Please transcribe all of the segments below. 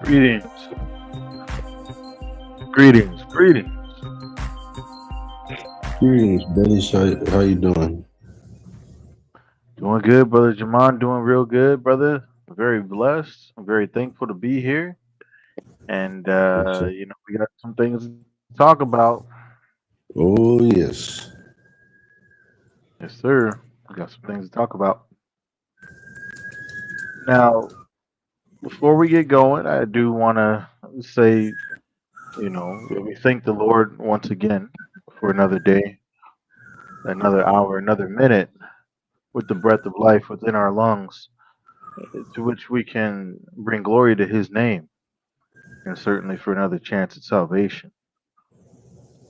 Greetings, greetings. Greetings, brothers. How you doing? Doing good, brother Jamon. Doing real good, brother. Very blessed. I'm very thankful to be here, and Yes, sir. we got some things to talk about. Oh yes, Yes, sir. We got some things to talk about. Now, before we get going, I do want to say, we thank the Lord once again for another day, another hour, another minute with the breath of life within our lungs, to which we can bring glory to His name, and certainly for another chance at salvation.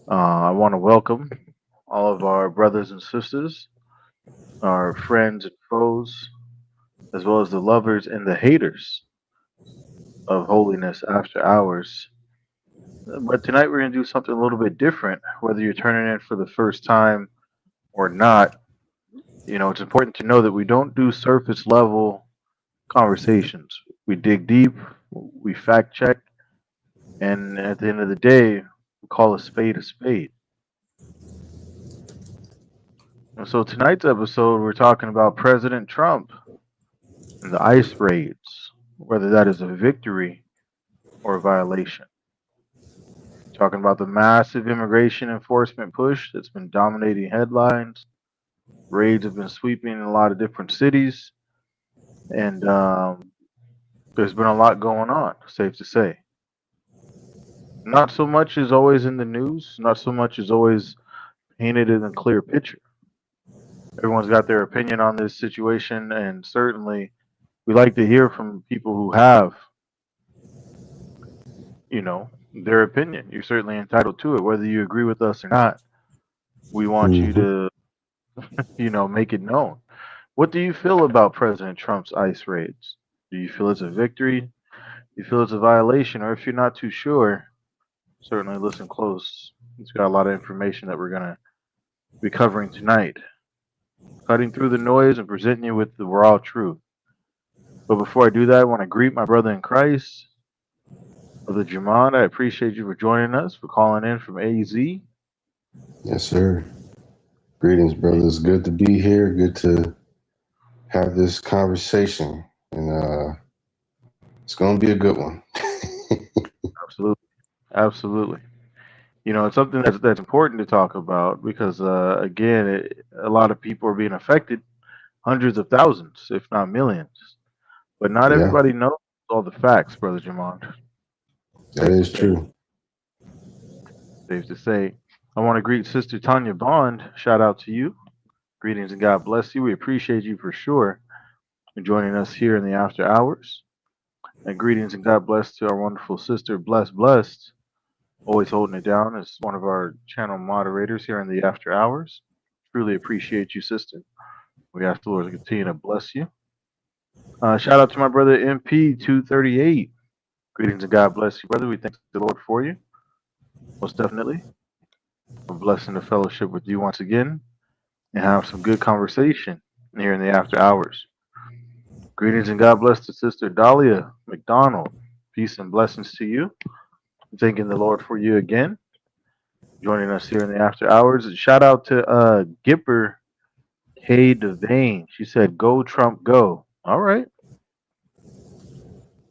I want to welcome all of our brothers and sisters, our friends and foes, as well as the lovers and the haters of Holiness After Hours. But tonight we're going to do something a little bit different, whether you're turning in for the first time or not. It's important to know that we don't do surface level conversations. We dig deep, we fact check, and at the end of the day, we call a spade a spade. And so tonight's episode, we're talking about President Trump and the ICE raids, whether that is a victory or a violation. Talking about the massive immigration enforcement push that's been dominating headlines. Raids have been sweeping in a lot of different cities, and there's been a lot going on, safe to say. Not so much is always in the news, not so much is always painted in a clear picture. Everyone's got their opinion on this situation, and certainly we like to hear from people who have, you know, their opinion. You're certainly entitled to it, whether you agree with us or not. We want you hmm to, make it known. What do you feel about President Trump's ICE raids? Do you feel it's a victory? Do you feel it's a violation? Or if you're not too sure, certainly listen close. It's got a lot of information that we're going to be covering tonight, cutting through the noise and presenting you with the raw truth. But before I do that, I want to greet my brother in Christ, Brother Jamon. I appreciate you for joining us, for calling in from AZ. yes, sir. Greetings, brothers. Good to be here. Good to have this conversation, and it's gonna be a good one. Absolutely. Absolutely. It's something that's important to talk about because, again, a lot of people are being affected, hundreds of thousands, if not millions. But not Yeah, everybody knows all the facts, Brother Jamon. that Safe to is say. true. Safe to say. I want to greet Sister Tanya Bond. Shout out to you. Greetings and God bless you. We appreciate you for sure for joining us here in the after hours. And greetings and God bless to our wonderful sister, Blessed, always holding it down as one of our channel moderators here in the after hours. Truly appreciate you, sister. We ask the Lord to continue to bless you. Shout out to my brother MP238. Greetings and God bless you, brother. We thank the Lord for you, most definitely. We're blessing the fellowship with you once again and have some good conversation here in the after hours. Greetings and God bless to Sister Dahlia McDonald. Peace and blessings to you. Thanking the Lord for you again, joining us here in the after hours. And shout out to Gipper K. Devane. She said, "Go Trump, go." All right,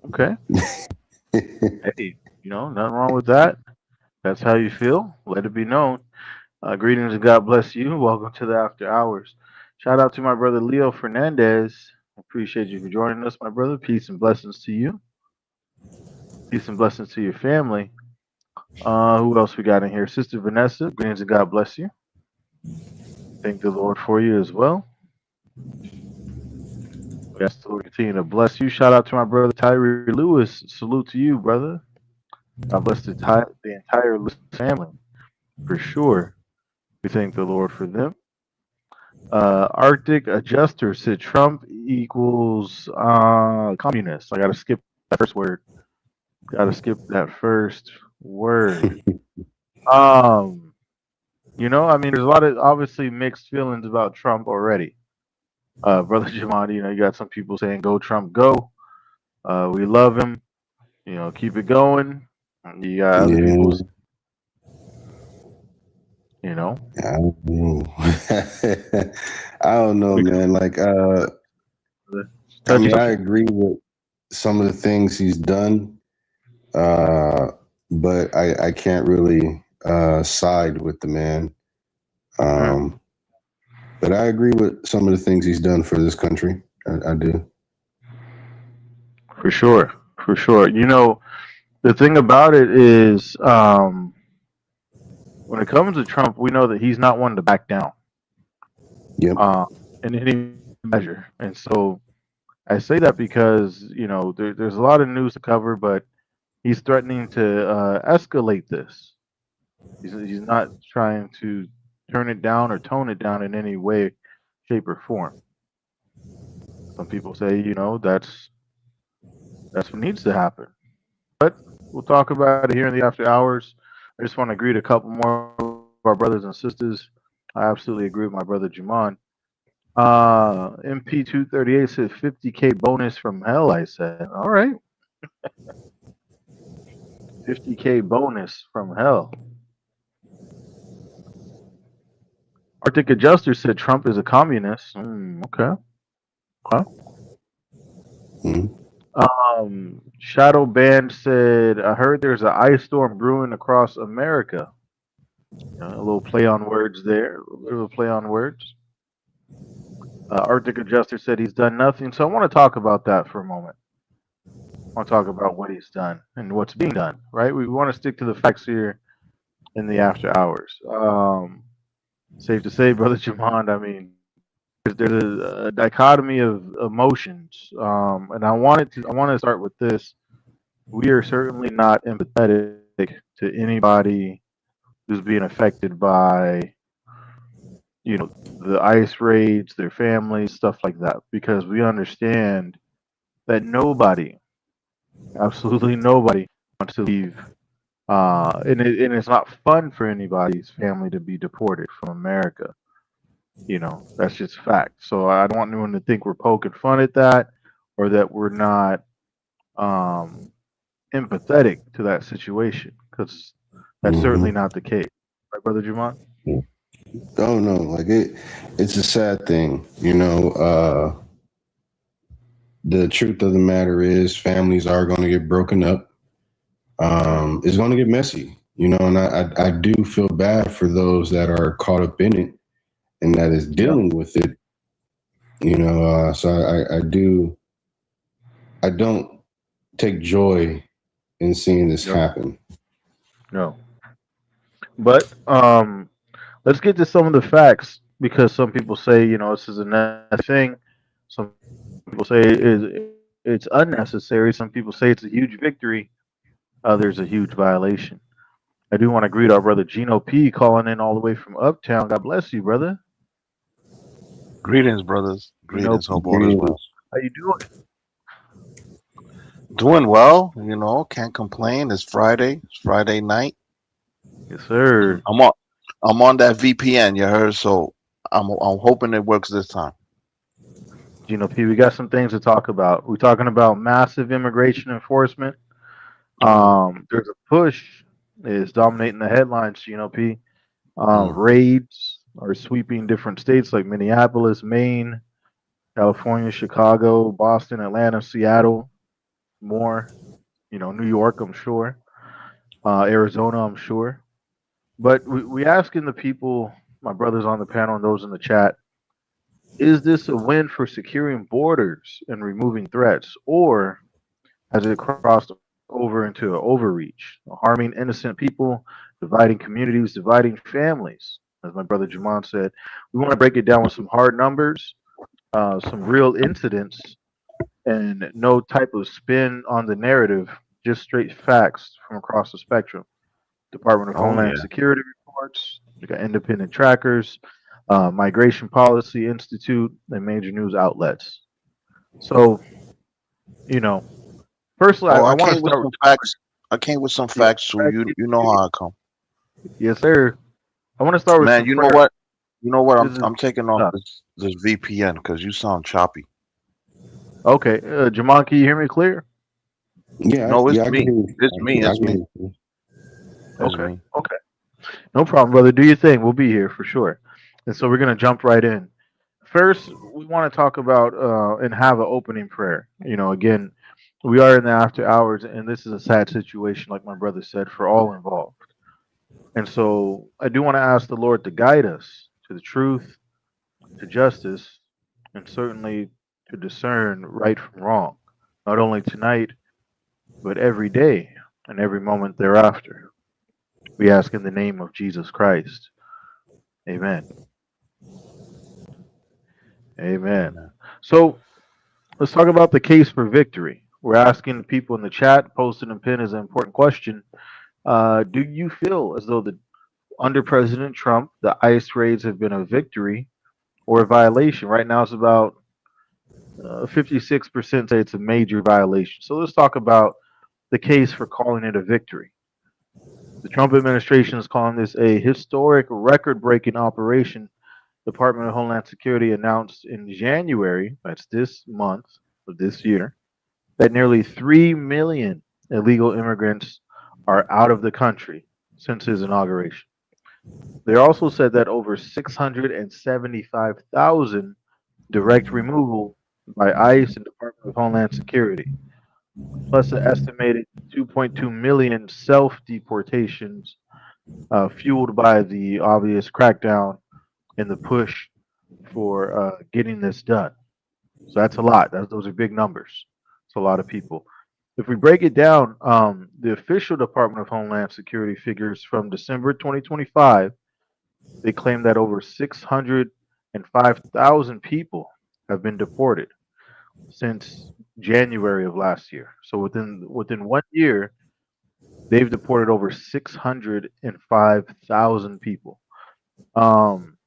okay. Hey, nothing wrong with that. That's how you feel. Let it be known. Greetings and God bless you. Welcome to the after hours. Shout out to my brother Leo Fernandez. Appreciate you for joining us, my brother. Peace and blessings to you. Peace and blessings to your family. Who else we got in here? Sister Vanessa. Greetings and God bless you. Thank the Lord for you as well. We ask the Lord to continue to bless you. Shout out to my brother Tyree Lewis. Salute to you, brother. God bless the entire Lewis family for sure. We thank the Lord for them. Arctic Adjuster said Trump equals communist. I gotta skip that first word. Gotta skip that first word. I mean, there's a lot of obviously mixed feelings about Trump already. Brother Jamani, you got some people saying "Go Trump, go." We love him. keep it going. You got other Yeah, people's, you know, I don't know. I don't know, we man. Like, I touchy mean, I subject agree with some of the things he's done, uh, but I can't really side with the man. Mhm. Um, but I agree with some of the things he's done for this country. I do. For sure, for sure. The thing about it is, when it comes to Trump, we know that he's not one to back down Yep. uh, in any measure. And so I say that because, there's a lot of news to cover, but he's threatening to escalate this. He's not trying to turn it down or tone it down in any way, shape, or form. Some people say, that's what needs to happen. But we'll talk about it here in the after hours. I just want to greet a couple more of our brothers and sisters. I absolutely agree with my brother Juman. MP238 said 50K bonus from hell. I said, all right, 50K bonus from hell. Arctic Adjuster said Trump is a communist. Okay. Okay. Mhm. Shadow Band said, I heard there's an ice storm brewing across America. A little play on words there. A little play on words. Arctic Adjuster said he's done nothing. So I want to talk about that for a moment. I want to talk about what he's done and what's being done, right? We want to stick to the facts here in the after hours. Safe to say, Brother Jamond, I mean, there's a dichotomy of emotions. And I want to start with this. We are certainly not empathetic to anybody who's being affected by, the ICE raids, their families, stuff like that, because we understand that nobody, absolutely nobody, wants to leave. And it's not fun for anybody's family to be deported from America. That's just fact. So I don't want anyone to think we're poking fun at that or that we're not um, empathetic to that situation because that's certainly Mhm. not the case. Right, Brother Juman? Oh no, like it's a sad thing, the truth of the matter is, families are going to get broken up. Hmm. It's going to get messy, and I do feel bad for those that are caught up in it and that is Yeah. dealing with it. So I don't take joy in seeing this No. happen. No. But let's get to some of the facts because some people say this is a necessary thing. Some people say it's unnecessary. Some people say it's a huge victory. Others a huge violation. I do want to greet our brother Gino P calling in all the way from Uptown. God bless you, brother. Greetings, brothers. Gino Greetings. P. Hope all is well. How you doing? Doing well. Can't complain. It's Friday. It's Friday night. Yes, sir. I'm on. I'm on that VPN. You heard? So I'm hoping it works this time. Gino P. We got some things to talk about. We're talking about massive immigration enforcement. There's a push is dominating the headlines. Gino P. Mm. Raids are sweeping different states like Minneapolis, Maine, California, Chicago, Boston, Atlanta, Seattle, more. New York, I'm sure. Arizona, I'm sure. But we asking the people, my brothers on the panel and those in the chat, is this a win for securing borders and removing threats, or has it crossed over into an overreach, harming innocent people, dividing communities, dividing families? As my brother Jaman said, we want to break it down with some hard numbers, some real incidents, and no type of spin on the narrative, just straight facts from across the spectrum. Department of Oh Homeland yeah. Security reports, we got independent trackers, Migration Policy Institute, and major news outlets. So, you know, firstly, I, Oh, I I want to came with start with some facts. I came with some you got facts too. facts, You know how I come, yes, sir. I want to start with man. some You know prayer. what? You know what? This I'm is I'm taking off uh, this VPN because you sound choppy. okay. Jamal, can you hear me clear? Yeah, No, it's yeah, I can me. hear you. It's me. I It's can me. hear you. It's Okay. me. Okay. No problem, brother. Do your thing. We'll be here for sure. And so we're gonna jump right in. First, we want to talk about and have an opening prayer. Again, we are in the after hours, and this is a sad situation, like my brother said, for all involved. And so I do want to ask the Lord to guide us to the truth, to justice, and certainly to discern right from wrong, not only tonight, but every day and every moment thereafter. We ask in the name of Jesus Christ. Amen. Amen. Amen. So let's talk about the case for victory. We're asking people in the chat, posted and pinned as an important question. Do you feel as though under President Trump, the ICE raids have been a victory or a violation? Right now, it's about 56% say it's a major violation. So let's talk about the case for calling it a victory. The Trump administration is calling this a historic, record breaking operation. Department of Homeland Security announced in January, that's this month of this year, that nearly 3 million illegal immigrants are out of the country since his inauguration. They also said that over 675,000 direct removal by ICE and Department of Homeland Security, plus an estimated 2.2 million self deportations, fueled by the obvious crackdown and the push for getting this done. So that's a lot. Those are big numbers. It's a lot of people. If we break it down, the official Department of Homeland Security figures from December 2025, they claim that over 605,000 people have been deported since January of last year. So within 1 year, they've deported over 605,000 people. Um,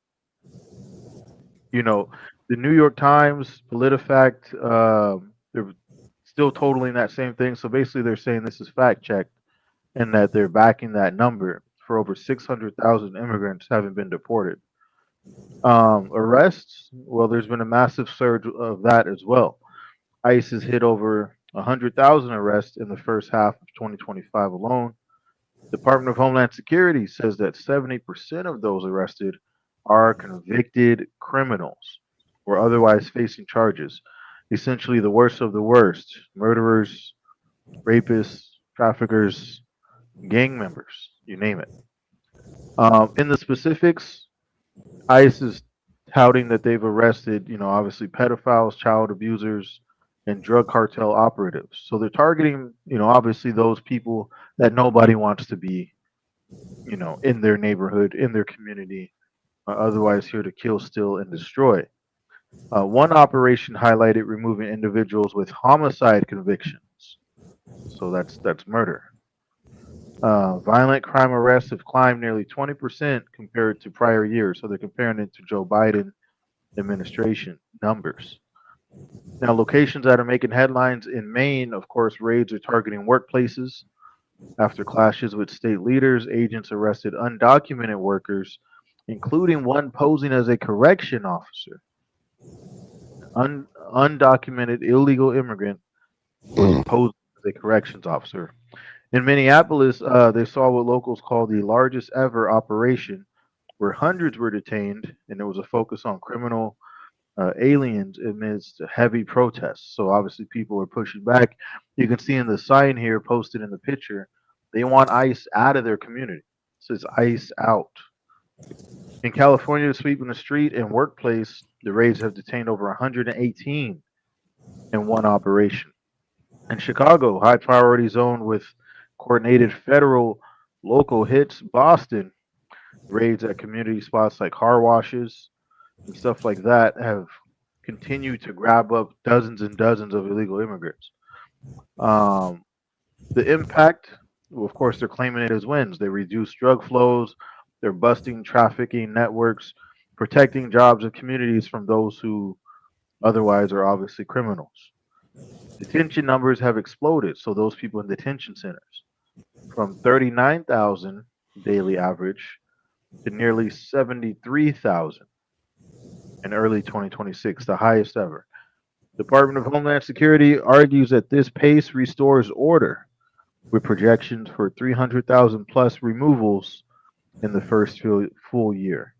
you know, the New York Times, PolitiFact, they're still totaling that same thing. So basically, they're saying this is fact checked and that they're backing that number for over 600,000 immigrants having been deported. Arrests, well, there's been a massive surge of that as well. ICE has hit over 100,000 arrests in the first half of 2025 alone. Department of Homeland Security says that 70% of those arrested are convicted criminals or otherwise facing charges. Essentially, the worst of the worst: murderers, rapists, traffickers, gang members, you name it. In the specifics, ICE is touting that they've arrested, obviously pedophiles, child abusers, and drug cartel operatives. So they're targeting, obviously those people that nobody wants to be, in their neighborhood, in their community, otherwise here to kill, steal, and destroy. One operation highlighted removing individuals with homicide convictions. So that's murder. Violent crime arrests have climbed nearly 20% compared to prior years. So they're comparing it to Joe Biden administration numbers. Now, locations that are making headlines in Maine, of course, raids are targeting workplaces. After clashes with state leaders, agents arrested undocumented workers, including one posing as a correction officer. Undocumented illegal immigrant was Mm. posing as a corrections officer. In Minneapolis, they saw what locals call the largest ever operation, where hundreds were detained, and there was a focus on criminal aliens amidst heavy protests. So obviously, people are pushing back. You can see in the sign here posted in the picture, they want ICE out of their community. It says ICE out. In California, sweeping the street and workplace, the raids have detained over 118 in one operation. In Chicago, high priority zone with coordinated federal local hits. Boston, raids at community spots like car washes and stuff like that have continued to grab up dozens and dozens of illegal immigrants. Um, the impact, well, of course, they're claiming it as wins. They reduce drug flows, they're busting trafficking networks, protecting jobs and communities from those who otherwise are obviously criminals. Detention numbers have exploded, so those people in detention centers from 39,000 daily average to nearly 73,000 in early 2026, the highest ever. Department of Homeland Security argues that this pace restores order, with projections for 300,000 plus removals in the first full year.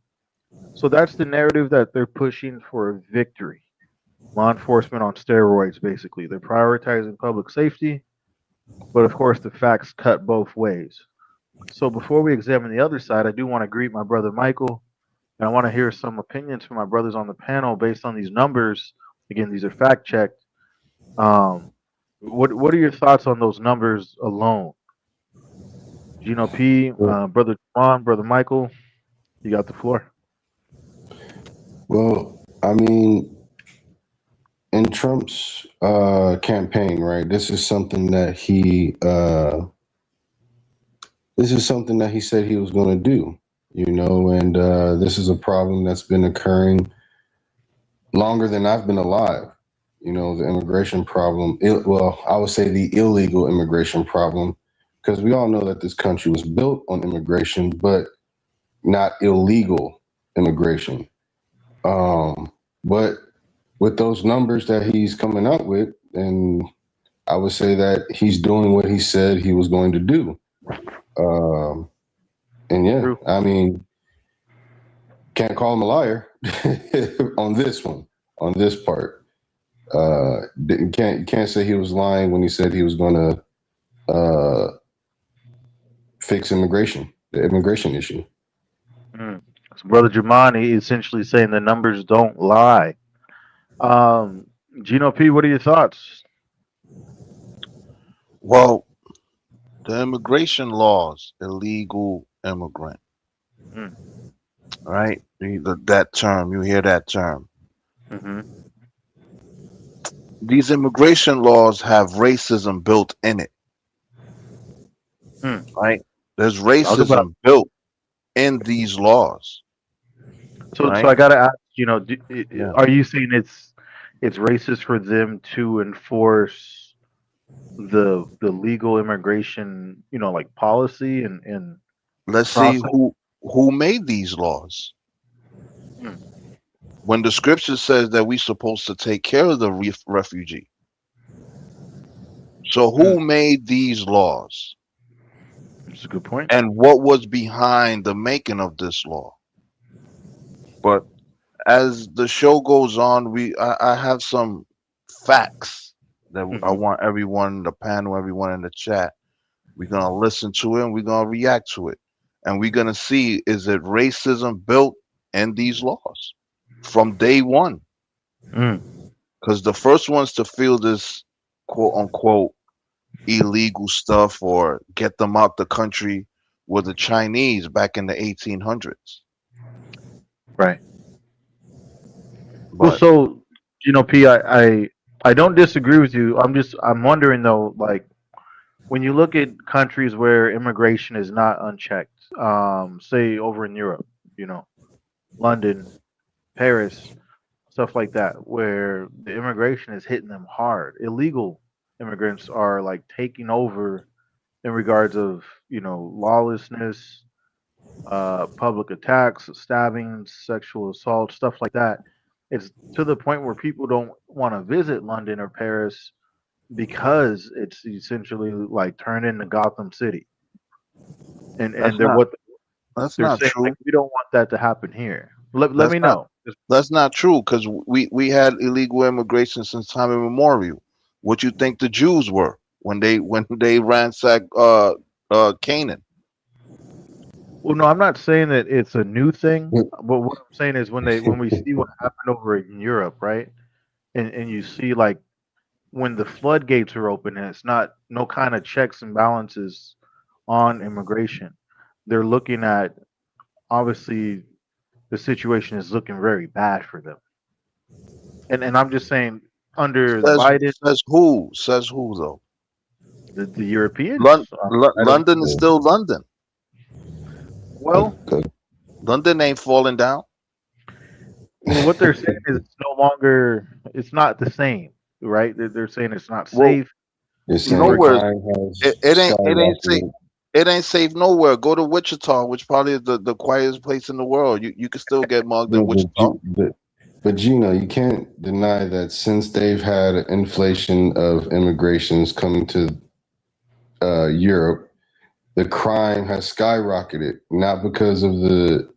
So that's the narrative that they're pushing for a victory. Law enforcement on steroids, basically. They're prioritizing public safety, but of course, the facts cut both ways. So before we examine the other side, I do want to greet my brother Michael, and I want to hear some opinions from my brothers on the panel based on these numbers. Again, these are fact checked. Um, what are your thoughts on those numbers alone? Gino P, Well, brother Juan, brother Michael, you got the floor. well, I mean, in Trump's campaign, right? This is something that he said he was going to do, and this is a problem that's been occurring longer than I've been alive. The immigration problem. Well, I would say the illegal immigration problem, because we all know that this country was built on immigration, but not illegal immigration. But with those numbers that he's coming up with, and I would say that he's doing what he said he was going to do. Um, and yeah, True. I mean, can't call him a liar on this one, on this part. You can't say he was lying when he said he was going to fix the immigration issue. Mm. So brother Jamani essentially saying the numbers don't lie. Um, Gino P, what are your thoughts? Well, the immigration laws, illegal immigrant, Mm. right? That term, you hear that term. Hmm. These immigration laws have racism built in it, Mm. right? There's Talk about. racism built in these laws, So right? I gotta ask, Yeah. are you saying it's racist for them to enforce the legal immigration, like policy and Let's see process? who made these laws. Mm. When the scripture says that we're supposed to take care of the refugee. So Mm. who made these laws? That's a good point. And what was behind the making of this law? But as the show goes on, I have some facts that I Hmm. want everyone in the panel, everyone in the chat. We're gonna listen to it and we're gonna react to it. And we're gonna see, is it racism built in these laws from day one? Mm. Because the first ones to feel this quote unquote illegal stuff or get them out the country were the Chinese back in the 1800s. Right. Well, But so P, I don't disagree with you. I'm wondering though, like when you look at countries where immigration is not unchecked, say over in Europe, you know, London, Paris, stuff like that, where the immigration is hitting them hard. Illegal immigrants are like taking over in regards of lawlessness, public attacks, stabbings, sexual assault, stuff like that. It's to the point where people don't want to visit London or Paris because it's essentially like turned into Gotham City, and that's they're not what that's they're not saying like true. we don't want that to happen here. Let That's me not know. that's not true because we had illegal immigration since time immemorial. What you think the Jews were when they ransacked Canaan? Well, no, I'm not saying that it's a new thing, but what I'm saying is when we see what happened over in Europe, right? And you see like when the floodgates are open and it's not no kind of checks and balances on immigration. They're looking at obviously the situation is looking very bad for them. And I'm just saying under Says Biden, says who though? the Europeans, I don't. London is still London. Well, London ain't falling down. well, what they're saying is it's no longer, it's not the same, right? They're saying it's not Well, safe. You're saying Immigration. nowhere crime has it ain't safe. skyrocketed. It ain't safe nowhere. Go to Wichita, which probably is the quietest place in the world. You can still get mugged in No, Wichita. But Gino, you can't deny that since they've had an inflation of immigrations coming to Europe, the crime has skyrocketed, not because of the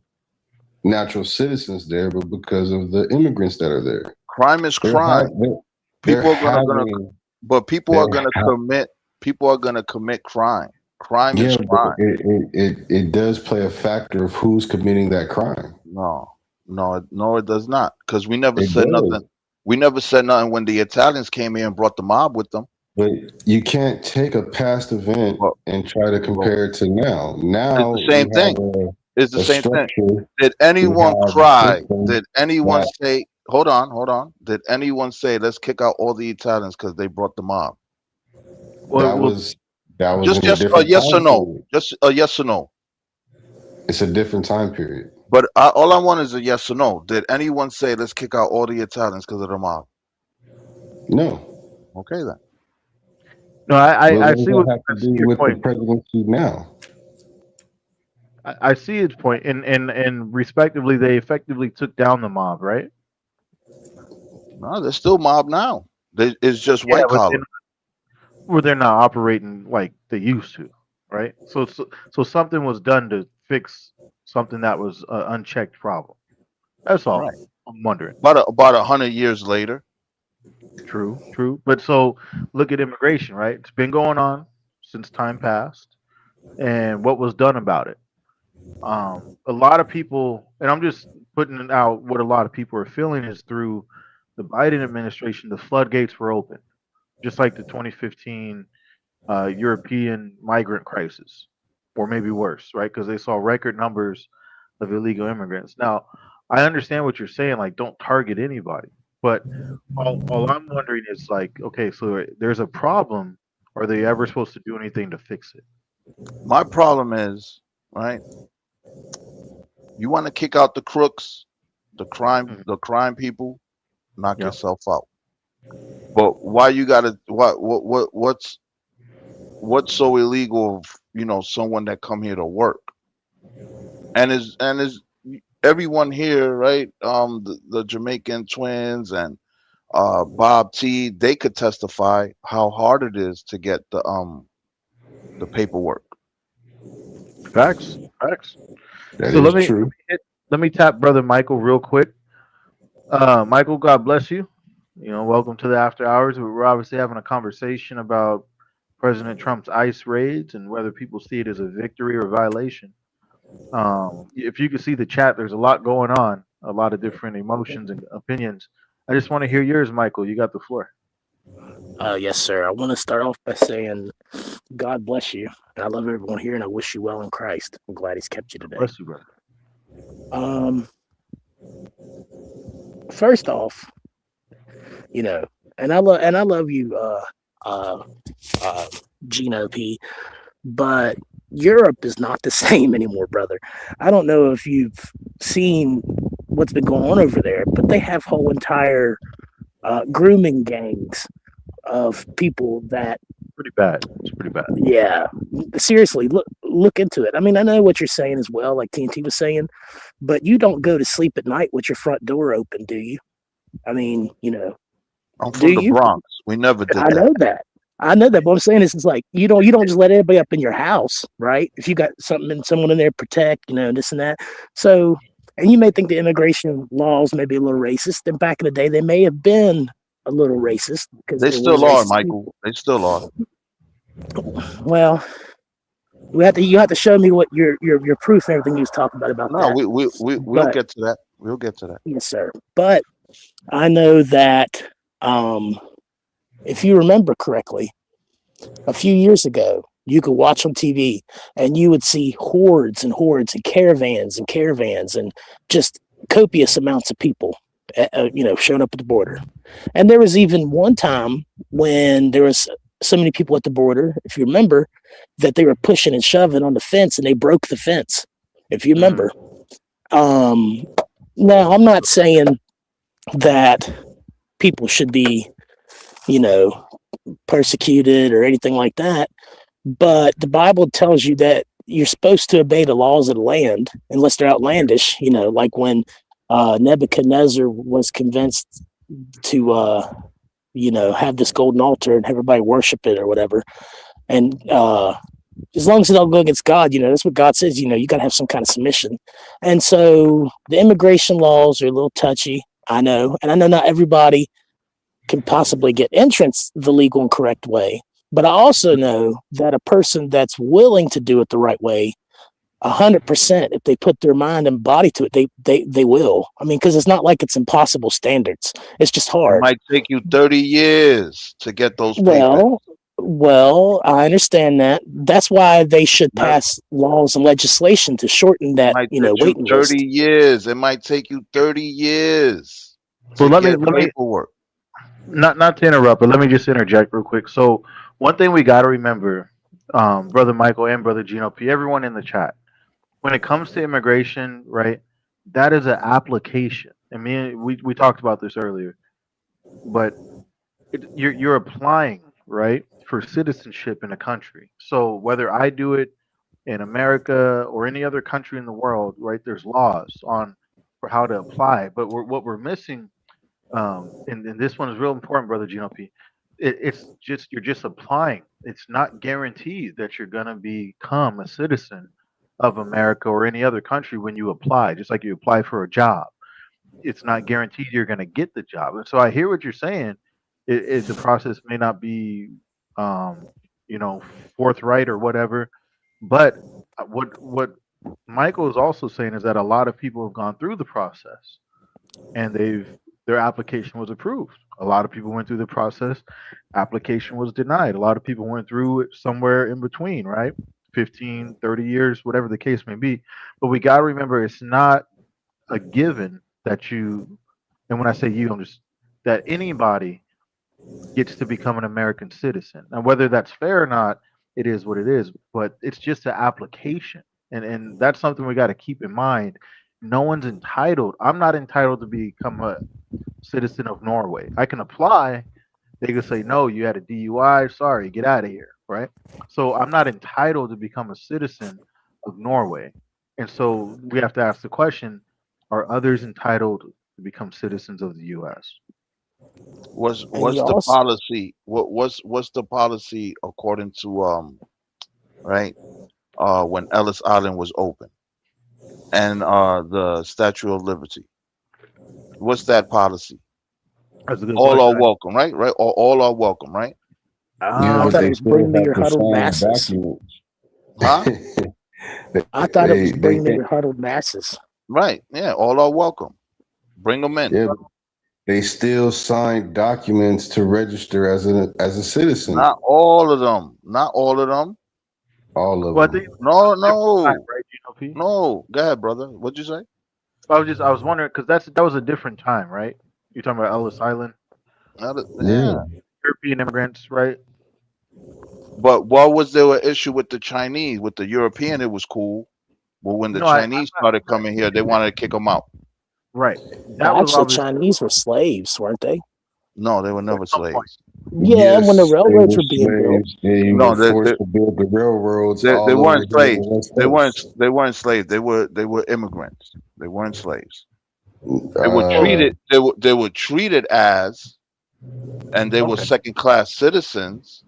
natural citizens there, but because of the immigrants that are there. Crime is They're crime. they're People are gonna having but people are they're gonna ha- commit. People are gonna commit crime. Crime is yeah, but crime. it does play a factor of who's committing that crime. No, it does not. Because we never It said does. nothing. We never said nothing when the Italians came here and brought the mob with them. But you can't take a past event Well, and try to well, compare it to now. it's Now the we same thing. have It's the a same thing. structure, Did we anyone have a cry? system Did anyone that, say, hold on. Did anyone say, let's kick out all the Italians because they brought the mob? Well, that well, was that was Just in a yes, a different yes or time no. period. Just a yes or no. It's a different time period. But all I want is a yes or no. Did anyone say, let's kick out all the Italians because of the mob? No. Okay, then. no, But I what does see that have to do your with the point. presidency now? I see its point, and respectively, they effectively took down the mob, right? No, they're still mob now. It's just Yeah, white but collar. they're not operating like they used to, right? So something was done to fix something that was an unchecked problem. That's all. Right. I'm wondering. About 100 years later. True, true. But so look at immigration, right? It's been going on since time past, and what was done about it? A lot of people, and I'm just putting it out what a lot of people are feeling is through the Biden administration, the floodgates were open, just like the 2015 European migrant crisis, or maybe worse, right? Because they saw record numbers of illegal immigrants. Now, I understand what you're saying, like don't target anybody, but all I'm wondering is like, okay, so there's a problem. Are they ever supposed to do anything to fix it? My problem is, right? You want to kick out the crooks, Mhm. the crime people, knock Yeah. yourself out. But why you gotta what's so illegal of someone that come here to work and is everyone here, right? The Jamaican twins and Bob T, they could testify how hard it is to get the paperwork. Facts, facts. That So is true. let me tap brother Michael real quick. Michael, God bless you. You know, welcome to the after hours. We're obviously having a conversation about President Trump's ICE raids and whether people see it as a victory or violation. If you can see the chat, there's a lot going on, a lot of different emotions and opinions. I just want to hear yours, Michael. You got the floor. Yes, sir. I want to start off by saying, God bless you. And I love everyone here, and I wish you well in Christ. I'm glad He's kept you today. Bless you, brother. First off, and I love you, Gino P. But Europe is not the same anymore, brother. I don't know if you've seen what's been going on over there, but they have whole entire grooming gangs of people that Pretty bad. It's pretty bad. yeah, seriously, look into it. I mean, I know what you're saying as well, like TNT was saying, but you don't go to sleep at night with your front door open, do you? I mean, I'm do from the you? Bronx. We never did I that. know that. I know that, but I'm saying is like you don't just let everybody up in your house, right? If you got someone in there protect, this and that. So, and you may think the immigration laws may be a little racist. And back in the day, they may have been a little racist because They there was still are, racist Michael. people. They still are. Well, you have to show me what your proof and everything you was talking about No, that. we'll But get to that. We'll get to that. yes, sir. But I know that if you remember correctly, a few years ago, you could watch on TV and you would see hordes and hordes and caravans and just copious amounts of people, showing up at the border. And there was even one time when there was so many people at the border, if you remember, that they were pushing and shoving on the fence and they broke the fence, if you remember. Now, I'm not saying that people should be, persecuted or anything like that. But the Bible tells you that you're supposed to obey the laws of the land unless they're outlandish, like when Nebuchadnezzar was convinced to have this golden altar and have everybody worship it or whatever. And as long as it don't go against God, that's what God says. You got to have some kind of submission. And so the immigration laws are a little touchy. I know, and I know not everybody can possibly get entrance the legal and correct way. But I also know that a person that's willing to do it the right way, 100%, if they put their mind and body to it, they will. I mean, because it's not like it's impossible standards. It's just It hard. might take you 30 years to get those papers. Well, I understand that. That's why they should pass laws and legislation to shorten that, Might take you waiting 30 list. years. It might take you 30 years So to let get me paperwork. not to interrupt, but let me just interject real quick. So one thing we got to remember, Brother Michael and Brother Gino P, everyone in the chat, when it comes to immigration, right? That is an application. I mean, we talked about this earlier, but you're applying, right, for citizenship in a country. So whether I do it in America or any other country in the world, right? There's laws on for how to apply, but what we're missing, and this one is real important, brother GNP. It's just you're just applying. It's not guaranteed that you're gonna become a citizen of America or any other country when you apply. Just like you apply for a job, it's not guaranteed you're gonna get the job. And so I hear what you're saying. The process may not be, um, you know, forthright or whatever, but what Michael is also saying is that a lot of people have gone through the process and their application was approved. A lot of people went through the process, application was denied. A lot of people went through it somewhere in between, right? 15, 30 years, whatever the case may be. But we got to remember it's not a given that you, and when I say you, I'm just that anybody gets to become an American citizen. And whether that's fair or not, it is what it is. But it's just an application. And that's something we got to keep in mind. No one's entitled. I'm not entitled to become a citizen of Norway. I can apply. They can say, no, you had a DUI. Sorry, get out of here. Right. So I'm not entitled to become a citizen of Norway. And so we have to ask the question, are others entitled to become citizens of the US? What's And you the also, policy? What's the policy according to right when Ellis Island was open and the Statue of Liberty? What's that policy? That's a good All are question. welcome, right? Right? All are welcome, right? Yeah, I but thought it they was still bring me have your to huddled sign masses. documents. Huh? I thought it was bring me Can't. your huddled masses. Right. Yeah, all are welcome. Bring them in. Yeah, but they still sign documents to register as a citizen. Not all of them. Not all of them. All of Well, I think them. No, different time, no, right, GOP? no. Go ahead, brother. What'd you say? I was wondering because that was a different time, right? You're talking about Ellis Island, Yeah. Yeah. European immigrants, right? But what was there an issue with the Chinese? With the European, it was cool. But when the No, I'm Chinese not started coming here, they wanted to kick them out. right. That Well, was actually, obviously Chinese were slaves, weren't they? No, they were at never some point. slaves. Yeah, when the Yes, they railroads were were being built. slaves. They No, were forced to build the railroads they all over weren't here on the slaves. West Coast. They weren't slaves. They were immigrants. They weren't slaves. They were Well, Uh, treated they were treated as, and they were okay. second class citizens,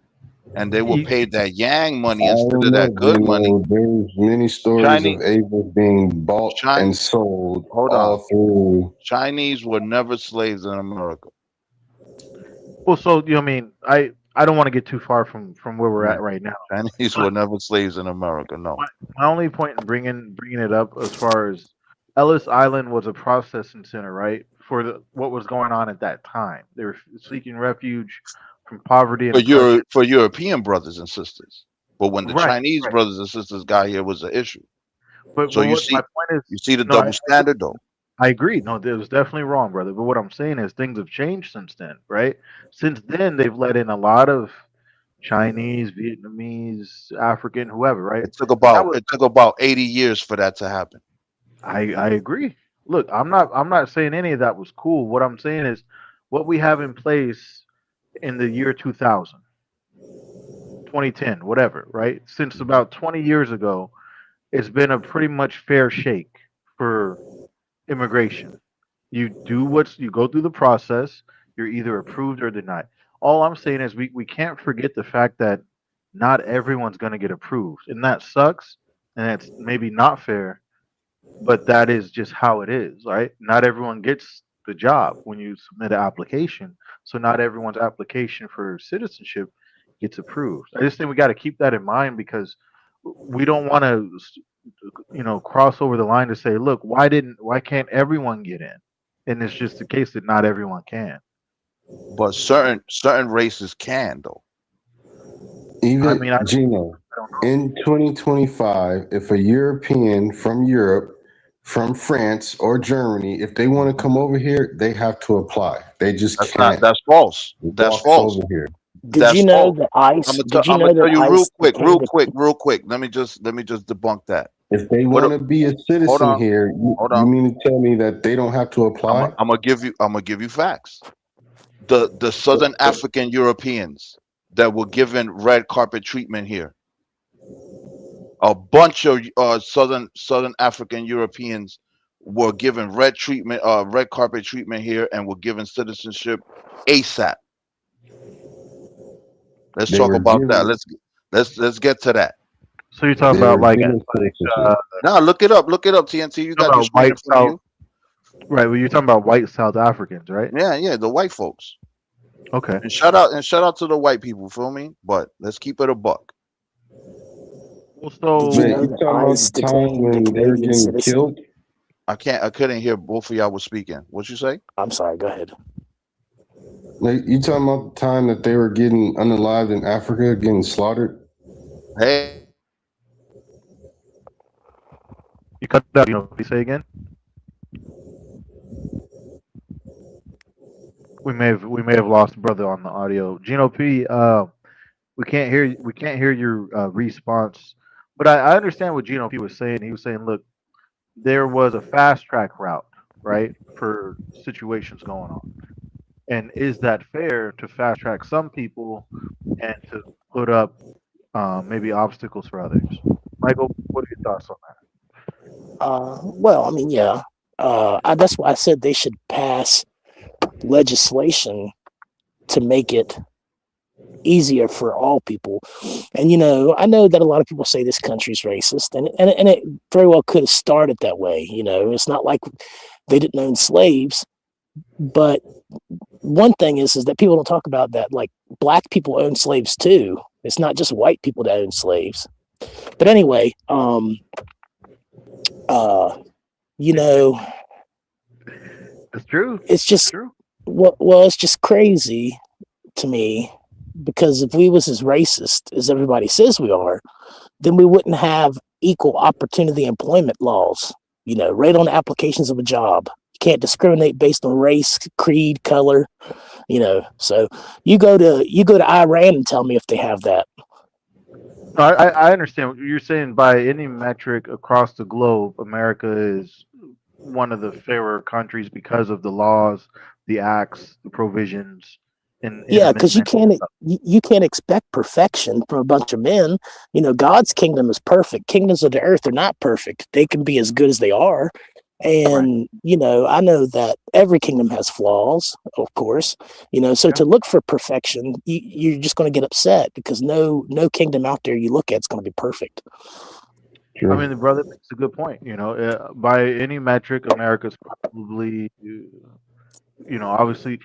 and they were You- paid that yang I money instead don't of know, that good money. Gino. There's many stories of Chinese Ava being bought Chi- and sold hold on. all through. Chinese were never slaves in America. well, so I mean, I don't want to get too far from where we're No. at right now. Chinese But were never slaves in America. No. my only point in bringing it up as far as Ellis Island was a processing center, right, for what was going on at that time. They were seeking refuge from poverty and oppression. For European brothers and sisters. But when the Right, Chinese right. brothers and sisters got here, was an issue. So But what my point you is, see the no, double standard though. I agree. No, it was definitely wrong, brother. But what I'm saying is things have changed since then, right? Since then, they've let in a lot of Chinese, Vietnamese, African, whoever, right? That was It took about 80 years for that to happen. I agree. Look, I'm not saying any of that was cool. What I'm saying is what we have in place in the year 2000, 2010, whatever, right? Since about 20 years ago, it's been a pretty much fair shake for immigration. You you go through the process. You're either approved or denied. All I'm saying is we can't forget the fact that not everyone's going to get approved, and that sucks, and it's maybe not fair, but that is just how it is, right? Not everyone gets the job when you submit an application, so not everyone's application for citizenship gets approved. I just think we got to keep that in mind because we don't want to, cross over the line to say, look, why can't everyone get in? And it's just the case that not everyone can. But certain races can though. I Even mean, I Gino, don't know. in 2025, if a European from Europe, from France or Germany, if they want to come over here, they have to apply. They just That's not. can't That's false. That's walk false. over here. Did you That's know false. that ICE? Did you I'm gonna know that tell you ICE became the? real quick. Let me just debunk that. If they Put want a, to be a hold citizen on, here, hold you on. mean to tell me that they don't have to apply? I'm gonna give you facts. The Southern African Europeans that were given red carpet treatment here. A bunch of Southern African Europeans were given red carpet treatment here, and were given citizenship ASAP. Let's They talk were about that. given Let's get to that. So you're talking they about were like given citizenship. Now look it up. Look it up. TNT. You talking got your about screen in white front of South, you. right? Well, you're talking about white South Africans, right? Yeah, yeah. The white folks. Okay. And shout out to the white people. Feel me? But let's keep it a buck. Well, Did you Man, so know you that talking about ICE the time detained a when they were Canadian getting citizen? killed? I couldn't hear both of y'all was speaking. What you say? I'm sorry. Go ahead. Like, you talking about the time that they were getting unalived in Africa, getting slaughtered? Hey, you cut out. What you say again? We may have lost brother on the audio. Gino P. We can't hear your response. But I understand what Gino P was saying. He was saying, look, there was a fast track route, right, for situations going on. And is that fair to fast track some people and to put up maybe obstacles for others? Michael, what are your thoughts on that? Well, I mean, yeah. That's why I said they should pass legislation to make it easier for all people. And I know that a lot of people say this country's racist, and it very well could have started that way. It's not like they didn't own slaves, but one thing is that people don't talk about that. Like black people own slaves too. It's not just white people that own slaves. But anyway, you know, It's true. it's It's just true. well, it's just crazy to me because if we was as racist as everybody says we are, then we wouldn't have equal opportunity employment laws. Right on applications of a job. You can't discriminate based on race, creed, color. So you go to Iran and tell me if they have that. No, I understand what you're saying. By any metric across the globe, America is one of the fairer countries because of the laws, the acts, the provisions, in Yeah, because you many can't stuff. you can't expect perfection from a bunch of men. God's kingdom is perfect. Kingdoms of the earth are not perfect. They can be as good as they are. Right. And I know that every kingdom has flaws, of course. So Yeah. to look for perfection, you're just going to get upset because no kingdom out there you look at is going to be perfect. I mean, the True. brother makes a good point. By any metric, America's probably, obviously,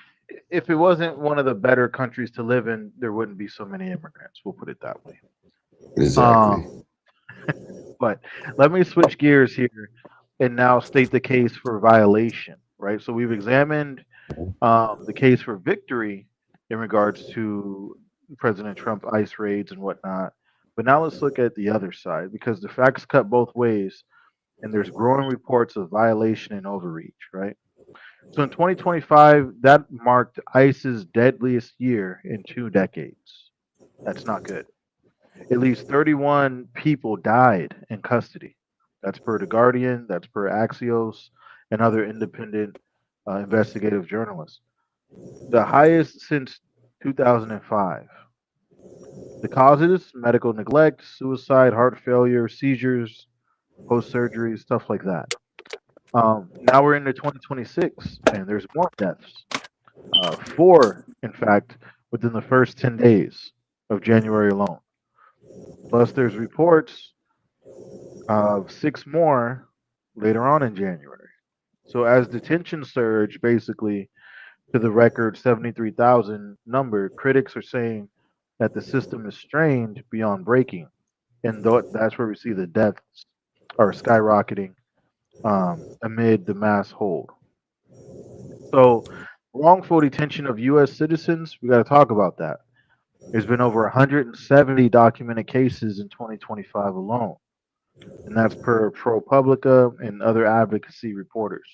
if it wasn't one of the better countries to live in, there wouldn't be so many immigrants. We'll put it that way. Exactly. Um, but let me switch gears here and now state the case for violation. Right. So we've examined the case for victory in regards to President Trump ICE raids and whatnot. But now let's look at the other side because the facts cut both ways, and there's growing reports of violation and overreach. Right. So in 2025, that marked ICE's deadliest year in 2 decades. That's not good. At least 31 people died in custody. That's per The Guardian, that's per Axios, and other independent investigative journalists. The highest since 2005. The causes: medical neglect, suicide, heart failure, seizures, post surgery, stuff like that. Now we're into 2026, and there's more deaths. Four, in fact, within the first 10 days of January alone. Plus, there's reports of six more later on in January. So, as detention surge basically to the record 73,000 number, critics are saying that the system is strained beyond breaking. And that's where we see the deaths are skyrocketing amid the mass hold. So, wrongful detention of U.S. citizens, we got to talk about that. There's been over 170 documented cases in 2025 alone, and that's per ProPublica and other advocacy reporters.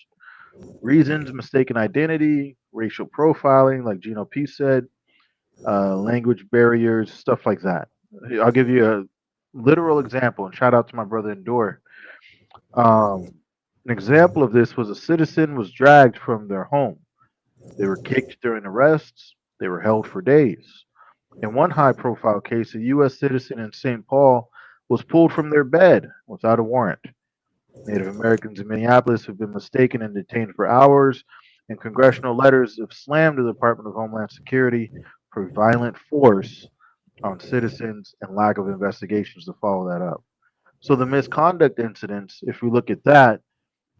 Reasons: mistaken identity, racial profiling, like Gino P said, language barriers, stuff like that. I'll give you a literal example, and shout out to my brother Endor. Um, an example of this was a citizen was dragged from their home. They were kicked during arrests. They were held for days. In one high profile case, a U.S. citizen in St. Paul was pulled from their bed without a warrant. Native Americans in Minneapolis have been mistaken and detained for hours, and congressional letters have slammed the Department of Homeland Security for violent force on citizens and lack of investigations to follow that up. So the misconduct incidents, if we look at that,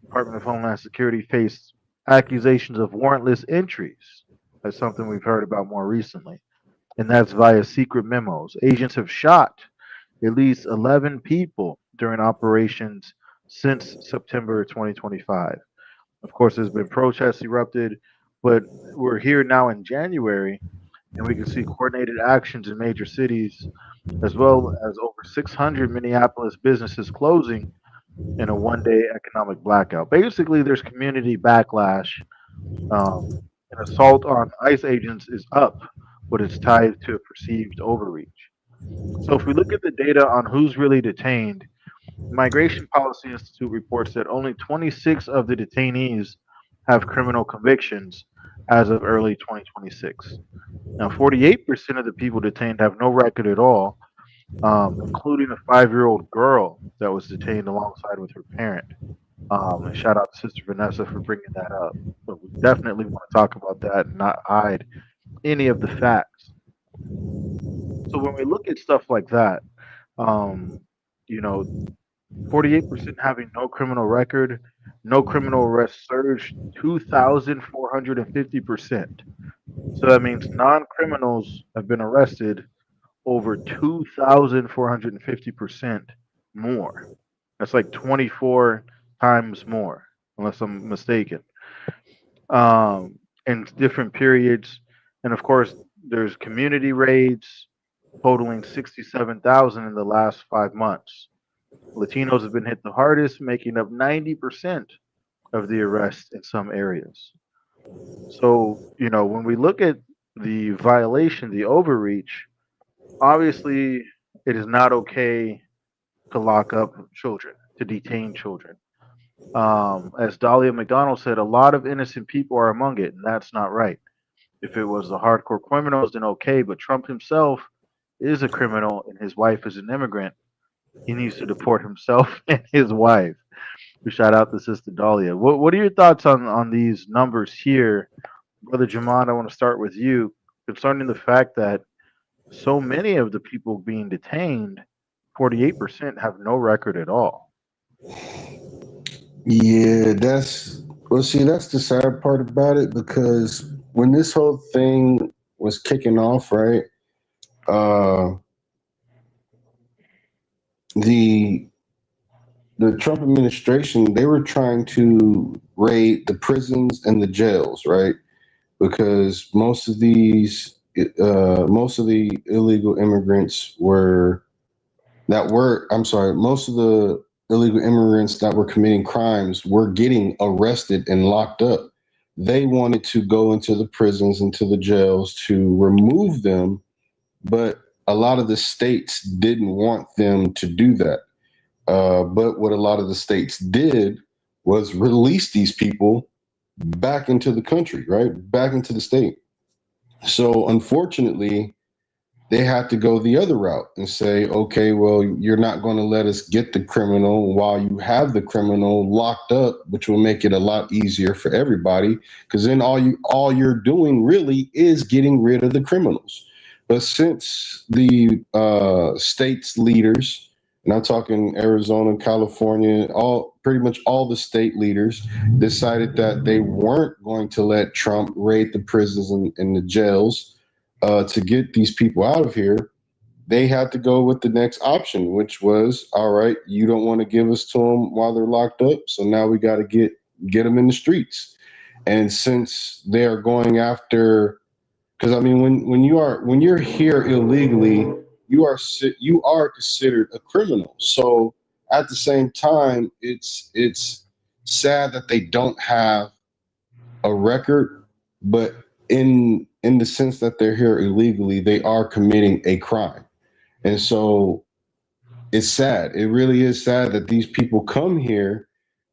Department of Homeland Security faced accusations of warrantless entries. That's something we've heard about more recently, and that's via secret memos. Agents have shot at least 11 people during operations since September 2025. Of course, there's been protests erupted, but we're here now in January, and we can see coordinated actions in major cities, as well as over 600 Minneapolis businesses closing in a one-day economic blackout. Basically, there's community backlash. An assault on ICE agents is up, but it's tied to perceived overreach. So if we look at the data on who's really detained, Migration Policy Institute reports that only 26 of the detainees have criminal convictions as of early 2026. Now, 48% of the people detained have no record at all, including a 5-year-old girl that was detained alongside with her parent. And shout out to Sister Vanessa for bringing that up. But we definitely want to talk about that and not hide any of the facts. So when we look at stuff like that, um, you know, 48% having no criminal record, no criminal arrest surged 2,450%. So that means non-criminals have been arrested over 2,450% more. That's like 24 times more, unless I'm mistaken, in different periods. And of course, there's community raids totaling 67,000 in the last 5 months. Latinos have been hit the hardest, making up 90% of the arrests in some areas. So, when we look at the violation, the overreach, obviously it is not okay to lock up children, to detain children. As Dahlia McDonald said, a lot of innocent people are among it, and that's not right. If it was the hardcore criminals, then okay, but Trump himself is a criminal and his wife is an immigrant. He needs to deport himself and his wife. We shout out to Sister Dahlia. What are your thoughts on these numbers here? Brother Jamon, I want to start with you concerning the fact that so many of the people being detained, 48% have no record at all. Yeah, that's the sad part about it, because when this whole thing was kicking off, right? The Trump administration, they were trying to raid the prisons and the jails, right? Because most of the illegal immigrants most of the illegal immigrants that were committing crimes were getting arrested and locked up. They wanted to go into the prisons, into the jails to remove them, but a lot of the states didn't want them to do that. But what a lot of the states did was release these people back into the country, right? Back into the state. So unfortunately, they had to go the other route and say, okay, well, you're not going to let us get the criminal while you have the criminal locked up, which will make it a lot easier for everybody. Because then all you're doing really is getting rid of the criminals. But since the states leaders, and I'm talking Arizona, California, all pretty much all the state leaders decided that they weren't going to let Trump raid the prisons and the jails to get these people out of here, they had to go with the next option, which was, all right, you don't want to give us to them while they're locked up, so now we got to get them in the streets. And since they are going after, because I mean, when you're here illegally, you are considered a criminal. So at the same time, it's sad that they don't have a record, but in the sense that they're here illegally, they are committing a crime. And so it's sad. It really is sad that these people come here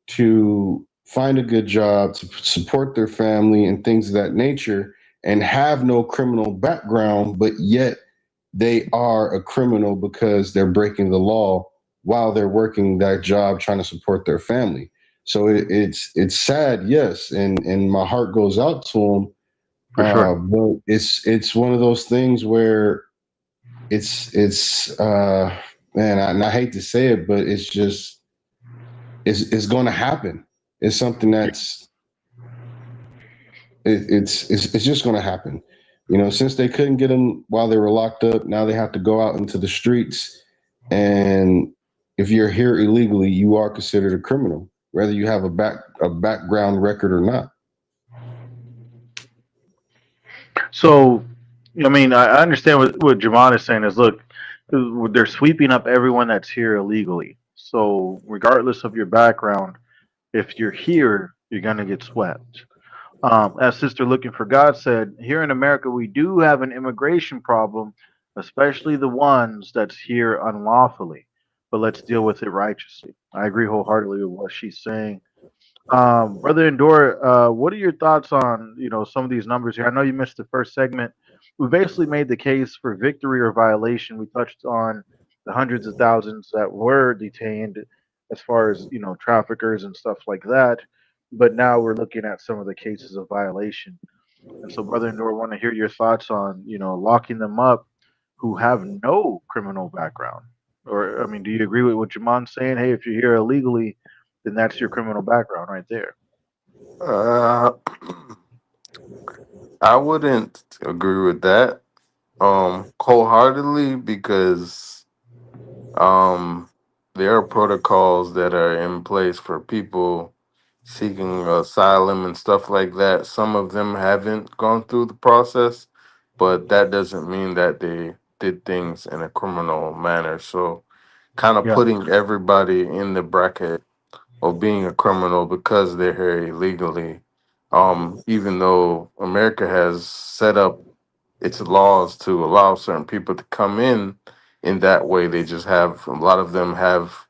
to find a good job, to support their family and things of that nature, and have no criminal background, but yet they are a criminal because they're breaking the law while they're working that job trying to support their family. So it's sad, yes, and my heart goes out to them. For sure. But it's one of those things where it's man, and I hate to say it, but it's just it's going to happen. It's something that's it's just going to happen. You know, since they couldn't get them while they were locked up, now they have to go out into the streets. And if you're here illegally, you are considered a criminal, whether you have a background record or not. So, I mean, I understand what Jamon is saying is, look, they're sweeping up everyone that's here illegally. So, regardless of your background, if you're here, you're going to get swept. As Sister Looking for God said, here in America, we do have an immigration problem, especially the ones that's here unlawfully. But let's deal with it righteously. I agree wholeheartedly with what she's saying. Brother Endor, what are your thoughts on some of these numbers here? I know you missed the first segment. We basically made the case for victory or violation. We touched on the hundreds of thousands that were detained, as far as traffickers and stuff like that. But now we're looking at some of the cases of violation. And so, Brother Endor, want to hear your thoughts on locking them up who have no criminal background. Or, I mean, do you agree with what Jamon's saying? Hey, if you're here illegally, then that's your criminal background right there. Uh, I wouldn't agree with that wholeheartedly because um there are protocols that are in place for people seeking asylum and stuff like that. Some of them haven't gone through the process, but that doesn't mean that they did things in a criminal manner. So kind of Yeah, putting everybody in the bracket of being a criminal because they're here illegally. Even though America has set up its laws to allow certain people to come in that way, they just have a lot of them have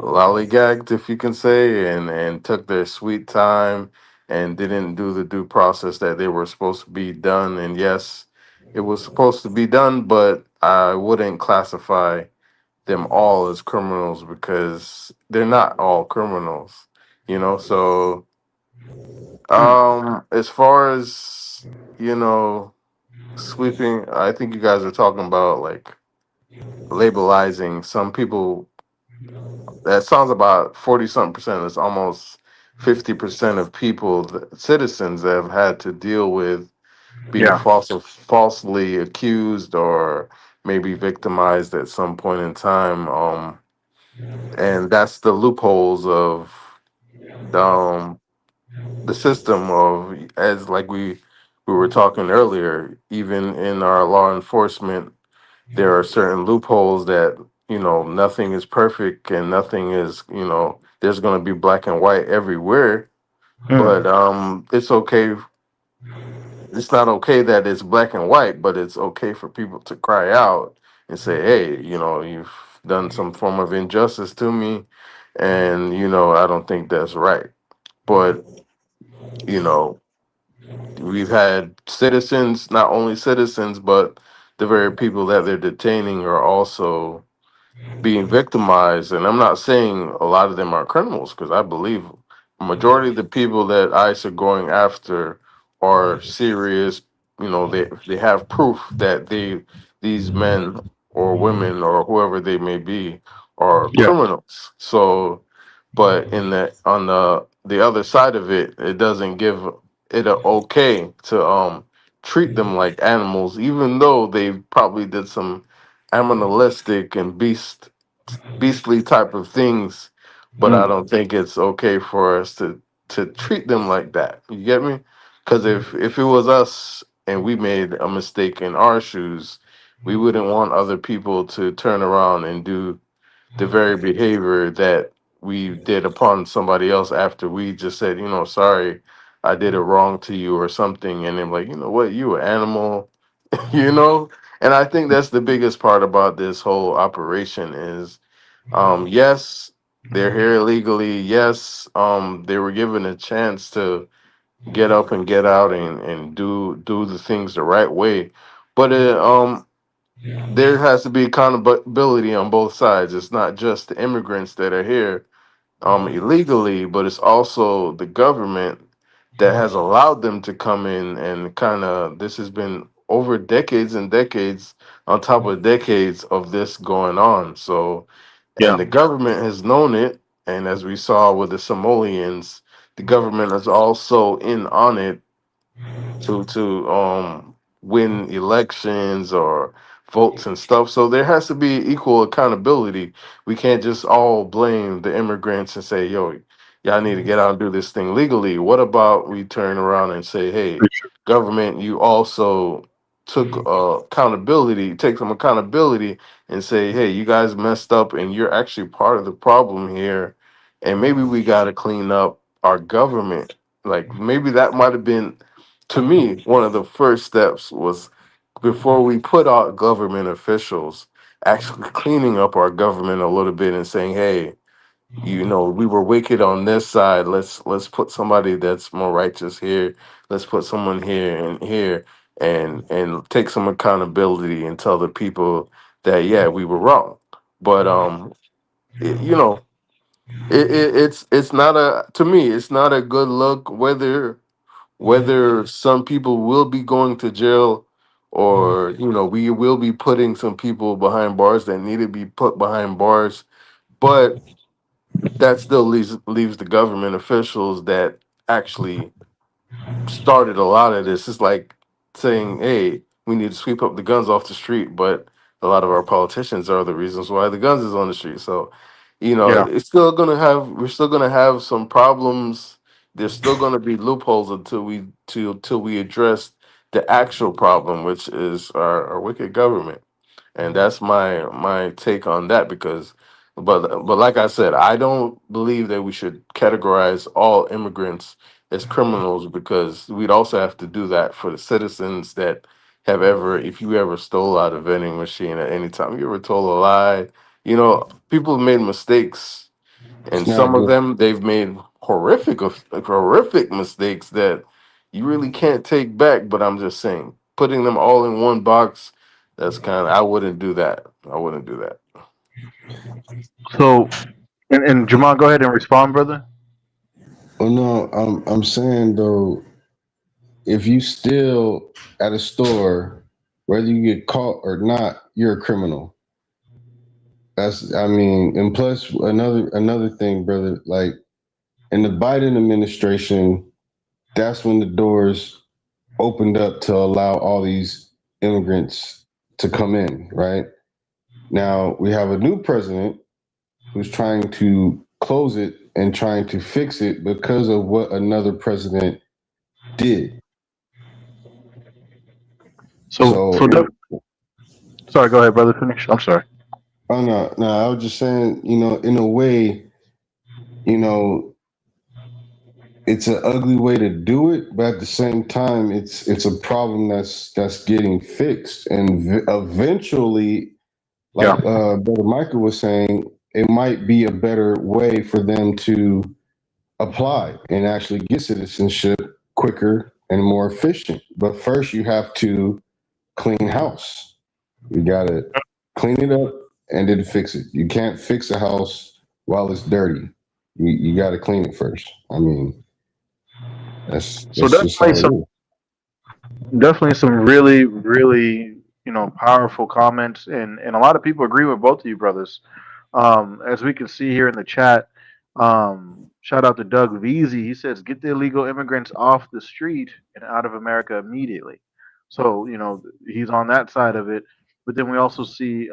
lollygagged, if you can say, and took their sweet time and didn't do the due process that they were supposed to be done. And yes, it was supposed to be done, but I wouldn't classify them all as criminals because they're not all criminals, so mm, as far as you know sweeping, I think you guys are talking about like labelizing some people. That sounds about 40 something percent. It's almost 50% of people, citizens that have had to deal with being yeah, falsely accused or maybe victimized at some point in time. And that's the loopholes of um, the system of, as like we were talking earlier, even in our law enforcement, there are certain loopholes that nothing is perfect and nothing is there's going to be black and white everywhere, mm, but it's okay. It's not okay that it's black and white, but it's okay for people to cry out and say, hey, you've done some form of injustice to me, and I don't think that's right. But you know we've had citizens, not only citizens, but the very people that they're detaining are also being victimized. And I'm not saying a lot of them are criminals, because I believe a majority of the people that ICE are going after are serious. You know, they have proof that these men or women or whoever they may be are Yeah. criminals. So, but in the on the other side of it, it doesn't give it a okay to treat them like animals, even though they probably did some animalistic and beastly type of things. But I Mm. don't think it's okay for us to treat them like that. You get me? Because if it was us and we made a mistake in our shoes, we wouldn't want other people to turn around and do the very behavior that we did upon somebody else after we just said, you know, sorry, I did it wrong to you or something. And then like, you know what, you an animal, you know? And I think that's the biggest part about this whole operation is, yes, they're here illegally. Yes, they were given a chance to get up and get out and do the things the right way. But there has to be accountability on both sides. It's not just the immigrants that are here illegally, but it's also the government that has allowed them to come in, and kind of this has been over decades and decades on top of decades of this going on. So, Yeah. and the government has known it, and as we saw with the Somalians, the government is also in on it to win elections or votes and stuff. So there has to be equal accountability. We can't just all blame the immigrants and say, yo, y'all need to get out and do this thing legally. What about we turn around and say, hey, government, you also took accountability, take some accountability and say, hey, you guys messed up and you're actually part of the problem here. And maybe we got to clean up our government. Like maybe that might have been, to me, one of the first steps was before we put out government officials, actually cleaning up our government a little bit and saying, hey, you know, we were wicked on this side. Let's put somebody that's more righteous here. Let's put someone here and here and take some accountability and tell the people that yeah, we were wrong. But you know, it's not a, to me, it's not a good look whether some people will be going to jail, or you know, we will be putting some people behind bars that need to be put behind bars. But that still leaves the government officials that actually started a lot of this. It's like saying, hey, we need to sweep up the guns off the street, but a lot of our politicians are the reasons why the guns is on the street. So, you know, Yeah. it's still gonna have, we're still gonna have some problems. There's still gonna be loopholes until till we address the actual problem, which is our wicked government. And that's my take on that. Because but like I said, I don't believe that we should categorize all immigrants as criminals, because we'd also have to do that for the citizens that have ever, if you ever stole out a vending machine at any time, you ever told a lie, you know, people have made mistakes, and Now, some of them they've made horrific mistakes that you really can't take back. But I'm just saying, putting them all in one box, that's kind of, I wouldn't do that. I wouldn't do that. So, and Jamal, go ahead and respond, brother. oh no, I'm saying though, if you steal at a store, whether you get caught or not, you're a criminal. That's, I mean, and plus another thing, brother, like in the Biden administration, that's when the doors opened up to allow all these immigrants to come in, right? Now we have a new president who's trying to close it and trying to fix it because of what another president did. So, Sorry, go ahead, brother. Finish. I'm sorry. oh no, I was just saying, in a way, you know, it's an ugly way to do it, but at the same time, it's a problem that's getting fixed, and eventually, like Yeah. Brother Michael was saying, it might be a better way for them to apply and actually get citizenship quicker and more efficient. But first, you have to clean house. You gotta clean it up and then fix it. You can't fix a house while it's dirty. You gotta clean it first. I mean, So that's just how it is. definitely some really, really, powerful comments, and a lot of people agree with both of you brothers. As we can see here in the chat, shout out to Doug Veazey. He says, "Get the illegal immigrants off the street and out of America immediately." So he's on that side of it. But then we also see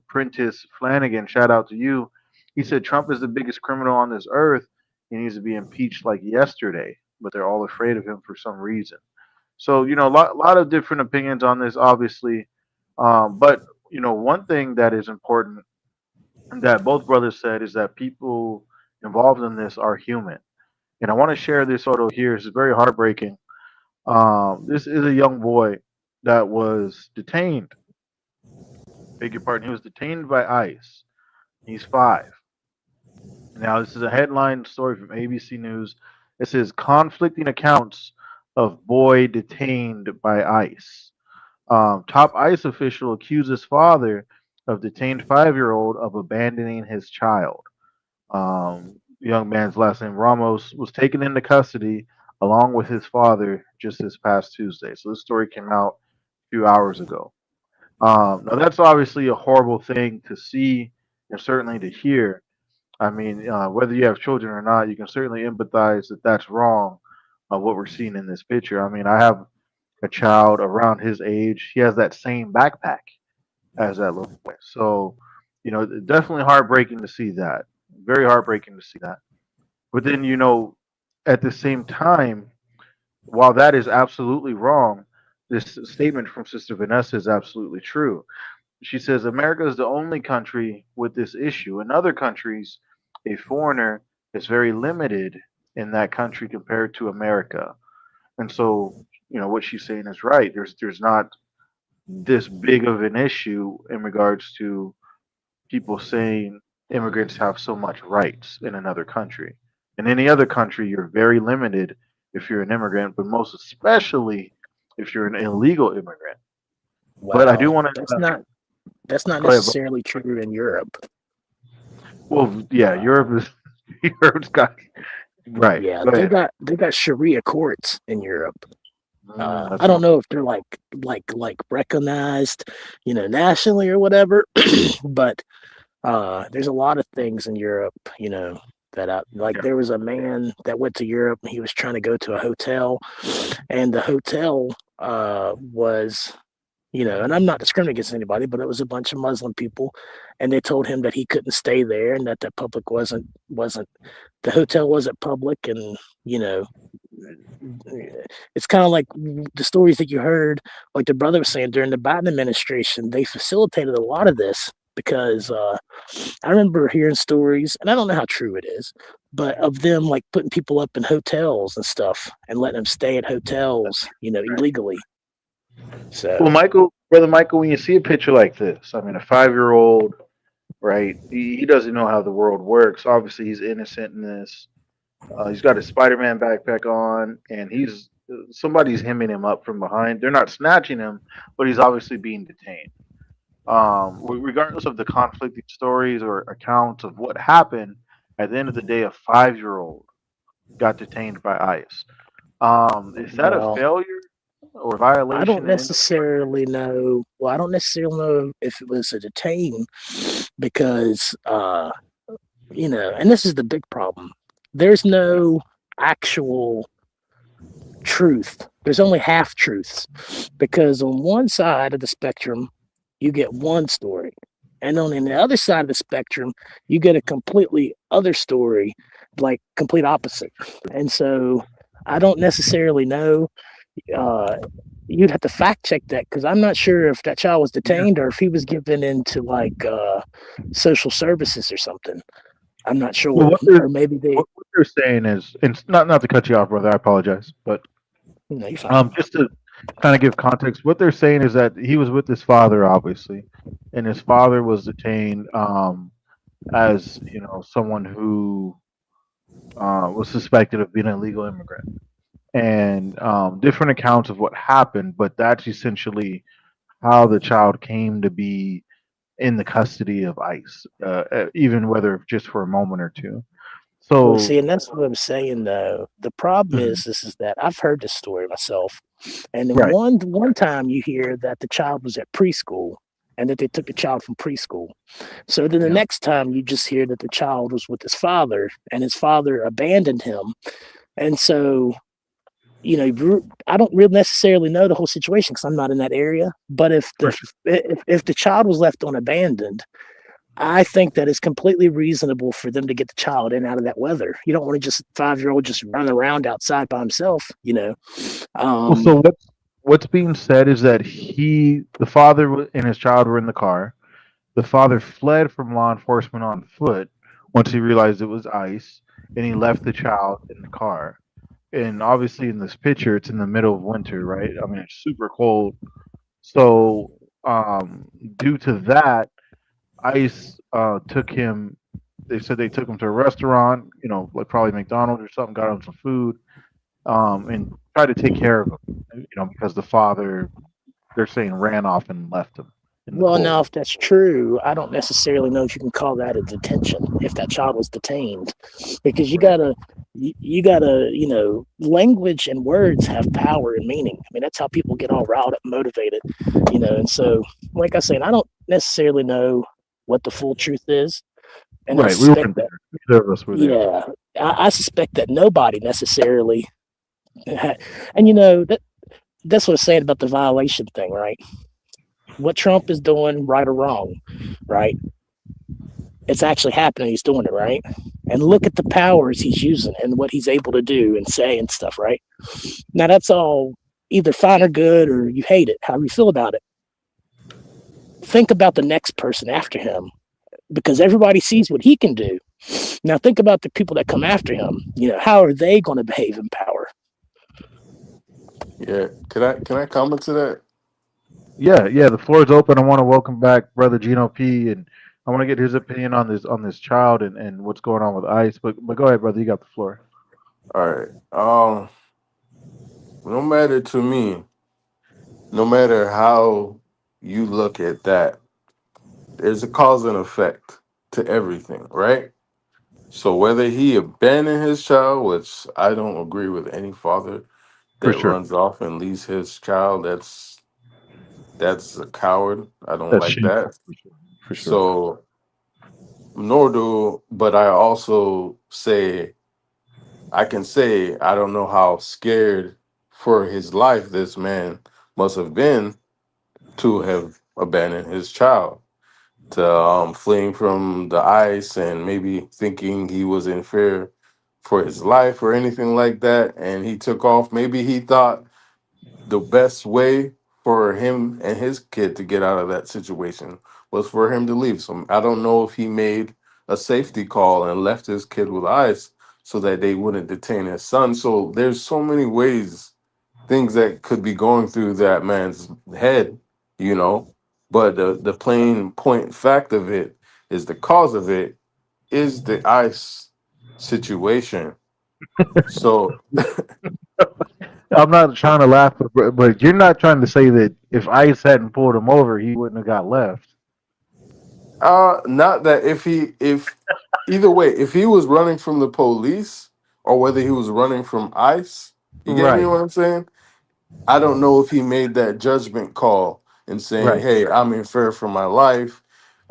Prentice Flanagan. Shout out to you. He said Trump is the biggest criminal on this earth. He needs to be impeached like yesterday, but they're all afraid of him for some reason. So lot of different opinions on this, obviously. But one thing that is important that both brothers said is that people involved in this are human. And I want to share this photo here. It's very heartbreaking. This is a young boy that was detained. Beg your pardon. He was detained by ICE. He's 5. Now, this is a headline story from ABC News. It says conflicting accounts of boy detained by ICE. Top ICE official accuses father of detained 5-year-old of abandoning his child. The young man's last name Ramos was taken into custody along with his father just this past Tuesday. So this story came out a few hours ago. Now that's obviously a horrible thing to see and certainly to hear. I mean, whether you have children or not, you can certainly empathize that that's wrong. What we're seeing in this picture. I mean, I have a child around his age. He has that same backpack as that little boy. So, definitely heartbreaking to see that. Very heartbreaking to see that. But then, at the same time, while that is absolutely wrong, this statement from Sister Vanessa is absolutely true. She says America is the only country with this issue. In other countries, a foreigner is very limited in that country compared to America. And so, what she's saying is right. There's not this big of an issue in regards to people saying immigrants have so much rights in another country. In any other country, you're very limited if you're an immigrant, but most especially if you're an illegal immigrant. But I do Well, want that's not to go ahead. necessarily true in Europe. Well, yeah, Europe is Europe's got right. Yeah, Go ahead. they got Sharia courts in Europe. That's I don't not, know if they're like recognized, nationally or whatever, but there's a lot of things in Europe, that like yeah. there was a man that went to Europe and he was trying to go to a hotel, and the hotel was, and I'm not discriminating against anybody, but it was a bunch of Muslim people, and they told him that he couldn't stay there and that the public wasn't the hotel wasn't public, and it's kind of like the stories that you heard, like the brother was saying during the Biden administration, they facilitated a lot of this because I remember hearing stories, and I don't know how true it is, but of them like putting people up in hotels and stuff and letting them stay at hotels, illegally. So, Well, brother Michael, when you see a picture like this, I mean, a 5-year-old, right? He doesn't know how the world works. Obviously, he's innocent in this. He's got his Spider-Man backpack on, and somebody's hemming him up from behind. They're not snatching him, but he's obviously being detained. Regardless of the conflicting stories or accounts of what happened, at the end of the day, a 5-year-old got detained by ICE. Is that a well, failure or I violation? don't necessarily know. Well, I don't necessarily know if it was a detain because, and this is the big problem. There's no actual truth. There's only half truths because on one side of the spectrum, you get one story. And on the other side of the spectrum, you get a completely other story, like complete opposite. And so I don't necessarily know. You'd have to fact check that because I'm not sure if that child was detained or if he was given into like social services or something. I'm not sure. Well, Or maybe they. what they're saying is, and not to cut you off, brother. I apologize, but You're fine. just to kind of give context, what they're saying is that he was with his father, obviously, and his father was detained as someone who was suspected of being an illegal immigrant, and different accounts of what happened, but that's essentially how the child came to be in the custody of ICE, even whether just for a moment or two. Well, So, see, and that's what I'm saying though. The problem mhm, is that I've heard this story myself, and then right, one time you hear that the child was at preschool, and that they took the child from preschool. So then the yeah. next time you just hear that the child was with his father, and his father abandoned him, and so I don't really necessarily know the whole situation because I'm not in that area. But For sure. if the child was left unabandoned, I think that it's completely reasonable for them to get the child in out of that weather. You don't want to just 5-year-old just run around outside by himself. Well, Um, so what's being said is that the father and his child were in the car. The father fled from law enforcement on foot once he realized it was ICE, and he left the child in the car. And obviously, in this picture, it's in the middle of winter, right? I mean, it's super cold. So, due to that, ICE took him. They said they took him to a restaurant, like probably McDonald's or something, got him some food, and tried to take care of him, because the father, they're saying, ran off and left him in the well, now, cold. if that's true, I don't necessarily know if you can call that a detention if that child was detained, because Right. language and words have power and meaning. I mean, that's how people get all riled up, motivated. And so, like I said, I don't necessarily know what the full truth is, and I Right. We suspect weren't that, there. Neither of us were there. yeah, I suspect that nobody necessarily, and that's what I'm saying about the violation thing, right? What Trump is doing, right or wrong, right? It's actually happening. He's doing it, right? And look at the powers he's using and what he's able to do and say and stuff, right? Now, that's all either fine or good, or you hate it, however you feel about it. Think about the next person after him, because everybody sees what he can do. Now, think about the people that come after him. How are they going to behave in power? Yeah. Can I comment to that? Yeah, yeah. The floor is open. I want to welcome back Brother Gino P, and I want to get his opinion on this child and what's going on with ICE. But go ahead, brother. You got the floor. All right. No matter to me, no matter how you look at that, there's a cause and effect to everything, right? So whether he abandoned his child, which I don't agree with any father For that sure. runs off and leaves his child, that's a coward. I don't That's like shameful. that. For sure. For sure. So nor do, but I also say I can say I don't know how scared for his life this man must have been to have abandoned his child, to fleeing from the ice and maybe thinking he was in fear for his life or anything like that, and he took off. Maybe he thought the best way for him and his kid to get out of that situation was for him to leave. So I don't know if he made a safety call and left his kid with ICE so that they wouldn't detain his son. So there's so many ways, things that could be going through that man's head, you know. But the plain point fact of it is the cause of it is the ICE situation. So I'm not trying to laugh, but you're not trying to say that if ICE hadn't pulled him over, he wouldn't have got left. not that if either way, if he was running from the police or whether he was running from ICE, you get me Right. what I'm saying? I don't know if he made that judgment call and saying, Right. "Hey, I'm in fear for my life."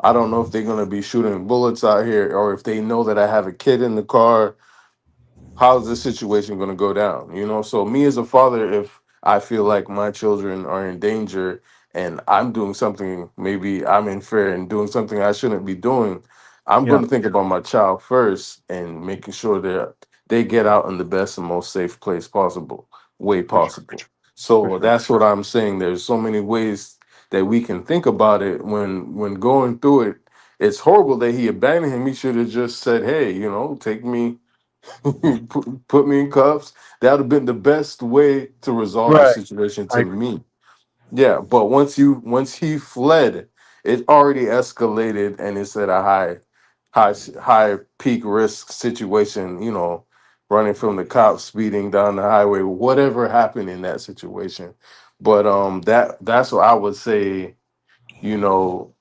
I don't know if they're gonna be shooting bullets out here, or if they know that I have a kid in the car. How's this situation going to go down? So me as a father, if I feel like my children are in danger and I'm doing something, maybe I'm in fear and doing something I shouldn't be doing, I'm Yeah. going to think about my child first and making sure that they get out in the best and most safe place possible, way For sure. possible. For So sure. that's what I'm saying. There's so many ways that we can think about it when going through it. It's horrible that he abandoned him. He should have just said, "Hey, take me." put me in cuffs. That would have been the best way to resolve the Right. situation I to agree. me. Yeah, but once he fled, it already escalated and it's at a high peak risk situation, running from the cops, speeding down the highway, whatever happened in that situation. But that's what I would say, you know,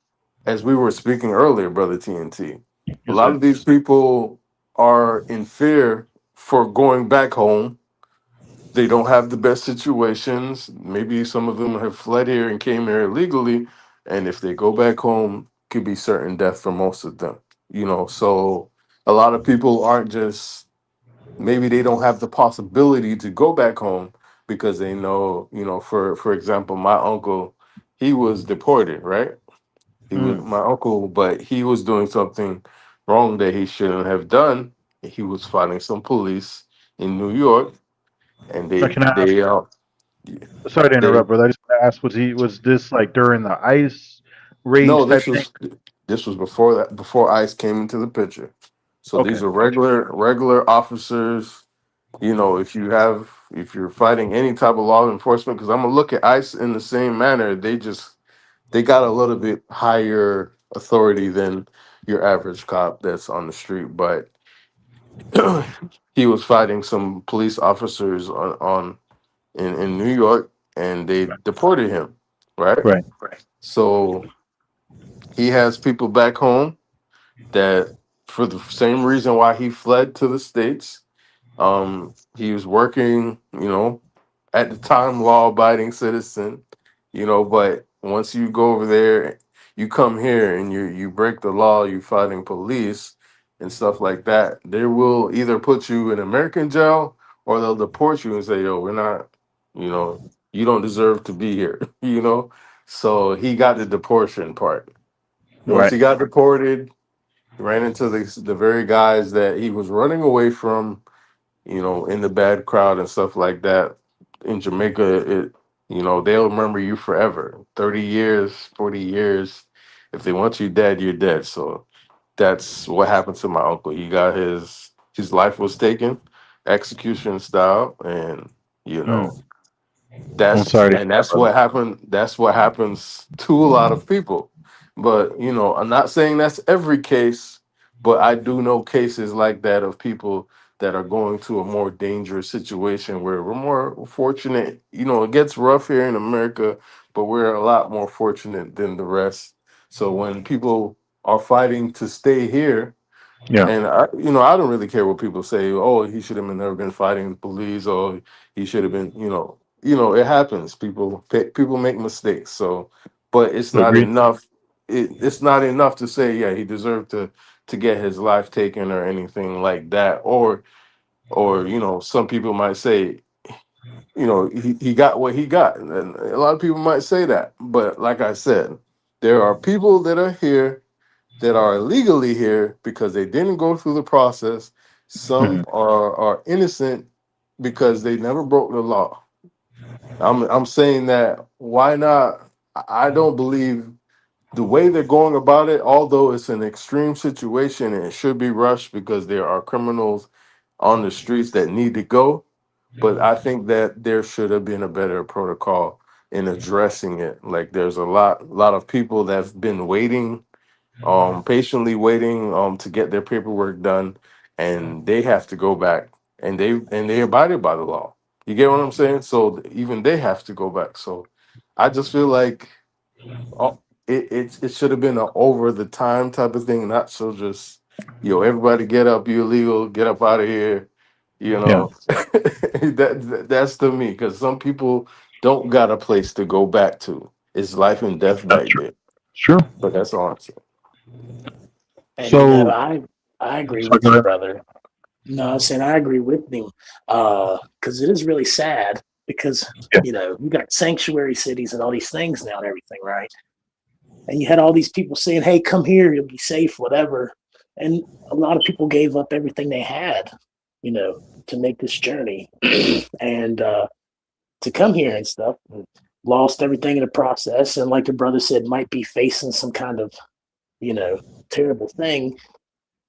as we were speaking earlier, brother TNT. A Yes, lot sir. of these people are in fear for going back home. They don't have the best situations. Maybe some of them have fled here and came here illegally, and if they go back home, could be certain death for most of them. You know, so a lot of people aren't just, maybe they don't have the possibility to go back home because they know, you know, for example, my uncle, he was deported, right? He was Mm. my uncle, but he was doing something wrong that he shouldn't have done. He was fighting some police in New York, and I can ask. Sorry to they interrupt, brother. I just want to ask: was this like during the ice raids no, type thing? this was before that, before ICE came into the picture. So Okay, these are gotcha. regular officers. You know, if you're fighting any type of law enforcement, because I'm gonna look at ICE in the same manner. They got a little bit higher authority than your average cop that's on the street, but he was fighting some police officers in New York, and they deported him, right? Right. So he has people back home that, for the same reason why he fled to the States, he was working, you know, at the time law abiding citizen, you know, but once you go over there, you come here and you break the law, you fighting police and stuff like that, they will either put you in American jail or they'll deport you and say, yo, we're not, you know, you don't deserve to be here, you know. So he got the deportation part. Once Right. he got deported, he ran into the very guys that he was running away from, you know, in the bad crowd and stuff like that. In Jamaica, you know, they'll remember you forever. 30 years, 40 years. If they want you dead, you're dead. So that's what happened to my uncle. He got his life was taken, execution style, and you Mm. know, I'm sorry to hear that, that's brother. what happened. That's what happens to a lot of people. But you know, I'm not saying that's every case, but I do know cases like that of people that are going to a more dangerous situation where we're more fortunate. You know, it gets rough here in America, but we're a lot more fortunate than the rest. So when people are fighting to stay here, Yeah. and I, you know, I don't really care what people say. Oh, he should have never been fighting the police. Or he should have been. You know, it happens. People make mistakes. So, but it's not Agreed. enough. It's not enough to say, yeah, he deserved to get his life taken or anything like that. Or you know, some people might say, you know, he got what he got, and a lot of people might say that. But like I said, there are people that are here that are illegally here because they didn't go through the process. Hmm. Some are innocent because they never broke the law. I'm saying that, why not? I don't believe the way they're going about it, although it's an extreme situation and it should be rushed because there are criminals on the streets that need to go. But I think that there should have been a better protocol in addressing it. Like, there's a lot of people that've been waiting, patiently waiting to get their paperwork done, and they have to go back, and they abided by the law. You get what I'm saying? So even they have to go back. So I just feel like, oh, it should have been an over the time type of thing, not so just, everybody get up, you illegal, get up out of here. You Yeah. know, that's to me, because some people don't got a place to go back to. It's life and death That's back true. there. It's true. But that's all I'm saying. And So, I agree sorry, with go you, ahead. brother. No, I'm saying I agree with him. Because it is really sad because Yeah. you got sanctuary cities and all these things now and everything, right? And you had all these people saying, "Hey, come here, you'll be safe, whatever." And a lot of people gave up everything they had, to make this journey and to come here and stuff. And lost everything in the process, and like the brother said, might be facing some kind of, you know, terrible thing.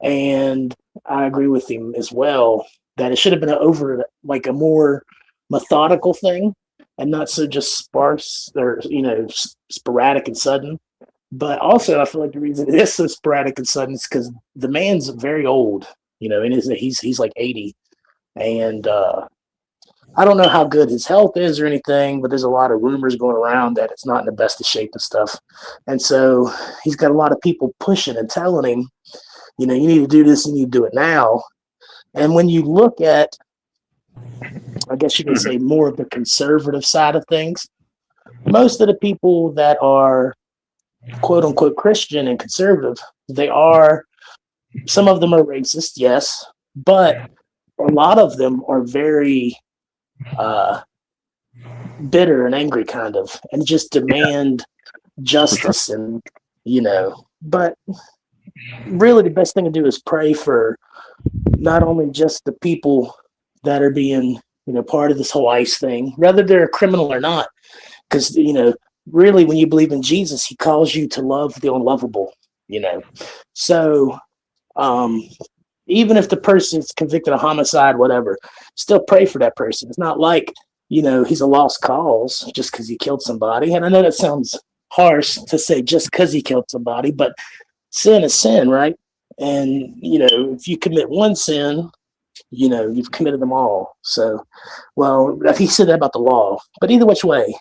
And I agree with him as well that it should have been over like a more methodical thing and not so just sparse or sporadic and sudden. But also, I feel like the reason it is so sporadic and sudden is because the man's very old, and he's like 80, and I don't know how good his health is or anything, but there's a lot of rumors going around that it's not in the best of shape and stuff. And so he's got a lot of people pushing and telling him, you know, you need to do this and you do it now. And when you look at, I guess you can say, more of the conservative side of things, most of the people that are quote unquote Christian and conservative, they are, some of them are racist, yes, but a lot of them are very uh, bitter and angry, kind of, and just demand justice. And, you know, but really the best thing to do is pray for not only just the people that are being, you know, part of this whole ICE thing, whether they're a criminal or not, because, you know, really when you believe in Jesus, he calls you to love the unlovable, you know. So um, even if the person's convicted of homicide, whatever, still pray for that person. It's not like, you know, he's a lost cause just because he killed somebody. And I know that sounds harsh to say just because he killed somebody, but sin is sin, right? And, you know, if you commit one sin, you know, you've committed them all. So, well, he said that about the law. But either which way,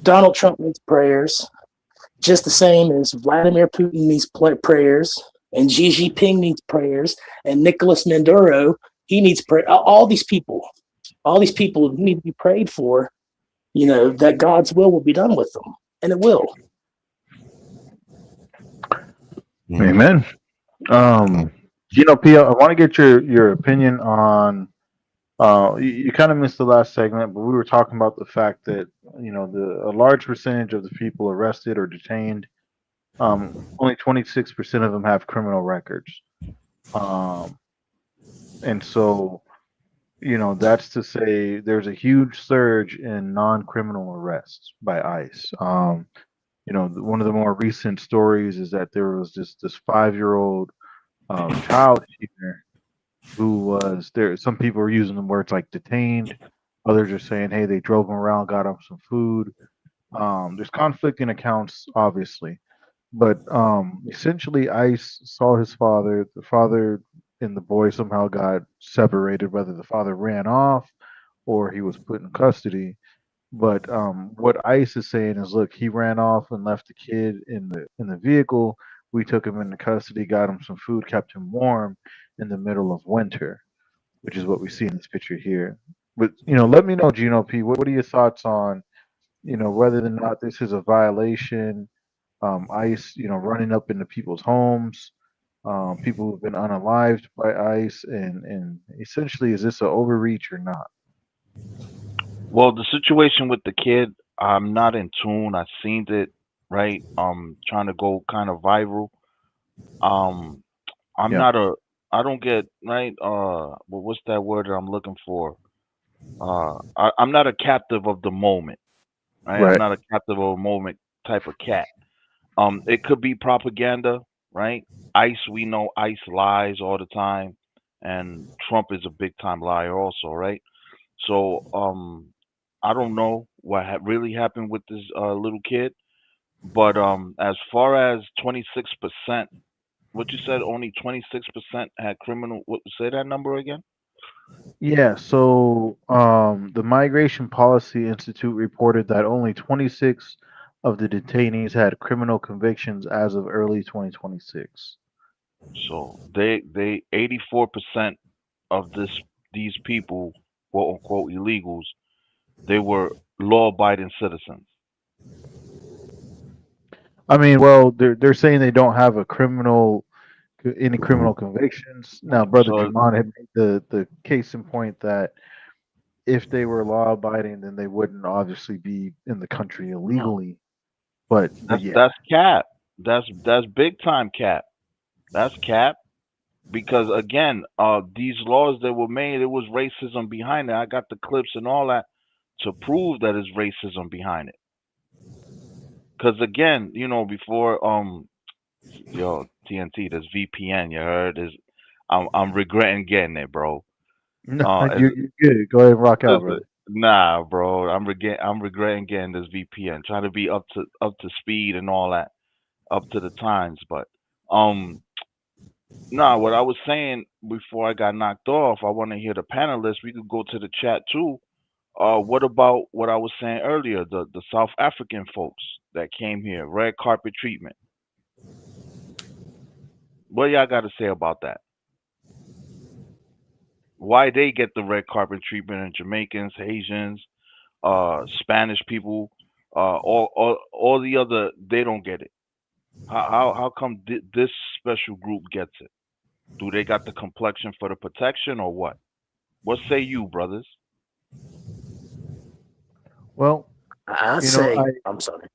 Donald Trump needs prayers just the same as Vladimir Putin needs prayers, and Xi Jinping needs prayers, and Nicolas Maduro, he needs prayer. All these people need to be prayed for, you know, that God's will be done with them, and it will. Amen. Gino P, I want to get your opinion on. You kind of missed the last segment, but we were talking about the fact that you know a large percentage of the people arrested or detained, only 26% of them have criminal records, um, and so you know that's to say there's a huge surge in non-criminal arrests by ICE. You know, one of the more recent stories is that there was this 5-year-old child here who was there. Some people are using the words like detained. Others are saying, hey, they drove him around, got him some food. There's conflicting accounts, obviously, but essentially, ICE saw his father. The father and the boy somehow got separated, whether the father ran off or he was put in custody. But what ICE is saying is, look, he ran off and left the kid in the vehicle. We took him into custody, got him some food, kept him warm in the middle of winter, which is what we see in this picture here. But you know, let me know, Gino P. What are your thoughts on you know whether or not this is a violation? ICE, you know, running up into people's homes, people who've been unalived by ICE, and essentially, is this an overreach or not? Well, the situation with the kid, I'm not in tune. I seen it, right? Trying to go kind of viral. Um, I'm Yeah, not a, I don't get right. Well, what's that word that I'm looking for? I'm not a captive of the moment, right? I'm right. not a captive of a moment type of cat. It could be propaganda, right? ICE, we know ICE lies all the time, and Trump is a big time liar also, right? So, I don't know what really happened with this little kid, but as far as 26%, what you said, only 26% had criminal. What say that number again? Yeah, so the Migration Policy Institute reported that only 26 of the detainees had criminal convictions as of early 2026. So they 84% of these people, quote unquote illegals, they were law abiding citizens. I mean, well, they're saying they don't have a criminal any criminal convictions. Now, Brother So Jamon had made the case in point that if they were law abiding, then they wouldn't obviously be in the country illegally. But yeah, that's cap. That's big time cap. That's cap. Because again, these laws that were made, it was racism behind it. I got the clips and all that to prove that it's racism behind it. Because again, before yo TNT, this VPN, you heard is, I'm regretting getting it, bro. no, It's, you're good. Go ahead and rock out, listen, brother. nah, bro, I'm regretting getting this VPN, trying to be up to speed and all that, up to the times. But um, Nah, what I was saying before I got knocked off, I want to hear the panelists. We could go to the chat too. What about what I was saying earlier? The South African folks that came here, red carpet treatment. What y'all got to say about that? Why they get the red carpet treatment and Jamaicans, Haitians, Spanish people, all the other they don't get it. How come this special group gets it? Do they got the complexion for the protection or what? What say you, brothers? Well, I you know, say, I'm sorry.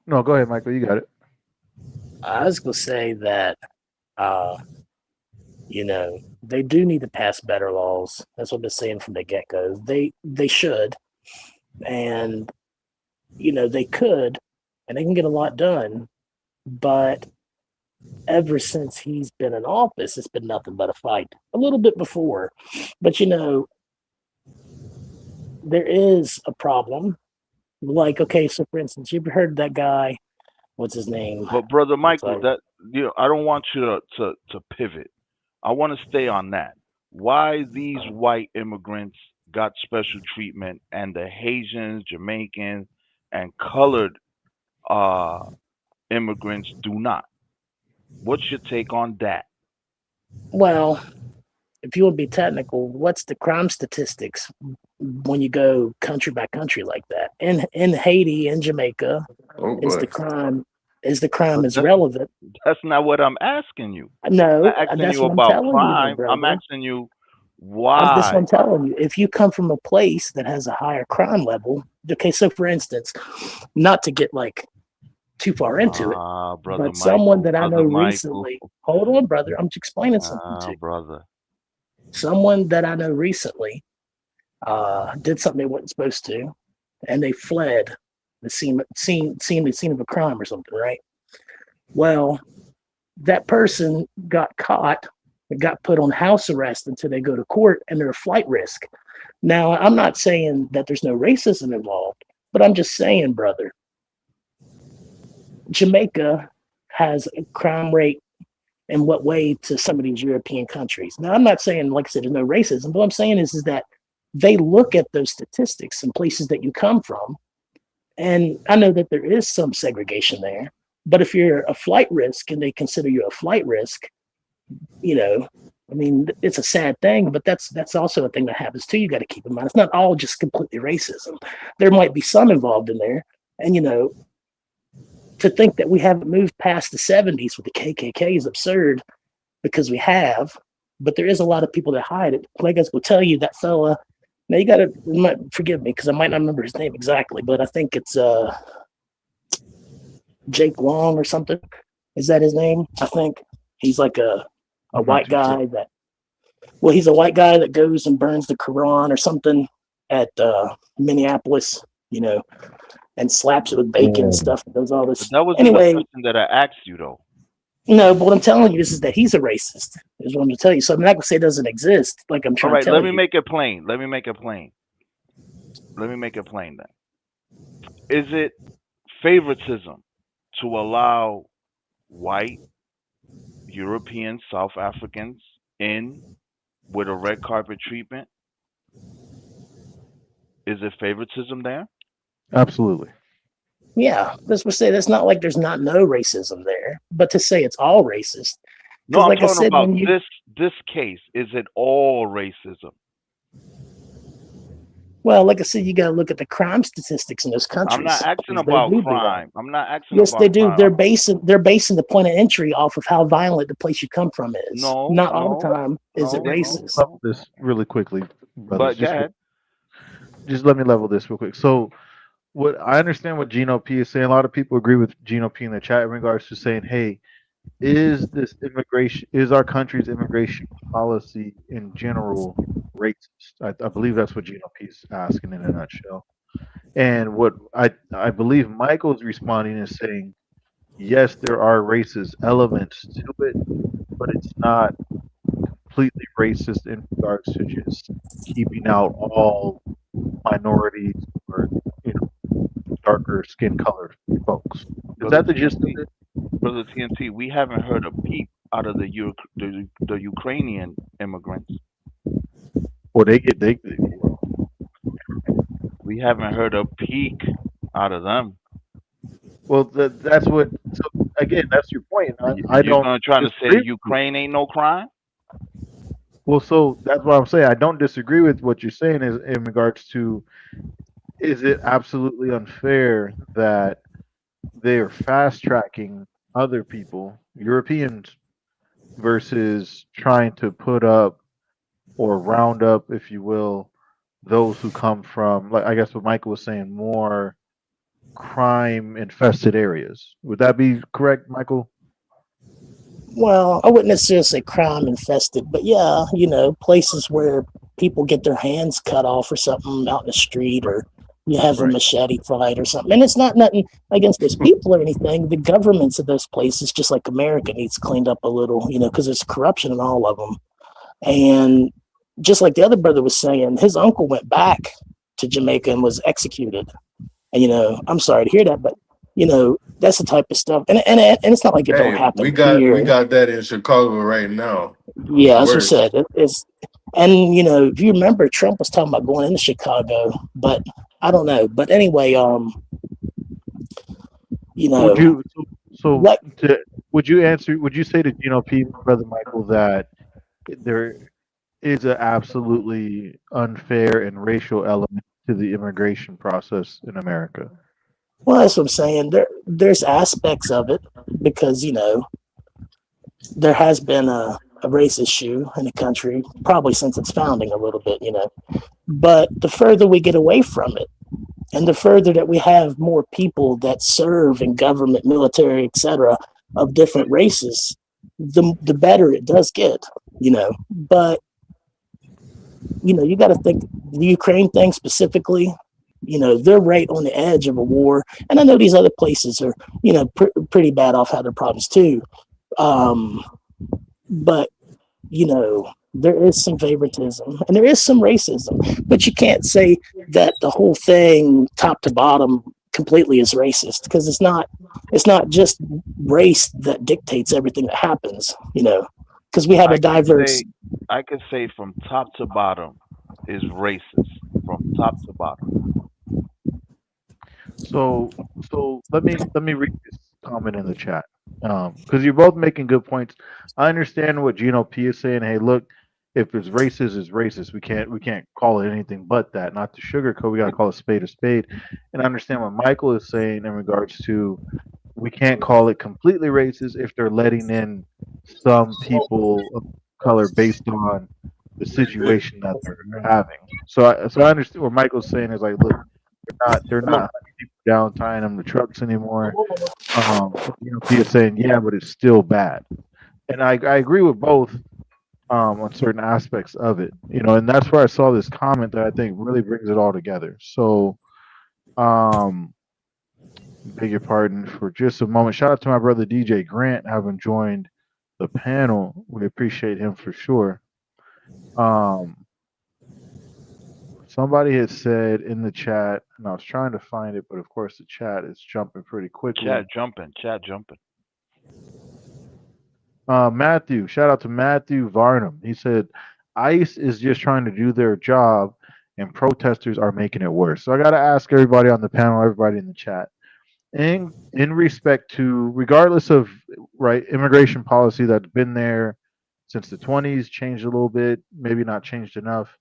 no, go ahead, Michael. You got it. I was gonna say that uh, they do need to pass better laws. That's what I've been saying from the get go. They should, and they could, and they can get a lot done. But ever since he's been in office, it's been nothing but a fight. A little bit before, but there is a problem. Like, okay, so for instance, you've heard that guy. What's his name? But brother It's Michael, like, that I don't want you to pivot. I want to stay on that. Why these white immigrants got special treatment and the Haitians, Jamaicans, and colored uh, immigrants do not? What's your take on that? well, if you want to be technical, what's the crime statistics when you go country by country like that? In Haiti and Jamaica, Oh is boy. the crime is the crime But as relevant? that's not what I'm asking you. I'm No, not asking that's you what I'm about telling you, then, crime. I'm brother. asking you That's what why. I'm telling you. If you come from a place that has a higher crime level, okay. So, for instance, not to get like too far into it, Ah, brother but someone Michael, that I know brother Michael. recently. Hold on, brother. I'm explaining something to Ah, you. brother. Someone that I know recently did something they weren't supposed to, and they fled the scene of a crime or something, right? Well, that person got caught, got put on house arrest until they go to court, and they're a flight risk. Now, I'm not saying that there's no racism involved, but I'm just saying, brother, Jamaica has a crime rate in what way to some of these European countries. Now, I'm not saying, like I said, there's no racism, but what I'm saying is that they look at those statistics in places that you come from. And I know that there is some segregation there, but if you're a flight risk and they consider you a flight risk, you know, I mean, it's a sad thing, but that's also a thing that happens too. You got to keep in mind, it's not all just completely racism. There might be some involved in there, and to think that we haven't moved past the '70s with the KKK is absurd because we have, but there is a lot of people that hide it. Plagueis will tell you that fella. Now you got to forgive me because I might not remember his name exactly, but I think it's Jake Long or something. Is that his name? I think he's like a I'm not white too sure. guy that. Well, he's a white guy that goes and burns the Quran or something at Minneapolis, and slaps it with bacon and Yeah. stuff. And does all But this. that wasn't the Anyway, question that I asked you though. no, but what I'm telling you is that he's a racist. Is what I'm going to tell you. So I'm not going to say it doesn't exist. Like I'm All trying to right, tell let me you. make it plain. Let me make it plain. Let me make it plain then. Is it favoritism to allow white European South Africans in with a red carpet treatment? Is it favoritism there? Absolutely. Yeah, that's what I say. That's not like there's not no racism there, but to say it's all racist, No, because I'm like I talking said, about when you this case. Is it all racism? well, like I said, you got to look at the crime statistics in those I'm not countries asking because they about do that. crime. I'm not asking Yes, they about do. crime. They're basing the point of entry off of how violent the place you come from is. No, Not all the no, time is it no, Let me no, racist. no. level this really quickly, brothers. But go ahead. Just let me level this real quick. So, what I understand what Gino P is saying. A lot of people agree with Gino P in the chat in regards to saying, "Hey, is our country's immigration policy in general racist?" I believe that's what Gino P is asking in a nutshell. And what I believe Michael's responding is saying, yes, there are racist elements to it, but it's not completely racist in regards to just keeping out all minorities or darker skin colored folks. Is Brother that the gist of TNT. it? Brother TNT, we haven't heard a peep out of the Ukrainian immigrants. Or they We haven't heard a peep out of them. well that's what. So again, that's your point. I You're don't gonna try to say disagree with you. Ukraine ain't no crime? Well, so that's what I'm saying. I don't disagree with what you're saying is in regards to, is it absolutely unfair that they are fast tracking other people, Europeans, versus trying to put up or round up, if you will, those who come from, like I guess what Michael was saying, more crime infested areas. Would that be correct, Michael? Well, I wouldn't necessarily say crime infested, but yeah, places where people get their hands cut off or something out in the street, Right. or you have a Right. machete fight or something. And it's not nothing against those people or anything. The governments of those places, just like America, needs cleaned up a little, because there's corruption in all of them. And just like the other brother was saying, his uncle went back to Jamaica and was executed. And I'm sorry to hear that, but that's the type of stuff. And it's not like it don't Hey, we happen got here. that in Chicago right now. Yeah, as I Worse. said, it's and if you remember, Trump was talking about going into Chicago, but I don't know. But anyway, Would you so what? to would you answer? Would you say to Gino P, brother Michael, that there is an absolutely unfair and racial element to the immigration process in America? Well, that's what I'm saying. There's aspects of it because there has been a race issue in the country probably since its founding a little bit, But the further we get away from it, and the further that we have more people that serve in government, military, etc., of different races, the better it does get, But you got to think the Ukraine thing specifically. They're right on the edge of a war, and I know these other places are, pretty bad off, had their problems too. But there is some favoritism and there is some racism, but you can't say that the whole thing, top to bottom, completely is racist, because it's not just race that dictates everything that happens. Because we have a diverse. I could say from top to bottom is racist. From top to bottom. So let me read this comment in the chat, because you're both making good points. I understand what Gino P is saying. Hey, look, if it's racist, it's racist. We can't call it anything but that. Not to sugarcoat. We got to call a spade a spade. And I understand what Michael is saying in regards to, we can't call it completely racist if they're letting in some people of color based on the situation that they're having. So I understand what Michael's saying is like, look, they're not hunting people down, tying them to trucks anymore. Pia saying, yeah, but it's still bad, and I agree with both on certain aspects of it. And that's where I saw this comment that I think really brings it all together. So, um, beg your pardon for just a moment. Shout out to my brother DJ Grant having joined the panel. We appreciate him for sure. Um, Somebody had said in the chat, and I was trying to find it, but of course the chat is jumping pretty quickly. Chat jumping. Matthew, shout out to Matthew Varnum. He said, ICE is just trying to do their job, and protesters are making it worse. So I got to ask everybody on the panel, everybody in the chat, in respect to, regardless of right immigration policy that's been there since the 20s, changed a little bit, maybe not changed enough.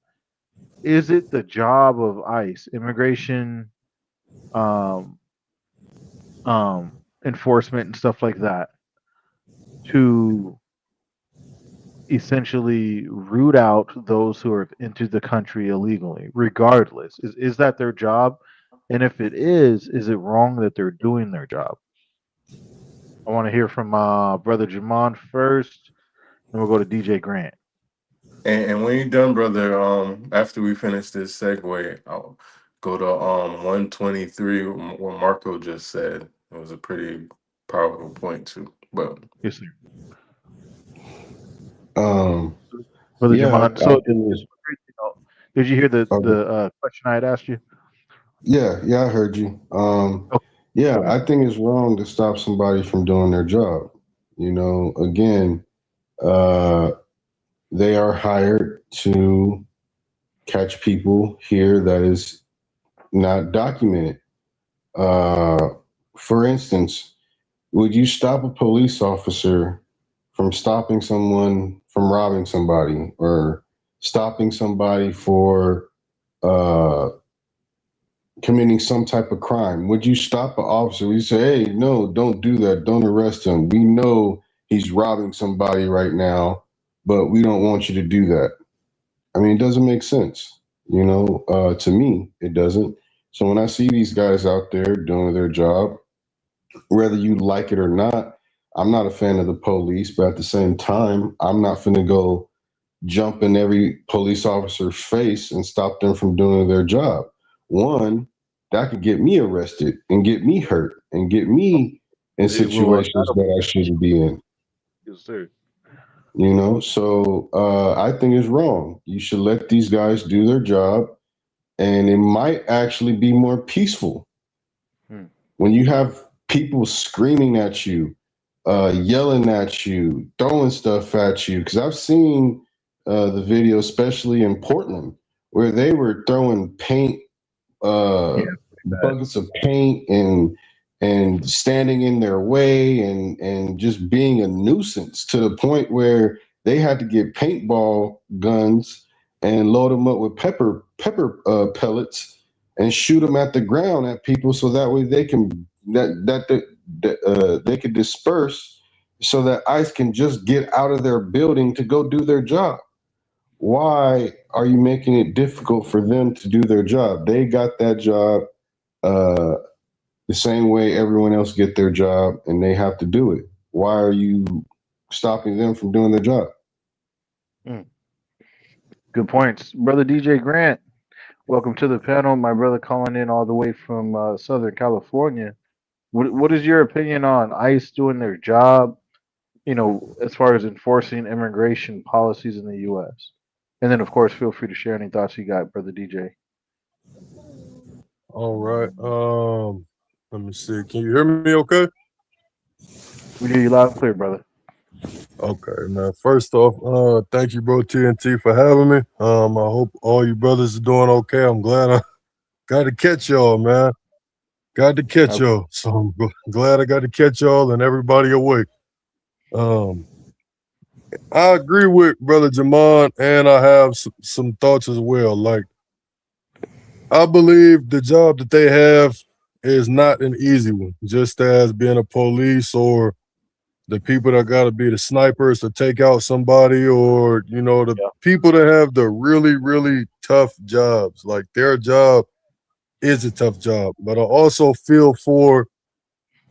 Is it the job of ICE, immigration um, enforcement and stuff like that, to essentially root out those who are into the country illegally, regardless? Is that their job? And if it is it wrong that they're doing their job? I want to hear from Brother Jamon first, and we'll go to DJ Grant. And when you're done, brother, after we finish this segue, I'll go to 123, what Marco just said. It was a pretty powerful point too. But Yes, sir. Brother Yeah, Jamon. I So, think did you hear the okay. the question I had asked you? Yeah, I heard you. Oh, Yeah, go ahead. I think it's wrong to stop somebody from doing their job. Again, They are hired to catch people here that is not documented. For instance, would you stop a police officer from stopping someone from robbing somebody, or stopping somebody for committing some type of crime? Would you stop an officer? Would you say, hey, no, don't do that. Don't arrest him. We know he's robbing somebody right now, but we don't want you to do that. I mean, it doesn't make sense. To me, it doesn't. So when I see these guys out there doing their job, whether you like it or not, I'm not a fan of the police, but at the same time, I'm not finna go jump in every police officer's face and stop them from doing their job. One, that could get me arrested and get me hurt and get me in It will situations that I shouldn't be in. Yes, sir. So I think it's wrong. You should let these guys do their job, and it might actually be more peaceful. When you have people screaming at you, yelling at you, throwing stuff at you, because I've seen the video, especially in Portland, where they were throwing paint, buckets of paint, and standing in their way, and just being a nuisance, to the point where they had to get paintball guns and load them up with pepper pellets and shoot them at the ground at people, so that way they can they could disperse, so that ICE can just get out of their building to go do their job. Why are you making it difficult for them to do their job? They got that job the same way everyone else get their job, and they have to do it. Why are you stopping them from doing their job? Good points. Brother DJ Grant, welcome to the panel. My brother calling in all the way from Southern California. What is your opinion on ICE doing their job, as far as enforcing immigration policies in the U.S.? And then, of course, feel free to share any thoughts you got, Brother DJ. All right. Let me see. Can you hear me okay? We hear you loud and clear, brother. Okay, man. First off, thank you, bro, TNT, for having me. I hope all you brothers are doing okay. I'm glad I got to catch y'all, man. Got to catch y'all. So I'm glad I got to catch y'all and everybody awake. I agree with Brother Jamon, and I have some thoughts as well. Like, I believe the job that they have is not an easy one, just as being a police, or the people that got to be the snipers to take out somebody, or, the people that have the really, really tough jobs. Like, their job is a tough job. But I also feel for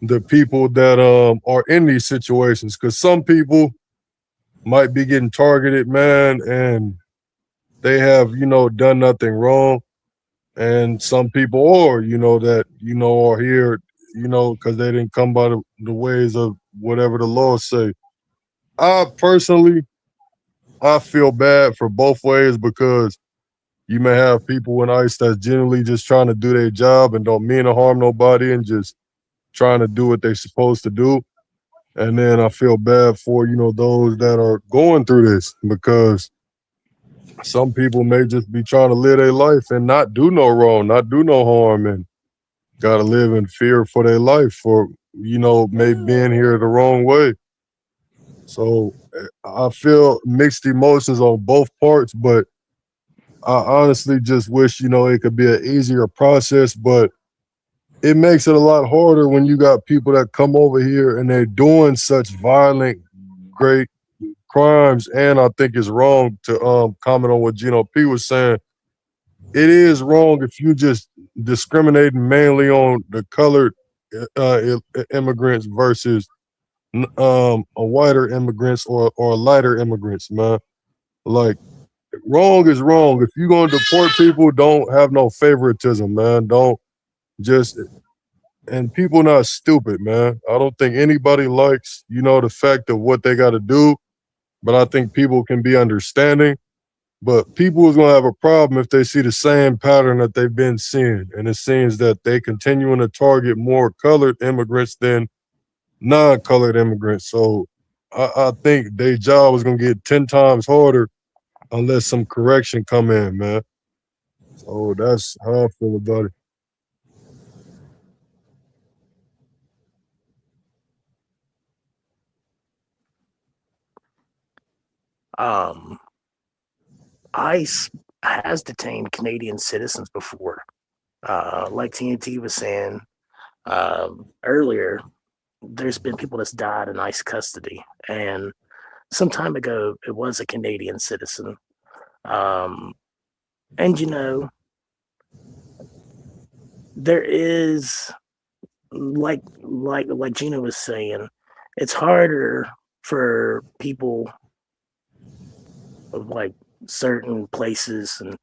the people that are in these situations, because some people might be getting targeted, man, and they have, done nothing wrong. And some people are, that, are here, because they didn't come by the ways of whatever the laws say. I feel bad for both ways, because you may have people in ICE that's generally just trying to do their job and don't mean to harm nobody and just trying to do what they're supposed to do. And then I feel bad for, those that are going through this, because some people may just be trying to live their life and not do no wrong, not do no harm, and got to live in fear for their life, for, maybe being here the wrong way. So I feel mixed emotions on both parts, but I honestly just wish, it could be an easier process, but it makes it a lot harder when you got people that come over here and they're doing such violent, great crimes. And I think it's wrong to comment on what Gino P was saying. It is wrong if you just discriminating mainly on the colored immigrants versus a whiter immigrants or lighter immigrants, man. Like, wrong is wrong. If you're gonna deport people, don't have no favoritism, man. Don't just, and people not stupid, man. I don't think anybody likes, the fact of what they got to do, but I think people can be understanding. But people is gonna have a problem if they see the same pattern that they've been seeing, and it seems that they continuing to target more colored immigrants than non-colored immigrants. So I think their job is gonna get 10 times harder unless some correction come in, man. So that's how I feel about it. ICE has detained Canadian citizens before. Like TNT was saying earlier, there's been people that's died in ICE custody, and some time ago it was a Canadian citizen. And there is like Gino was saying, it's harder for people of like certain places and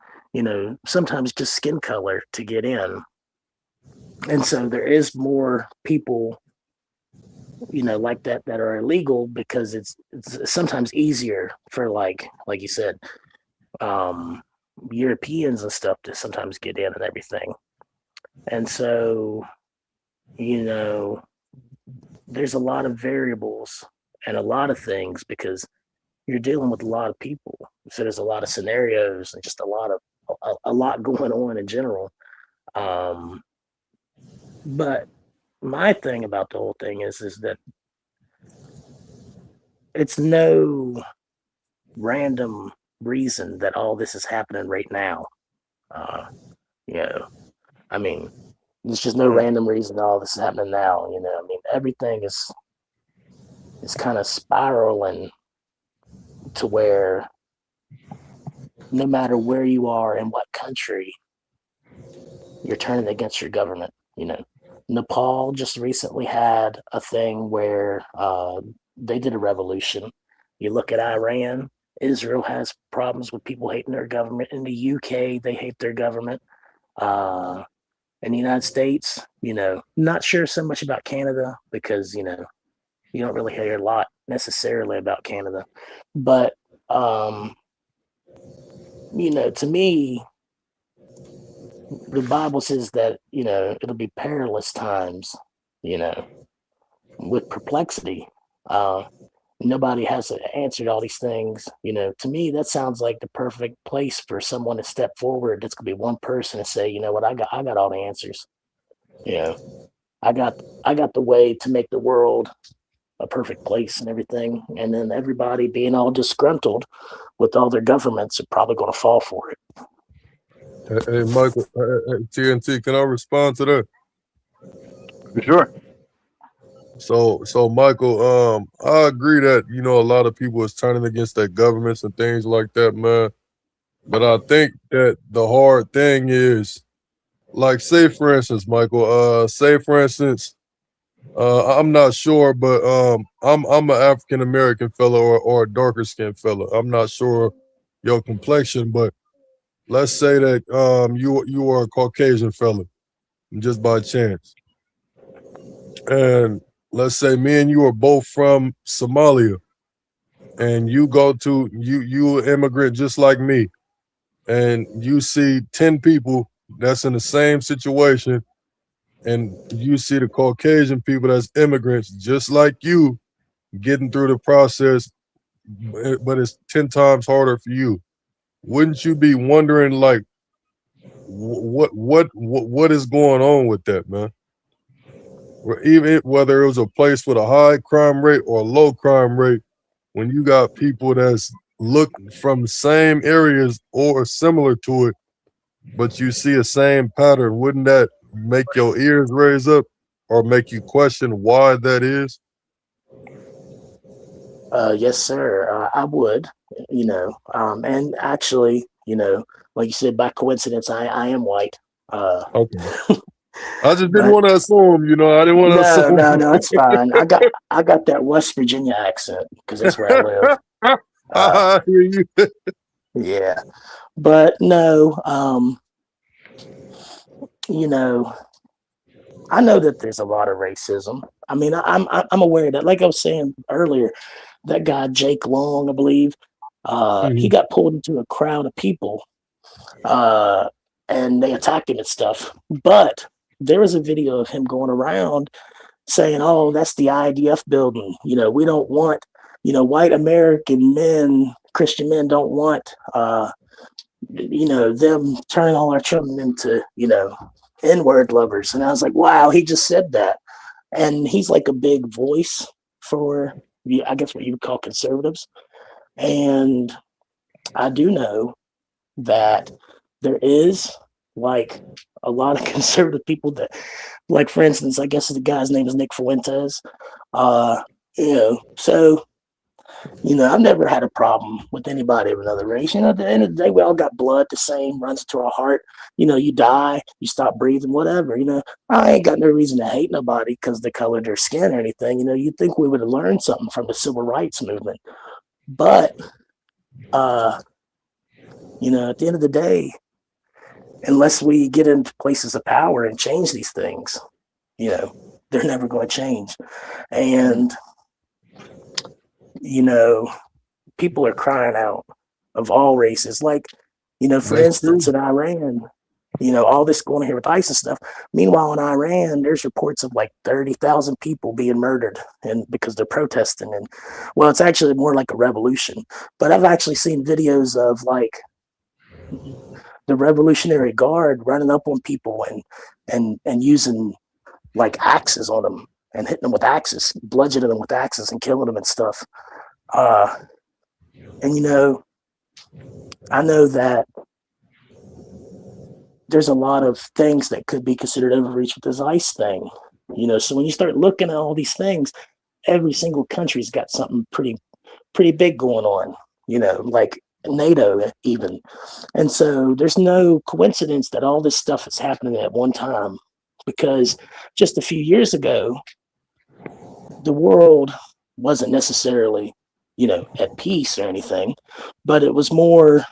sometimes just skin color to get in, and so there is more people like that are illegal because it's sometimes easier for like you said, Europeans and stuff to sometimes get in and everything. And so there's a lot of variables and a lot of things because you're dealing with a lot of people. So there's a lot of scenarios and just a lot going on in general. But my thing about the whole thing is that it's no random reason that all this is happening right now. I mean, there's just no random reason all this is happening now. I mean, everything is kind of spiraling to where no matter where you are in what country, you're turning against your government. Nepal just recently had a thing where they did a revolution. You look at Iran, Israel has problems with people hating their government. In the UK, they hate their government. In the United States, not sure so much about Canada because, you don't really hear a lot necessarily about Canada. But, to me, the Bible says that, it'll be perilous times, with perplexity. Nobody has answered all these things. To me, that sounds like the perfect place for someone to step forward. That's gonna be one person and say, you know what, I got all the answers. I got the way to make the world a perfect place and everything. And then everybody being all disgruntled with all their governments are probably going to fall for it. Hey, Michael, TNT, can I respond to that? For sure. So Michael, I agree that a lot of people is turning against their governments and things like that, man. But I think that the hard thing is, like, say for instance, Michael, I'm not sure, but I'm an African American fella or a darker skinned fella. I'm not sure your complexion, but let's say that you are a Caucasian fella, just by chance. And let's say me and you are both from Somalia, and you an immigrant just like me, and you see 10 people that's in the same situation, and you see the Caucasian people that's immigrants just like you getting through the process, but it's 10 times harder for you. Wouldn't you be wondering, like, what is going on with that, man? Even whether it was a place with a high crime rate or a low crime rate, when you got people that's look from the same areas or similar to it, but you see a same pattern, wouldn't that make your ears raise up or make you question why that is? Yes, sir. I would, and actually, like you said, by coincidence, I am white. Okay. I just didn't but want to assume, I didn't want to assume. no, it's fine. I got that West Virginia accent because that's where I live. I hear you. Yeah, but no, I know that there's a lot of racism. I mean, I'm aware of that. Like I was saying earlier, that guy Jake Long, I believe, he got pulled into a crowd of people, and they attacked him and stuff. But there was a video of him going around saying, "Oh, that's the IDF building. We don't want white American men, Christian men don't want, them turning all our children into, N-word lovers. And I was like, wow, he just said that. And he's like a big voice for, I guess, what you would call conservatives. And I do know that there is like a lot of conservative people that, like, for instance, I guess the guy's name is Nick Fuentes. So, I've never had a problem with anybody of another race. At the end of the day, we all got blood the same, runs into our heart. You die, you stop breathing, whatever. I ain't got no reason to hate nobody because the color of their skin or anything. You'd think we would have learned something from the civil rights movement. But, at the end of the day, unless we get into places of power and change these things, they're never going to change. And, people are crying out of all races. Like, for instance, in Iran, all this going here with ISIS stuff. Meanwhile, in Iran, there's reports of like 30,000 people being murdered and because they're protesting. And well, it's actually more like a revolution. But I've actually seen videos of like the Revolutionary Guard running up on people and using like axes on them and hitting them with axes, bludgeoning them with axes and killing them and stuff. And I know that there's a lot of things that could be considered overreach with this ICE thing. So when you start looking at all these things, every single country's got something pretty big going on, like NATO even. And so there's no coincidence that all this stuff is happening at one time, because just a few years ago, the world wasn't necessarily, at peace or anything, but it was more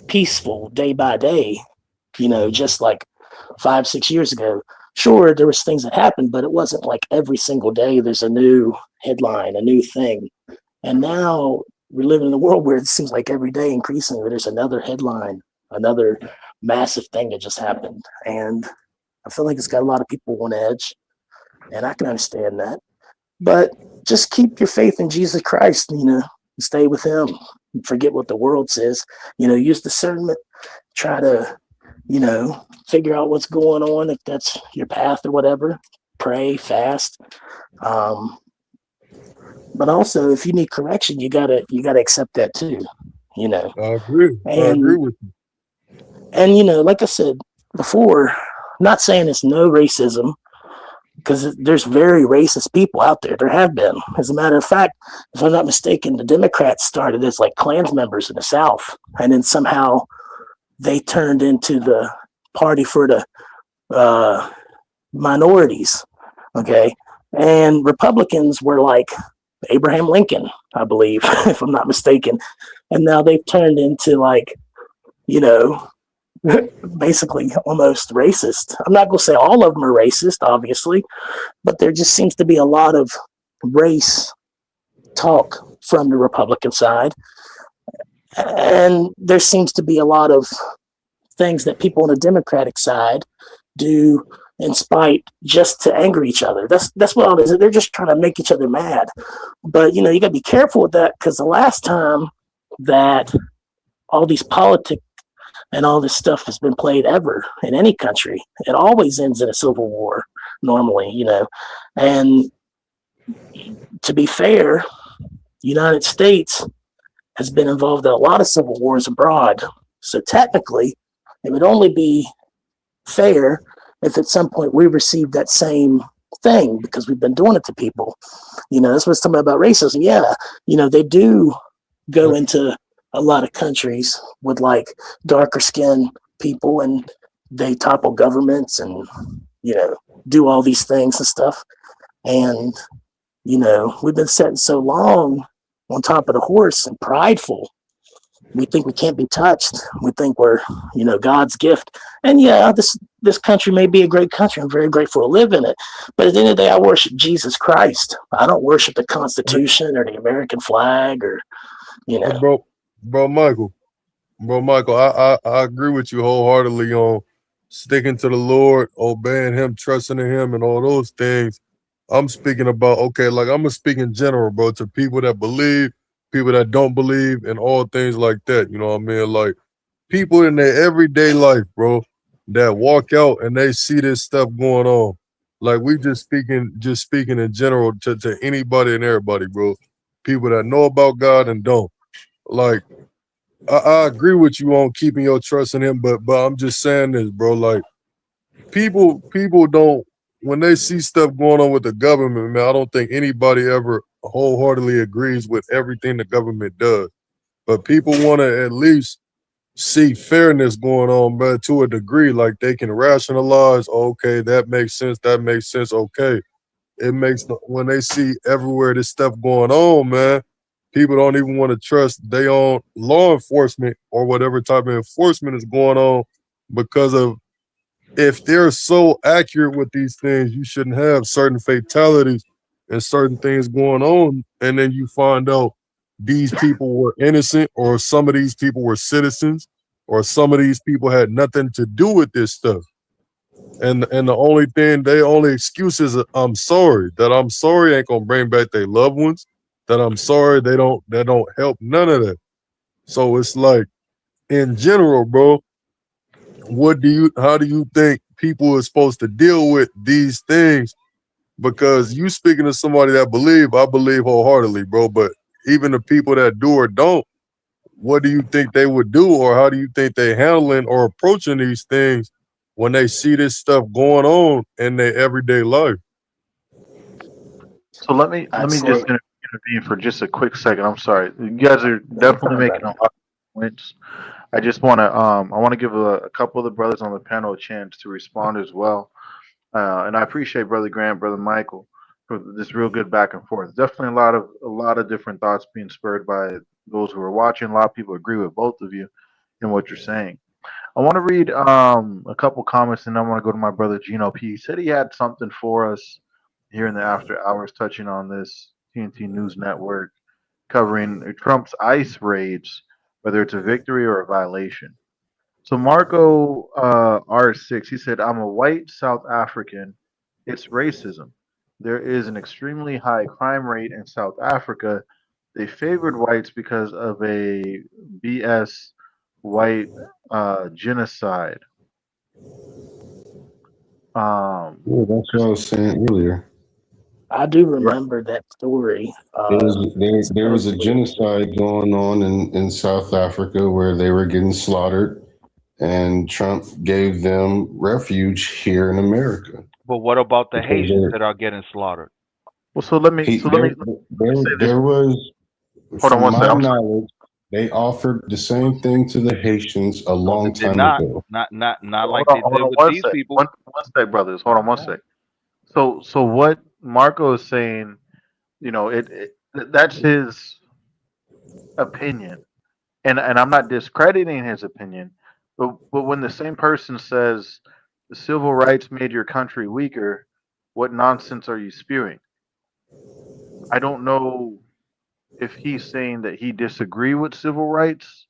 peaceful day by day, just like 5-6 years ago. Sure, there was things that happened, but it wasn't like every single day there's a new headline, a new thing. And now we're living in a world where it seems like every day increasingly there's another headline, another massive thing that just happened. And I feel like it's got a lot of people on edge, and I can understand that. But just keep your faith in Jesus Christ, stay with him. Forget what the world says. Use discernment, try to, figure out what's going on, if that's your path or whatever. Pray, fast. But also, if you need correction, you gotta accept that too. I agree. I agree with you. And like I said before, not saying it's no racism, because there's very racist people out there. There have been. As a matter of fact, if I'm not mistaken, the Democrats started as like Klans members in the South, and then somehow they turned into the party for the minorities. Okay. And Republicans were like Abraham Lincoln, I believe, if I'm not mistaken. And now they've turned into like, basically almost racist. I'm not going to say all of them are racist, obviously, but there just seems to be a lot of race talk from the Republican side. And there seems to be a lot of things that people on the Democratic side do in spite, just to anger each other. That's what it is. They're just trying to make each other mad. But, you got to be careful with that, because the last time that all these politics and all this stuff has been played ever in any country, it always ends in a civil war normally, And to be fair, United States has been involved in a lot of civil wars abroad. So technically, it would only be fair if at some point we received that same thing, because we've been doing it to people. That's what's talking about racism. Yeah, they do go into a lot of countries with like darker skinned people, and they topple governments and, do all these things and stuff. And, we've been sitting so long on top of the horse and prideful. We think we can't be touched. We think we're, God's gift. And yeah, this country may be a great country. I'm very grateful to live in it. But at the end of the day, I worship Jesus Christ. I don't worship the Constitution or the American flag or, Bro, Michael, I agree with you wholeheartedly on sticking to the Lord, obeying him, trusting in him, and all those things. I'm speaking about, okay, like I'm gonna speak in general, bro, to people that believe, people that don't believe, and all things like that. You know what I mean? Like people in their everyday life, bro, that walk out and they see this stuff going on. Like we just speaking in general to anybody and everybody, bro. People that know about God and don't. Like I agree with you on keeping your trust in him, but I'm just saying this, bro. Like people don't, when they see stuff going on with the government, man, I don't think anybody ever wholeheartedly agrees with everything the government does. But people want to at least see fairness going on, but to a degree, like they can rationalize, okay, that makes sense, okay. It makes when they see everywhere this stuff going on, man, people don't even want to trust their own law enforcement or whatever type of enforcement is going on because of, if they're so accurate with these things, you shouldn't have certain fatalities and certain things going on. And then you find out these people were innocent, or some of these people were citizens, or some of these people had nothing to do with this stuff. And the only thing, they only excuse is I'm sorry. That I'm sorry ain't gonna bring back their loved ones. That I'm sorry they don't help none of that. So it's like, in general, bro, how do you think people are supposed to deal with these things? Because you speaking to somebody that I believe wholeheartedly, bro. But even the people that do or don't, what do you think they would do, or how do you think they handling or approaching these things when they see this stuff going on in their everyday life? So let I'd me just say, intervene for just a quick second. I'm sorry. You guys are no, you're definitely fine, making brother. a lot of points. I want to give a couple of the brothers on the panel a chance to respond as well. And I appreciate Brother Grant, Brother Michael, for this real good back and forth. Definitely a lot of different thoughts being spurred by those who are watching. A lot of people agree with both of you in what you're saying. I want to read a couple comments, and I want to go to my brother Gino P. He said he had something for us here in the after hours, touching on this TNT News Network, covering Trump's ICE raids, whether it's a victory or a violation. So Marco R6, he said, "I'm a white South African. It's racism. There is an extremely high crime rate in South Africa. They favored whites because of a BS white genocide." Um, Yeah, that's what I was saying earlier. I do right. remember that story. There was a Supposedly, genocide going on in South Africa where they were getting slaughtered, and Trump gave them refuge here in America But what about the because Haitians that are getting slaughtered? Well, let me say this. there was, Hold on from one my second. I'm sorry. knowledge, they offered the same thing to the Haitians a No, they long did time not. ago. Not like they Hold did on with one these sec. people. One sec, brothers. Hold on one sec. So what Marco is saying, that's his opinion, and I'm not discrediting his opinion, but when the same person says the civil rights made your country weaker, what nonsense are you spewing? I don't know if he's saying that he disagree with civil rights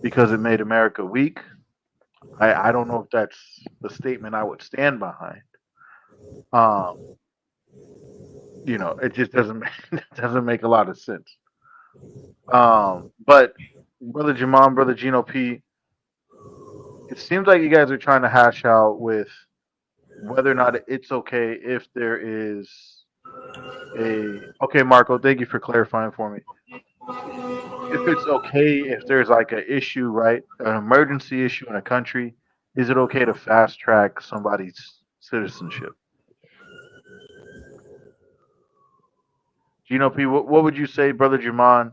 because it made America weak. I don't know if that's the statement I would stand behind. Um, it just doesn't it doesn't make a lot of sense. But brother Jamon, brother Gino P, it seems like you guys are trying to hash out with whether or not it's okay if there is a okay, Marco, thank you for clarifying for me. If it's okay if there's like an issue, right? An emergency issue in a country, is it okay to fast track somebody's citizenship? Gino P, what would you say, brother Jamon,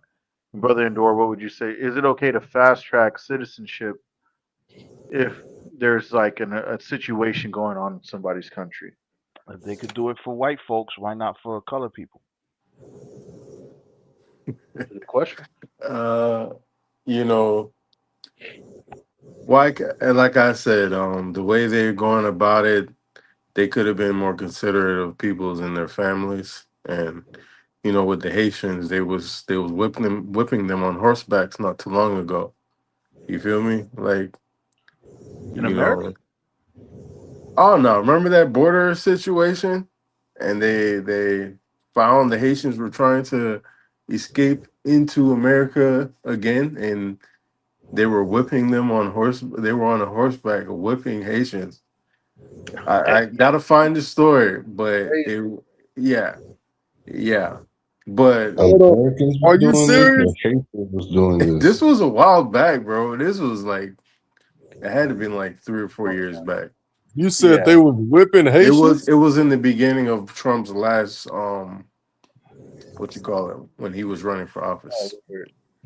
brother Endor? What would you say? Is it okay to fast track citizenship if there's like a situation going on in somebody's country? If they could do it for white folks, why not for colored people? Good question. Uh, you know, and like I said, the way they're going about it, they could have been more considerate of peoples and their families. And with the Haitians, they was whipping them on horsebacks not too long ago. You feel me? Like, In you America? know, oh no, remember that border situation? and they found the Haitians were trying to escape into America again, and they were whipping them on horse. They were on a horseback whipping Haitians. I gotta find the story, but Crazy. it, yeah, yeah, but Hold on. Americans Are was you doing this, or serious? Haitians was doing this this? was a while back, bro. This was like it had to been like 3 or 4 years back. You said Yeah. they was whipping Haitians? It was in the beginning of Trump's last what you call it when he was running for office.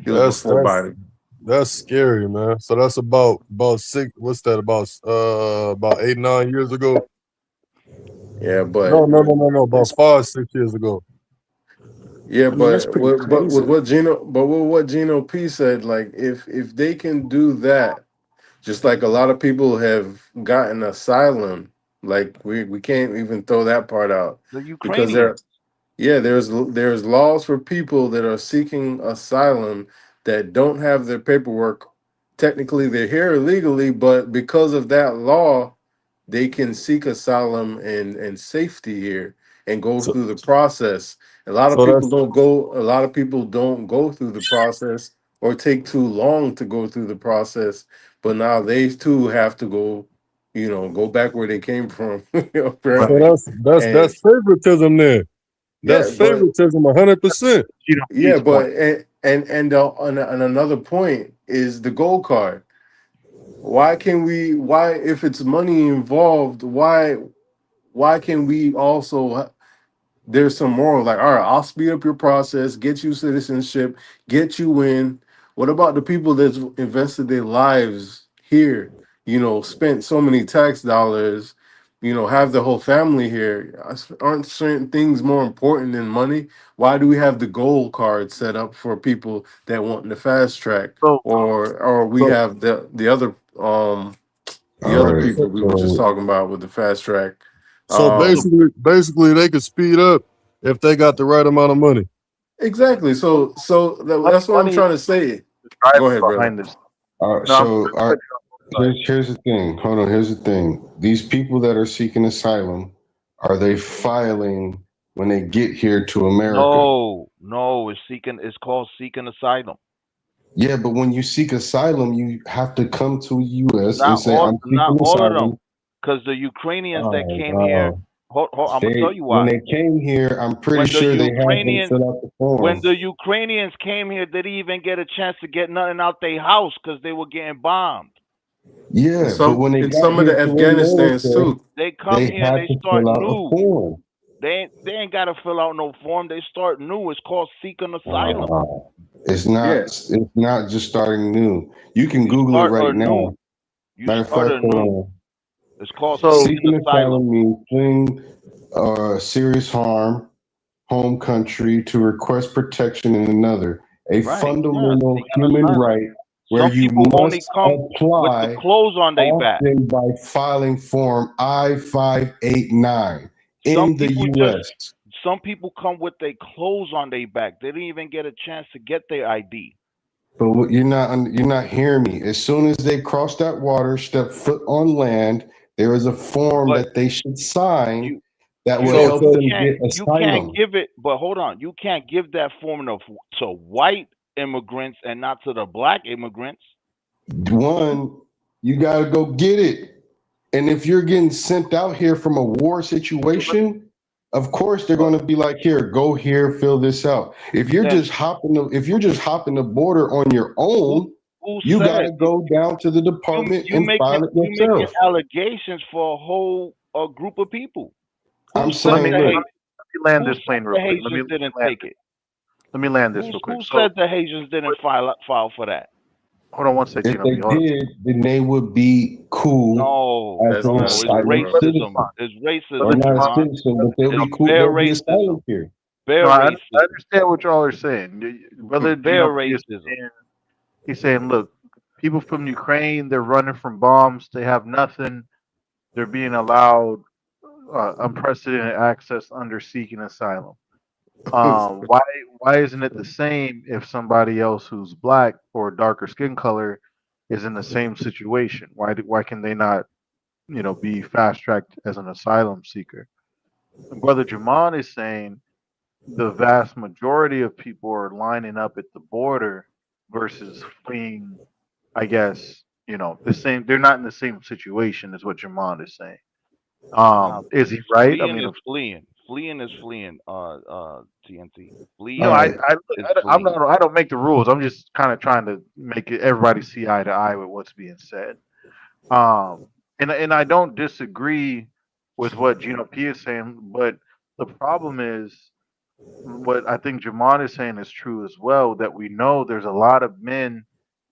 It was That's before that's Biden. that's scary, man. So that's about six. What's that? About 8-9 years ago. Yeah, No, but no, no, no, no. About That's, 5-6 years ago. yeah, I mean, that's but pretty with crazy. what Gino P said, like if they can do that, just like a lot of people have gotten asylum, like we can't even throw that part out The because Ukrainians. yeah, there's laws for people that are seeking asylum that don't have their paperwork. Technically, they're here illegally, but because of that law, they can seek asylum and safety here and go So, through the process. A lot of so people that's don't go. A lot of people don't go through the process or take too long to go through the process. But now they too have to go, go back where they came from, Right. so apparently. And that's favoritism then. That's yeah, but favoritism 100%. Gino yeah, P's but point. on another point is the gold card. Why can we? Why if it's money involved? Why can we also? There's some moral like, all right, I'll speed up your process, get you citizenship, get you in. What about the people that's invested their lives here, spent so many tax dollars, have the whole family here? Aren't certain things more important than money? Why do we have the gold card set up for people that want the fast track, So, or we so have the All other right. people we were just So talking about with the fast track? So Um, basically they could speed up if they got the right amount of money. Exactly. So money, that's what I'm money is trying to say. the Go driver ahead, brother. behind this. No, I'm so sorry. here's the thing. Hold on. Here's the thing. These people that are seeking asylum, are they filing when they get here to America? No, it's called seeking asylum. Yeah, but when you seek asylum, you have to come to US and Not say, all "I'm not seeking all of them. asylum." Because the Ukrainians that Oh came here, wow. I'm gonna tell They you when why. they came here, I'm pretty When the sure they had them Ukrainian fill out the when form. the Ukrainians came here, they didn't even get a chance to get nothing out their house because they were getting bombed. And Yeah, but some when they in got some of here the to Afghanistans America, too. They come they here and had they to start fill out a new. form. They ain't gotta fill out no form. They start new. It's called seeking asylum. Uh, Yeah. it's not just starting new. You can You Google it start right anew. now. You Matter of start fact, hold anew. on. It's called So, seeking Seeking asylum. asylum means fleeing serious harm, home country, to request protection in another, a Right. Yeah. fundamental Seeking human asylum. right where Some you people only must come with the apply, clothes on their back. often by filing Form I-589 Some in the people just U.S. some people come with their clothes on their back. They didn't even get a chance to get their ID. But you're not hearing me. As soon as they cross that water, step foot on land, there is a form But that they should sign you that will you So help so them get you can't asylum. give it. But hold on, you can't give that form to white immigrants and not to the black immigrants. One, you got to go get it. And if you're getting sent out here from a war situation, of course they're going to be like, "Here, go here, fill this out." Then If you're just hopping the border on your who own, who you got said to go down to the department and file it you making yourself. allegations for a whole group of people? Who I'm so said saying, the look, let me land Who this said plane real the quick. Haitians didn't Land take this. it? Let me land this real quick. Who So, said the Haitians didn't file for that? hold on one sec, if Gino they P. Hold on. did, then they would be cool No, as That's an not no, it's true, asylum bro. racism. citizen. It's Or Brother racism, not a Javon, Javon. citizen, but they'll It's be cool. bare They'll be racism. asylum here. no, Bare I racism. understand what y'all are saying. Brother Bare Gino P is racism. saying, he's saying, look, people from Ukraine, they're running from bombs. They have nothing. They're being allowed unprecedented access under seeking asylum. Why isn't it the same if somebody else who's black or darker skin color is in the same situation? Why can they not be fast tracked as an asylum seeker? Brother Jamon is saying the vast majority of people are lining up at the border versus fleeing. I guess the same. They're not in the same situation as what Jamon is saying. Now, Is he right? I fleeing mean, is fleeing. Fleeing is fleeing. TNT. no, All I, right. Fleeing I, look, is I'm fleeing. not. I don't make the rules. I'm just kind of trying to make everybody see eye to eye with what's being said. Um, and I don't disagree with what Gino P is saying, but the problem is what I think Jamon is saying is true as well. That we know there's a lot of men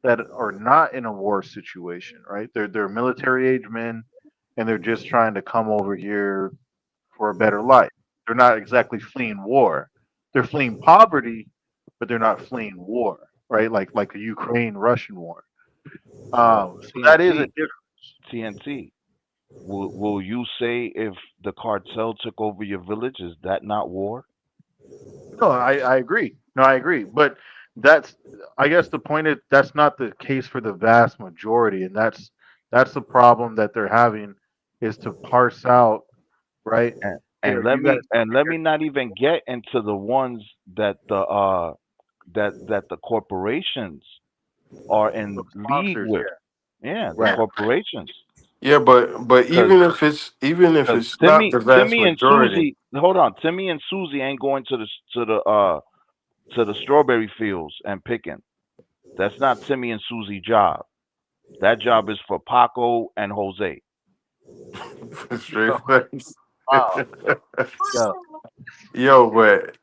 that are not in a war situation, right? They're military age men, and they're just trying to come over here for a better life. They're not exactly fleeing war. They're fleeing poverty, but they're not fleeing war, right? Like the Ukraine Russian war. Well, So that is a TNT. difference. TNT. Will you say if the cartel took over your village, is that not war? No, I agree. No, I agree. But that's I guess the point is that's not the case for the vast majority, and that's the problem that they're having is to parse out, right? And Here, you guys come let here, me not even get into the ones that the corporations are the in league sponsors, with. yeah, Yeah, the right. corporations. Yeah, but Because even if because it's not the vast Timmy and majority, Susie, hold on, Timmy and Susie ain't going to the strawberry fields and picking. That's not Timmy and Susie job. That job is for Paco and Jose. straight Yo, facts. wow, yo, Yo, but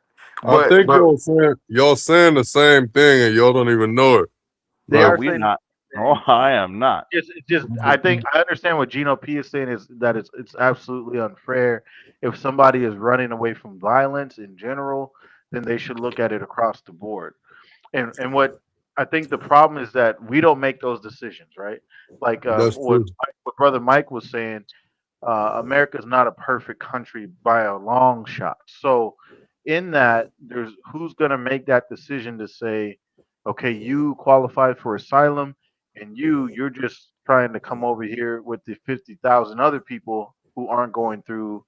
I but think but y'all saying the same thing and y'all don't even know it. they No, Like, are we saying the not. same No, thing. I am not. It's just I think I understand what Gino P is saying is that it's absolutely unfair. If somebody is running away from violence in general, then they should look at it across the board. And what I think the problem is that we don't make those decisions, right? Like that's true. what brother Mike was saying, America is not a perfect country by a long shot. So, in that, there's who's going to make that decision to say, okay, you qualified for asylum, and you're just trying to come over here with the 50,000 other people who aren't going through,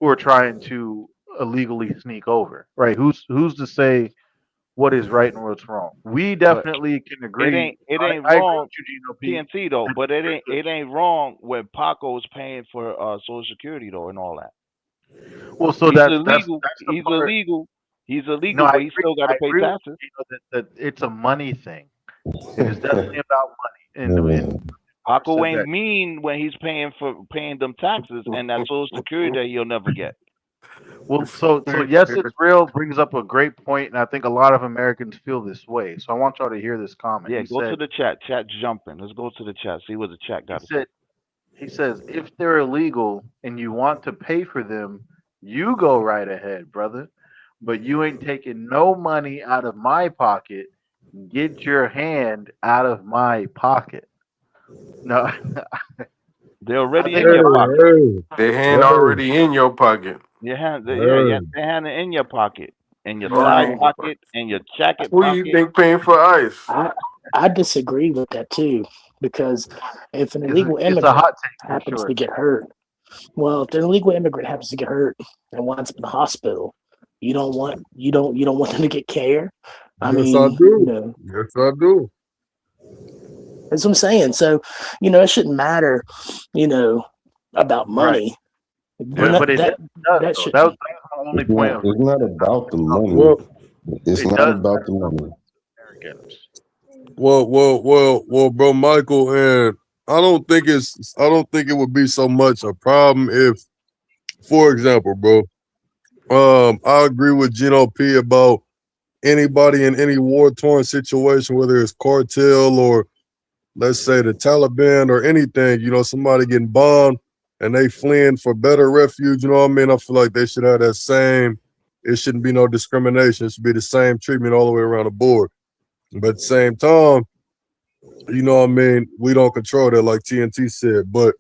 who are trying to illegally sneak over, right? Who's to say what is right and what's wrong? We But definitely can agree. it ain't I agree wrong, with you, Gino P. TNT though. That But there's it a, ain't wrong when Paco is paying for Social Security though and all that. well, so He's that's illegal. that's the He's part. illegal. He's No, illegal, I but he agree. still got I to pay agree with taxes. you, that it's a money thing. It is definitely about money, and Paco said ain't that. mean when he's paying them taxes and that Social Security that he'll never get. Well, so yes, it's real. Brings up a great point, and I think a lot of Americans feel this way. So I want y'all to hear this comment. Yeah, go to the chat. Chat jumping. Let's go to the chat. See what the chat He got to say. said he says if they're illegal and you want to pay for them, you go right ahead, brother. But you ain't taking no money out of my pocket. Get your hand out of my pocket. No, They're I already think in Hey, your a lot. pocket. hey, they hand hey, already in your pocket. Yeah, hey. they have it in your pocket, in your Already side in No, your pocket, pocket. in your jacket Who you pocket. think paying for ice? I I disagree with that too, because if an it's a, illegal it's a immigrant hot take for happens to sure. get hurt, well, if an illegal immigrant happens to get hurt and winds up in the hospital, you don't want them to get care. I Yes, I mean, do. Yes, I do. that's what I'm saying. So, it shouldn't matter, you know, about Right. money. But Yeah. but it does That though. That was shouldn't. my only point of It's not about the money. Well, It's it not does about matter the about money. money to Americans. bro, Michael, and I don't think it would be so much a problem if, for example, bro, I agree with Gino P about anybody in any war torn situation, whether it's cartel or let's say the Taliban or anything, somebody getting bombed and they fleeing for better refuge, you know what I mean? I feel like they should have that same, it shouldn't be no discrimination. It should be the same treatment all the way around the board. But at the same time, you know what I mean? We don't control that, like TNT said. But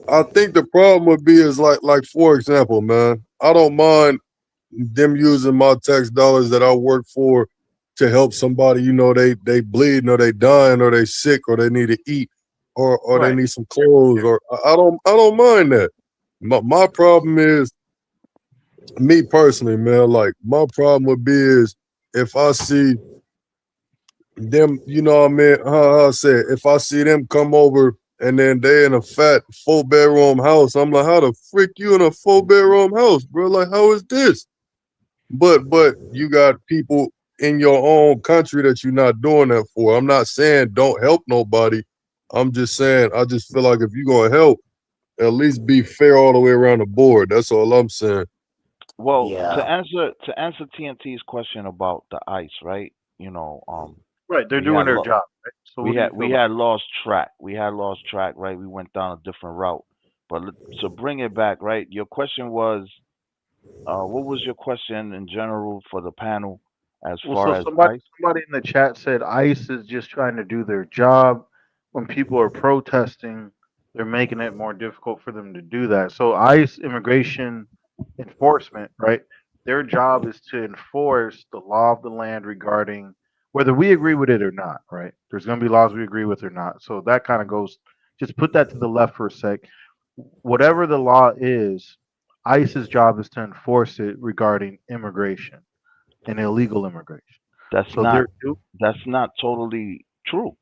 I think the problem would be is like for example, man, I don't mind them using my tax dollars that I work for to help somebody, they bleeding or they dying or they sick or they need to eat or they Right. need some clothes or I don't mind that. My problem is me personally, man, like my problem would be is if I see them, you know what I mean? How I say it, if I see them come over and then they in a fat 4-bedroom house, I'm like, how the frick you in a 4-bedroom house, bro? Like, how is this? But you got people in your own country that you're not doing that for. I'm not saying don't help nobody. I'm just saying I just feel like if you're gonna help, at least be fair all the way around the board. That's all I'm saying. Well, Yeah. to answer TNT's question about the ICE, right? You know, Right, they're we doing had their lo- job. Right? So what do you feel we about? had lost track. We had lost track, right? We went down a different route. But to bring it back, right? Your question was, what was your question in general for the panel as Well, far so as somebody ICE? somebody in the chat said ICE is just trying to do their job. When people are protesting, they're making it more difficult for them to do that. So ICE, immigration enforcement, right? Their job is to enforce the law of the land regarding whether we agree with it or not, right? There's going to be laws we agree with or not. So that kind of goes. Just put that to the left for a sec. Whatever the law is, ICE's job is to enforce it regarding immigration and illegal immigration. That's So not they're do totally true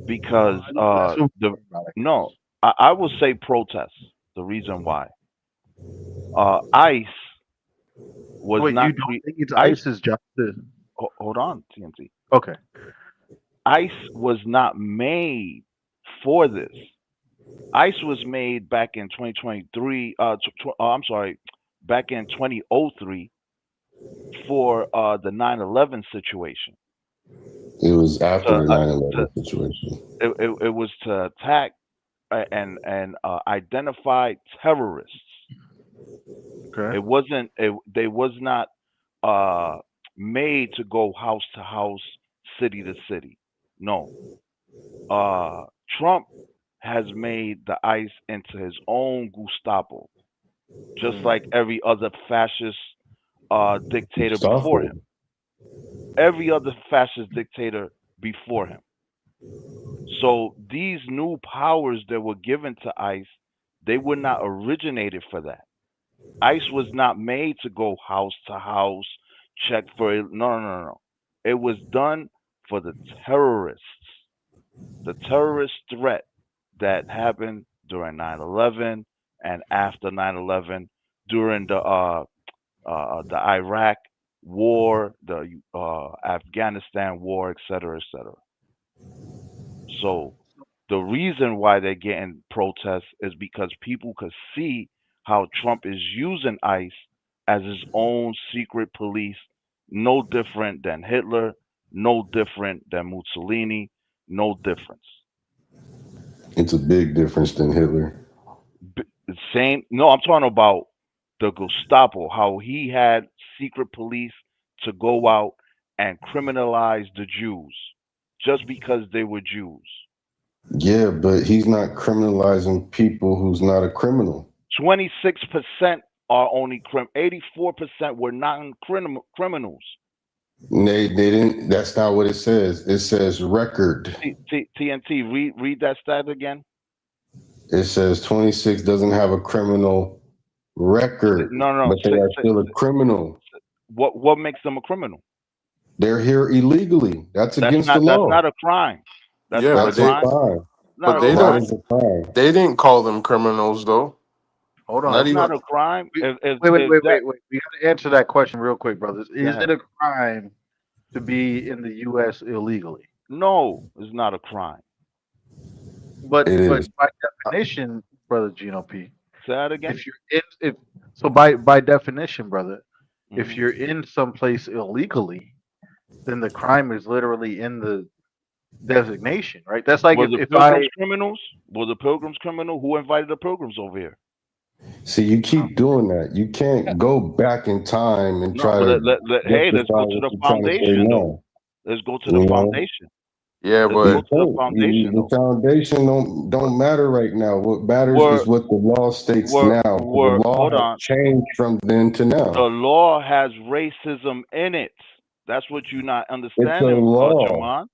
because that's what the we're talking about, I no, guess. I will say protest. The reason why ICE So was wait, you not don't think it's ICE. ICE's job to? Hold on, TNT. Okay. ICE was not made for this. ICE was made back in 2023. I'm sorry, back in 2003 for the 9/11 situation. It was after To, the uh, 9/11 to situation. it was to attack and identify terrorists. Okay. It wasn't. They was not uh, made to go house to house, city to city. No. Uh, Trump has made the ICE into his own Gestapo, just like Mm. every other fascist dictator before him. Gestapo. Every other fascist dictator before him. So these new powers that were given to ICE, they were not originated for that. ICE was not made to go house to house, check for it. No, no, no, no. It was done for the terrorists, the terrorist threat that happened during 9/11 and after 9/11, during the Iraq war, the Afghanistan war, et cetera, et cetera. So the reason why they're getting protests is because people could see how Trump is using ICE as his own secret police, no different than Hitler, no different than Mussolini, no difference. It's a big difference than Hitler. Same. No, I'm talking about the Gestapo, how he had secret police to go out and criminalize the Jews just because they were Jews. Yeah, but he's not criminalizing people who's not a criminal. 26% are only 84% were non-criminals. They didn't. That's not what it says. It says record. TNT, read that stat again. It says 26 doesn't have a criminal record, No, no, but they are still a criminal. what makes them a criminal? They're here illegally. That's against the That's law. not a crime. That's Yeah, not a but That's a they crime. crime. Not but a they That don't crime. is a crime. they didn't call them criminals though. Hold on. Not That's even not a crime. We, If wait, wait, if wait, that wait, wait. We got to answer that question real quick, brothers. Go Is ahead. it a crime to be in the U.S. illegally? No, it's not a crime. It But is. by uh, definition, brother Gino P, Say that again. if you're in, if so by definition, brother, if Hmm. you're in someplace illegally, then the crime is literally in the designation, right? That's like Was the if Pilgrims I criminals? Was the Pilgrims criminal? Who invited the Pilgrims over here? See, you keep doing that. You can't go back in time and No, try but to hey, let's justify go to what the you're trying to say foundation though. now. Let's go to the You know, foundation. yeah, Let's go you but to the can't. foundation The though. foundation don't matter right now. What matters Were is what the law states were now. The were law hold has on. changed from then to The now. law has racism in it. That's what you're not It's a understanding, law. Jaman.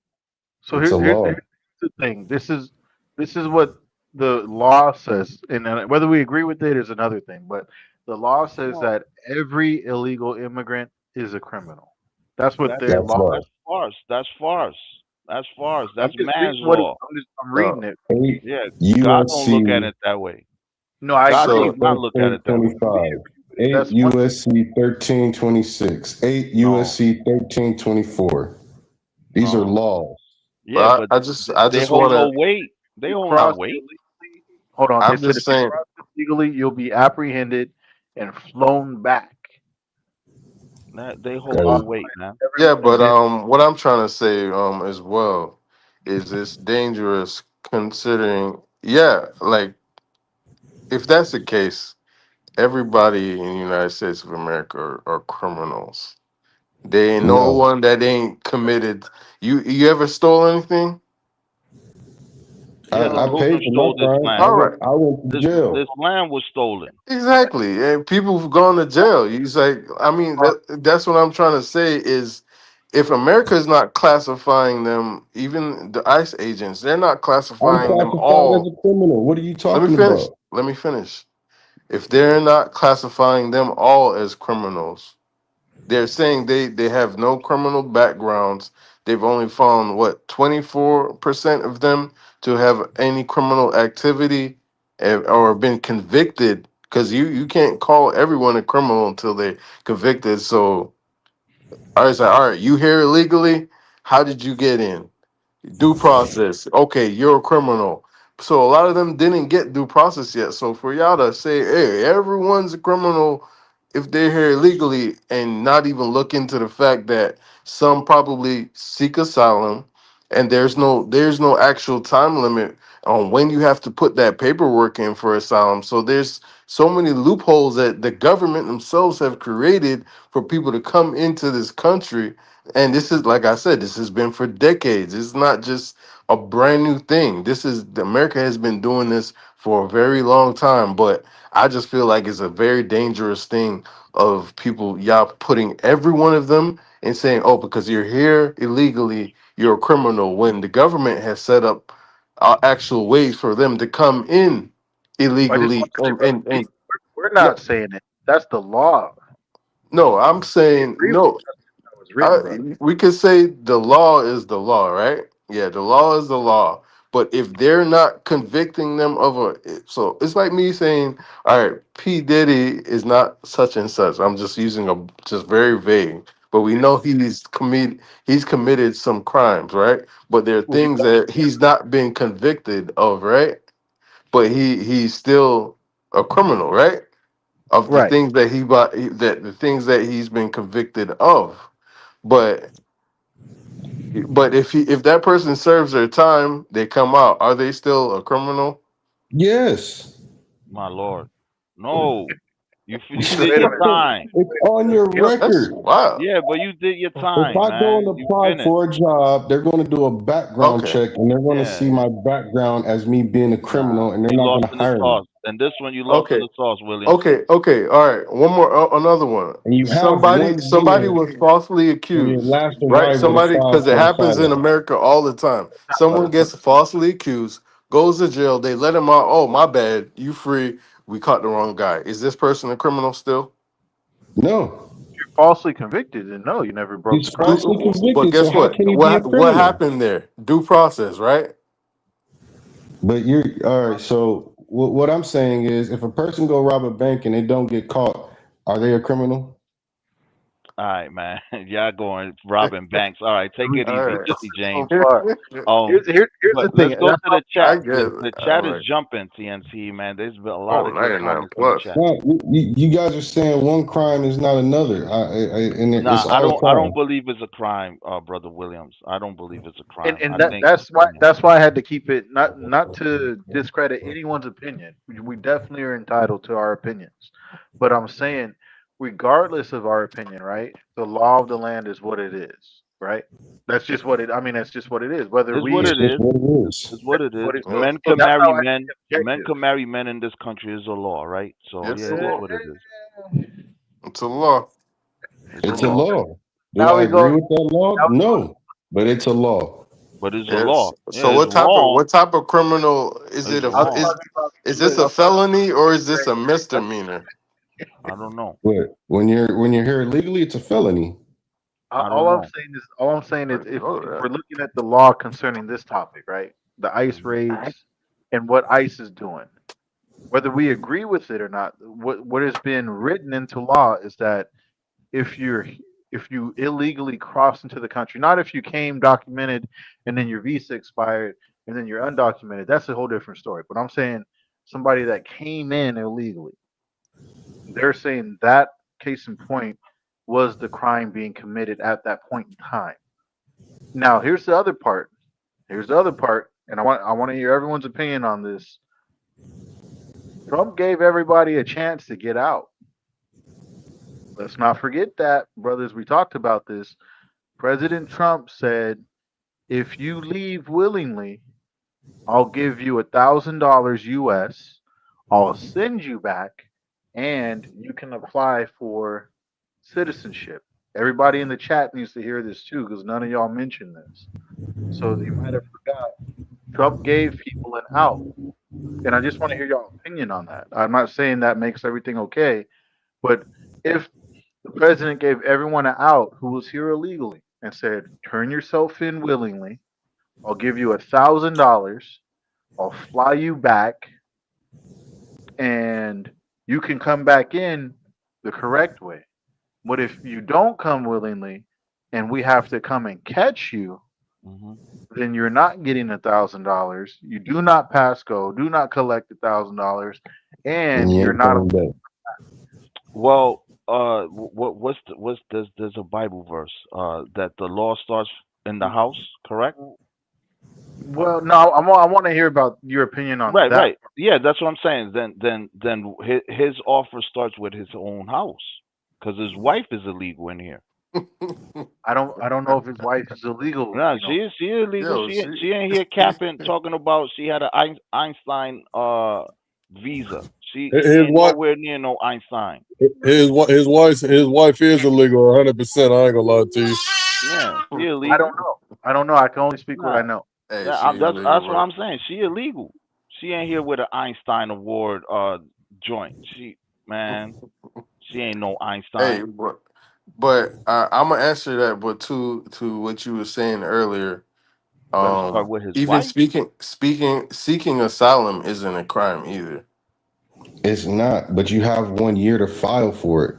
so It's a here's law. the thing. This is what the law says, and whether we agree with it is another thing. But The law says that every illegal immigrant is a criminal. That's what That's their That's law. right. that's farce. That's farce. That's farce. I'm That's just reading man's what law. I'm No. reading it. 8 Yeah, God don't look at USC it that way. No, I God agree. does So not look at it that way. 1325. But 8 that's one. USC 1326. 8 No, USC 1324. These are no. laws. Yeah, but but I they just hold no wanna weight. They You hold no cross weight. illegally. Hold on. They I'm said just if you saying cross illegally, you'll be apprehended and flown back. They The hold That no law is, weight, man. applies to yeah, everyone, but and then what I'm trying to say as well is it's dangerous considering like if that's the case, everybody in the United States of America are criminals. There ain't no no. one that ain't committed. You ever stole anything? Yeah, the I paid pilgrim for my stole this crime. land. All right. I went to This jail. land was stolen. Exactly. And people have gone to jail. You like, I mean, that's what I'm trying to say is if America is not classifying them, even the ICE agents, they're not I'm classifying them classified as all. a criminal. What are you Let me talking finish. about? Let me finish. If they're not classifying them all as criminals, they're saying they have no criminal backgrounds. They've only found what 24% of them to have any criminal activity or been convicted. Because you can't call everyone a criminal until they're convicted. So I was like, all right, you here illegally? How did you get in? Due process. Okay, you're a criminal. So a lot of them didn't get due process yet. So for y'all to say, hey, everyone's a criminal if they're here illegally and not even look into the fact that some probably seek asylum and there's no actual time limit on when you have to put that paperwork in for asylum. So there's so many loopholes that the government themselves have created for people to come into this country, and this is, like I said, this has been for decades. It's not just a brand new thing. America has been doing this for a very long time, but I just feel like it's a very dangerous thing of people, y'all putting every one of them and saying, oh, because you're here illegally, you're a criminal, when the government has set up actual ways for them to come in I just illegally. want to say, brother G, we're No, not saying it. That's the law. no, I'm We saying agree with no. how it's written, brother. We could say the law is the law, right? Yeah, the law is the law. But if they're not convicting them of so it's like me saying, all right, P Diddy is not such and such. I'm just using just very vague, but we know he's committed some crimes, right? But there are Well, things that he's not been convicted of, right? But he's still a criminal, right? Of the right. things that that the things that he's been convicted of. But if that person serves their time, they come out. Are they still a criminal? Yes. My Lord. No. You it's did Wait a your minute. time. on your You know, That's record. wild. Yeah, but you did your If time, I go and man. You apply finished. for a job, they're going to do a background Okay. check and they're going to Yeah. see my background as me being a Nah. criminal and they're You not lost going to in the hire me. sauce. And this one you lost in Okay. the sauce, Williams. Okay. All right. One more. Another one. And you have Somebody 1 year was falsely from your accused, last right? arrival to Somebody, file because it for happens in asylum. America all the time. but Someone gets falsely accused, goes to jail. They let him out. Oh, my bad. You free. We caught the wrong guy. Is this person a criminal still? No, you're falsely convicted, and no, you never broke he's the law. falsely But convicted. So guess how what? can he be a What criminal? happened there? Due process, right? But you're all right. So what I'm saying is, if a person go rob a bank and they don't get caught, are they a criminal? All right, man. Y'all going robbing banks. All right, take it All easy, right. Jesse So James. far, here's But the thing. let's go to That's the I chat get because it. the All chat is right. jumping, TNT, man. There's been a lot Oh, of good 99 comments in the plus. chat. No, you guys are saying one crime is not another, and it's Nah, I all the don't. I don't time. believe it's a crime, brother Williams. I don't believe it's a and crime. and I that think that's why I had to keep it not to discredit anyone's opinion. We definitely are entitled to our opinions, but I'm saying, regardless of our opinion, right? The law of the land is what it is, right? That's just what it. I mean, that's just what it is. Whether it's what we It's it just is. what it is. Is what it is. what it, Yep. Men so can that's marry how I men. can Men be can marry men in this country is a law, right? So Yes, yeah, it it is is. what it is. objective. It's a law. It's a It's a law, law. Do Now I we agree go. with that law? Now we go. No, but it's a law. but it's a Yes. law. So Yeah, it's wrong, what type of criminal is but it? it's I was wrong. talking about. Is this Look, I a was talking about felony or is this a immigration. misdemeanor? I don't know. But when you're here illegally, it's a felony. I don't know. All I'm saying is I if, know if that. we're looking at the law concerning this topic, right? The ICE Mhm. raids and what ICE is doing, whether we agree with it or not, what has been written into law is that if you're if you illegally cross into the country, not if you came documented and then your visa expired and then you're undocumented, that's a whole different story. But I'm saying somebody that came in illegally, they're saying that case in point was the crime being committed at that point in time. Now, here's the other part. Here's the other part, and I want to hear everyone's opinion on this. Trump gave everybody a chance to get out. Let's not forget that, brothers. We talked about this. President Trump said, if you leave willingly, I'll give you $1,000 US. I'll send you back, and you can apply for citizenship. Everybody in the chat needs to hear this too, because none of y'all mentioned this. So you might have forgot. Trump gave people an out, and I just want to hear your opinion on that. I'm not saying that makes everything okay, but if the president gave everyone an out who was here illegally and said, "Turn yourself in willingly. I'll give you $1,000. I'll fly you back, and you can come back in the correct way. But if you don't come willingly, and we have to come and catch you, Mhm. then you're not getting $1,000. You do not pass go. Do not collect $1,000, And and you you're ain't not. coming back. Well, what's there's a Bible verse that the law starts in the house, correct? Well, no, I want to hear about your opinion on Right, that. right. Yeah, that's what I'm saying. Then his offer starts with his own house, because his wife is illegal in here. I don't know if his wife is illegal. No, she is illegal. Yo, She ain't here capping talking about she had an Einstein visa. She His ain't wife, nowhere near no Einstein. his wife is illegal 100%. I ain't gonna lie to you. Yeah, she I don't illegal. know. I don't know. I can only speak what I Nah, know. hey, she illegal, that's what bro. I'm saying. She illegal. She ain't here with an Einstein award joint. Man, she ain't no Hey, Einstein. but I'm gonna answer that. But to what you were saying earlier, Better start with his even wife. seeking asylum isn't a crime either. It's not, but you have 1 year to file for it.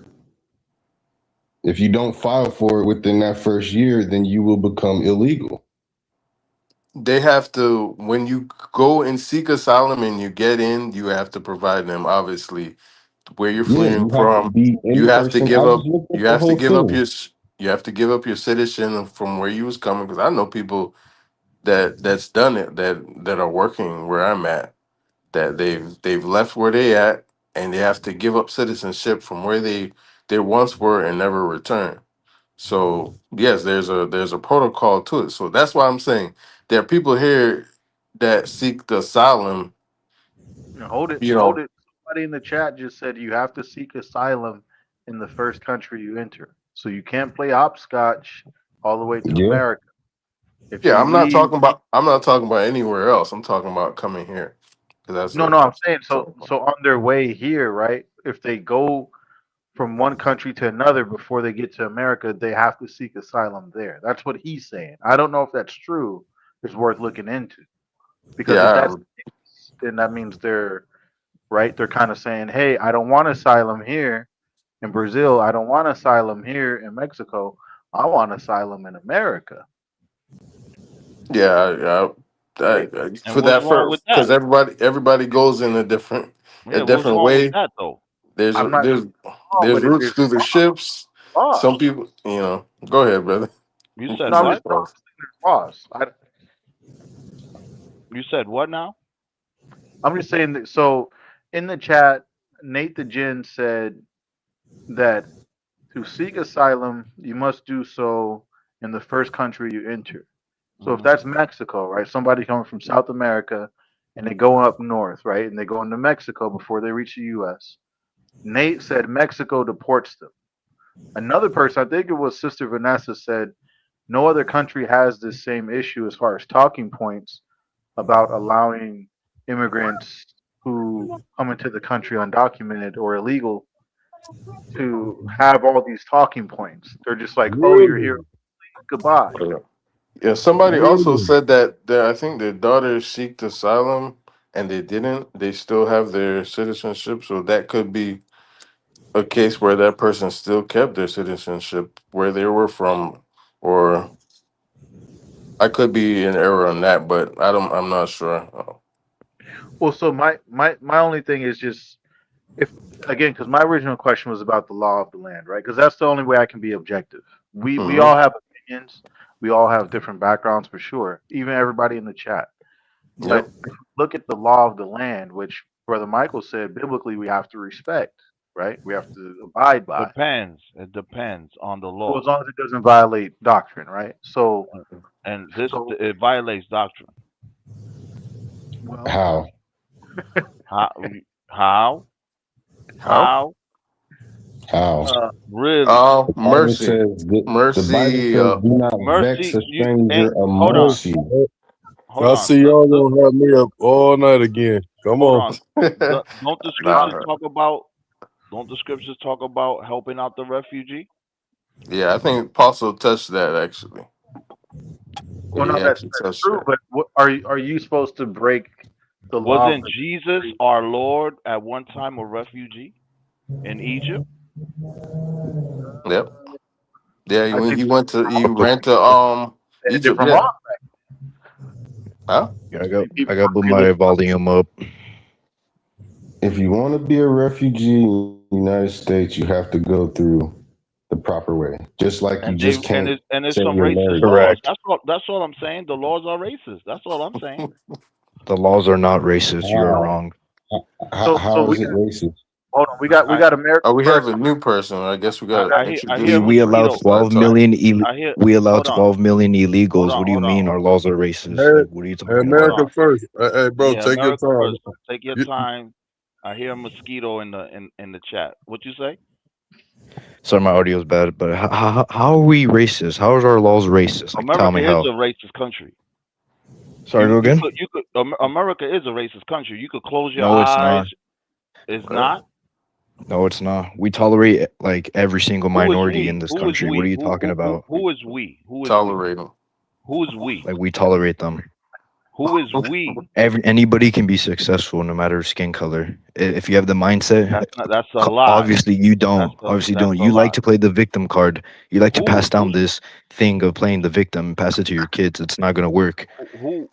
If you don't file for it within that first year, then you will become illegal. They have to, when you go and seek asylum and you get in, you have to provide them obviously where you're Yeah, fleeing you have to from. be You in have to person. give I just up. looked up You the have to whole give up thing. you have to give up your citizen from where you was coming. Because I know people that's done it that are working where I'm at, that they've left where they at and they have to give up citizenship from where they once were and never return. So yes, there's a protocol to it. So that's why I'm saying there are people here that seek the asylum. Hold it, You hold know, it. Somebody in the chat just said you have to seek asylum in the first country you enter. So you can't play hopscotch all the way to Yeah. America. If yeah, you leave, I'm not talking about anywhere else. I'm talking about coming here because no, no, I'm that's saying so on their way here, right? If they go from one country to another before they get to America, they have to seek asylum there. That's what he's saying. I don't know if that's true. It's worth looking into because if that's yeah. the case, then that means they're right. They're kind of saying, "Hey, I don't want asylum here in Brazil. I don't want asylum here in Mexico. I want asylum in America." Yeah, yeah. Right? And For what's that wrong with first, that? because everybody goes in a Yeah, what's different wrong with way. that though? There's I'm not saying it's wrong, there's but routes there's through the ships. laws. Some people, go ahead, brother. You said No, I'm just what? no, I'm saying there's laws. You said what now? I'm just saying that. So in the chat, Nate the Jin said that to seek asylum, you must do so in the first country you enter. So if Hmm. that's Mexico, right? Somebody coming from South America and they go up north, right? And they go into Mexico before they reach the US. Nate said Mexico deports them. Another person, I think it was Sister Vanessa, said no other country has this same issue as far as talking points about allowing immigrants who come into the country undocumented or illegal to have all these talking points. They're just like, oh, you're here, Really? goodbye. Yeah. Yeah, somebody also Really? said that I think their daughters seeked asylum and they didn't. They still have their citizenship, so that could be a case where that person still kept their citizenship where they were from, or I could be in error on that, but I'm not sure. Well, so my only thing is just if again, because my original question was about the law of the land, right? Because that's the only way I can be objective. We Hmm. all have opinions. We all have different backgrounds for sure. Even everybody in the chat. But Yep. if we look at the law of the land, which Brother Michael said biblically we have to respect, right? We have to abide by. Depends. It depends on the Well, as law, long as it doesn't violate doctrine, right? So and this so it violates doctrine. well, How? How? How? How? How? How? Really? Bible Mercy, says the Bible mercy. says, "Do not vex Mercy? a You ain't. stranger Hold on. amongst you." Hold I on. see y'all gonna have me up all night again. Come Hold on. on. Don't the scriptures Nah. talk about? Don't the scriptures talk about helping out the refugee? Yeah, I think Apostle touched that actually. well, He no, that's actually touched true. that. But what, are you supposed to break the law of Wasn't the Jesus country? our Lord at one time a refugee in Egypt? Yep. Yeah, I think he ran to they had Egypt. different Yeah. laws. Huh? Yeah, People I got put really my volume up. If you want to be a refugee in the United States, you have to go through the proper way. Just like you And they just can't and it's say some you're racist married. laws. Correct. That's all I'm saying. The laws are racist. That's all I'm saying. The laws are not racist. You are How, wrong. so how we is it racist? hold on. We I got America Oh, we have first. a new person. I guess we I, got I to hear I introduce hear him We allow mosquito. one at a 12 time. million. I hear. We allow Hold on. 12 million Hold illegals. on. What do you Hold on. mean our laws are racist? Hey, Like, what are you hey, talking Hold about? America on. first. Hey, bro, Yeah, take your America time. first. Take your You, time. I hear a mosquito in the chat. What you say? Sorry, my audio is bad, but how are we racist? How is our laws racist? Like, tell America me is how. a racist country. Sorry, go again? You could America is a racist country. You could close your No, it's eyes. not. It's Well, not. No, it's not. We tolerate like every single Who is minority in we? this Who is country. What are we? you talking about? Who is we? Who is we? tolerate him. Who is we? Like, we tolerate them. Who is we? Anybody can be successful no matter skin color. If you have the mindset, That's not. That's a lie. obviously you don't. Obviously you That's don't. a You like lie. to play the victim card. You like to Who pass down this thing of playing the victim, pass it to your kids. It's not gonna work. who?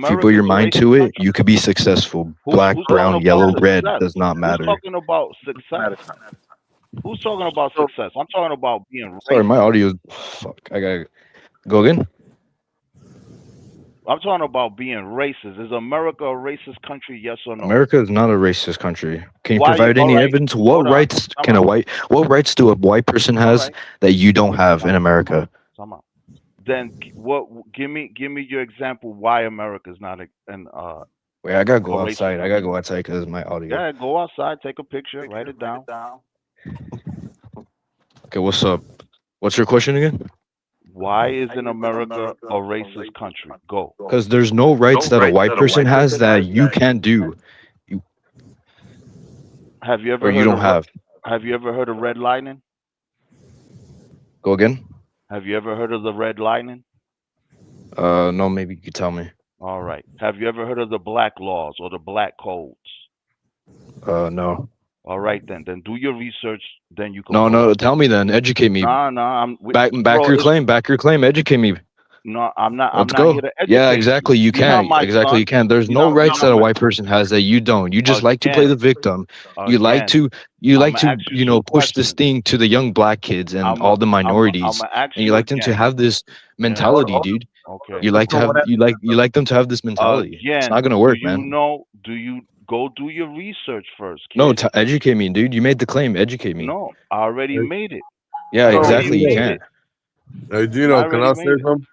If you put America your is a mind racist to it, country. you could be successful. Black, Who's talking brown, about yellow, red success? does not Who's matter. talking about One success? at a time. Who's talking about So success? I'm talking about being Sorry, my racist. audio. Fuck. I gotta go again. I'm talking about being racist. Is America a racist country? Yes or no? America is not a racist country. Can you Why you? provide All any right. evidence? What Hold on. rights Come can on. what rights do a white person All has right. that you don't Come have on. in America? Come on. Then what? Give me your example. Why America is not Wait, I gotta a go racist outside. I gotta country? go outside because my audio. Yeah. Go outside. Take a picture. Write it down. Okay, what's up? What's your question again? Why isn't America a racist country? Go. Because there's no rights that a white person has that you can't do, you, Have you or ever you heard don't of have. Have you ever heard of redlining? Go again? Have you ever heard of the redlining? No, maybe you could tell me. All right. Have you ever heard of the black laws or the black codes? No. All right then. Then do your research. Then you could No, pull no. up. Tell me then. Educate me. No. Back Bro. your claim. Back your claim. Educate me. No. I'm not. I'm Let's not here go. to Yeah, educate you. exactly. You You're not can. my Exactly, you son. can. There's no You're rights not that a my white person has that you don't. You just like to play again. the victim. You like Again. to. I'm gonna ask you some Push this questions. thing to the young black kids and I'm a, all the I'm minorities, gonna ask and you you like them to again. have this Yeah. hold mentality, on. dude. Okay. You Let's like to go have. one at You like them to have this mentality. It's Again. not gonna Do work, you man. know? Do you go do your research first, No, kid? educate me, dude. You made the claim. Educate me. No. I already hey, made it. Yeah, I hey, already exactly. You Gino. made can't. it. Hey, I Gino, can already I say made it. something?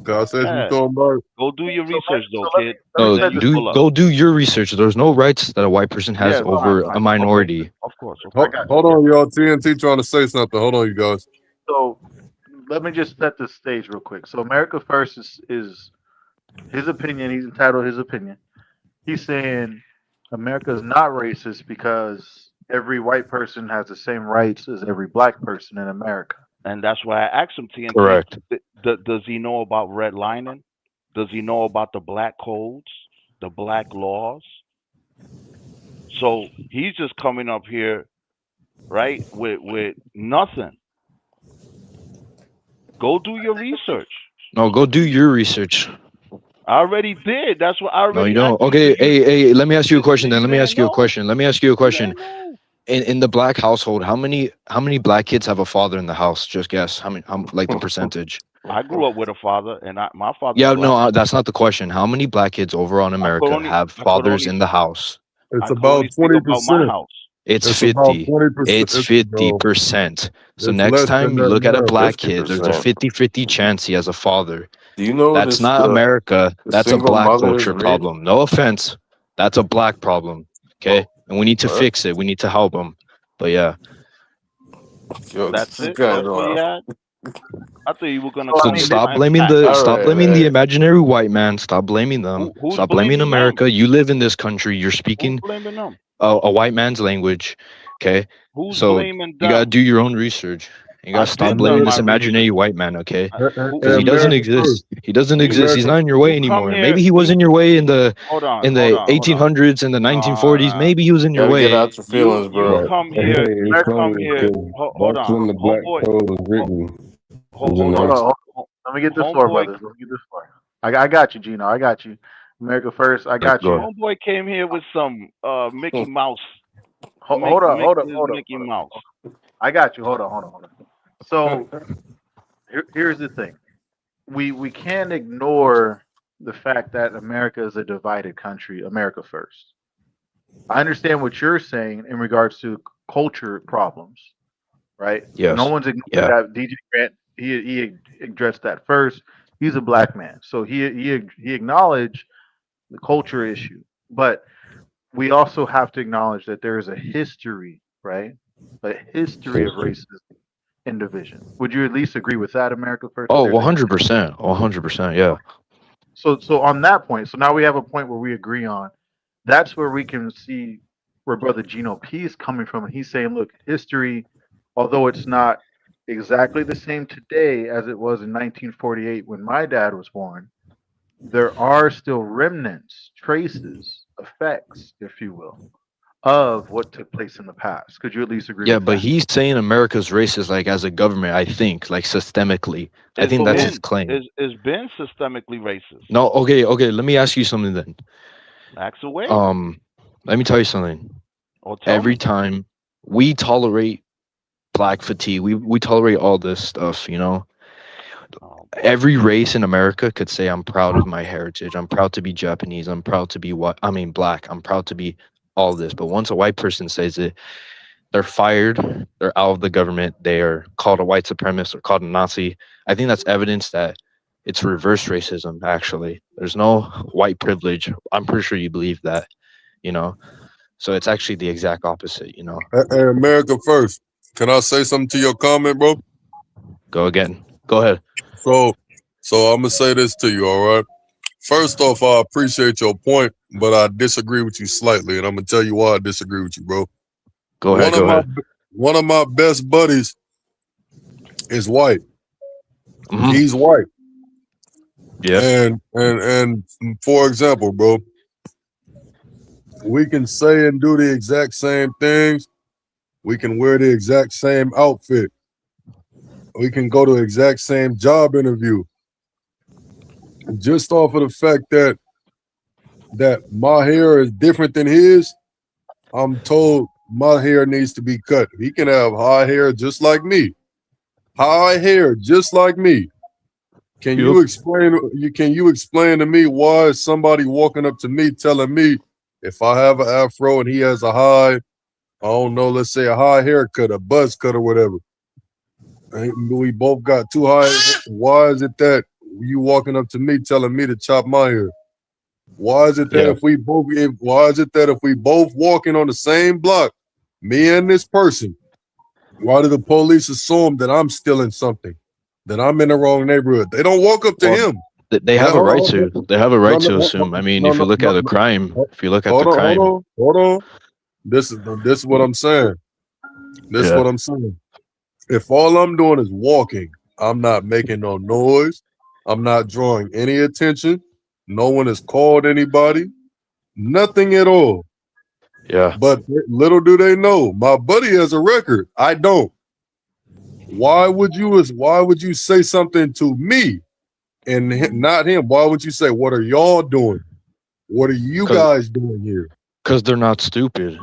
Can I say something Yeah. to him, bro? Go do your So research though, let kid, me and No, then set you the do pull up. go do your research. There's no rights that a white person has Yeah, fine, over a fine. Okay. minority. Of course, of I course. got Hold on, y'all. TNT trying to say something. Hold on, you guys. so let me just set the stage real quick. So America First is his opinion. He's entitled his opinion. He's saying America is not racist because every white person has the same rights as every black person in America. And that's why I asked him, TNT, Correct. does he know about redlining? Does he know about the black codes, the black laws? So he's just coming up here, right, with nothing. Go do your research. No, go do your research. I already did. That's what I No, you already don't. asked you. Okay, hey, let me ask you a question then. You Let me didn't ask you a know. question. Let me ask you a You question. didn't know. In the black household, how many black kids have a father in the house? Just guess. How many? Like the percentage? I grew up with a father, and my father's Yeah, black. no, that's not the question. How many black kids overall in America have I could fathers only in the house? It's I could only about speak about my 20%. house. It's It's about 50. 20%. It's No, 50%. So it's next less than time you that look at a now. black kid, there's a 50%. 50-50 chance he has a father. Do you know That's this? not America. The That's a single black mothers culture rate. problem. No offense. That's a black problem. Okay? And we need to What? fix it. We need to help them. But yeah. Yo, That's this it. guy's That's what he wild. had. I thought you were gonna So I So come mean, with stop science blaming facts. the All right, imaginary white man. Stop blaming them. Who's Stop blaming blaming them? America. You live in this country. You're Who's speaking blaming them? a white man's language. Okay? Who's So blaming you gotta them? do your own research. You gotta I've stop been blaming done America, my this imaginary research. white man, okay? Who Because he who doesn't America first. exist. He doesn't you exist. He's America. not in your you way come anymore. here? Maybe he was in your way in the Hold on, in the hold on. 1800s and the No, 1940s. Maybe he was in your gotta get way. out your feelings, you bro. But come hey, here. You it's America, come funny here. because Hold that's on, when the Black homeboy. Code was Ho, written. It was in hold hold on, on. Let me get this floor, homeboy. brothers. Let me get this floor. I got you, Gino. I got you. America first. I got Go you. ahead. Homeboy came here with some Mickey Mouse. Hold on. Hold on. His Hold on. Mickey Mouse. I got you. Hold on. Hold on. Hold on. So here's the thing. We can't ignore the fact that America is a divided country. America first. I understand what you're saying in regards to culture problems, right? No Yes. one's ignoring Yeah. that. DJ Grant, he addressed that first. He's a black man, so he acknowledged the culture issue, but we also have to acknowledge that there is a history, right? A history of History. racism and division. Would you at least agree with that, America first? That Oh, there's a history. 100%. 100%. Yeah. So on that point, so now we have a point where we agree on. That's where we can see where Brother Gino P is coming from, and he's saying, look, history, although it's not exactly the same today as it was in 1948 when my dad was born, there are still remnants, traces, effects, if you will, of what took place in the past. Could you at least agree Yeah, with but that? he's saying America's racist, like as a government, I think, like systemically. I It's think that's So his claim. been systemically racist. No, okay, let me ask you something then. Acts away Um, let me tell you something. or tell Every me. time we tolerate black fatigue, we tolerate all this stuff, you know. Oh boy. Every race in America could say, I'm proud of my heritage. I'm proud to be Japanese. I'm proud to be black. I'm proud to be all this. But once a white person says it, they're fired. They're out of the government. They are called a white supremacist or called a Nazi. I think that's evidence that it's reverse racism, actually. There's no white privilege. I'm pretty sure you believe that, you know. So it's actually the exact opposite, you know. Hey, America first. Can I say something to your comment, bro? Go again. Go ahead. So, I'm gonna say this to you. All right. First off, I appreciate your point, but I disagree with you slightly, and I'm gonna tell you why I disagree with you, bro. Go ahead. Go ahead. One of my best buddies is white. Hmm. He's white, Yeah. and for example, bro, we can say and do the exact same things. We can wear the exact same outfit. We can go to the exact same job interview. Just off of the fact that my hair is different than his, I'm told my hair needs to be cut. He can have high hair just like me. High hair just like me. Can Yep. you explain to me why is somebody walking up to me telling me if I have an afro and he has a high, I don't know, let's say a high haircut, a buzz cut or whatever. And we both got too high. Why is it that you walking up to me telling me to chop my hair? Why is it that Yeah. if we both walking on the same block, me and this person, why do the police assume that I'm stealing something, that I'm in the wrong neighborhood? They don't walk up to Well, him. they have a right Hold on, to. They have a right no, to no, assume. I mean, no, if you no, look no, at the no. crime, if you look at Hold the on, crime, hold on. This is what I'm saying. This is Yeah. what I'm saying. If all I'm doing is walking, I'm not making no noise. I'm not drawing any attention. No one has called anybody. Nothing at all. Yeah. But little do they know, my buddy has a record. I don't. Why would you say something to me and not him? Why would you say, what are y'all doing? What are you guys doing here? Because they're not stupid.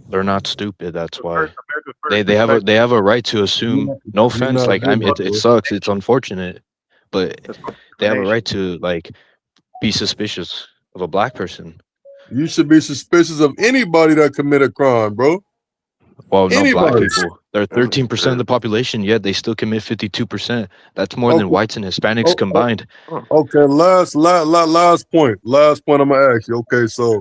They're not stupid. That's why America they have a right to assume. No You're offense, not like getting it, it bro. sucks. It's unfortunate, but That's called they have a discrimination. right to like be suspicious of a black person. You should be suspicious of anybody that commit a crime, bro. Well, no, black Anybody. people. They're 13% of the population, yet they still commit 52%. That's more than Okay. whites and Hispanics combined. Okay, last point. Last point I'm gonna ask you. Okay, so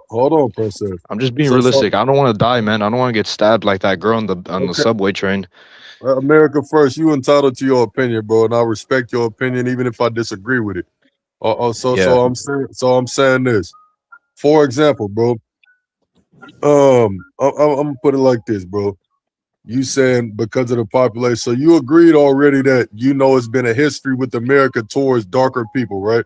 hold on, princess. I'm just being So realistic. I don't want to die, man. I don't want to get stabbed like that girl on the okay, subway train. America first. You entitled to your opinion, bro, and I respect your opinion, even if I disagree with it. Yeah. So I'm saying this. For example, bro. I'm gonna put it like this, bro. You saying because of the population, so you agreed already that it's been a history with America towards darker people, right?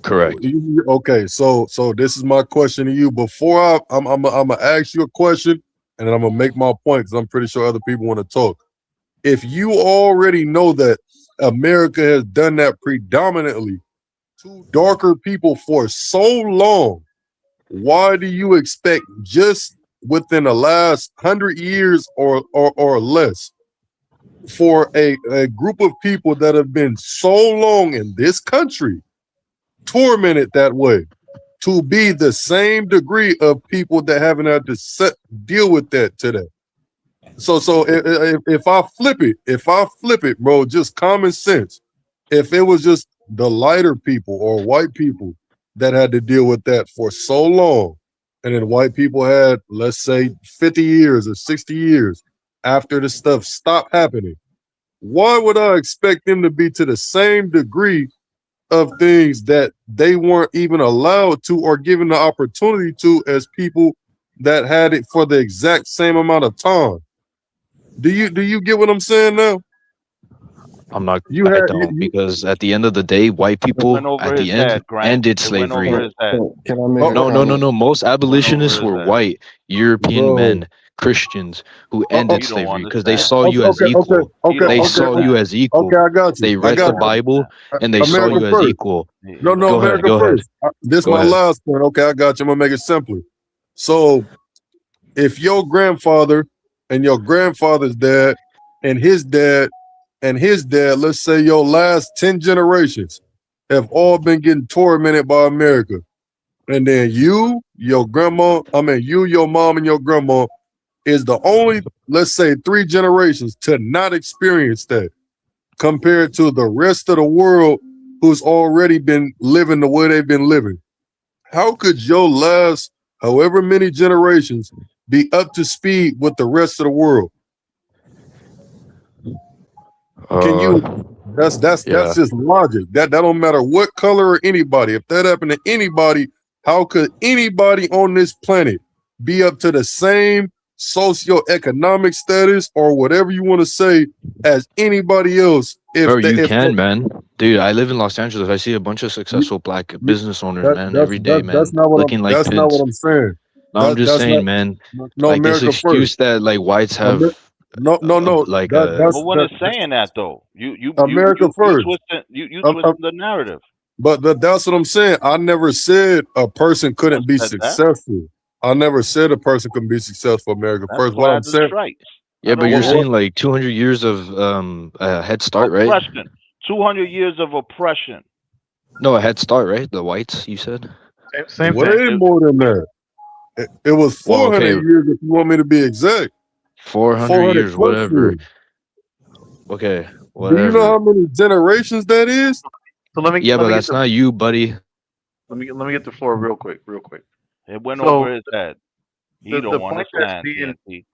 Correct. Okay, so this is my question to you. Before I'm gonna ask you a question, and then I'm gonna make my point because I'm pretty sure other people want to talk. If you already know that America has done that predominantly to darker people for so long, why do you expect just within the last 100 years or less for a group of people that have been so long in this country tormented that way to be the same degree of people that haven't had to deal with that today? So if I flip it, bro, just common sense. If it was just the lighter people or white people that had to deal with that for so long, and then white people had, let's say, 50 years or 60 years after the stuff stopped happening, why would I expect them to be to the same degree of things that they weren't even allowed to or given the opportunity to as people that had it for the exact same amount of time? Do you get what I'm saying now? I'm not. You I had don't, because at the end of the day, white It went people over at his the end head, Grant. ended It went over slavery. his head. Can I make a No, no, no, comment? no. Most abolitionists his were head. white European bro. men, Christians, who ended You don't slavery because they understand. saw you as equal. You don't They Okay, saw you as equal. okay, I got you. They I read got the don't you. Bible understand. and they saw America you as first. equal. He No, don't Go ahead. America Go ahead. first. This is Go my ahead. last point. Okay, I got you. I'm gonna make it simpler. So if your grandfather and your grandfather's dad and his dad and his dad, let's say your last 10 generations, have all been getting tormented by America. And then you, your mom, and your grandma is the only, let's say, 3 generations to not experience that, compared to the rest of the world who's already been living the way they've been living. How could your last however many generations be up to speed with the rest of the world? Can you that's Yeah. just logic. That don't matter what color or anybody. If that happened to anybody, how could anybody on this planet be up to the same socioeconomic status or whatever you want to say as anybody else? Bro, you can, man. Dude, I live in Los Angeles. I see a bunch of successful black business owners, man, every day, man, that's not what looking like that's not what pins. I'm saying. No, I'm just That's not saying, man. no Like this America first. excuse that like whites have, No. like No one is saying that though. You America first. You twisting the narrative. But that's what I'm saying. I never said a person couldn't be said that. successful. I never said a person couldn't be successful. America That's first. why What I'm the saying. strikes. yeah, but you're saying like 200 years of head start, right? Oppression. 200 years of oppression. No, a head start, right? The whites, you said. Same Way thing. more than that. It was 400 okay. years if you want me to be exact. 400 years, plus whatever. years. Okay, Do whatever. you know how many generations that is? So let me. Yeah, let but me that's get the, not you, buddy. Let me get the floor real quick. It went So, over his head. He the don't point that's understand. being TNT.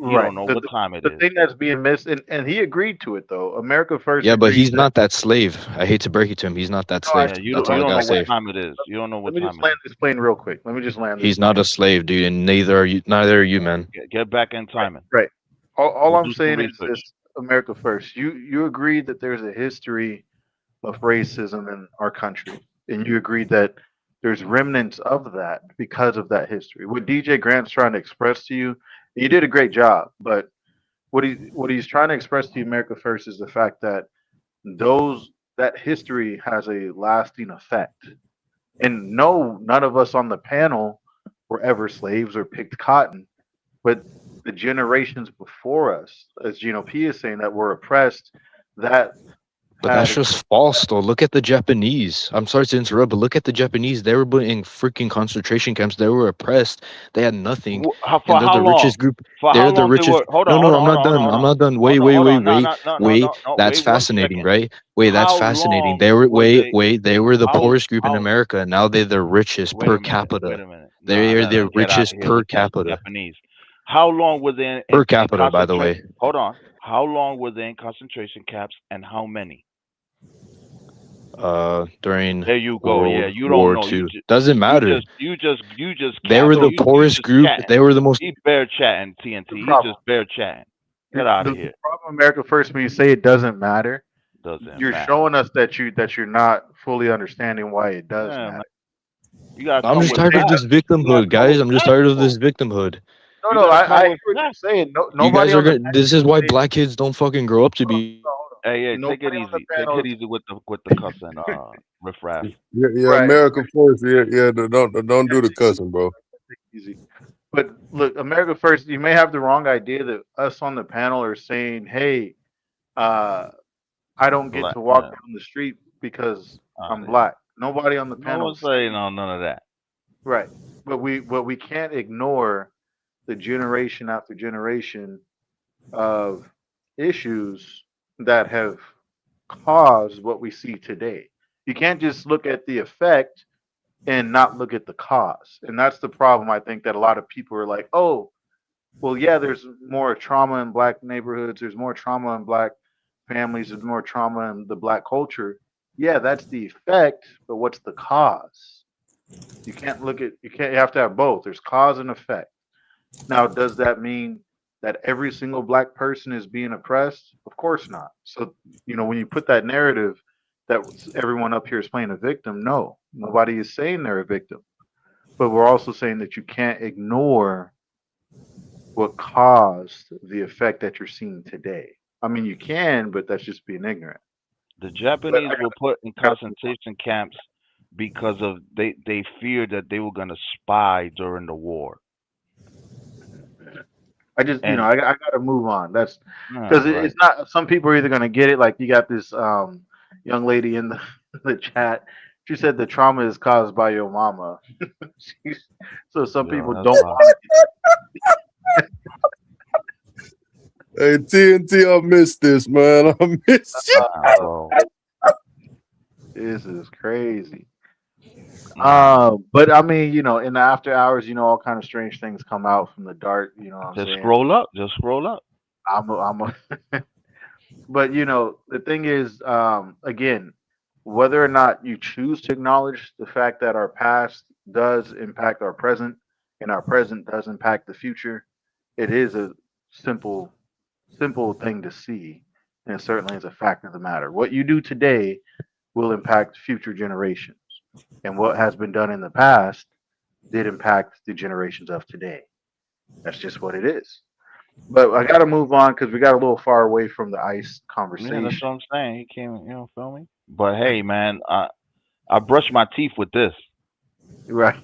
He Right. don't know what time it The is. thing that's being missed, and he agreed to it though. America First Yeah, but agrees he's that. not that slave. I hate to break it to him. He's not that No, I, slave. Yeah, That's you all I don't gotta know what say. time it is. You don't know let what me time just it land is. this plane real quick. Let me just land this He's not plane. a slave, dude, and neither are you. Neither are you, man. Get back in Right. timing. Right. All Go I'm do some saying is research. this: America First. You agreed that there's a history of racism in our country, and you agreed that there's remnants of that because of that history. What DJ Grant's trying to express to you, you did a great job, but what he's trying to express to you, America First, is the fact that those that history has a lasting effect. And no, none of us on the panel were ever slaves or picked cotton, but the generations before us, as Gino P is saying, that were oppressed, that But had that's a just false, though. Look at the Japanese. I'm sorry to interrupt, but look at the Japanese. They were put in freaking concentration camps. They were oppressed. They had nothing, and For they're how the long? richest group. For how They're the long they richest. were? Hold No, on, no, hold on, I'm hold not on, hold on, done. hold I'm on. not done. Hold Wait, on, wait, hold wait, on. No, wait, no, no, no, wait. no, no. That's Wait one fascinating, second. right? Wait, that's How fascinating. long They were were wait, they? wait. They were the How? poorest group in How? America. Now they're the richest Wait per a minute. Wait capita. a minute. Nah, They're nah, the nah. Get out of richest here per with that capita. Japanese. How long were they Per in capita, by the concentration? way. Hold on. How long were they in concentration camps, and how many? During There you go. Yeah, World you don't War know. II. Doesn't matter. You just They were the so poorest just group. chatting. They were the most. He bare chatting TNT. the He's problem. just bare chatting. Get out of The here. problem, America First, when you say it doesn't matter, Doesn't you're matter. showing us that you're not fully understanding why it does Yeah, man. matter. You gotta I'm come just You with tired of say this facts. You gotta victimhood, come guys. with I'm just facts, tired of though. this victimhood. no, You no. gotta I come hear with what facts. you're saying. No, You nobody guys are on the gonna. panel This is is why saying. black kids don't fucking grow up to Hold be. on, hold on. Hey, take it Nobody on the easy. Take panel it is easy with the cussing, riffraff. Yeah, yeah, right. America first. Yeah, yeah. Don't do the cussing, bro. Easy. But look, America First, you may have the wrong idea that us on the panel are saying, "Hey, uh, I don't get Black, to walk down the street because out I'm of here. black." Nobody on the No panel one's is saying saying no, none of that. right. But we can't ignore the generation after generation of issues that have caused what we see today. You can't just look at the effect and not look at the cause. And that's the problem, I think, that a lot of people are like, oh, well, yeah, there's more trauma in black neighborhoods, there's more trauma in black families, there's more trauma in the black culture. Yeah, that's the effect, but what's the cause? You have to have both. There's cause and effect. Now, does that mean that every single black person is being oppressed? Of course not. So, when you put that narrative that everyone up here is playing a victim, no, nobody is saying they're a victim. But we're also saying that you can't ignore what caused the effect that you're seeing today. I mean, you can, but that's just being ignorant. The But Japanese were put in concentration camps because of they feared that they were gonna spy during the war. I just, And I got to move on. That's because right. it's not. Some people are either going to get it. Like you got this young lady in the, the chat. She said the trauma is caused by your mama. So some Yeah, people that's don't why. want Hey, TNT, I missed this, man. I missed you. Nah, bro. this is crazy. Nah. But I mean, in the after hours, all kind of strange things come out from the dark. You know what I'm Just saying? scroll up. Just scroll up. I'm a But the thing is, again, whether or not you choose to acknowledge the fact that our past does impact our present and our present does impact the future, it is a simple, simple thing to see, and it certainly is a fact of the matter. What you do today will impact future generations, and what has been done in the past did impact the generations of today. That's just what it is. But I got to move on because we got a little far away from the ice Yeah, that's conversation. what I'm saying. He came, feel me? But hey, man, I brush my teeth with this. Right.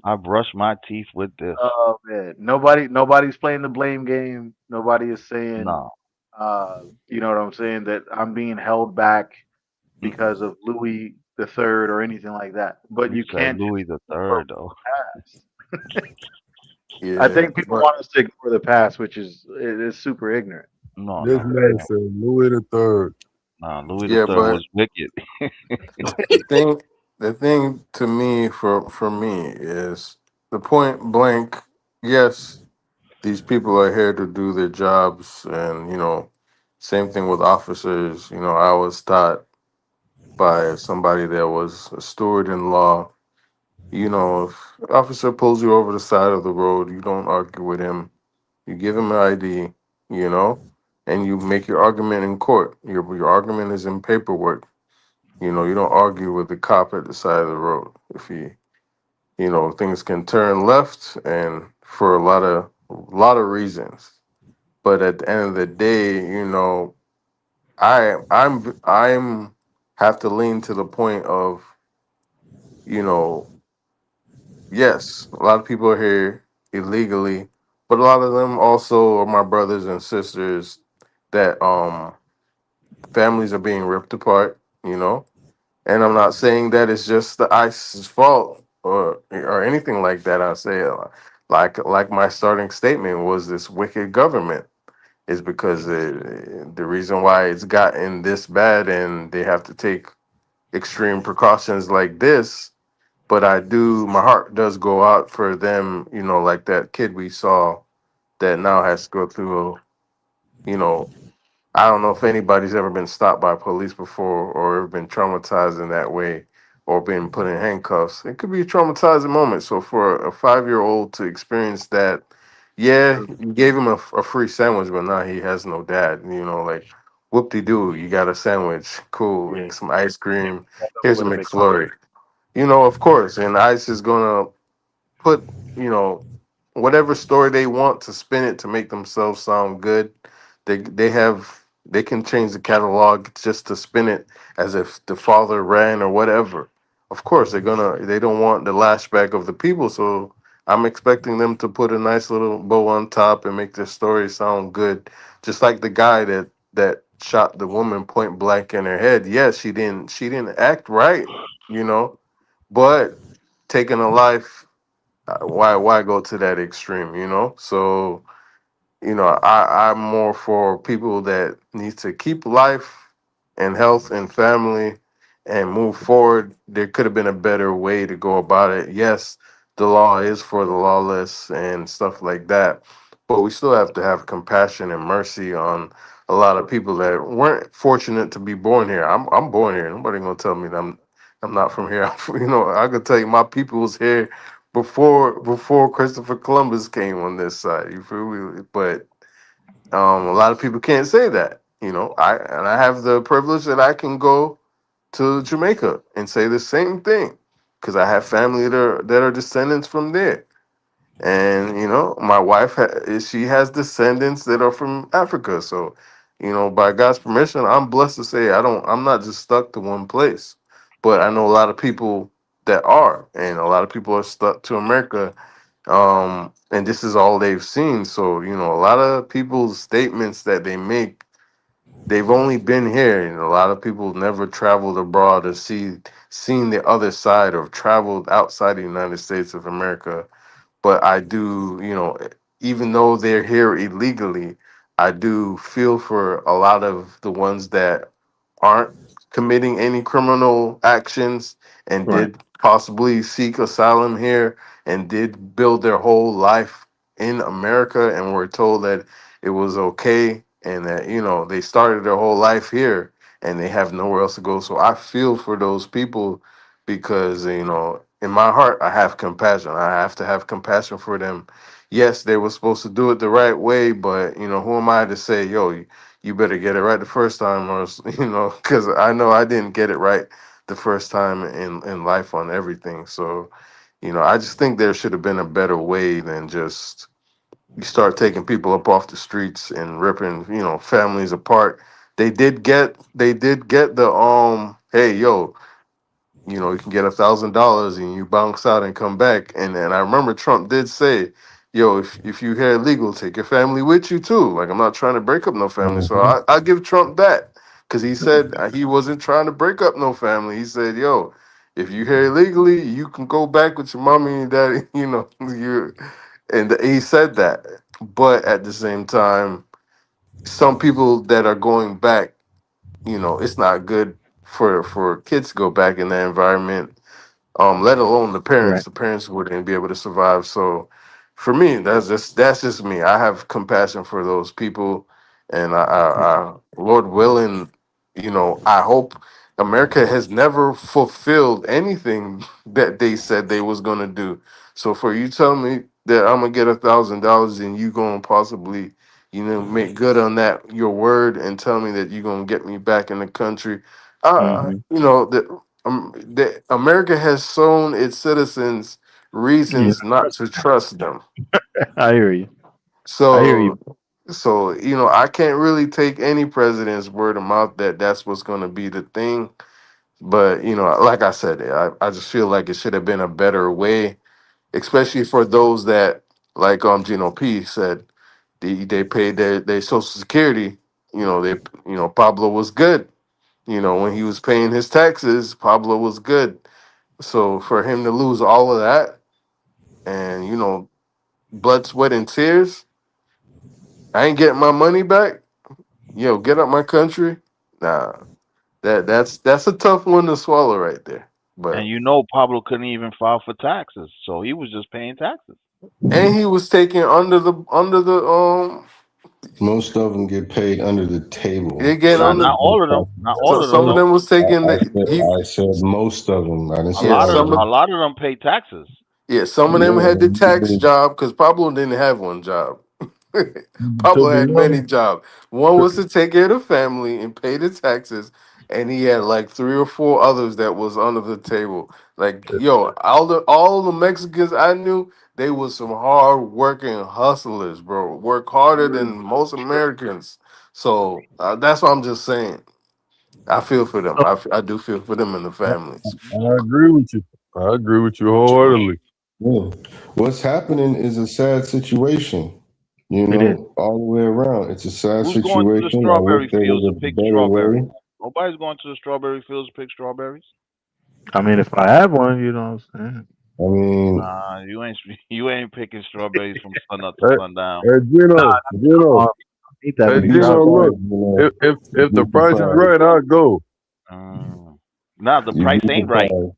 I brush my teeth with this. Oh man. Nobody's playing the blame game. Nobody is saying No. you know what I'm saying, that I'm being held back Mm-mm. because of Louis the Third or anything like that. But You you said can't just Louis the ignore Third, though. the past. I Yeah, think people but want us to ignore the past, which is super ignorant. No, This no, no, man no. said Louis the Third. Nah, Louis the yeah, Third but was wicked. the thing to me for me is the point blank. Yes, these people are here to do their jobs, and same thing with officers. I was taught by somebody that was a steward in law. If an officer pulls you over the side of the road, you don't argue with him. You give him an ID, you know, and you make your argument in court. Your argument is in paperwork. You don't argue with the cop at the side of the road. If things can turn left, and for a lot of reasons. But at the end of the day, I'm have to lean to the point of, you know, yes, a lot of people are here illegally, but a lot of them also are my brothers and sisters that families are being ripped apart. And I'm not saying that it's just the ISIS's fault or anything like that. I say like my starting statement was this wicked government is because the reason why it's gotten this bad and they have to take extreme precautions like this. But my heart does go out for them, like that kid we saw that now has to go through, you know, I don't know if anybody's ever been stopped by police before or ever been traumatized in that way or been put in handcuffs. It could be a traumatizing moment. So for a 5-year-old to experience that, yeah, you gave him a free sandwich, but now he has no dad. Like whoop de doo, you got a sandwich, cool, Yeah, and some ice yeah, cream. that's Here's a with a McFlurry. McFlurry. Of course, and ICE is gonna put whatever story they want to spin it to make themselves sound good. They can change the catalog just to spin it as if the father ran or whatever. Of course they don't want the lashback of the people, so I'm expecting them to put a nice little bow on top and make their story sound good, just like the guy that shot the woman point blank in her head. Yes, she didn't act right, you know but taking a life, why go to that extreme? So I'm more for people that need to keep life and health and family and move forward. There could have been a better way to go about it. Yes, the law is for the lawless and stuff like that, but we still have to have compassion and mercy on a lot of people that weren't fortunate to be born here. I'm born here. Nobody gonna tell me that I'm not from here. I could tell you my people was here before Christopher Columbus came on this side. You feel me? But a lot of people can't say that. I have the privilege that I can go to Jamaica and say the same thing because I have family that are descendants from there. And my wife she has descendants that are from Africa. So, by God's permission, I'm blessed to say I'm not just stuck to one place. But I know a lot of people that are, and a lot of people are stuck to America. And this is all they've seen. So, a lot of people's statements that they make, they've only been here, and a lot of people never traveled abroad to seen the other side or traveled outside the United States of America. But I do, even though they're here illegally, I do feel for a lot of the ones that aren't committing any criminal actions and Right. did possibly seek asylum here and did build their whole life in America and were told that it was okay and that they started their whole life here and they have nowhere else to go. So I feel for those people because in my heart I have compassion. I have to have compassion for them. Yes, they were supposed to do it the right way, but who am I to say, yo, you better get it right the first time, or because I know I didn't get it right the first time in life on everything. So I just think there should have been a better way than just you start taking people up off the streets and ripping families apart. They did get the hey, yo, you can get $1,000 and you bounce out and come back. And I remember Trump did say, yo, if you here illegal, take your family with you too. Like, I'm not trying to break up no family. So Mhm. I give Trump that because he said he wasn't trying to break up no family. He said, yo, if you here illegally, you can go back with your mommy and daddy, you and he said that. But at the same time, some people that are going back, it's not good for kids to go back in that environment, let alone the Right. parents. The parents wouldn't be able to survive. So for me, that's just me. I have compassion for those people, and Lord willing, I hope America has never fulfilled anything that they said they was gonna do. So for you telling me that I'm gonna get $1,000 and you gonna possibly, make good on that your word and tell me that you're gonna get me back in the country, Hmm. that America has shown its citizens Yeah, reasons not to trust them. I hear you. I hear you. So, I can't really take any president's word of mouth that that's what's going to be the thing. But like I said, I just feel like it should have been a better way, especially for those that, like Gino P said, they paid their Social Security. Pablo was good. When he was paying his taxes, Pablo was good. So for him to lose all of that, and blood, sweat, and tears, I ain't getting my money back. Get out my country. Nah, that's a tough one to swallow right there. And But Pablo couldn't even file for taxes, so he was just paying taxes. and he was taken under the. Most of them get paid under the They table. get Not under. not all of them. Not So all of them some of though. them was taking I said most of them. I didn't A say yeah lot of all some of of a lot of them pay taxes. yeah some of them them. had the tax Yeah, job because Pablo didn't have one job. To Pablo be had many honest, jobs. One to, was to take care of the family and pay the taxes, and he had like three or four others that was under the table. Like all the Mexicans I knew, they was some hard working hustlers, bro. Work harder than most Americans. So that's what I'm just saying. I feel for them. So, I do feel for them and the families. I agree with you. I agree with you Mhm. wholeheartedly. yeah. What's happening is a sad situation. it is. All the way around. It's a sad Who's going to the situation. I wish strawberry there fields was to a pick better strawberries? way. Nobody's going to the strawberry fields to pick strawberries. I mean, if I have one, you know what I'm saying? I mean, Nah, you ain't you ain't picking strawberries from sun up to Hey, sundown. hey Gino, I don't need that hey you'd many be Gino, strawberries. look, surprised, if the you'd be price is surprised. right, I'll go. Mm. Nah, the You'd price be ain't right. surprised.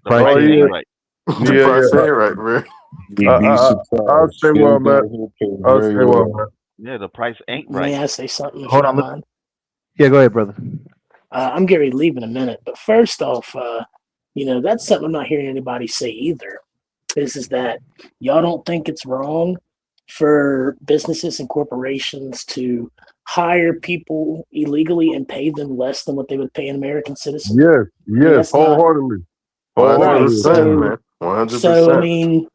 The Price Oh price ain't yeah, ain't right. right. The yeah, price yeah. ain't right, man. You'd be I'll surprised. stay where Phil I'm at. down here pays I'll very stay where well. I'm at. Yeah, the price ain't May right. I say something if you Hold on. don't mind? Yeah, go ahead, brother. I'm getting ready to leave in a minute, but first off, that's something I'm not hearing anybody say either. Is that y'all don't think it's wrong for businesses and corporations to hire people illegally and pay them less than what they would pay an American citizen? Yes, I mean, yes, that's not wholeheartedly, One hundred right. wholeheartedly. percent, So, man. 100%. so I mean,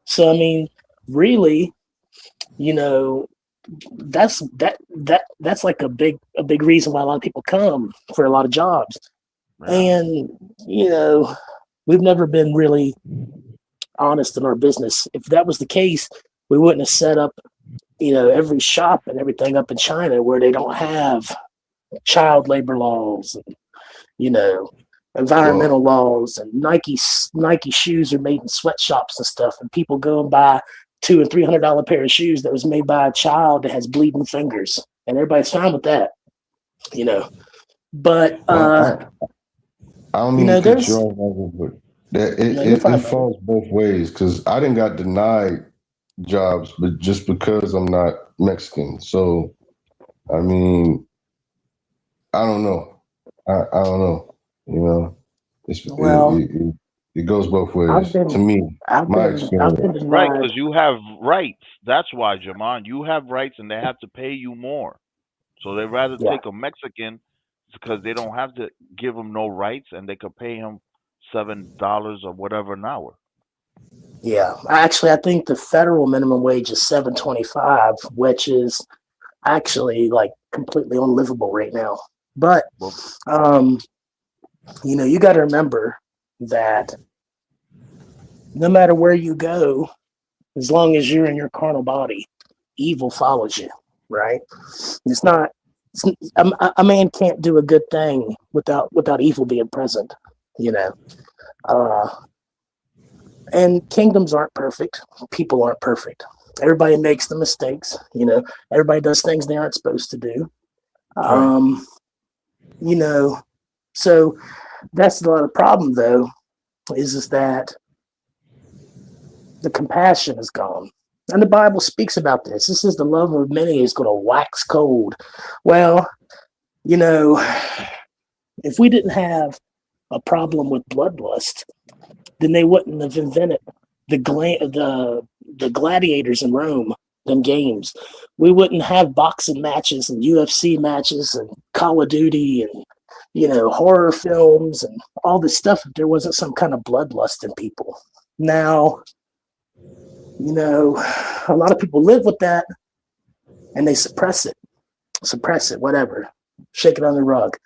so I mean, really, you know, that's like a big reason why a lot of people come for a lot of jobs. Yeah. And we've never been really honest in our business. If that was the case, we wouldn't have set up, every shop and everything up in China where they don't have child labor laws and, you know, Well, environmental laws, and Nike shoes are made in sweatshops and stuff, and people go and buy $200 and $300 pair of shoes that was made by a child that has bleeding fingers, and everybody's fine with that, you know. But well, I don't mean to cut you there's off, Michael, but that no, you're it fine, brother. falls both ways because I didn't got denied jobs, but just because I'm not Mexican. So I mean, I don't know. I don't know. Well, It goes both I've ways. To been me, my I've been experience. Right, denied. because you have rights. That's why, Jaman. You have rights, and they have to pay you more. So they rather Yeah, take a Mexican because they don't have to give him no rights, and they could pay him $7 or whatever an hour. yeah. Actually, I think the federal minimum wage is 7.25, which is actually like completely unlivable right now. But Well, um, you got to remember that no matter where you go, as long as you're in your carnal body, evil follows you, right? It's not. A man can't do a good thing without evil being present, you know. Uh, and kingdoms aren't perfect. People aren't perfect. Everybody makes the mistakes, Everybody does things they aren't supposed to do. Right. Um, you know, so that's not a problem though, is that the compassion is gone. And the Bible speaks about this. This is the love of many is going to wax cold. Well, you know, if we didn't have a problem with bloodlust, then they wouldn't have invented the gladiators in Rome, them games. We wouldn't have boxing matches and UFC matches and Call of Duty and horror films and all this stuff if there wasn't some kind of bloodlust in people. Now, a lot of people live with that and they suppress it, whatever, shake it on the rug.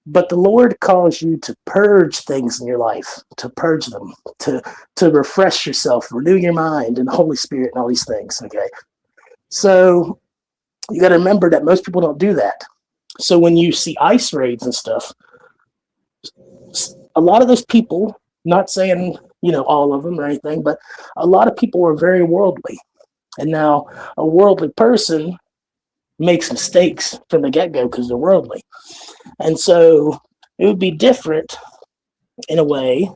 But the Lord calls you to purge things in your life, to purge them, to refresh yourself, renew your mind and the Holy Spirit and all these things, okay? So you got to remember that most people don't do that. So when you see ICE raids and stuff, a lot of those people, not saying, all of them or anything, but a lot of people are very worldly. And now a worldly person makes mistakes from the get-go because they're worldly. And so it would be different in a way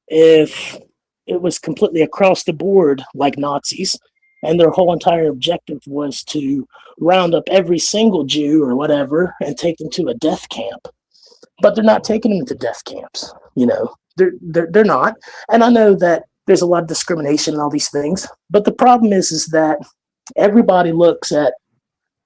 if it was completely across the board like Nazis and their whole entire objective was to round up every single Jew or whatever and take them to a death camp. But they're not taking them to death camps, they're not. And I know that there's a lot of discrimination and all these things, but the problem is that everybody looks at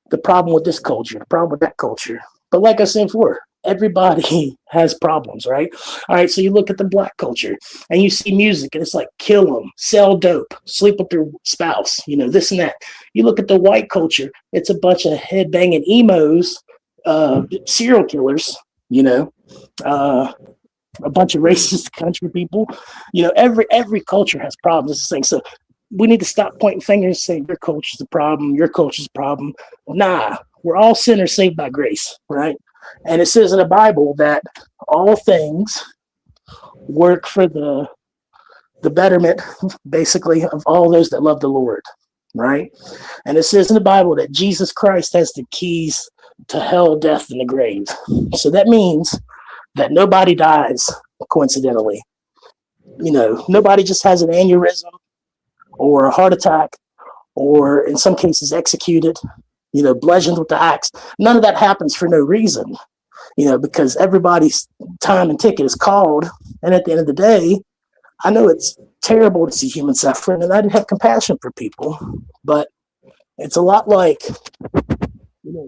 the problem with this culture, the problem with that culture. But like I said before, everybody has problems, right? All right, so you look at the black culture and you see music and it's like kill them, sell dope, sleep with their spouse, this and that. You look at the white culture, it's a bunch of head-banging emos, serial killers, a bunch of racist country people. Every culture has problems. It's the thing. So we need to stop pointing fingers and saying your culture's the problem, your culture's the problem. Nah, we're all sinners saved by grace, right? And it says in the Bible that all things work for the betterment, basically, of all those that love the Lord, right? And it says in the Bible that Jesus Christ has the keys to hell, death, and the grave. So that means that nobody dies coincidentally. Nobody just has an aneurysm or a heart attack or in some cases executed, bludgeoned with the axe. None of that happens for no reason, because everybody's time and ticket is called. And at the end of the day, I know it's terrible to see human suffering and I have compassion for people, but it's a lot like,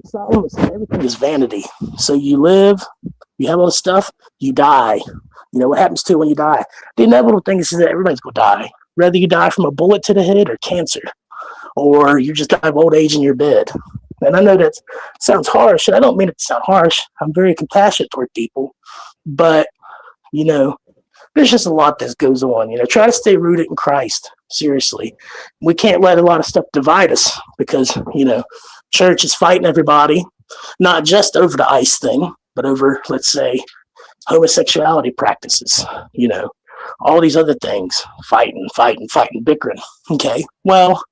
Solomon said everything is vanity. So you live, you have all this stuff, you die. What happens to you when you die? The inevitable thing is that everybody's going to die. Whether you die from a bullet to the head or cancer, or you just die of old age in your bed. And I know that sounds harsh, and I don't mean it to sound harsh. I'm very compassionate toward people. But, there's just a lot that goes on. Try to stay rooted in Christ. Seriously. We can't let a lot of stuff divide us because, church is fighting everybody, not just over the ICE thing, but over, let's say, homosexuality practices, all these other things, fighting, bickering. Okay. Well,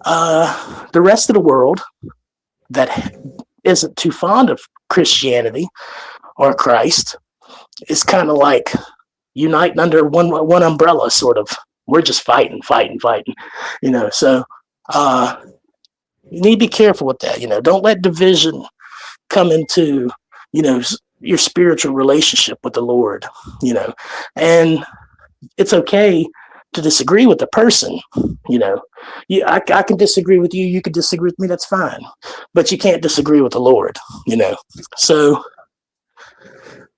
the rest of the world that isn't too fond of Christianity or Christ is kind of like uniting under one umbrella, sort of. We're just fighting. So you need to be careful with that. Don't let division come into, your spiritual relationship with the Lord, and it's okay to disagree with the person. I can disagree with you. You can disagree with me. That's fine. But you can't disagree with the Lord, So,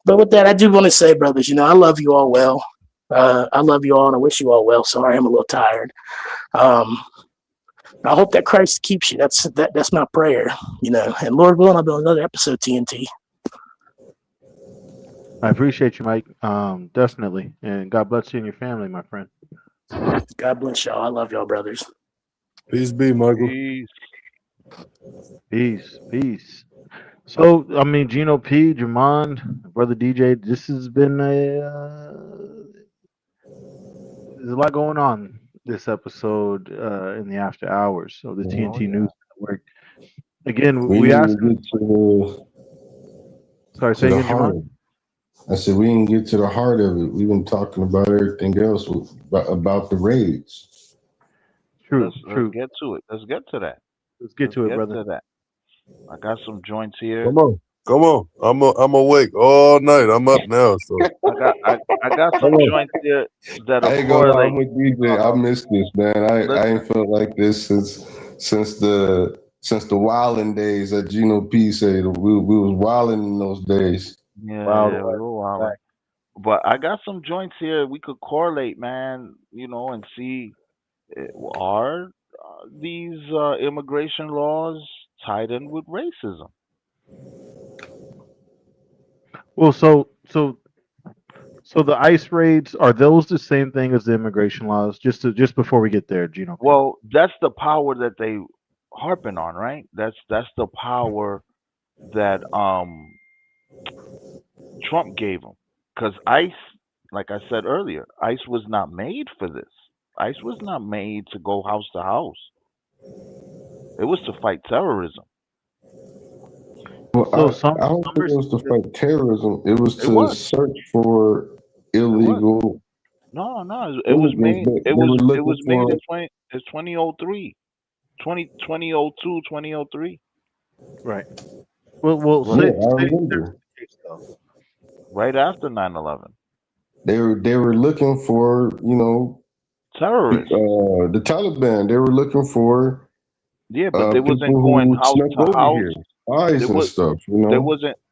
but with that, I do want to say, brothers, I love you all well. I love you all and I wish you all well. Sorry, I'm a little tired. I hope that Christ keeps you. That's my prayer, and Lord willing, I'll be on another episode, TNT. I appreciate you, Mike. Definitely. And God bless you and your family, my friend. God bless y'all. I love y'all, brothers. Peace be, Michael. Peace. So, Gino P, Jamond, Brother DJ, this has been there's a lot going on this episode in the after hours. So the TNT News Network. Again, we asked. Sorry, say again, Jamond. I said we didn't get to the heart of it. We've been talking about everything else about the raids. True, Let's true. get to it. Let's get to that. Let's get Let's to it, get brother. to that. I got some joints here. Come on. Come on. I'm awake all night. I'm up now. So I got come some on. joints here I that'll ain't gonna lie, I'm correlate. with DJ. I missed this, man. I ain't Listen, felt like this since the wilding days that Gino P said. We was wilding in those days. Wild we West. were wilding. Back. But I got some joints here we could correlate, man. And see are these immigration laws tied in with racism? Well, so the ICE raids, are those the same thing as the immigration laws? Just before we get there, Gino P. Well, that's the power that they harping on, right? That's the power that Trump gave them. Because ICE, like I said earlier, ICE was not made for this. ICE was not made to go house to house. It was to fight terrorism. Well, So some I don't some think are it was to fight terrorism. It was It to was. search for It was. illegal No, no. It was immigrants. made. They It were was. It looking was made for. in 2003, 2002, 2003. right. Well, Right, Yeah, say I say that's remember. the case though. right after 9/11. They were looking for Terrorists. the Taliban. They were looking for Yeah, but they wasn't people going who house snuck to over house. here, spies They and was. stuff.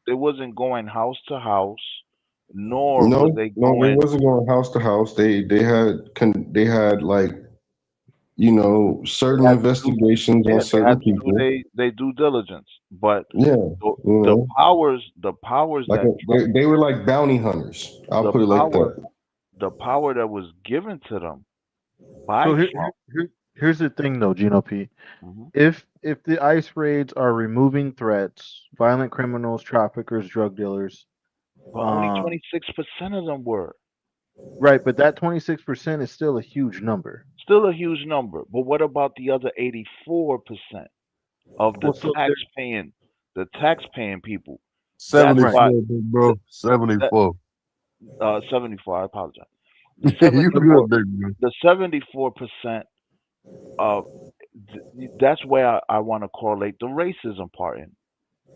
They wasn't going house to house, nor was No, they no, they going. wasn't going house to house. They had like They certain had to do. investigations on Yeah, they had certain to do people. they due diligence. But Yeah, the, you the know, powers like that Trump, they were like bounty hunters. I'll the put it like power that. the power that was given to them by So Trump. here's the thing though, Gino P. Hmm. If the ICE raids are removing threats, violent criminals, traffickers, drug dealers, But only um, 26% of them were. right, but that 26% is still a huge number. Still a huge number. But what about the other 84% of Well, so the tax paying people? That's right. 74, why big the, bro. that 74. 74. I apologize. The You seventy four good, big bro. the 74% of that's where I want to correlate the racism part in.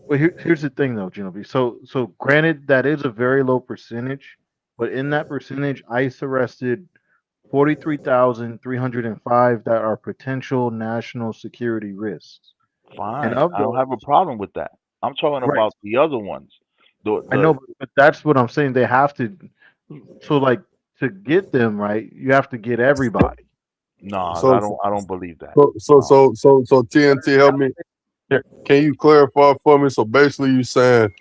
Well, here's the thing though, Gino P. So granted that is a very low percentage, but in that percentage, ICE arrested 43,305 that are potential national security risks. And Fine, of I don't those, have a problem with that. I'm talking right. about the other ones. I The know, but that's what I'm saying. They have to. So, like, to get them right, you have to get everybody. No, So I don't believe that. No. so TNT, help me. Can you clarify for me? So basically, you saying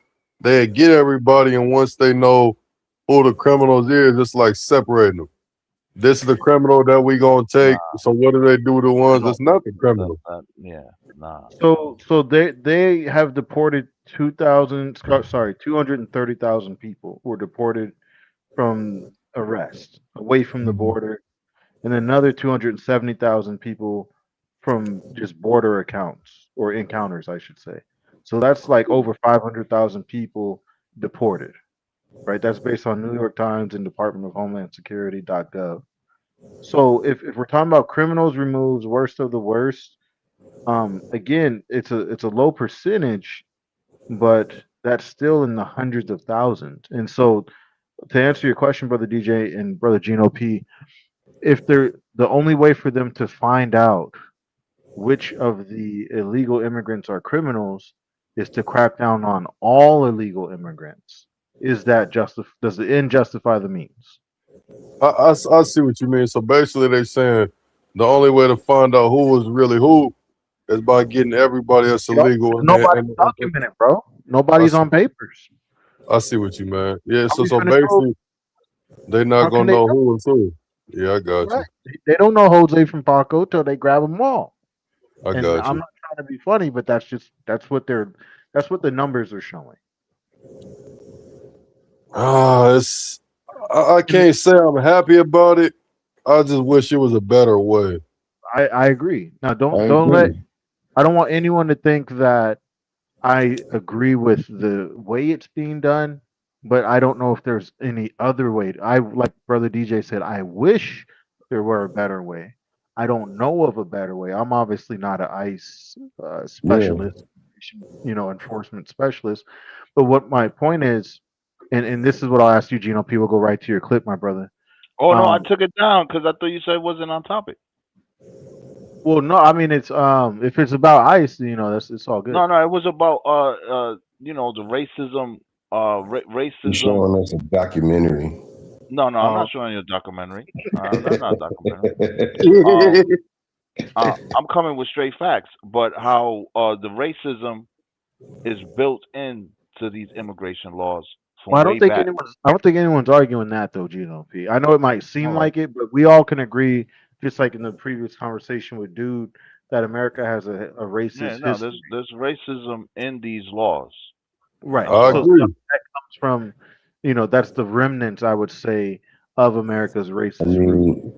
they get everybody, and once they know who the criminals is, it's like separating them. This is the criminal that we gonna take. Nah, So what do they do to the they ones don't. that's not the criminal? Yeah, nah. So they have deported 230,000 people were deported from arrest away from the Mhm. border, and another 270,000 people from just border accounts or encounters, I should say. So that's like over 500,000 people deported, right? That's based on New York Times and Department of Homeland Security.gov. So if we're talking about criminals removes worst of the worst, again, it's a low percentage, but that's still in the hundreds of thousands. And so to answer your question, brother DJ and brother Gino P, if they're the only way for them to find out which of the illegal immigrants are criminals is to crack down on all illegal immigrants. Is that does the end justify the means? I see what you mean. So basically, they saying the only way to find out who was really who is by getting everybody that's Yep. illegal. Nobody's documented, bro. I Nobody's see, on papers. I see what you mean. Yeah. How So we so finna know? basically, they not How can gonna they know know? who is who. Yeah, I got Right. you. They don't know Jose from Paco till they grab them all. I And got I'm you. not trying to be funny, but that's what the numbers are showing. It's I And can't say I'm happy about it. I just wish it was a better way. I agree. Now I don't let agree. I don't want anyone to think that I agree with the way it's being done, but I don't know if there's any other way. I like brother DJ said, I wish there were a better way. I don't know of a better way. I'm obviously not an ICE Yeah. specialist, enforcement specialist. But what my point is, and this is what I'll ask you, Gino. People go right to your clip, my brother. Oh no, I Um, took it down because I thought you said it wasn't on topic. well, no, I mean it's if it's about ICE, that's it's all good. No, no, it was about the racism, He's racism. showing us a documentary. No, no, I'm Um, not showing you a documentary. That's not a documentary. Um, I'm coming with straight facts, but how the racism is built into these immigration laws well, from way back. I don't think anyone's arguing that though, Gino. P. I know it might seem All right. like it, but we all can agree, just like in the previous conversation with Dude, that America has a Yeah, racist no, history. there's racism in these laws. Right. I So agree. that comes from, that's the remnants, I would say, of America's I racist roots. mean,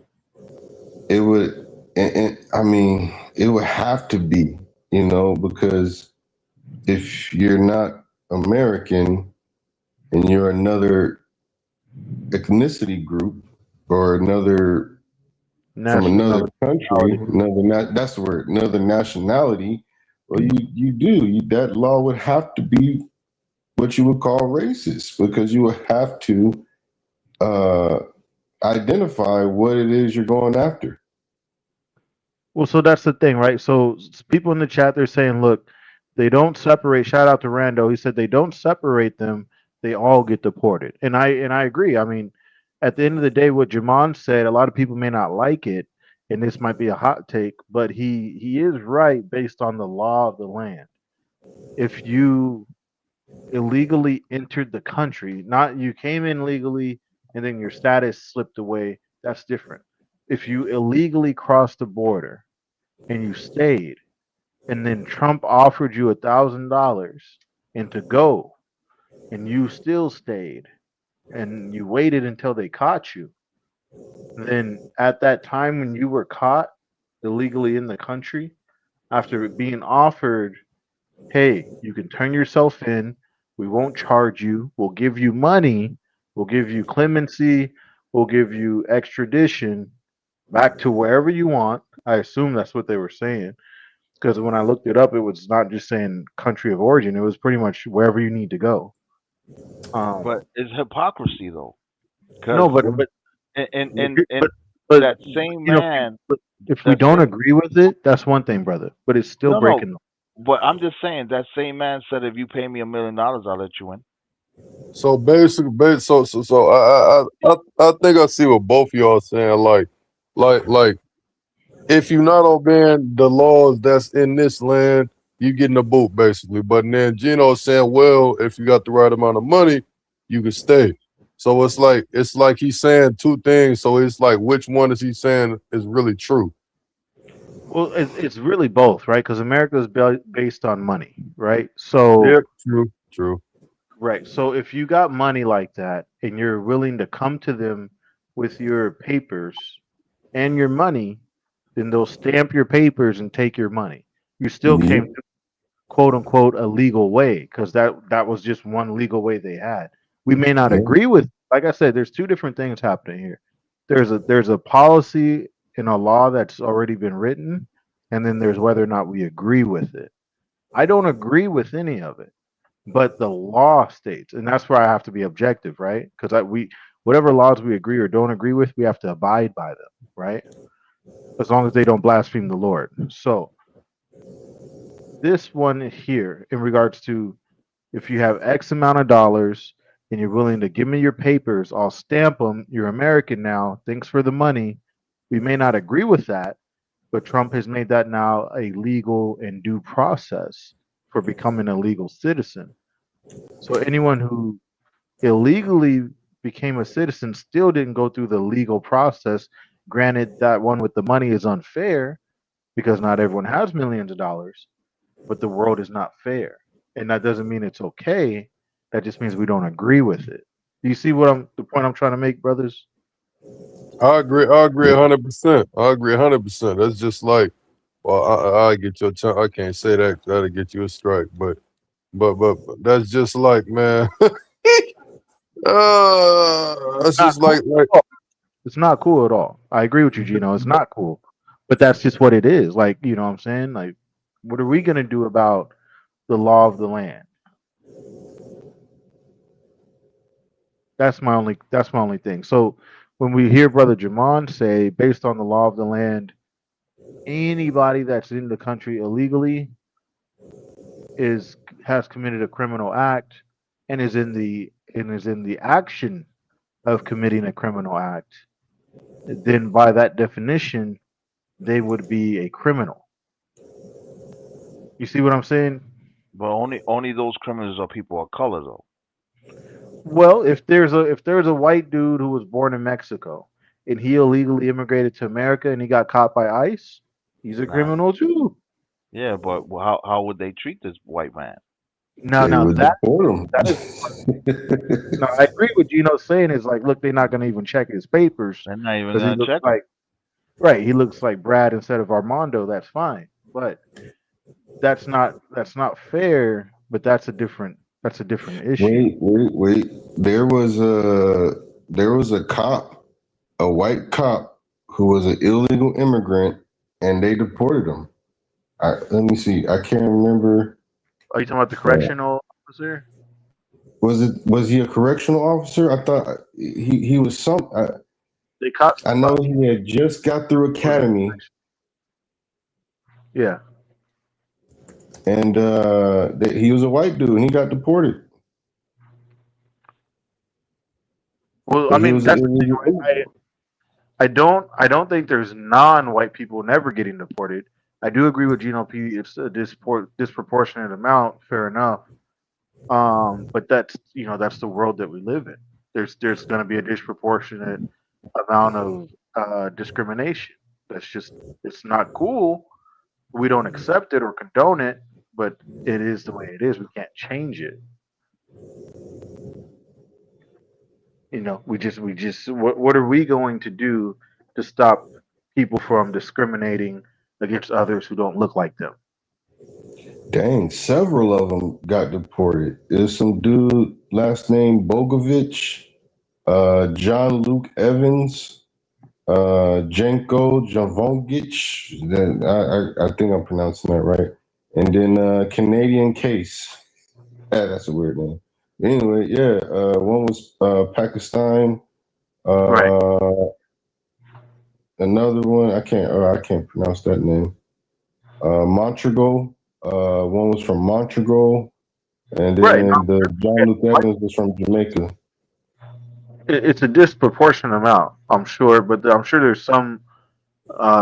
it would, and I mean, it would have to be, because if you're not American and you're another ethnicity group or another from another country, Nationality. that's the word, another nationality, well, that law would have to be what you would call racist because you would have to uh, identify what it is you're going after. Well, so that's the thing, right? So people in the chat, they're saying, look, they don't separate. Shout out to Rando. He said they don't separate them. They all get deported, and I agree. I mean, at the end of the day, what Jamon said, a lot of people may not like it, and this might be a hot take, but he is right based on the law of the land. If you illegally entered the country, not you came in legally and then your status slipped away, that's different. If you illegally crossed the border and you stayed, and then Trump offered you $1,000 and to go, and you still stayed, and you waited until they caught you, then at that time when you were caught illegally in the country, after being offered, hey, you can turn yourself in, we won't charge you, we'll give you money, we'll give you clemency, we'll give you extradition back to wherever you want. I assume that's what they were saying, because when I looked it up, it was not just saying country of origin; it was pretty much wherever you need to go. Um, But it's hypocrisy though, because no, but and but that same you know, man, but if we that don't same agree with it, that's one thing, brother. But it's still no no. breaking. But I'm just saying that same man said if you pay me $1 million, I'll let you in. So basically, so I think I see what both of y'all saying. Like, if you're not obeying the laws that's in this land, you getting a boot basically. But then Gino's saying, well, if you got the right amount of money, you can stay. So it's like he's saying two things. So it's like, which one is he saying is really true? Well, it's really both, right? Because America is based on money, right? Yeah, So, true. right. So if you got money like that and you're willing to come to them with your papers and your money, then they'll stamp your papers and take your money. You still Yep. came to quote unquote a legal way because that was just one legal way they had. We may not Yeah. agree with. Like I said, there's two different things happening here. There's a policy in a law that's already been written, and then there's whether or not we agree with it. I don't agree with any of it, but the law states, and that's where I have to be objective, right? Because we whatever laws we agree or don't agree with, we have to abide by them, right? As long as they don't blaspheme the Lord. So this one here, in regards to if you have X amount of dollars and you're willing to give me your papers, I'll stamp them. You're American now. Thanks for the money. We may not agree with that, but Trump has made that now a legal and due process for becoming a legal citizen. So anyone who illegally became a citizen still didn't go through the legal process. Granted, that one with the money is unfair because not everyone has millions of dollars, but the world is not fair. And that doesn't mean it's okay. That just means we don't agree with it. Do you see the point I'm trying to make, brothers? I agree 100%. I agree 100%. That's just like, well, I get your I can't say that 'cause that'll get you a strike, but that's just like, man. That's Not just cool like at all. It's not cool at all. I agree with you, Gino. It's not cool. But that's just what it is. Like, you know what I'm saying? Like, what are we gonna do about the law of the land? That's my only thing. So when we hear Brother Jamon say, based on the law of the land, anybody that's in the country illegally is has committed a criminal act and is in the action of committing a criminal act, then by that definition, they would be a criminal. You see what I'm saying? But only those criminals are people of color, though. Well, if there's a white dude who was born in Mexico and he illegally immigrated to America and he got caught by ICE, he's a Nah. criminal too. Yeah, but how would they treat this white man? Now, They now would that deport him. that is no, I agree with Gino saying is like, look, they're not going to even check his papers They're not even because he gonna looks check him. like right. He looks like Brad instead of Armando. That's fine, but that's not fair. But that's a different issue. Wait. There was a cop, a white cop, who was an illegal immigrant, and they deported him. Let me see. I can't remember. Are you talking about the Uh, correctional officer? was he a correctional officer? I thought he was some. They caught I know somebody. he had just got through Who was in academy, Yeah. and he was a white dude, and he got deported Well, I because he mean was an that's the thing. illegal I, immigrant. I don't think there's non-white people never getting deported. I do agree with Gino P. It's a disproportionate amount. Fair enough. But that's the world that we live in. There's going to be a disproportionate amount of discrimination. That's just it's not cool. We don't accept it or condone it, but it is the way it is. We can't change it. We just what are we going to do to stop people from discriminating against others who don't look like them? Dang, several of them got deported. There's some dude, last name Bogovich, John Luke Evans, Jenko Javongic. Then I think I'm pronouncing that right. And then Canadian Case. Yeah, that's a weird name. Anyway, yeah, one was Pakistan. Right. Uh, Another one I can't pronounce that name. Montreal. One was from Montreal, and Right. No, then the John Luke Evans was from Jamaica. it's a disproportionate amount, I'm sure, but I'm sure there's some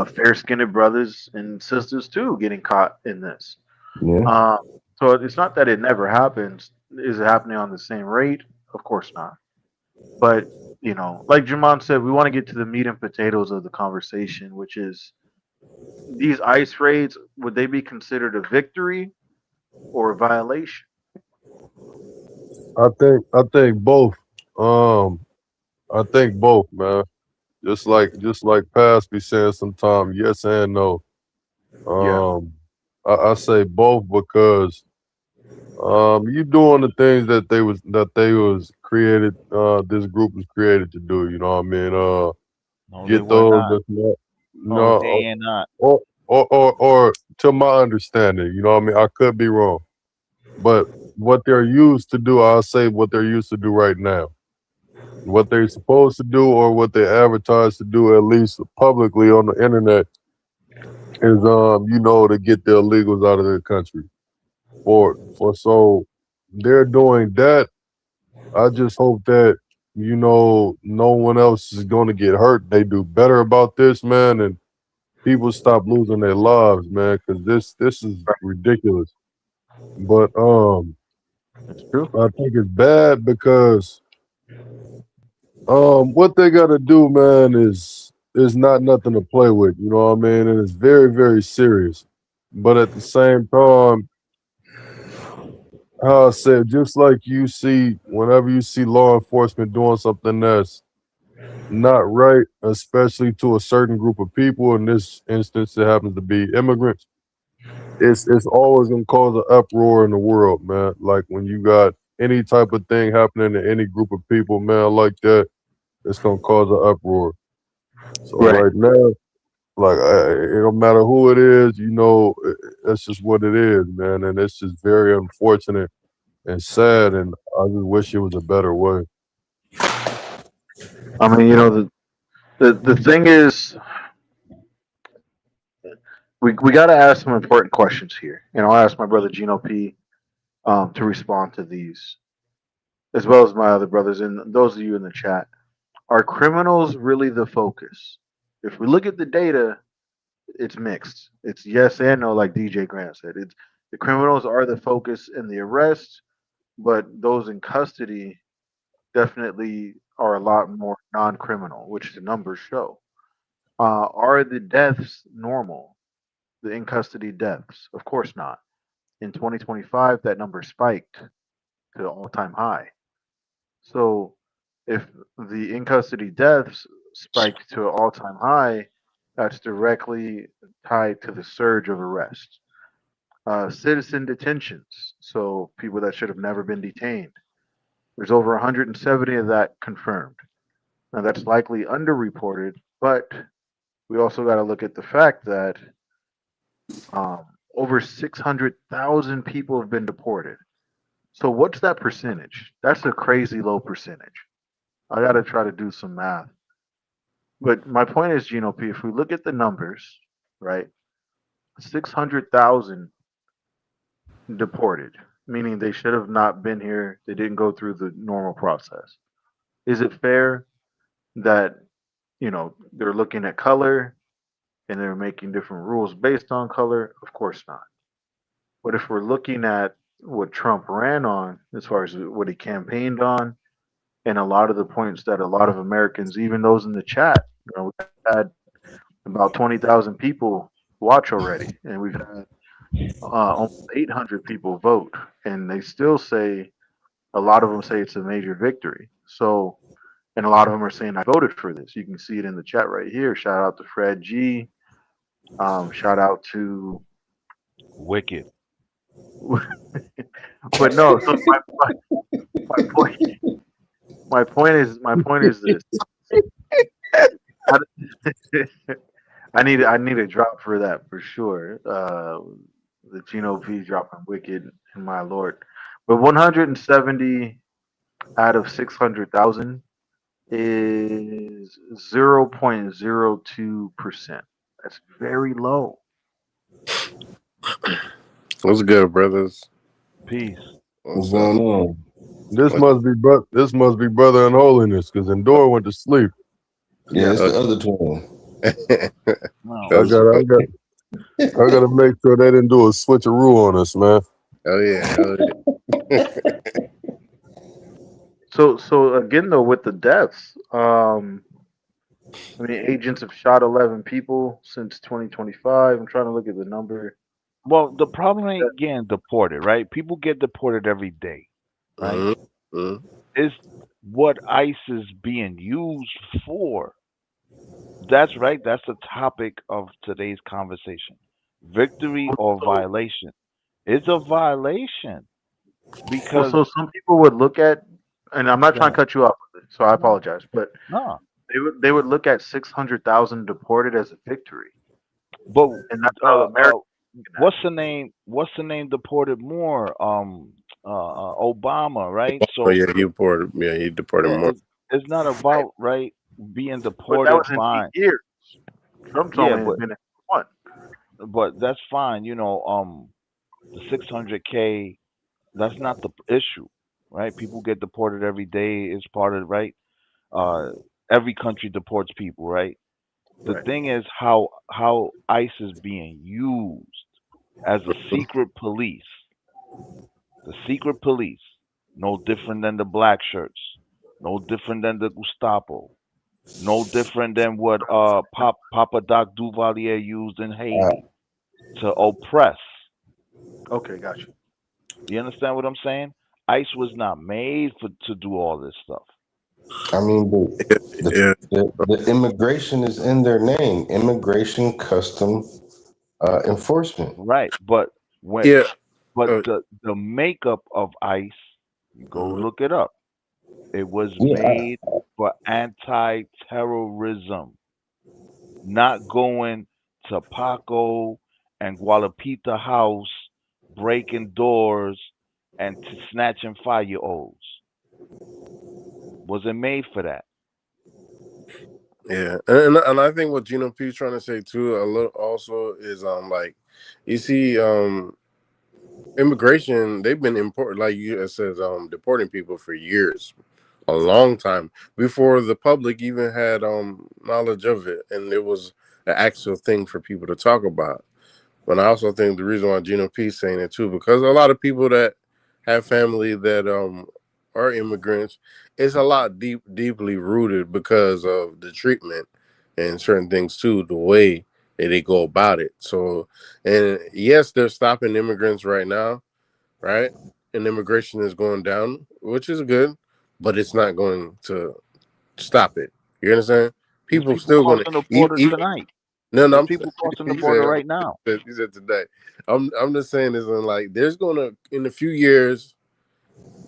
fair-skinned brothers and sisters too getting caught in this. Yeah. Uh, so it's not that it never happens. Is it happening on the same rate? Of course not. But like Jamon said, we want to get to the meat and potatoes of the conversation, which is these ICE raids. Would they be considered a victory or a violation? I think both. Um, I think both, man. Just like past be saying sometimes yes and no. Yeah. Um, I say both because you doing the things that they was created. This group was created to do. You know what I mean? No, they Get were those not. that's not No, no they ain't not. or to my understanding. You know what I mean? I could be wrong, but what they're used to do, I'll say what they're used to do right now. What they're supposed to do or what they advertise to do, at least publicly on the internet, is to get the illegals out of the country. For so they're doing that. I just hope that no one else is going to get hurt. They do better about this, man, and people stop losing their lives, man, because this is ridiculous. But That's true. I think it's bad because what they got to do, man, is not nothing to play with. You know what I mean? And it's very, very serious. But at the same time, how I said, just like whenever you see law enforcement doing something that's not right, especially to a certain group of people. In this instance, it happens to be immigrants. It's always gonna cause an uproar in the world, man. Like when you got any type of thing happening to any group of people, man, like that, it's gonna cause an uproar. So Right. Like, it don't matter who it is, you know, that's just what it is, man. And it's just very unfortunate and sad. And I just wish it was a better way. I mean, you know, the thing is, we got to ask some important questions here. And I'll ask my brother Gino P. To respond to these, as well as my other brothers and those of you in the chat. Are criminals really the focus? If we look at the data, it's mixed. It's yes and no, like DJ Grant said. It's the criminals are the focus in the arrest, but those in custody definitely are a lot more non-criminal, which the numbers show. Are the deaths normal? The in custody deaths? Of course not. In 2025, that number spiked to all-time high. So if the in custody deaths spiked to an all-time high, that's directly tied to the surge of arrests. Citizen detentions, so people that should have never been detained. There's over 170 of that confirmed. Now that's likely underreported, but we also got to look at the fact that um, over 600,000 people have been deported. So what's that percentage? That's a crazy low percentage. I got to try to do some math. But my point is, Gino P, if we look at the numbers, right, 600,000 deported, meaning they should have not been here. They didn't go through the normal process. Is it fair that, you know, they're looking at color and they're making different rules based on color? Of course not. But if we're looking at what Trump ran on, as far as what he campaigned on, and a lot of the points that a lot of Americans, even those in the chat, you know, we had about 20,000 people watch already, and we've had almost 800 people vote, and they still say, a lot of them say it's a major victory. So, and a lot of them are saying I voted for this. You can see it in the chat right here. Shout out to Fred G. Shout out to Wicked. but no. So my point my point is this. I need a drop for that for sure. The Gino P dropping wicked and my lord. But 170 out of 600,000 is 0.02%. That's very low. What's good, brothers? Peace. What's going on? This must be brother in holiness, because Endor went to sleep. Yeah, it's the other twin. No. I gotta make sure they didn't do a switcheroo on us, man. Oh yeah. So again though, with the deaths, I mean, agents have shot 11 people since 2025. I'm trying to look at the number. Well, the problem ain't getting deported, right? People get deported every day, right? Mm-hmm. It's what ICE is being used for. That's right. That's the topic of today's conversation. Victory or violation. It's a violation Well, because so some people would look at, and I'm not trying to cut you off, so I no, apologize, but no. they would look at 600,000 deported as a victory, But and that's how America. what's the name? What's the name deported more? Obama, right? Oh So yeah, he deported. Yeah, he deported more. it's not about right being But that deported. was in Fine, 8 years. Trump's yeah, only been in one. but that's fine. You know, the 600K. That's not the issue, right? People get deported every day. It's part of right. Uh, every country deports people, right? The Right. thing is how ICE is being used as a secret police. The secret police, no different than the black shirts, no different than the Gestapo, no different than what Papa Doc Duvalier used in Haiti to oppress. Okay, gotcha. You understand what I'm saying? ICE was not made to do all this stuff. I mean, Yeah. the immigration is in their name. Immigration Custom Enforcement. Right, but when Yeah. the makeup of ICE, you go Mhm. look it up. It was Yeah, made for anti-terrorism, not going to Paco and Gualapita House, breaking doors and snatching 5-year-olds. Was it made for that? Yeah, and I think what Gino P's trying to say too a little also is like you see immigration, they've been like you it says deporting people for years, a long time before the public even had knowledge of it, and it was an actual thing for people to talk about. But I also think the reason why Gino P's saying it too, because a lot of people that have family that are immigrants, it's a lot deeply rooted because of the treatment and certain things too, the way that they go about it. So, and yes, they're stopping immigrants right now, right? And immigration is going down, which is good, but it's not going to stop it. You understand? There's People people still going crossing the to border even tonight. no, no. There's people crossing the He border said right now. he said today. I'm just saying this, and like there's gonna in a few years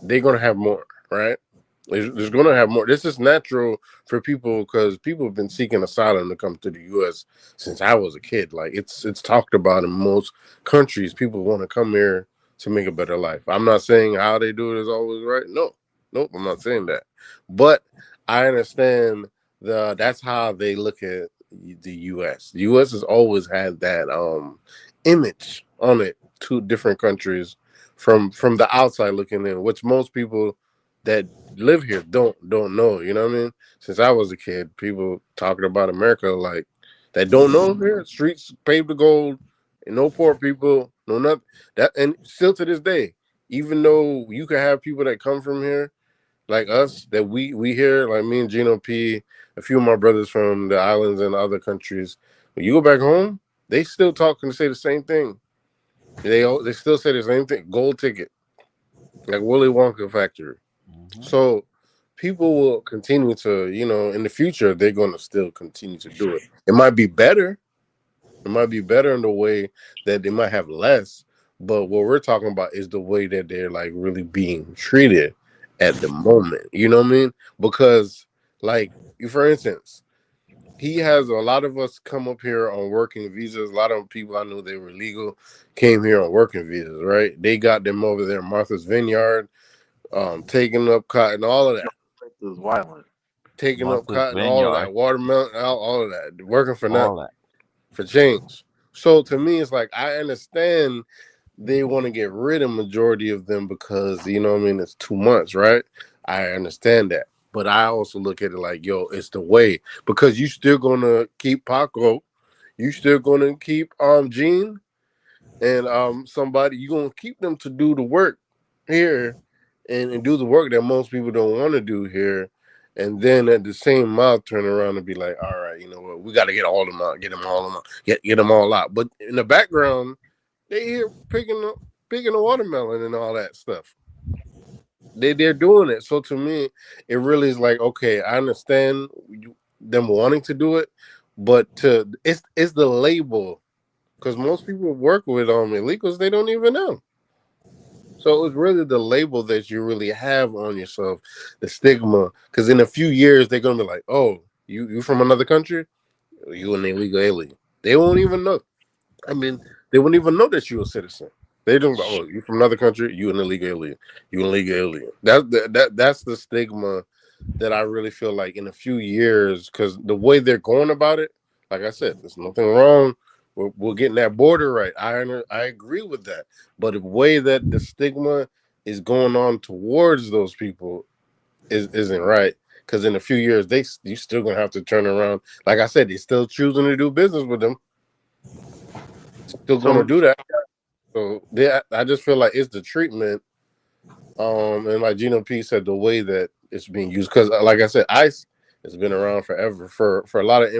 they're gonna have more, right? There's gonna have more. This is natural for people because people have been seeking asylum to come to the U.S. since I was a kid. Like it's talked about in most countries. People want to come here to make a better life. I'm not saying how they do it is always right. No, nope. I'm not saying that, but I understand that's how they look at the U.S. The U.S. has always had that image on it to different countries from the outside looking in, which most people that live here don't know. You know what I mean? Since I was a kid, people talking about America like that don't know here. Streets paved with gold, and no poor people, no nothing. That and still to this day, even though you can have people that come from here like us that we hear like me and Gino P, a few of my brothers from the islands and other countries. When you go back home, they still talk and say the same thing. They still say the same thing. Gold ticket, like Willy Wonka factory. Hmm. So people will continue to, in the future, they're going to still continue to do it. It might be better. It might be better in the way that they might have less. But what we're talking about is the way that they're like really being treated at the moment. You know what I mean? Because, like, for instance, he has a lot of us come up here on working visas. A lot of people I knew they were legal came here on working visas, right? They got them over there in Martha's Vineyard, taking up cotton, all of that. This is violent. Taking up Martha's cotton, all of Vineyard, that, watermelon, all of that, working for nothing, all that. for change. So to me, it's like I understand they want to get rid of majority of them because what I mean, it's too much, right? I understand that. But I also look at it like, yo, it's the way because you still gonna keep Paco, you still gonna keep Gene and somebody, you gonna keep them to do the work here and do the work that most people don't want to do here. And then at the same mouth turn around and be like, all right, you know what, we gotta get all of them out, get them all out, get them all out. But in the background, they here picking the watermelon and all that stuff. They're doing it. So to me, it really is like, okay, I understand them wanting to do it, but it's the label because most people work with illegals, they don't even know. So it's really the label that you really have on yourself, the stigma. Because in a few years, they're gonna be like, "Oh, you from another country? You an illegal alien?" They won't even know. I mean, they wouldn't even know that you're a citizen. They don't go, "Oh, you from another country? You an illegal alien? You an illegal alien?" That's the stigma that I really feel like in a few years, because the way they're going about it, like I said, there's nothing wrong. We're getting that border right. I agree with that, but the way that the stigma is going on towards those people isn't right. Because in a few years, you still gonna have to turn around. Like I said, they're still choosing to do business with them. Still gonna So do that. So I just feel like it's the treatment, and like Gino P said, the way that it's being used. Because like I said, ICE has been around forever for a lot of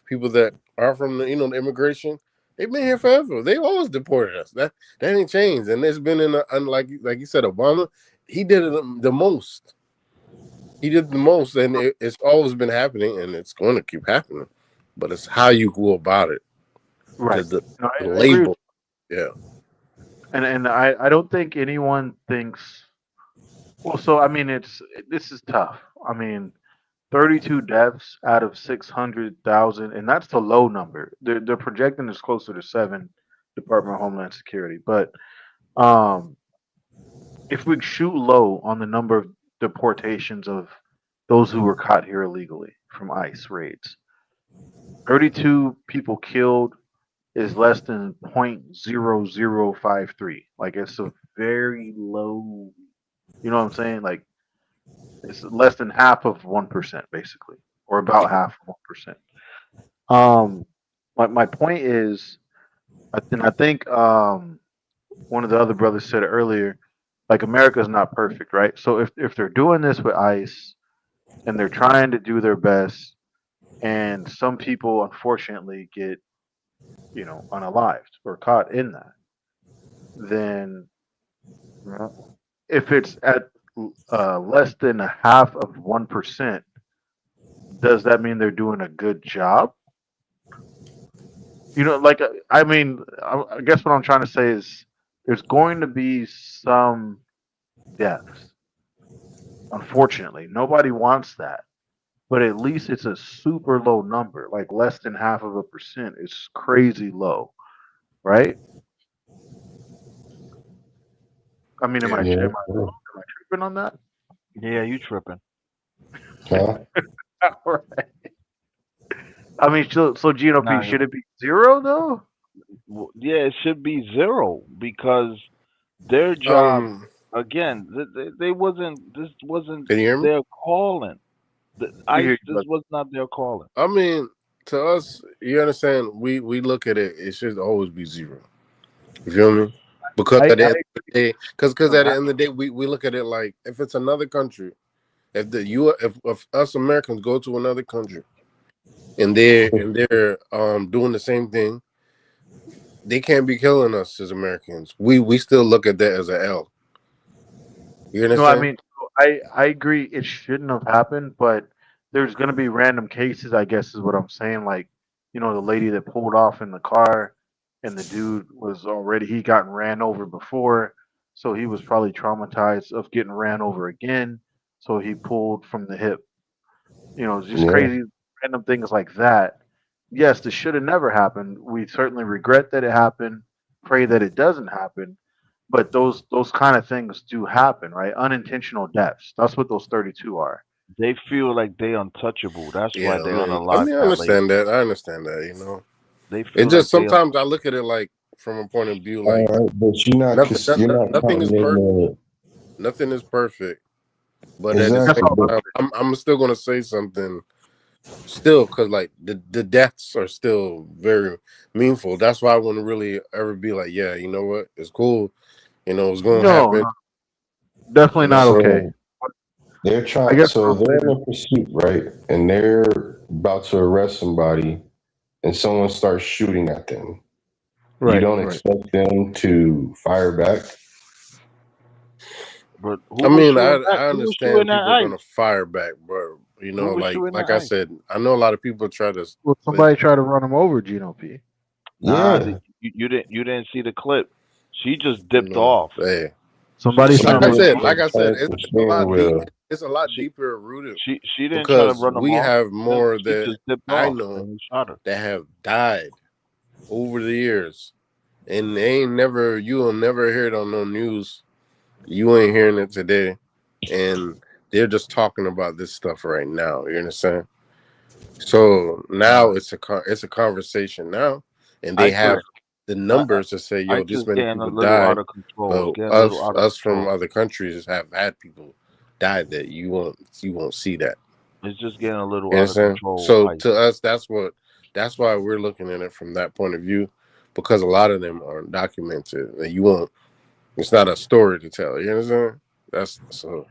people that are from the immigration. They've been here forever. They always deported us. That ain't changed, and it's been like you said, Obama. He did it the most. He did the most, and it's always been happening, and it's going to keep happening. But it's how you go about it. right. No, The I agree with label, yeah. and I don't think anyone thinks well, so I mean this is tough. I mean, 32 deaths out of 600,000, and that's the low number. They're projecting it's closer to seven. Department of Homeland Security, but um, if we shoot low on the number of deportations of those who were caught here illegally from ICE raids, 32 people killed is less than 0.0053. Like it's a very low. You know what I'm saying? Like it's less than half of 1%, basically, or about half of 1%. Um, my point is, I think one of the other brothers said it earlier, like America's not perfect, right? So if they're doing this with ICE and they're trying to do their best, and some people unfortunately get unalived or caught in that, then if it's at less than a half of 1%, does that mean they're doing a good job? Like I mean, I guess what I'm trying to say is there's going to be some deaths. Unfortunately, nobody wants that, but at least it's a super low number. Like less than half of a percent is crazy low, right? I mean, am I Yeah. am I wrong? Am I tripping on that? Yeah, you tripping. Huh? Right. I mean, so GNOP, Nah, should it be zero though? yeah, it should be zero because their job again. They wasn't. This wasn't Can you hear me? their calling. The We ICE. hear you, This brother. was not their calling. I mean, to us, you understand? We look at it. It should always be zero. You feel me? Because I at the end I of the day, because no, at the end of the day, we look at it like if it's another country, if us Americans go to another country and they're doing the same thing, they can't be killing us as Americans. We still look at that as a L. You no, I understand? mean, I agree it shouldn't have happened, but there's gonna be random cases, I guess is what I'm saying. Like, the lady that pulled off in the car and the dude was already he gotten ran over before, so he was probably traumatized of getting ran over again. So he pulled from the hip. Just Yeah. crazy random things like that. Yes, this should have never happened. We certainly regret that it happened. Pray that it doesn't happen. But those kind of things do happen, right? Unintentional deaths. That's what those 32 are. They feel like they untouchable. That's why Yeah, they man. I unalive mean, I that lady. understand that. I understand that. They It feel just like they sometimes I look at it like from a point of view All like right, but you're not nothing is counting in perfect. the Nothing is perfect. But at the That's exactly. same all. But time, I'm still gonna say something still because like the deaths are still very meaningful. That's why I wouldn't really ever be like, yeah, you know what, it's cool. It's gonna No, happen. no, definitely not okay. so they're I trying. guess what So I'm they're saying in is a pursuit, right? And they're about to arrest somebody, and someone starts shooting at them. You right, don't right. expect them to fire back. But I who was mean, shooting at I who was shooting understand at people are gonna ICE? fire back, but Who was like shooting at I ICE? said, I know a lot of people try to. Well, somebody try to run him over, GNOP. Nah, Yeah. you didn't see the clip. She just dipped off. Hey, Somebody's She trying Somebody to didn't run him was over. like I said, attached it's the a steering lot deep. wheel. It's a lot she deeper rooted she didn't try to because run him we off. have more She that just dipped I off know and he shot her. that have died over the years, and you'll never hear it on no news. You ain't hearing it today, and they're just talking about this stuff right now. You understand? So now Right. it's a conversation now, and they ICE is have the I, numbers to say, ICE "Yo, is this many getting a people little out died." of control. It's But getting a little out of us from control. other countries have had people died that you won't see that. It's just getting a little You out of understand? control, So ICE. to us, that's why we're looking at it from that point of view, because a lot of them are documented. And you won't. It's not a story to tell. You understand? That's so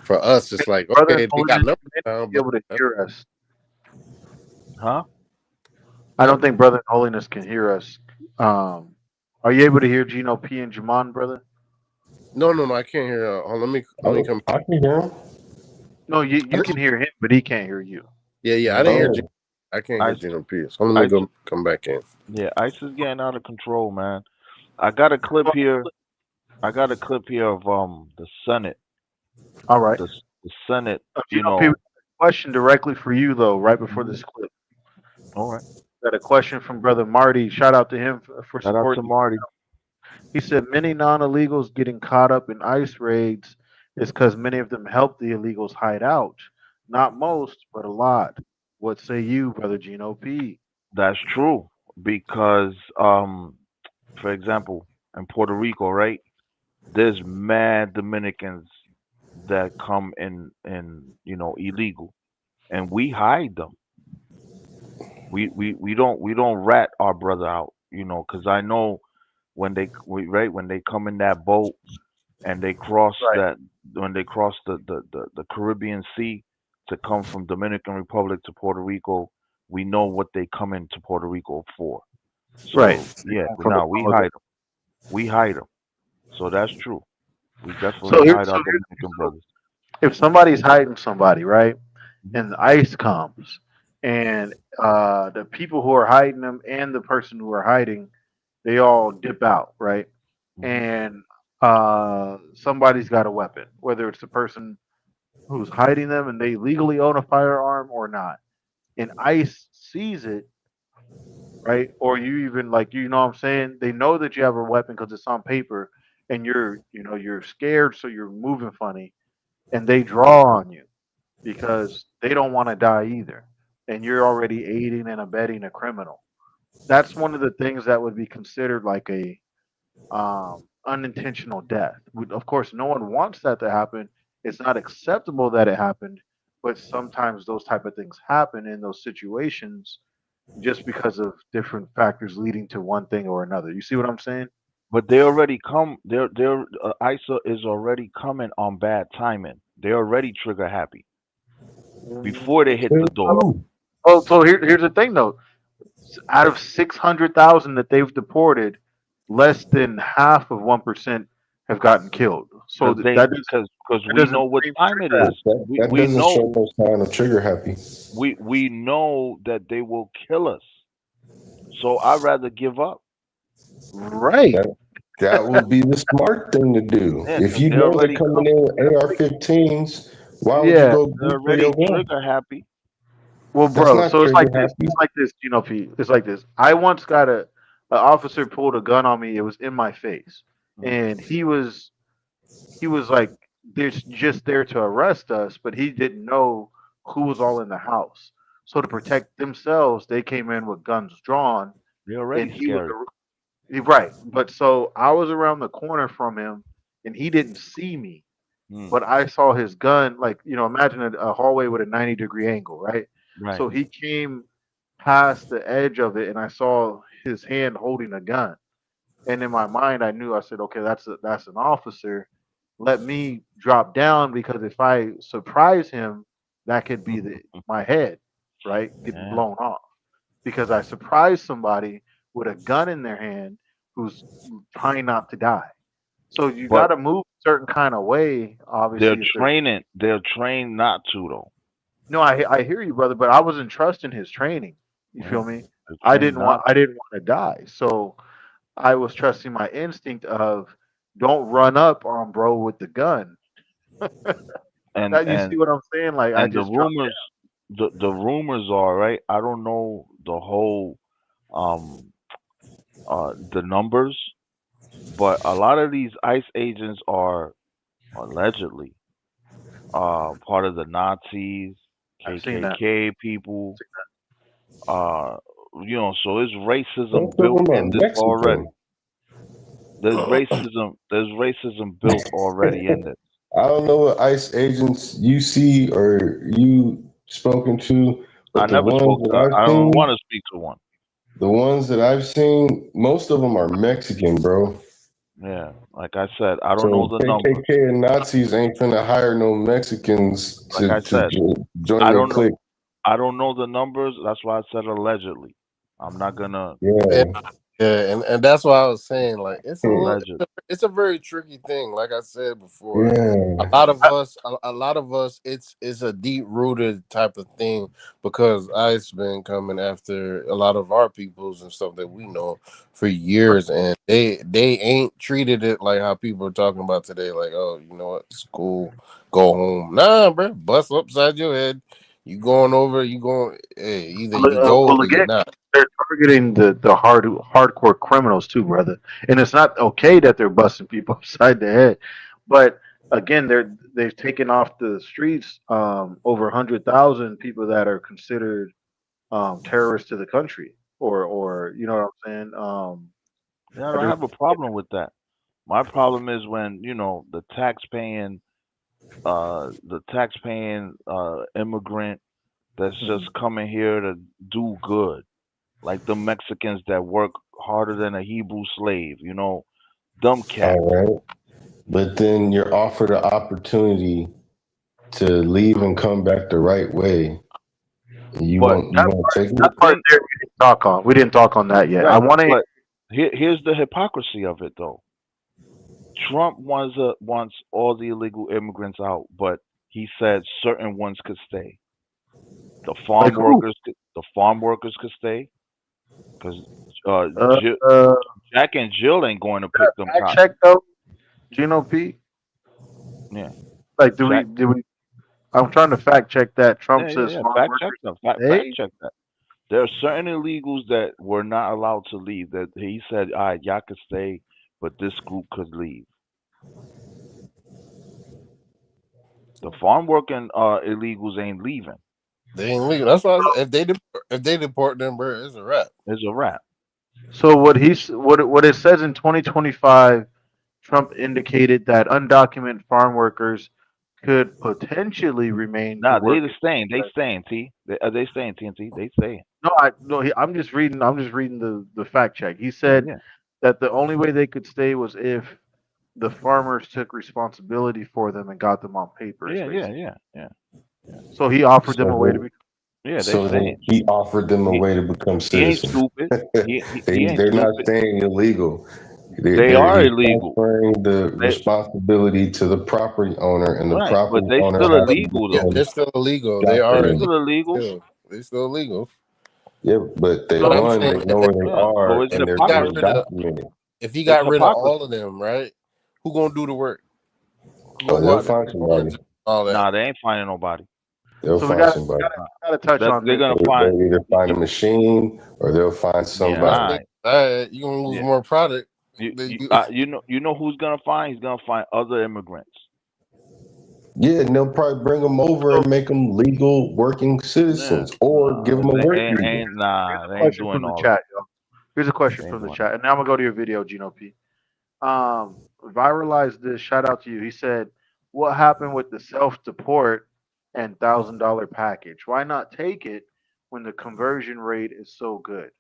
for us. It's like Brother in okay, they got Holiness, numbers you may not down, be but able to hear us. Huh? I don't think Brother in Holiness can hear us. Are you able to hear Gino P and Jamon, brother? no, I can't hear. Let me come. I can hear him. No, I you can hear him, but he can't hear you. Yeah, I didn't hear. Oh, I can't hear ICE Gino Pierce. So let me ICE go come back in. yeah, ICE is getting out of control, man. I got a clip here. I got a clip here of the Senate. All right. The Senate, you Gino P, know. question directly for you though, right before this clip. All right. Got a question from brother Marty. Shout out to him for Shout out to supporting. Marty. He said many non-illegals getting caught up in ICE raids is because many of them help the illegals hide out. Not most, but a lot. What say you, brother Gino P? That's true because, for example, in Puerto Rico, right? There's mad Dominicans that come in illegal, and we hide them. We don't rat our brother out, because I know when they come in that boat and they cross Right. that when they cross the Caribbean Sea to come from Dominican Republic to Puerto Rico, we know what they come into Puerto Rico for. Right. So yeah, but From the now we holiday. hide them. We hide them. So that's true. We definitely So here, hide so our here, Dominican so brothers. if somebody's hiding somebody, right, Hmm. and the ICE comes, and the people who are hiding them and the person who are hiding, they all dip out, right, Hmm. and somebody's got a weapon, whether it's the person who's hiding them and they legally own a firearm or not, and ICE sees it, right, or you even like, you know what I'm saying, they know that you have a weapon because it's on paper, and you're scared, so you're moving funny, and they draw on you because they don't want to die either. And you're already aiding and abetting a criminal. That's one of the things that would be considered like a unintentional death. Of course, no one wants that to happen. It's not acceptable that it happened, but sometimes those type of things happen in those situations just because of different factors leading to one thing or another. You see what I'm saying? But they already come. They're ISA is already coming on bad timing. They're already trigger happy before they hit Say the door. who? Oh, so here's the thing though. Out of 600,000 that they've deported, less than half of 1% have gotten killed. So Because they because that we doesn't know what scream time it trigger is. happy. We That we doesn't know show no sign of trigger happy. we know that they will kill us. So I'd rather give up. Right. That that would be the smart thing to do. Yeah, If because you they know they're already coming come. in with AR-15s, why would you Yeah. go They're deep for your already gun? trigger happy. Well, That's bro. not So it's like trigger this. happy. It's like this. You know, Pete. It's like this. I once got a officer pulled a gun on me. It was in my face, Mm. and he was like, "There's just there to arrest us," but he didn't know who was all in the house. So to protect themselves, they came in with guns drawn, They're and already he was scary. right. But so I was around the corner from him, and he didn't see me, Mm. but I saw his gun. Like, imagine a hallway with a 90-degree angle, right? Right. So he came past the edge of it, and I saw his hand holding a gun. And in my mind, I knew. I said, "Okay, that's an officer. Let me drop down because if I surprise him, that could be my head, right, getting Yeah. blown off." Because I surprised somebody with a gun in their hand who's trying not to die. So you got But to move a certain kind of way, they're obviously, if they're. training. They're trained not to though. No, I hear you, brother, but I wasn't trusting his training. You Yeah. feel me? They're I trained didn't want not. I didn't want to die, so I was trusting my instinct of don't run up on bro with the gun. And That you see and what I'm saying? Like I and the just dropped. rumors, the rumors are right. I don't know the whole um the numbers, but a lot of these ICE agents are allegedly part of the Nazis, I've seen that. KKK people. Uh, so there's Most racism of built them are in this Mexican. already. There's racism built already in this. I don't know what ICE agents you see or you spoken to, I but never spoke to. I don't want to speak to one. the ones that I've seen, most of them are Mexican, bro. Yeah, like I said, I don't know So the numbers. KKK and Nazis ain't finna hire no Mexicans Like I to said, join I their don't know. clique. I don't know the numbers. That's why I said allegedly. I'm not gonna Yeah. Yeah, and that's why I was saying like allegedly. it's a very tricky thing. Like I said before, a Yeah. lot of us, a lot of us, it's a deep rooted type of thing because Ice been coming after a lot of our peoples and stuff that we know for years, and they ain't treated it like how people are talking about today. Like, oh, you know what, it's cool, go home. Nah, bro, bust upside your head. You going over, you going, hey, either you go Well, or you're again, not. they're targeting the hardcore criminals too, brother. And it's not okay that they're busting people upside the head, but again, they've taken off the streets over 100,000 people that are considered terrorists to the country, or you know what I'm saying? Yeah, I I don't do. have a problem with that. My problem is when the tax paying immigrant that's just Mhm. coming here to do good, like the Mexicans that work harder than a Hebrew slave. Dumb cats. All right. But then you're offered an opportunity to leave and come back the right way. You But won't you That won't part, take the it? that part thing, there we didn't talk on. We didn't talk on that yet. I right? want to. But here's the hypocrisy of it, though. Trump wants all the illegal immigrants out, but he said certain ones could stay. The Like farm who? workers, the farm workers could stay because uh, Uh, Jill, uh, Jack and Jill ain't going to pick them fact cotton. check though, Gino P. Yeah, Like, Jack. did we? I'm trying to fact check that Trump Yeah, yeah, says yeah. farm Fact check workers that. Fact stay. check that. There are certain illegals that were not allowed to leave. That he said, "All right, y'all could stay, but this group could leave." The farm working illegals ain't leaving. They ain't legal. That's why if they deport them, bro, it's a wrap. It's a wrap. So what it says in 2025, Trump indicated that undocumented farm workers could potentially remain to Nah, they work the in staying. They the US. staying. T. They staying. TNT. They staying. I'm just reading. I'm just reading the fact check. He Yeah, said yeah, that the only way they could stay was if the farmers took responsibility for them and got them on papers, yeah, yeah, basically. yeah, yeah, yeah. So he offered them a way to So be. Yeah, they so then staying. he offered them a He way to become he ain't citizens. stupid. He ain't They're not stupid. staying illegal. They are He's illegal. transferring the They responsibility to the property owner, and the right, but property they owner still has to illegal Yeah, though. become they're still illegal. They are They documented. still illegal. illegal. Still, they still illegal. Yeah, but they But So I'm won. saying They know where they Yeah. So are, it's and they're he got being hypocrisy. rid of documented. if he It's got rid of all of hypocrisy. them, right? Who gonna do the work? Who Oh, gonna go they'll out there find and somebody. quarantine all that? Nah, they ain't finding nobody. They'll so we find got somebody. Nah. to touch That on they're this. gonna find. They'll either find a machine or they'll find Yeah, That's somebody. they. all right. All right, you gonna lose Yeah. more product. You Than you you, uh, you know you know who's gonna find? He's gonna find other immigrants. Yeah, and they'll probably bring them over So and make them legal working Yeah. citizens, or give Nah, them a they work ain't, visa. ain't nah. here's They a ain't question doing from the all that. chat, yo. Here's a question They ain't from the doing chat, and now I'm gonna go to your video, Gino P. Viralized this. Shout out to you. He said, "What happened with the self-deport and $1,000 package? Why not take it when the conversion rate is so good?"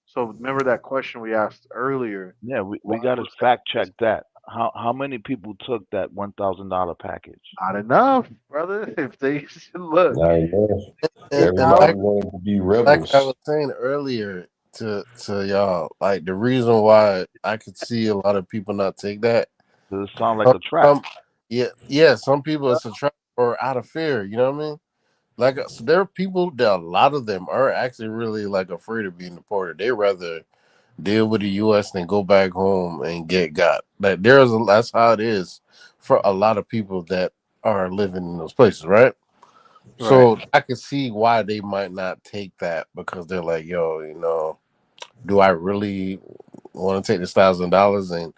So remember that question we asked earlier. that. Yeah, we Why got to was that fact check this that. How many people took that $1,000 package? not enough, brother? If they look, Not enough. and Everybody wanted to be like I rebels. was saying earlier to y'all, like the reason why I could see a lot of people not take that. Does it sound like Some, a trap? yeah, some people it's a trap or out of fear. You know what I mean? Like so there are people that a lot of them are actually really like afraid of being deported. They rather deal with the U.S. than go back home and get got. Like that's how it is for a lot of people that are living in those places, right? right? So I can see why they might not take that because they're like, yo, do I really want to take this $1,000 and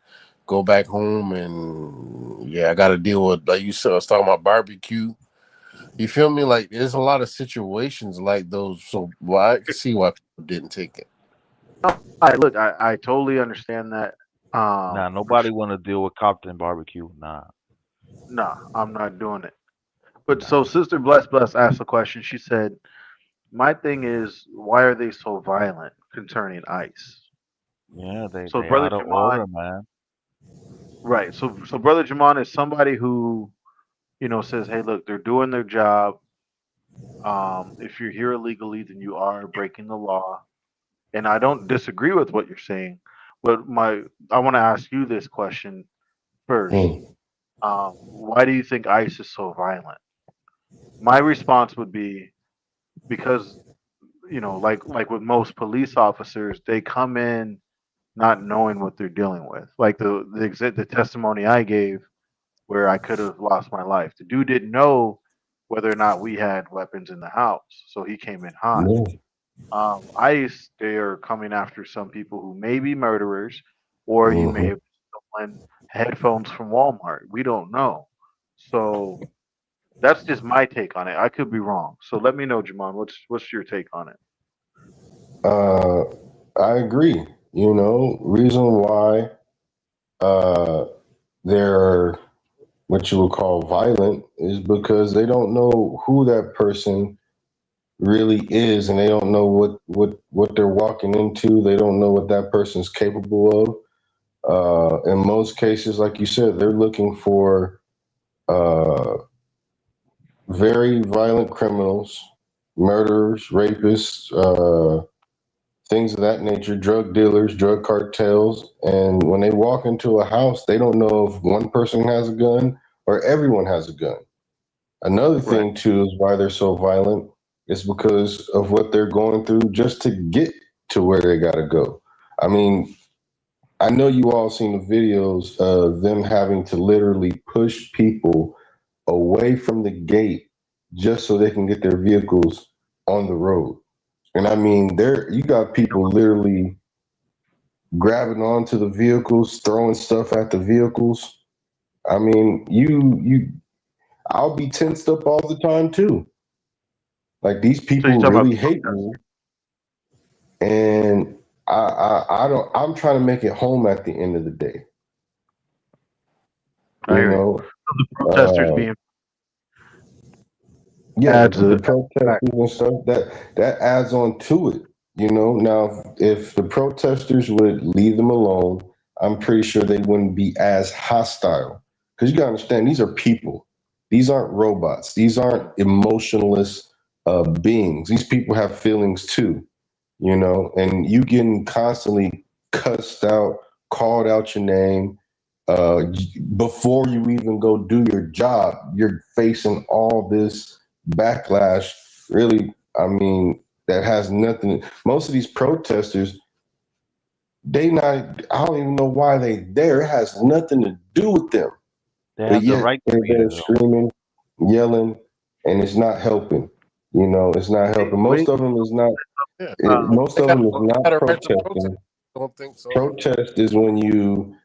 go back home and I got to deal with like you said, I was talking about barbecue. You feel me? Like there's a lot of situations like those. So I can see why people didn't take it. Look, I totally understand that. Nah, For nobody sure. want to deal with Compton barbecue. Nah. No, I'm not doing it. But Nah. so Sister Bless asked a question. She said, "My thing is, why are they so violent concerning ICE?" Yeah, So they Brother out of Jamon, order, man. right? So Brother Jamon is somebody who says, "Hey, look, they're doing their job. If you're here illegally, then you are breaking the law." And I don't disagree with what you're saying, but I want to ask you this question first. Hmm. Why do you think ICE is so violent? My response would be because like with most police officers, they come in not knowing what they're dealing with. Like the testimony I gave, where I could have lost my life. The dude didn't know whether or not we had weapons in the house. So he came in hot. Yeah. ICE, they are coming after some people who may be murderers, or you may Hmm. have stolen headphones from Walmart. We don't know. So that's just my take on it. I could be wrong. So let me know, Jamon. What's your take on it? Uh, I agree. Reason why they're what you would call violent is because they don't know who that person really is, and they don't know what they're walking into. They don't know what that person's capable of. In most cases, like you said, they're looking for uh, very violent criminals, murderers, rapists, things of that nature, drug dealers, drug cartels. And when they walk into a house, they don't know if one person has a gun or everyone has a gun. Another Right. thing, too, is why they're so violent is because of what they're going through just to get to where they got to go. I mean, I know you all seen the videos of them having to literally push people away from the gate just so they can get their vehicles on the road. And I mean, you got people literally grabbing onto the vehicles, throwing stuff at the vehicles. I mean, I'll be tensed up all the time too. Like these So you people talking about really hate me, and I don't. I'm trying to make it home at the end of the day. I You hear you. know, So the protesters uh, being yeah, adds the a protesters and stuff that adds on to it. Now if the protesters would leave them alone, I'm pretty sure they wouldn't be as hostile. Because you gotta understand, these are people. These aren't robots. These aren't emotionless beings. These people have feelings too. And you getting constantly cussed out, called out your name, uh, before you even go do your job, you're facing all this backlash. Really, I mean, that has nothing. Most of these protesters, they not. I don't even know why they there. It has nothing to do with them. They But have the yet right to they're be there there, though. screaming, yelling, and it's not helping. It's not helping. Most wait. of them is not. Yeah, Most they of got, them is they not got a right to protest. protesting. Don't think so. Protest is when you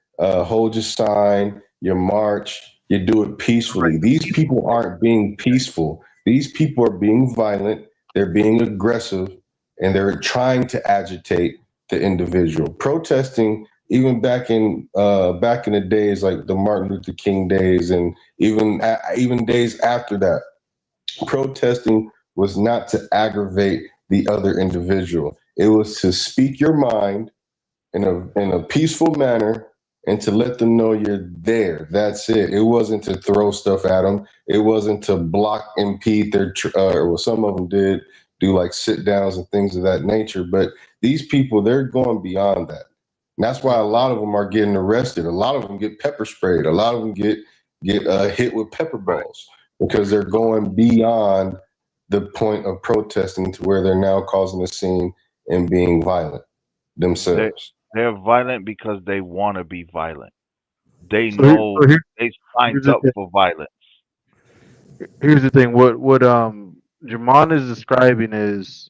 hold your sign, you march, you do it peacefully. These people aren't being peaceful. These people are being violent, they're being aggressive, and they're trying to agitate the individual. Protesting, even back in the days like the Martin Luther King days, and even days after that, protesting was not to aggravate the other individual. It was to speak your mind in a peaceful manner and to let them know you're there. That's it. It wasn't to throw stuff at them. It wasn't to block, impede their. Well, some of them did do like sit downs and things of that nature. But these people, they're going beyond that. And that's why a lot of them are getting arrested. A lot of them get pepper sprayed. A lot of them get hit with pepper balls because they're going beyond the point of protesting to where they're now causing a scene and being violent They themselves. they're violent because they want to be violent. They So, know they here's signed the up thing. for violence. Here's the thing. What Jamon is describing is,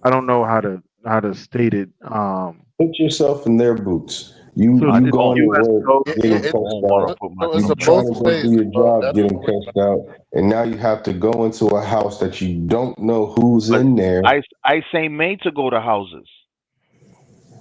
I don't know how to state it. Put yourself in their boots. You So I you the going to don't. U.S. work, code. Yeah, getting I cussed don't want out. to put so it's You a myself in their trying both to boots. go do ways, your bro. job, getting Definitely. cussed out, and now you have to go into a house that you don't know who's But in there. I ain't made to go to houses.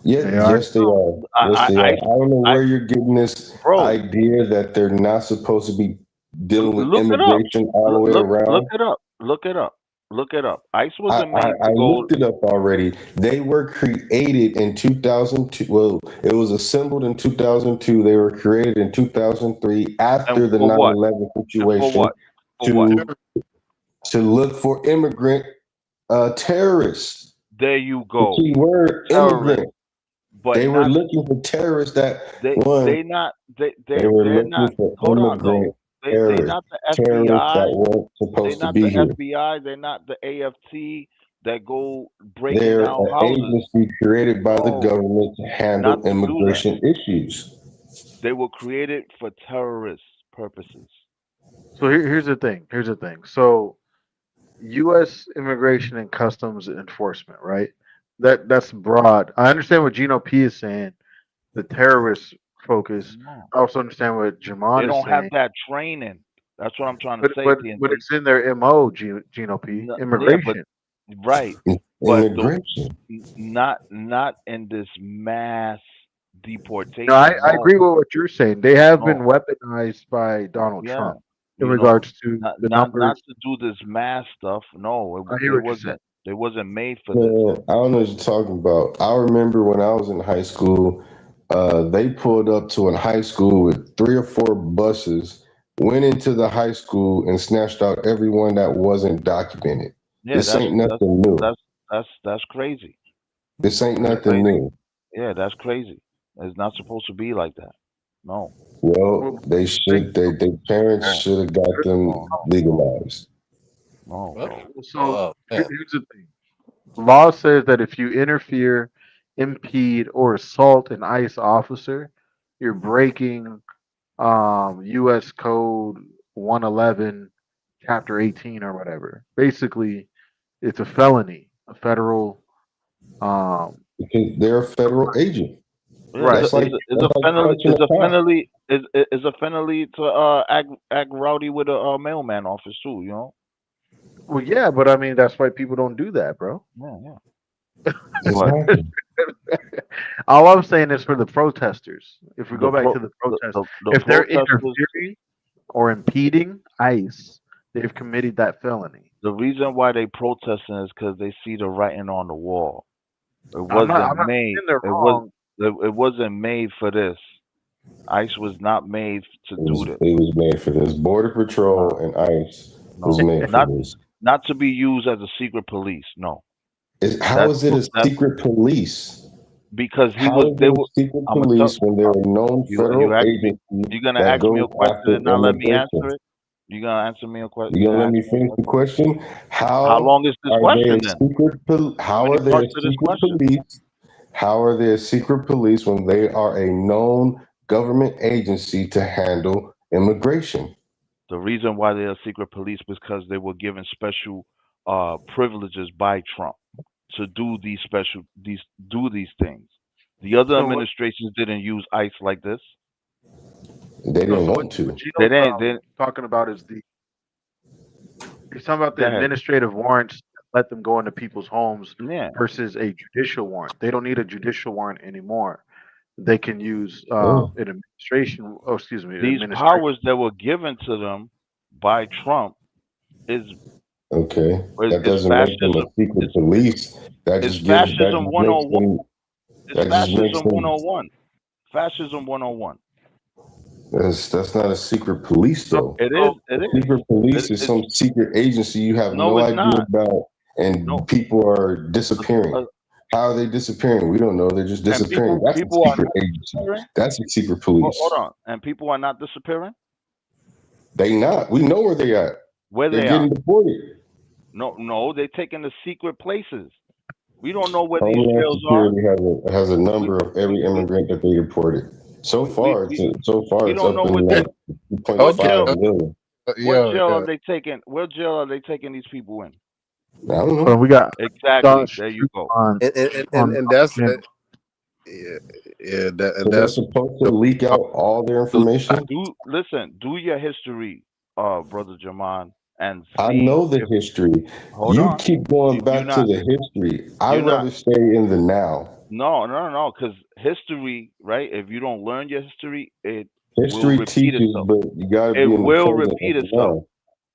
Yeah, They are. yes, they are. Yes, they are. I don't know I where you're getting this bro, idea that they're not supposed to be dealing with look it up. immigration all the way Look around. it up. Look it up. Look it up. ICE I, wasn't I, made I to go. looked it up already. They were created in 2002. Well, it was assembled in 2002. They were created in 2003 And after the for what? 9/11 And for situation what? For what? to look for immigrant terrorists. There you The go. key word, Terrorists, immigrant. but They were not looking for terrorists that one. they not They were they're looking not. for Hold on though. immigrant They terrorists, not the terrorists that FBI. weren't They're supposed to not be the here. FBI. They're not the AFT that go breaking They're down an houses. agency created by the No, government to not handle to do that. immigration issues. They were created for terrorist purposes. So here's the thing. Here's the thing. So U.S. Immigration and Customs Enforcement, right? That's broad. I understand what Gino P is saying. The terrorist focus. No, I also understand what they Jamon is don't have saying. that training. That's what I'm trying to But say, but but TNT. it's in their MO, Gino P. Yeah, but Immigration. right, but the Immigration. not in this mass No, I, deportation. I No, agree with what you're saying. They have been no, weaponized by Donald yeah, Trump in you know, regards to not the not not numbers. to do this mass stuff. No, I hear they what you're saying. wasn't. They wasn't made for this. Man, I don't know what you're talking about. I remember when I was in high school, they pulled up to a high school with 3 or 4 buses, went into the high school and snatched out everyone that wasn't documented. Yeah, This ain't nothing new. that's that's crazy. This ain't That's nothing crazy. new. Yeah, that's crazy. It's not supposed to be like that. No, Well, Well, they thank should. They parents no, should have got them no, legalized. no, Well, bro. so man. here's the thing. Law says that if you interfere, impede, or assault an ICE officer, you're breaking U.S. Code 111, Chapter 18, or whatever. Basically, it's a felony, a federal. Um, Because they're a federal agent. Yeah, right. That's like it's a penalty. touching a cop. Is a penalty to act rowdy with a mailman office too. You know. Well, yeah, but I mean that's why people don't do that, bro. Yeah, yeah. But Exactly. All I'm saying is for the protesters. If we the go back pro to the protest, the if they're protesters. interfering or impeding ICE, they've committed that felony. The reason why they protesting is because they see the writing on the wall. It I'm not. wasn't I'm not made. saying they're It was. wrong. It wasn't made for this. ICE was not made to do this. It was made for this. Border Patrol No, and ICE was no, made for this. not to be used as a secret police. No, How that's is it a that's secret police? because he How was. is They it a were. secret I'm gonna tell police when they're a known you. federal Ask me. agency You're gonna that ask me goes a question after and not let me immigration? answer it. You're gonna answer me a question. You You're gonna gonna let me answer me a finish the question. question? How long is this Are they a question then? secret? How How many are they a parts to this secret question? police? How are they a secret police when they are a known government agency to handle immigration? The reason why they're secret police is because they were given special privileges by Trump to do these things. The other So what? administrations didn't use ICE like this. They No. didn't So want what to. They Gino's didn't. They talking about is the. He's talking about the go ahead. administrative warrants that let them go into people's homes Yeah, versus a judicial warrant. They don't need a judicial warrant anymore. They can use Oh, an administration. Oh, excuse me, these administration. powers that were given to them by Trump is okay. is, That is doesn't make them a fascism. secret Is police. is fascism Makes 101. them It's that just makes fascism them 101. Fascism 101. that's not a secret police So, though. It is. so It A is. secret police is It's some secret agency you have no. no It's idea not. about, No. and people are Uh, disappearing. uh, How are they disappearing? We don't know. They're just and disappearing. That's a people are secret not agency. disappearing. That's a secret Hold police. on. And people are not disappearing. They not. We know where they at. Where They're they are. getting deported. No, no. They're taking the secret places. We don't know where these Homeland jails are. Security has a We number of we every we immigrant that they deported. So we we, far, we, so far we it's don't up know in what like what Okay. 2.5 jail million. Yo, are they taking. What jail are they taking these people in? I don't hold know. on, we got Exactly. Josh There you go. and on that's camera. yeah, yeah, that, So and they're that's supposed to leak out all their information. Do listen. Do your history, brother Jaman, and I see know the if. history. Hold You on. keep going You're back to not. the history. You're I'd not. rather stay in the now. No, no, no. Because history, right? If you don't learn your history, it will History repeat teaches, itself. but you got to It be in the will present repeat and the itself. now.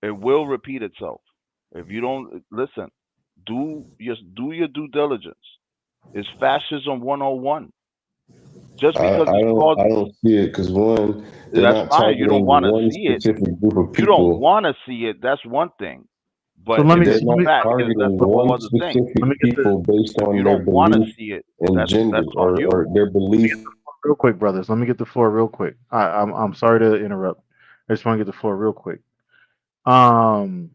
It will repeat itself. If you don't listen, do your due diligence. It's fascism 101. Just because it's called, I don't see it because one, they're that's not fine. You don't targeting want to one see it. specific group of You don't people. want to see it. That's one thing. So But let if me They're it's let not me fact, that's targeting a whole one other thing. let me specific get the people based If on you their don't want to belief see it, and gender that's on you. or their belief. real quick, brothers. Let me get the floor real quick. I'm sorry to interrupt. I just want to get the floor real quick. Um,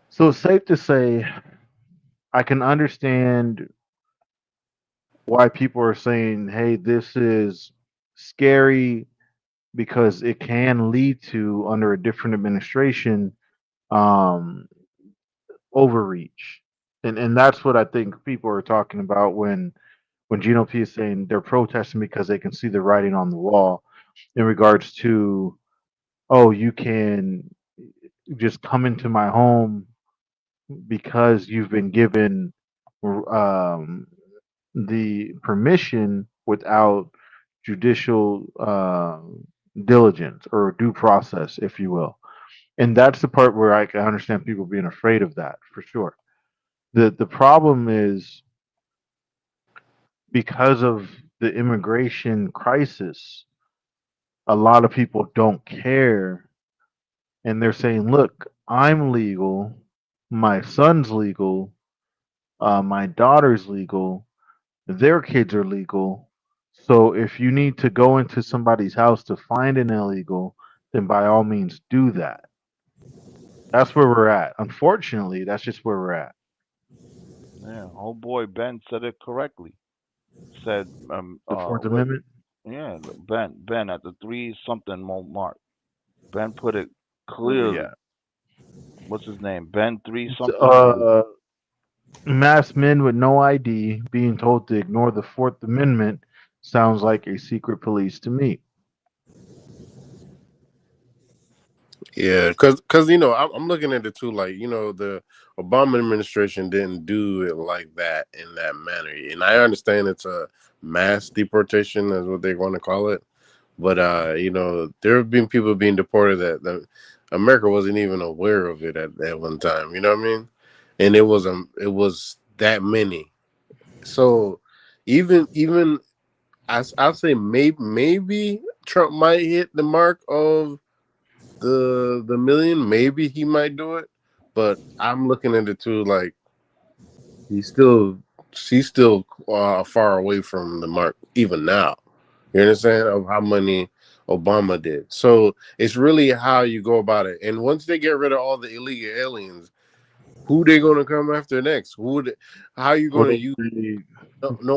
so it's safe to say I can understand why people are saying, "Hey, this is scary because it can lead to, under a different administration, um, overreach. And that's what I think people are talking about when Gino P is saying they're protesting because they can see the writing on the wall in regards to, oh, you can just come into my home because you've been given um, the permission without judicial diligence or due process, if you will. And that's the part where I can understand people being afraid of that for sure. The problem is because of the immigration crisis, a lot of people don't care, and they're saying, "Look, I'm legal, my son's legal, my daughter's legal, their kids are legal. So if you need to go into somebody's house to find an illegal, then by all means do that." That's where we're at. Unfortunately, that's just where we're at. Yeah, oh boy, Ben said it correctly. Said, The Fourth what? Amendment. Yeah, Ben at the 3 something mark. Ben put it Where we clearly. at? What's his name? Ben 3 something. Masked men with no ID being told to ignore the Fourth Amendment sounds like a secret police to me. Yeah, because you know I'm looking at it too. Like the Obama administration didn't do it like that in that manner, and I understand it's a mass deportation, is what they want to call it. But there have been people being deported that America wasn't even aware of it at one time. You know what I mean? And it was that many. So even I'll say maybe Trump might hit the mark of the million. Maybe he might do it, but I'm looking at it too. Like she's still far away from the mark even now. You understand of how many Obama did. So it's really how you go about it. And once they get rid of all the illegal aliens, who they going to come after next? How are you Well, going to use?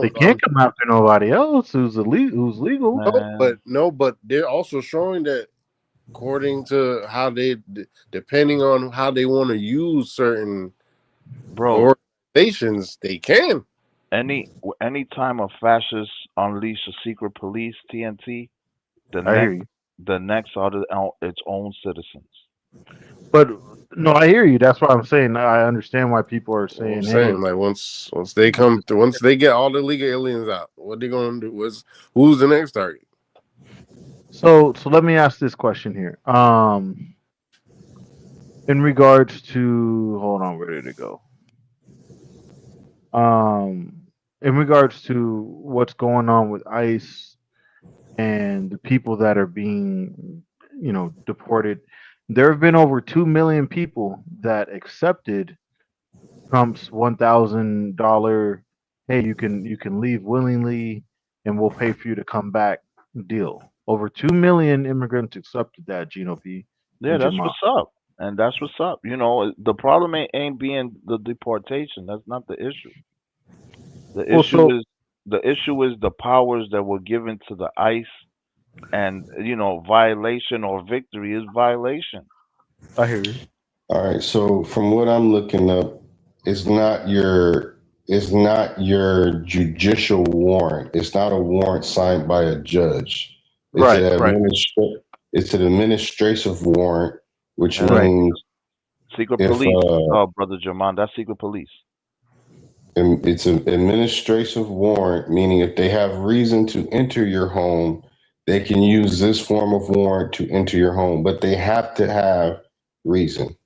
they can't come after nobody else who's legal. But they're also showing that according to how depending on how they want to use certain Bro, organizations, they can. any time a fascist unleash a secret police TNT, the I hear next you. the next are its own citizens. But no, I hear you. That's what I'm saying. I understand why people are You know what I'm saying, "Hey, saying, like once they come through, once they get all the illegal aliens out, what they gonna do? Who's the next target? So let me ask this question here. In regards to, hold on, where did it go? Um, in regards to what's going on with ICE and the people that are being, deported, there have been over 2 million people that accepted Trump's $1,000, hey, you can leave willingly, and we'll pay for you to come back deal. Over 2 million immigrants accepted that, Gino P Yeah, and that's Jamal. what's up. And that's what's up. The problem ain't being the deportation. That's not the issue. The Well, issue so is the powers that were given to the ICE, and violation or victory is violation. I hear you. All right. So from what I'm looking up, it's not your it's not your judicial warrant. It's not a warrant signed by a judge. It's Right, an right, it's an administrative warrant, which Yeah, right. means secret if police. Brother Jaman, that's secret police. it's an administrative warrant, meaning if they have reason to enter your home, they can use this form of warrant to enter your home, but they have to have reason.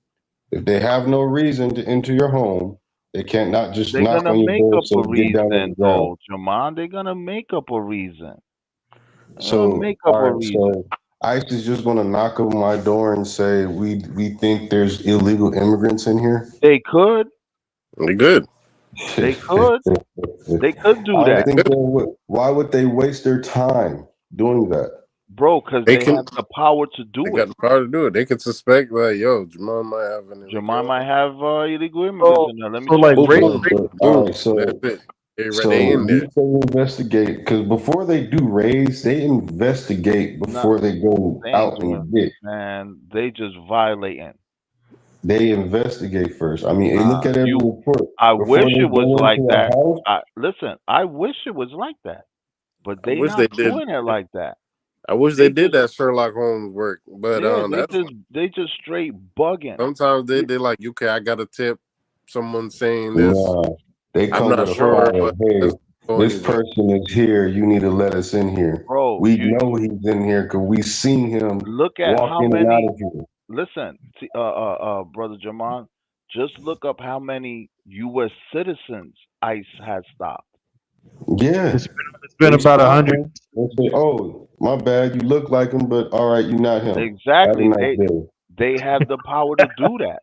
If they have no reason to enter your home, they can't not just They're knock gonna on your make door and up say, a get down on reason, the ground. though, Jaman. They're gonna make up a reason. They're gonna So, make up a all right, reason. so ICE is just going to knock on my door and say, we think there's illegal immigrants in here. They could. They good. They could. They could do I don't that, think they would. Why would they waste their time doing that? bro, because They they can. have the power to They do got it. the power to do it. They can suspect like, yo, Jamal might have an Jaman illegal. might have illegal immigrants So in there. Let me so like check. Boom, race boom, So, all boom. right, so That's it. So in there. you say investigate, because before they do raids, they investigate Not before they go they ain't out doing, and get. man. They just violating. They investigate first. I mean, they look Nah, at every you. report I before wish they it was go like into a that. house. Listen. I wish it was like that, but I they wish they not did. doing it like that. I wish they They did just, that Sherlock Holmes work, but yeah. that's They just straight bugging. sometimes they like, okay, I got a tip, someone saying this. Nah, they I'm come not with a Bro, sure, file. but Hey, let's go this anyway. person is here. You need to let us in here. bro, We you know he's in here because we seen him look at walk how in and out many. of here. Listen, brother Jaman, just look up how many U.S. citizens ICE has stopped. Yeah, It's been they about stop 100. him. They say, "Oh, my bad. You look like him, but all right, you're not him. Have a Exactly. nice day." They have the power to do that.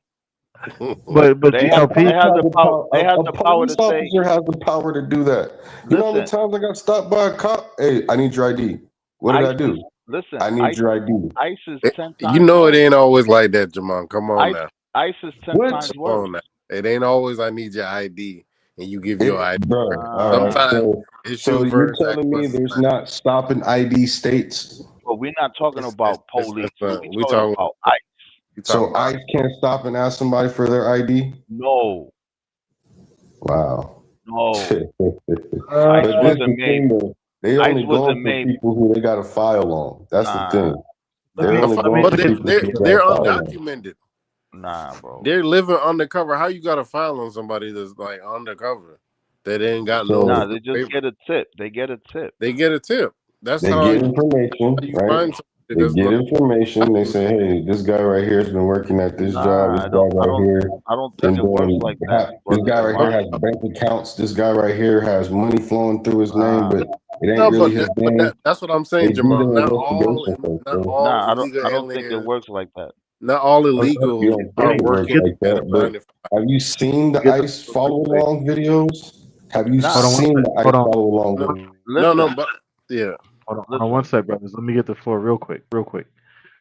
But They A have GLP, they cop have has the the power. power. They have A the power to police say, officer has the power to do that. You know how many listen, times I got stopped by a cop? Hey, I need your ID. What did I ICE is do? listen, I need your ID. ICE is ten You times know it worse. ain't always like that, Jamon. Come on ICE now. ICE is ten What? times Come worse. on now. It ain't always I need your ID and you give your ID. Bro, all right. Nah, Sometimes it's So your you're first act telling me was there's not stopping ID states? but we're not talking about police. We we talking talking about ICE. So about ICE can't stop and ask somebody for their ID? No, Wow. no. uh, ICE But this is wasn't the made. thing though. They ICE only going wasn't for made. people who they got a file on. That's the Nah. thing. let They're me only let me going but for let me people who got they're a file on. undocumented. Nah, bro. They're living undercover. How you got a file on somebody that's like undercover? That ain't got Nah, no So they just paper. get a tip. They get a tip. They get a tip. That's they how get information, you right? find somebody They that's get not information. They say, documented. hey, this guy right here has been working at this job. Nah, This guy right here I don't think been it works doing, like that, this brother guy right here Jamal. has bank accounts. This guy right here has money flowing through his name, Nah, but it ain't No, really his name. that's what I'm They saying, do Jamal. their investigation first, Not bro. all nah, illegal I don't think it aliens, works like that. not all oh, You illegals don't are think it let me works working get like at a that, but 9 to 5. have you seen the get the ICE real follow quick. along videos? Have you Nah, Hold on one seen sec. the Hold ICE on. follow along No, videos? listen, but yeah. Hold on one listen. sec, brothers. Let me get the floor real quick, real quick.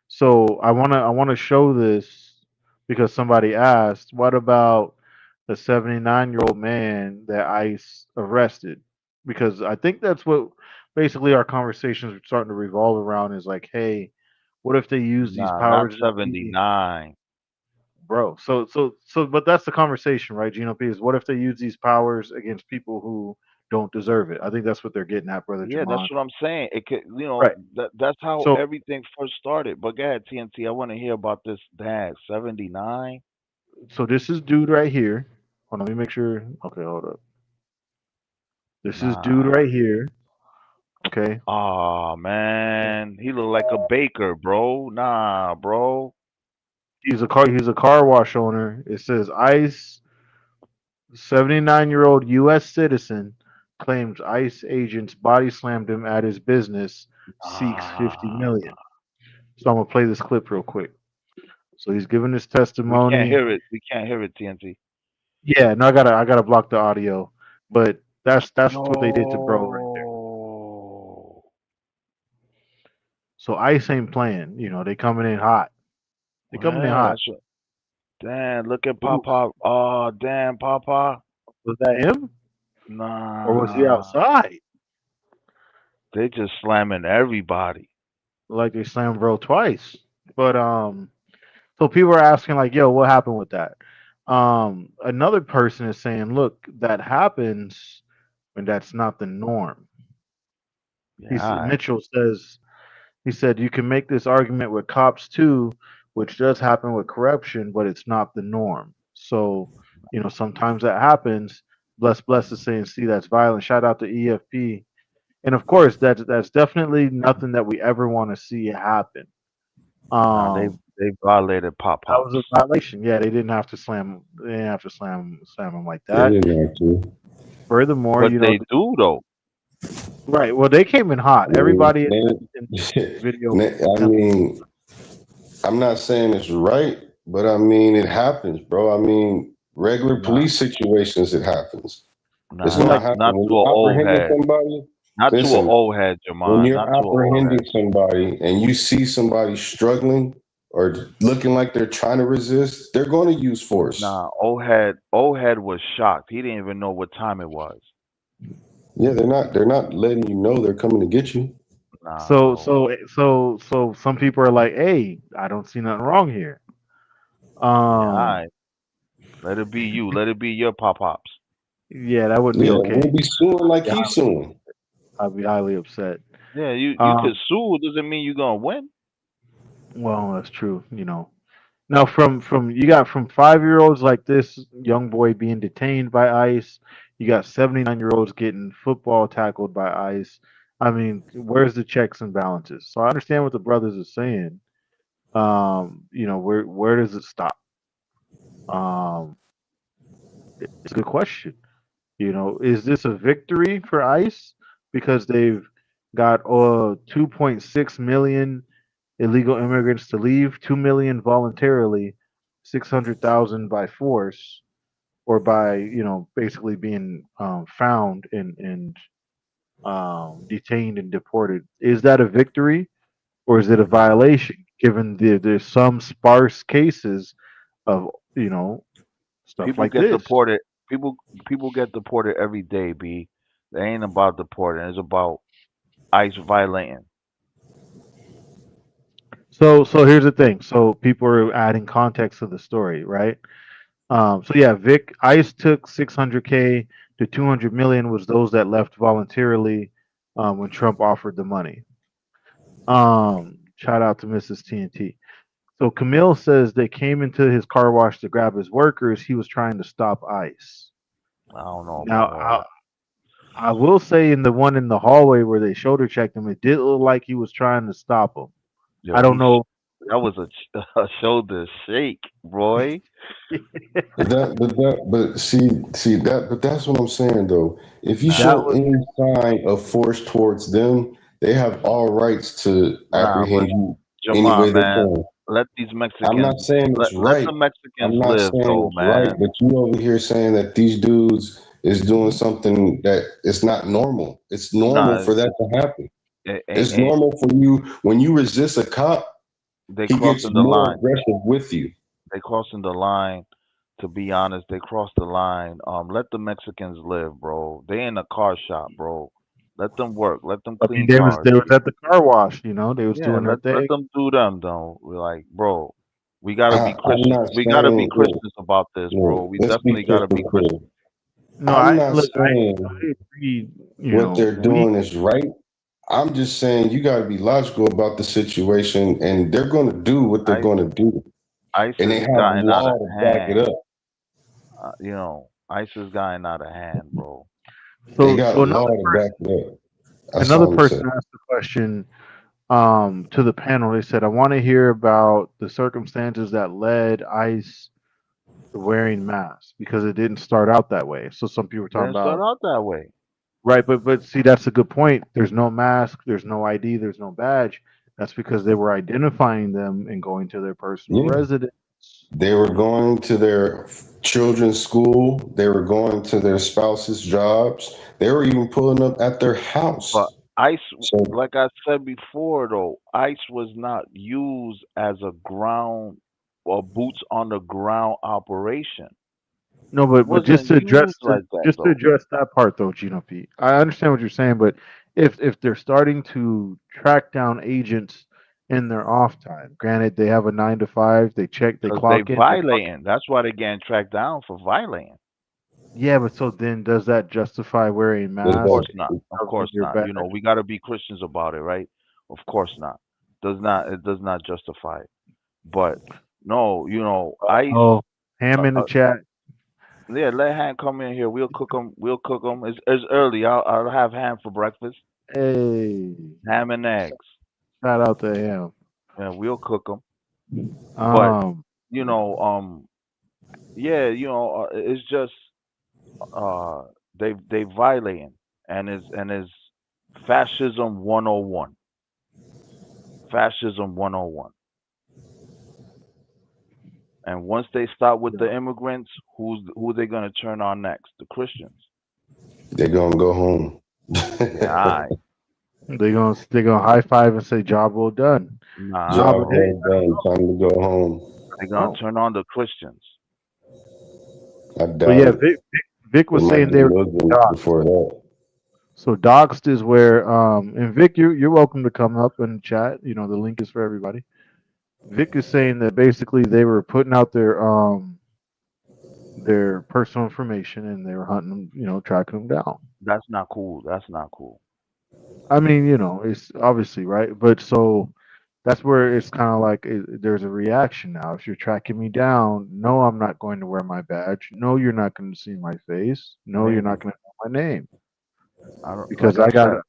So I wanna show this because somebody asked, what about the 79-year-old man that ICE arrested? Because I think that's what basically our conversations are starting to revolve around is like, hey, what if they use these Nah, not powers that be, 79. bro? So, but that's the conversation, right? Gino P is what if they use these powers against people who don't deserve it? I think that's what they're getting at, brother Yeah, that's Jamon. what I'm saying. It could, Right. that's how So everything first started. But go ahead, TNT. I want to hear about this dad, 79. so this is dude right here. Hold on, let me make sure. Okay, hold up. This is dude Nah. right here. Okay. Oh man, he look like a baker, bro. Nah, bro. He's a car wash owner. It says ICE 79-year-old US citizen claims ICE agents body slammed him at his business, seeks 50 Ah, million. So I'm gonna play this clip real quick. So he's giving his we can't testimony. hear it. We can't hear it, TNT. Yeah, no, I gotta block the audio. But that's what they did to bro right there. No. So ICE ain't playing. They coming in hot. They coming in Yeah, hot. that's what. Damn, look at Ooh, Papa. Oh, damn, Papa. was that him or was he Nah, outside? they just slamming everybody. Like they slammed bro twice. But so people are asking like, yo, what happened with that? Another person is saying, look, that happens when that's not the norm. Yeah, all right. Mitchell says he said you can make this argument with cops too, which does happen with corruption, but it's not the norm. So, sometimes that happens. Bless to say and see that's violent. Shout out to EFP. And of course, that's definitely nothing that we ever want to see happen. Nah, Um, they violated Pop that was Pops. a violation. Yeah, they didn't have to slam. They didn't have to slam him like They that. didn't have to. Furthermore, But they do though. right. Well, they came in hot. I mean, Everybody in the video. I mean, I'm not saying it's right, but I mean, it happens, bro. I mean, regular Nah, police situations, it happens. It's nah, Well, not like happening not when to an you're old apprehending head. somebody. Not to an Listen, old head, when Jamon. you're Not to an old head. apprehending somebody and you see somebody struggling or looking like they're trying to resist, they're going to use force. Nah, old head was shocked. He didn't even know what time it was. Yeah, they're not letting you know they're coming to get you. Nah, So bro. so some people are like, hey, I don't see nothing wrong here. Yeah, all Um, right. Let it be you. Let it be your pop pops. yeah, that wouldn't be Yeah, okay. we'll be suing like Yeah, he's suing. I'd be highly upset. Yeah, you could Um, sue. Doesn't mean you're gonna win. well, that's true. Now from you got from 5-year-olds like this young boy being detained by ICE, you got 79-year-olds getting football tackled by ICE. I mean, where's the checks and balances? So I understand what the brothers are saying. Where does it stop? Um, it's a good question. Is this a victory for ICE because they've got 2.6 million illegal immigrants to leave, 2 million voluntarily, 600,000 by force, or by basically being found and detained and deported? Is that a victory or is it a violation? Given there's some sparse cases of you know stuff People like get this. deported. People get deported every day. B. They ain't about deporting. It's about ICE violating. So here's the thing. So people are adding context to the story, right? So yeah, Vic ICE took 600K to 200 million was those that left voluntarily when Trump offered the money. Shout out to Mrs. TNT. So Camille says they came into his car wash to grab his workers. He was trying to stop ICE. I don't know Now, about all I will say in the one in the hallway where they shoulder checked him, it did look like he was trying to stop him. I Yo, don't know. that was a shoulder shake, Roy. But that's what I'm saying though. If you Nah, That show was any sign of force towards them, they have all rights to nah, but apprehend you any Jamal, way they man, can. let these I'm Mexicans not saying let it's let right. the I'm Mexicans not live, saying though, it's right, man. but you over here saying that these dudes is doing something that it's not normal. It's normal Nah, for that to happen. it It's ain't. normal for you when you resist a cop, They he gets crossing the more line. aggressive with you. They crossing the line. To be honest, they crossed the line. Let the Mexicans live, bro. They in a car shop, bro. Let them work. Let them I mean, clean they was cars. they was at the car wash. They was Yeah, doing their let thing. them do them though. We're like, bro, we gotta be I'm Christian. not We gotta be saying, Christians about this, bro. We let's be definitely gotta crystal be clear. Christian. No, I'm I not look. saying I agree. what they're We doing is right. I'm just saying you got to be logical about the situation, and they're going to do what they're ICE, going to do, ICE and they has have gotten out of law to back it hand. up. ICE has gotten out of hand, bro. They so got so law to back it up. That's another all I'm saying. person asked the question to the panel. They said, "I want to hear about the circumstances that led ICE to wearing masks because it didn't start out that way." So some people were talking Didn't start about out that way. right, but see, that's a good point. There's no mask, there's no ID, there's no badge. That's because they were identifying them and going to their personal Yeah, residence. they were going to their children's school. They were going to their spouses' jobs. They were even pulling up at their But house. ICE, So like I said before, though, ICE was not used as a ground or boots on the ground operation. No, It but just wasn't to address used like that, just to though. address that part though, Gino P. I understand what you're saying, but if they're starting to track down agents in their off time, granted they have a 9 to 5, they Because they clock in, they clock. violating. That's why they're getting tracked down for violating. Yeah, but so then does that justify wearing a does Of mask course that, not. and Of covering course your not. back? We got to be Christians about it, right? Of course not. Does not. It does not justify it. But no, ICE. Oh, Ham Uh, in the uh, chat. yeah, let Han come in here. We'll cook them. We'll cook them. It's early. I'll have ham for breakfast. Hey, Ham and eggs. shout out to him. Yeah, we'll cook them. But Um, you know, yeah, it's just uh, they violating and is fascism 101. Fascism 101. And once they start with yeah. the immigrants, who they gonna turn on next? The Christians. they're going to go home. Yeah, all right. They gonna high five and say job well done. Nah, No, Job but hey, bro. well done. Time to go home. They're gonna oh, turn on the Christians. I but doubt yeah, it. Vic It was might saying be they were Muslims doing jobs. before that. So doxed is where and Vic, you're welcome to come up and chat. You know, the link is for everybody. Vic is saying that basically they were putting out their personal information and they were hunting them, you know, tracking them down. That's not cool. That's not cool. I mean, you know, it's obviously right, but so that's where it's kind of like there's a reaction now. If you're tracking me down, no, I'm not going to wear my badge. No, you're not going to see my face. No, you're not Maybe. going to know my name I don't, because like I I got said, to.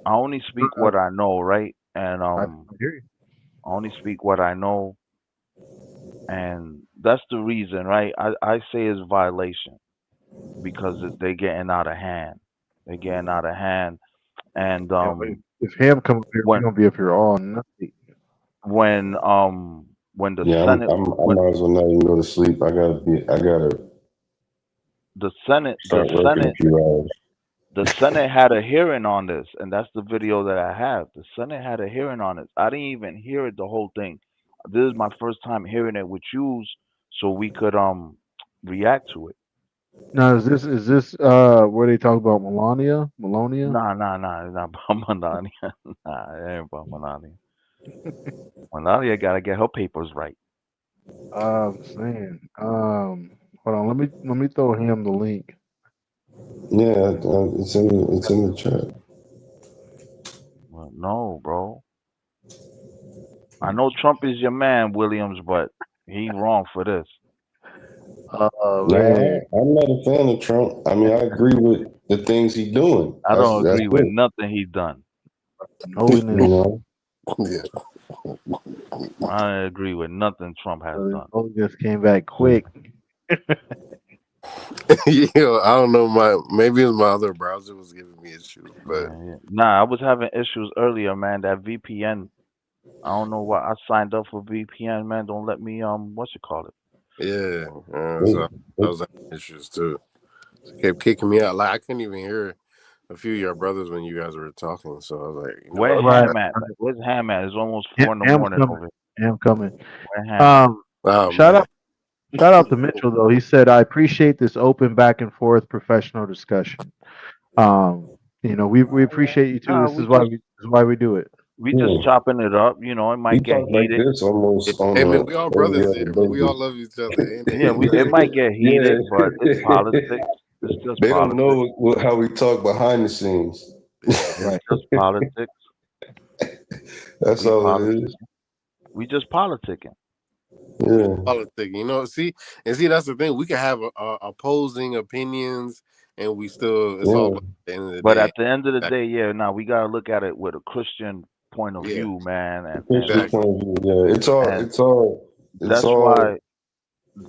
I only speak what I know, right? And I hear you. I only speak what I know, and that's the reason, right? I say it's violation because they getting out of hand. They getting out of hand, and Yeah, but if Ham comes up here, we're when gonna be up here all night. when the Yeah, Senate I when might as well not even go to sleep. I gotta the Senate the start working a Senate few hours. the Senate had a hearing on this, and that's the video that I have. The Senate had a hearing on it. I didn't even hear it the whole thing. This is my first time hearing it with you, so we could react to it. Now, is this where they talk about Melania? Melonia? Nah, it's not about Melania. Nah, it ain't about Melania. Melania gotta get her papers right. I'm saying. Hold on. Let me throw him the link. Yeah, it's in the chat. Well, no, bro. I know Trump is your man, Williams, but he wrong for this. Oh man. No, I'm not a fan of Trump. I mean, I agree with the things he's doing. I don't That's agree with good. nothing he done. You Holiness. know, Yeah. I don't agree with nothing Trump has done. Holiness came back quick. Yeah, I don't know. Maybe it's my other browser was giving me issues, but Yeah. Nah, I was having issues earlier, man. That VPN. I don't know why I signed up for VPN, man. Don't let me what's it called it? yeah, so it, I it, was having issues too. It kept kicking me out. Like I couldn't even hear a few of your brothers when you guys were talking. So I was like, you know Where what? Right. Ham at? Where's Ham at? It's almost Ham, 4 in the Ham's morning coming. over here. Ham coming. Where Ham at? Um, Oh shout man, out shout out to Mitchell though. He said, "I appreciate this open back and forth professional discussion." Um, you know, we appreciate you too. Nah, This is why we do it. we just yeah. chopping it up. You know, it We might get talk like heated. this almost on hey man, we all every brothers other here, man. We all day. love each other. Ain't Yeah, it? it might get Yeah. heated, but it's politics. It's just They don't politics. know how we talk behind the scenes. Yeah, It's Right. just politics. That's We all it is. politicking. We just politicking. Yeah. politics. You know, see, that's the thing. We can have opposing opinions, and we still, it's all Yeah. love at the end of the But day. at the end of the That- day, yeah, now we gotta look at it with a Christian point of yeah, view, man, and Christian exactly. point of view. Yeah. and It's that's all why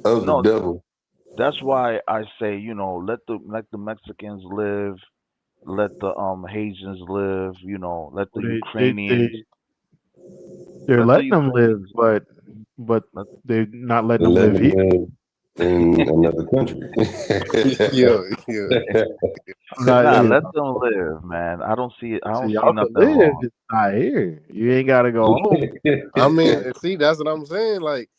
of the no, devil. that's why I say, let the Mexicans live, let the Haitians live, let the Well, Ukrainians, they're let the letting them live, Ukrainians, but let, they're not letting them Letting live them here. live in another country. Yeah, yeah. I'm not, nah, you let know. them live, man. I So don't see y'all can nothing live, wrong. just not here. You ain't got to go home. I mean, see, that's what I'm saying. Like,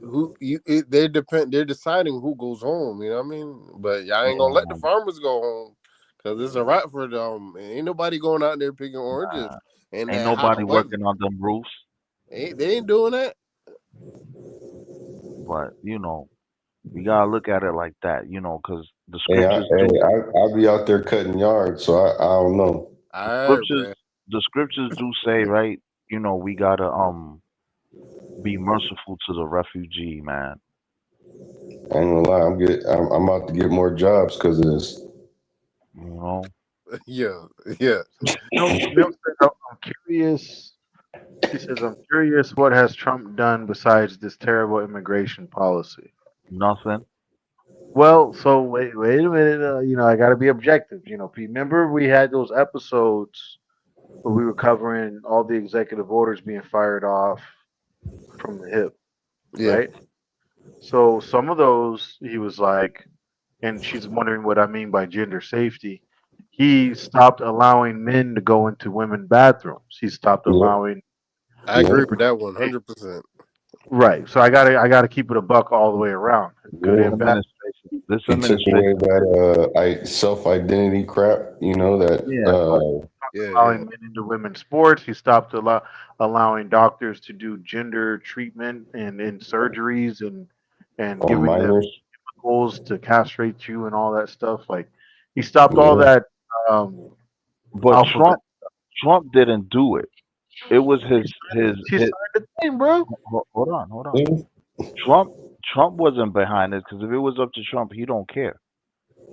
they're deciding who goes home. You know what I mean? But y'all ain't gonna let the Um, farmers go home because it's a right for them. Ain't nobody going out there picking oranges in Ain't that hot nobody weather. working on them roofs, They ain't doing that. but we gotta look at it like that, because I'll be out there cutting yards, so I don't know. the All right, scriptures man. the scriptures do say, right, we gotta be merciful to the refugee, man. I ain't gonna lie. I'm about to get more jobs because of this. You know, Yeah, yeah. Mill said, I'm curious. He says, I'm curious what has Trump done besides this terrible immigration policy? nothing. Well, so wait a minute. I got to be objective. Remember we had those episodes where we were covering all the executive orders being fired off from the hip, Yeah, right? So some of those he was like, and she's wondering what I mean by gender safety. He stopped allowing men to go into women bathrooms. He stopped Yep, allowing I women agree yep. to with that participate. 100%. Right. So I gotta keep it a buck all the way around, good Yeah. and bad. Administration. This He took away administration. that self-identity crap, that Yeah. Yeah, Allowing yeah. men into women's sports. He stopped allowing doctors to do gender treatment and in surgeries and on giving them minors. chemicals to castrate you and all that stuff. Like he stopped all Yeah. that But alphabet. Trump didn't do it. It was He his. signed the thing, bro. Hold on, hold on. Yeah. Trump wasn't behind it because if it was up to Trump, he don't care.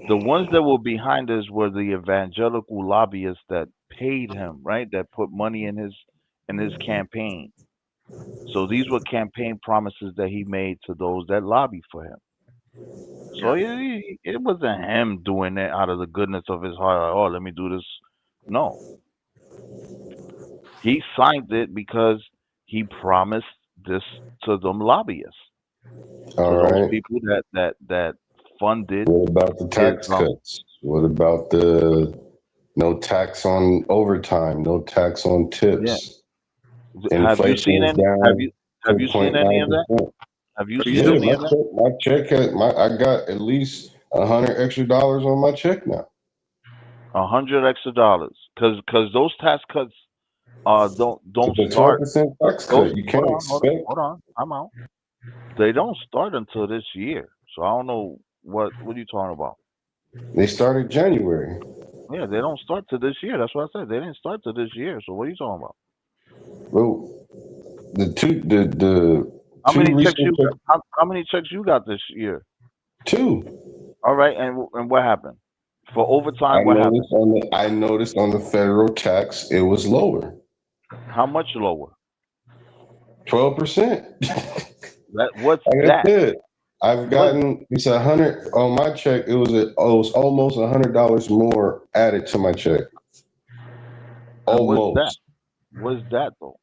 The ones that were behind us were the evangelical lobbyists that paid him, right? That put money in his campaign. So these were campaign promises that he made to those that lobby for him. So Yeah. yeah, it wasn't him doing it out of the goodness of his heart. Like, oh, let me do this. No, he signed it because he promised this to them lobbyists, All to those right. people that funded What about the his tax cuts? What about the no tax on overtime, no tax on yeah. tips? Have you Inflation seen is any? Have down you have you seen any of that? 2.9%. Have you Are you seen Yeah, serious? any of that? my check I got at least $100 extra on my check now. $100 extra, because those tax cuts don't It's a start. 12% tax Those cut. You hold can't on, hold on, expect hold on. I'm out. They don't start until this year, so I don't know what are you talking about. they started January. Yeah, they don't start to this year. That's what I said. They didn't start to this year. So what are you talking about? Well, the How two many checks recent you got? How many checks you got this year? two. All right, and what happened for I overtime? What happened? noticed on the federal tax it was lower. How much lower? 12%. That what's Like I that? said, I've What gotten it's 100 on my check. It was almost $100 more added to my check. and what's that? Almost. What's that though?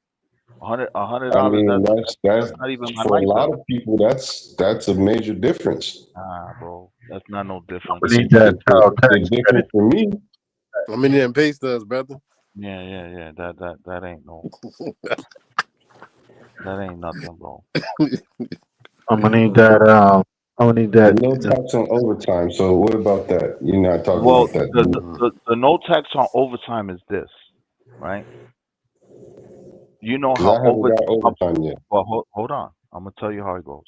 $100. I mean, That's that's not even my for a light lot bill. of people. That's a major difference. Ah, bro, that's not no difference. We need that child The tax difference credit. for me. How many them pay stubs, brother? Yeah. That ain't no. That ain't nothing, bro. I'm gonna need that. I'm gonna need that. And no tax on overtime. So what about that? You're not talking Well, about that. the no tax on overtime is this, right? You know Because how I haven't got overtime yet. well, hold on. I'm gonna tell you how it goes.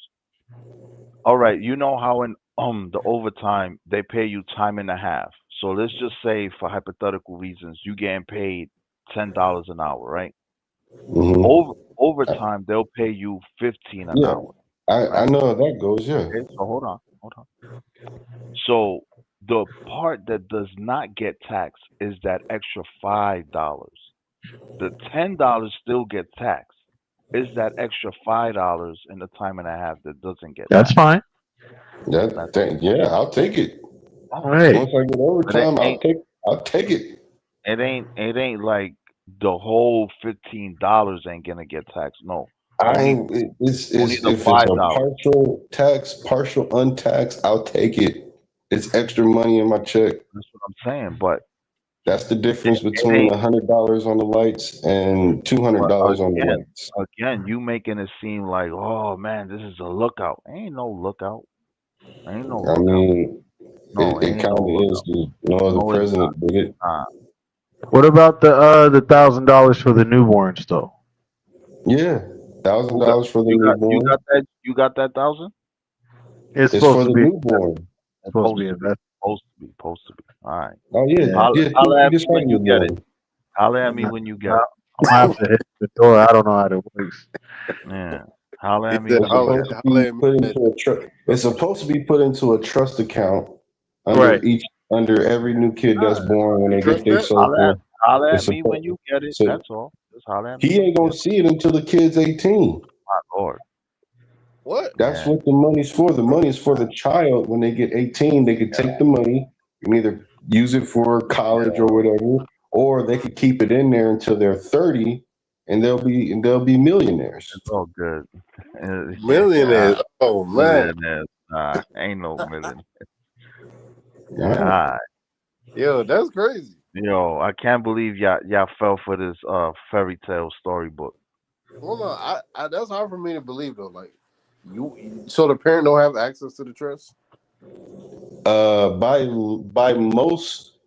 All right, you know how in the overtime they pay you time and a half. So let's just say for hypothetical reasons, you getting paid $10 an hour, right? Hmm. Overtime they'll pay you 15 an Yeah, hour, I right? know how that goes. Yeah. Okay, so hold on. So the part that does not get taxed is that extra $5. The $10 still get taxed. Is that extra $5 in the time and a half that doesn't get That's taxed? fine. That's all. Yeah, I'll take it. All right. Once I get But it overtime, ain't I'll take it. it ain't like the whole $15 ain't gonna get taxed. No. I Only ain't. It's only the if it's a $5. partial tax, partial untaxed, I'll take it. It's extra money in my check. That's what I'm saying. But That's the it, difference it between ain't $100 on the lights and but $200 on the again, lights. you making it seem like, oh man, this is a lookout. Ain't no lookout. Ain't no I lookout. mean, No, it ain't kind no of is lookout. 'cause no other No, it's president did it. not. What about the $1,000 for the newborns though? Yeah, thousand Who got dollars for the you newborn. got that you got that 1,000? It's It's supposed for to the be newborn. supposed to Supposed be to be. invested. Supposed to be. All right. Oh yeah, Yeah. Holler, yeah. holler at Just me like when you get it. newborn. Holler at me No, when you get no, it. I'm gonna have to hit the door. I don't know how that works. Yeah. Holler He at me said, when It's you holla, get supposed it. to holla be at me. put into a trust. It's supposed to be put into a trust account Right. under every new kid that's All right. born when You they get trust their that? social. Holler at It's me when supposed. you get it. So That's all. Just holler at me he when you ain't get gonna it. see it until the kid's 18. My Lord. What? That's Yeah. what the money's for. The money is for the child. When they get 18, they could take the money and either use it for college or whatever, or they could keep it in there until they're 30, and they'll be millionaires. It's all good. Yeah. Millionaires. Oh man. Millionaires. Nah, ain't no million. All Yeah. All right. right. Yo, that's crazy. Yo, I can't believe y'all fell for this fairy tale storybook. Well, no, that's hard for me to believe though. Like so the parent don't have access to the trust. By most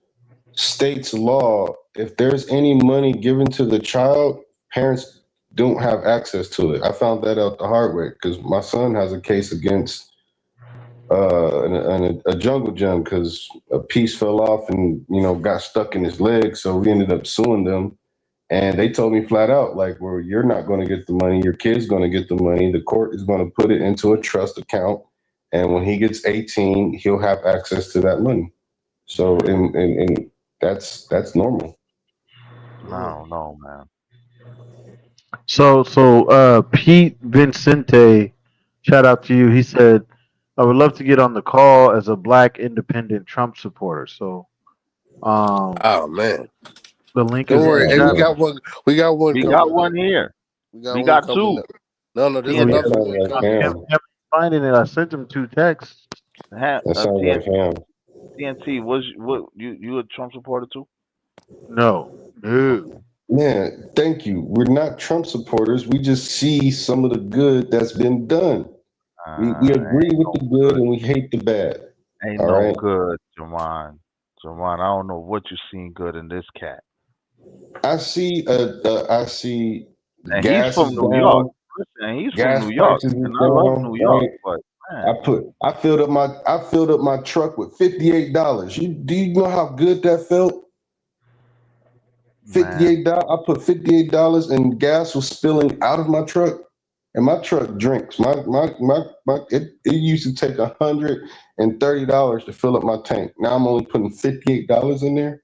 states' law, if there's any money given to the child, parents don't have access to it. I found that out the hard way because my son has a case against a jungle gym because a piece fell off and got stuck in his leg. So we ended up suing them, and they told me flat out, like, well, you're not going to get the money. Your kid's going to get the money. The court is going to put it into a trust account, and when he gets 18, he'll have access to that money. So, and that's normal. I don't know, man. So Pete Vincente, shout out to you. He said, I would love to get on the call as a black independent Trump supporter. So Oh man, the link don't is in worry. the Hey, chat. we got one We coming. got one here. We got We one got coming. two. No, there's TNT. another That one sounds like coming. him. Him finding it. I sent him 2 texts. That sounds like him. TNT, what you a Trump supporter too? No. Man, thank you. We're not Trump supporters. We just see some of the good that's been done. We agree with the good and we hate the bad. Ain't All no right. good, Jamon. Jamon, I don't know what you seen good in this cat. I see. I see. And Gas he's from is New down. York. Listen, he's Gas from New York, prices is and I love down. New York, Right. but man, I filled up my truck with $58. Do you know how good that felt? $58. I put $58 and gas was spilling out of my truck, and my truck drinks. It used to take $130 to fill up my tank. Now I'm only putting $58 in there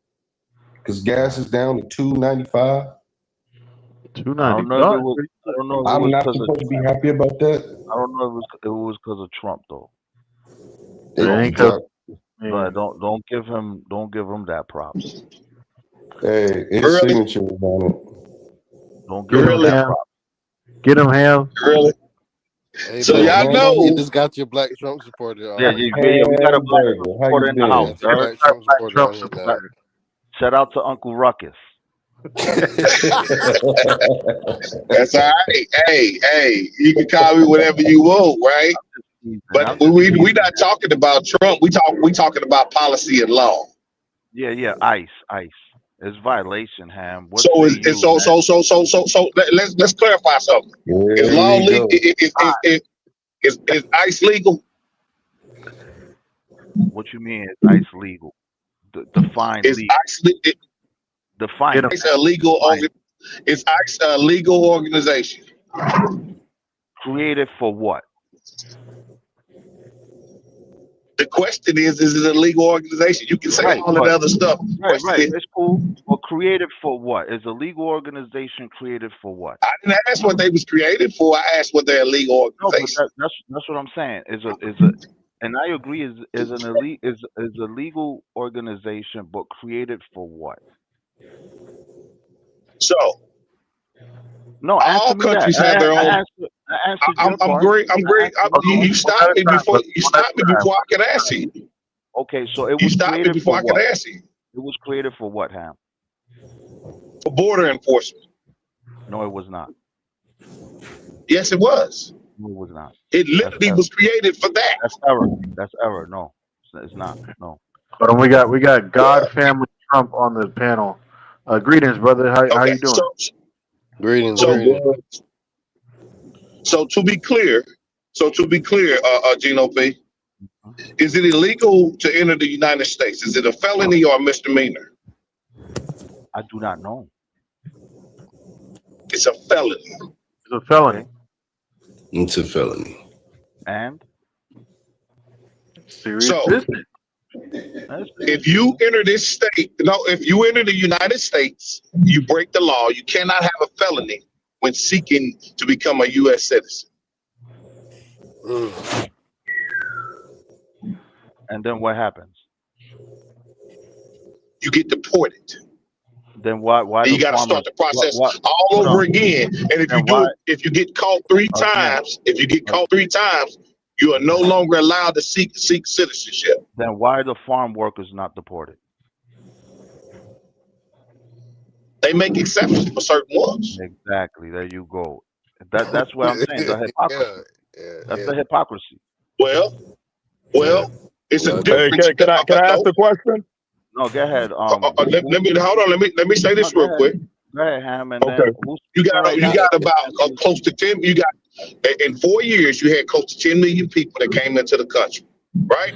because gas is down to $2.95. I don't know if it was. I don't know if it I'm was not because of. supposed to be happy about that. I don't know if it was because of Trump though. It dropped. But don't give him that props. Hey, his Really? signature is on it. Don't give him that props. Get him, Ham. Really? Hey, So man, y'all know. you just got your black Trump supporter. Yeah, we got a black Trump supporter in the house. Your black Trump supporter on here now. Shout out to Uncle Ruckus. That's all right. Hey, you can call me whatever you want, right? But we not talking about Trump. We talking about policy and law. Yeah, ICE. It's violation, Ham. What So say you, so let's clarify something. Is law legal? Is ICE legal? What you mean is ICE legal? Define is legal. ICE Define ICE a legal is ICE a legal organization? Created for what? The question is it a legal organization? You can say all that other stuff. Right. It's cool. Well, created for what? Is a legal organization created for what? I didn't ask what they was created for. I asked what they're a legal organization. No, but that's what I'm saying. And I agree. Is a legal organization, but created for what? So. No, all countries have their own. I'm great. You stop me before I can ask you. Okay, so it was you stop me created before for I can what? ask you. It was created for what, Ham? For border enforcement. No, it was not. Yes, it was. No, it was not. It literally was created for that. That's error. No, it's not. No. But we got God Family Trump on the panel. Greetings, brother. How you doing? Greetings. So to be clear, Gino P, is it illegal to enter the United States? Is it a felony or a misdemeanor? I do not know. It's a felony. It's a felony. It's a felony. And serious so business. If you enter this state, if you enter the United States, you break the law. You cannot have a felony when seeking to become a U.S. citizen. And then what happens? You get deported. Then why you got to start the process all over again. And if you get caught three times, you are no longer allowed to seek citizenship. Then why are the farm workers not deported? They make exceptions for certain ones. Exactly. There you go. That's what I'm saying. The hypocrisy. That's the hypocrisy. Well, it's a Hey, difference. can I ask the question? No, go ahead. Let me hold on. Let me say this real quick. Go ahead, Ham, and Okay. then You got about close to 10. You got in 4 years you had close to 10 million people that came into the country, right?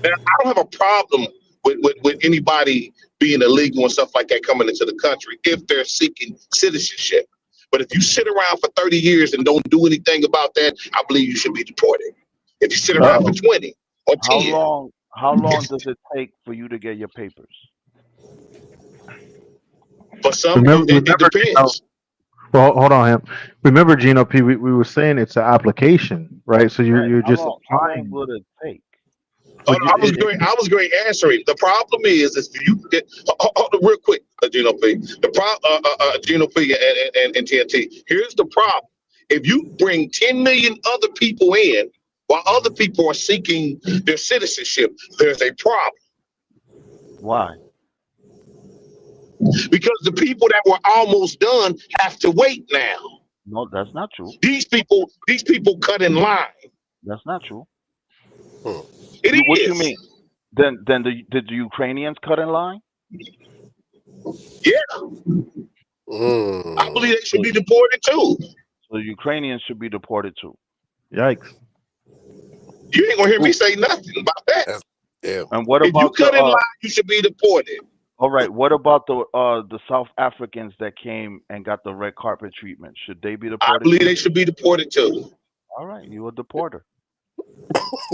Now I don't have a problem with anybody being illegal and stuff like that coming into the country if they're seeking citizenship. But if you sit around for 30 years and don't do anything about that, I believe you should be deported. If you sit around for 20 or 10. How long does it take for you to get your papers? For some, it depends. Well, hold on, Ham. Remember, Gino P. We were saying it's an application, right? So you're just applying. How long would it take? I was great answering. The problem is if you get real quick, Gino P. The problem, Gino P. and TNT. Here's the problem: if you bring 10 million other people in while other people are seeking their citizenship, there's a problem. Why? Because the people that were almost done have to wait now. No, that's not true. These people cut in line. That's not true. It is. What you mean? Then did the Ukrainians cut in line? Yeah. I believe they should be deported too. So the Ukrainians should be deported too. Yikes. You ain't gonna hear me say nothing about that. Yeah. And what If about you cut in line, you should be deported. All right. What about the South Africans that came and got the red carpet treatment? Should they be deported? I believe they should be deported too. All right, you a deporter.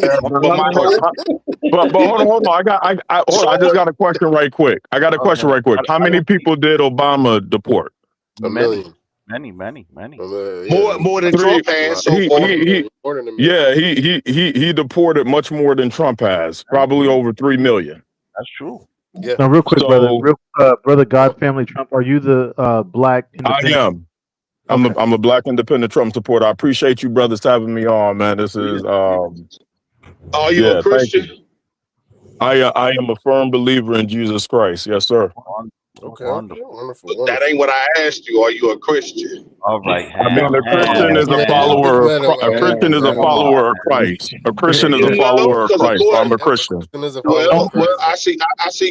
But hold on. I just got a question right quick. How many people did Obama deport? A million. Many. More than Trump has. So He deported much more than Trump has. Probably over 3 million. That's true. Yeah. Now, real quick, brother God Family Trump, are you the black independent? I am. I'm a black independent Trump supporter. I appreciate you brothers having me on, man. This is are you a Christian? I am a firm believer in Jesus Christ. Yes, sir. Okay. Wonderful. That ain't what I asked you. Are you a Christian? All right. I mean, a Christian is a follower. A Christian is a follower of Christ. A Christian is a follower of Christ. I'm a Christian. Well, I see.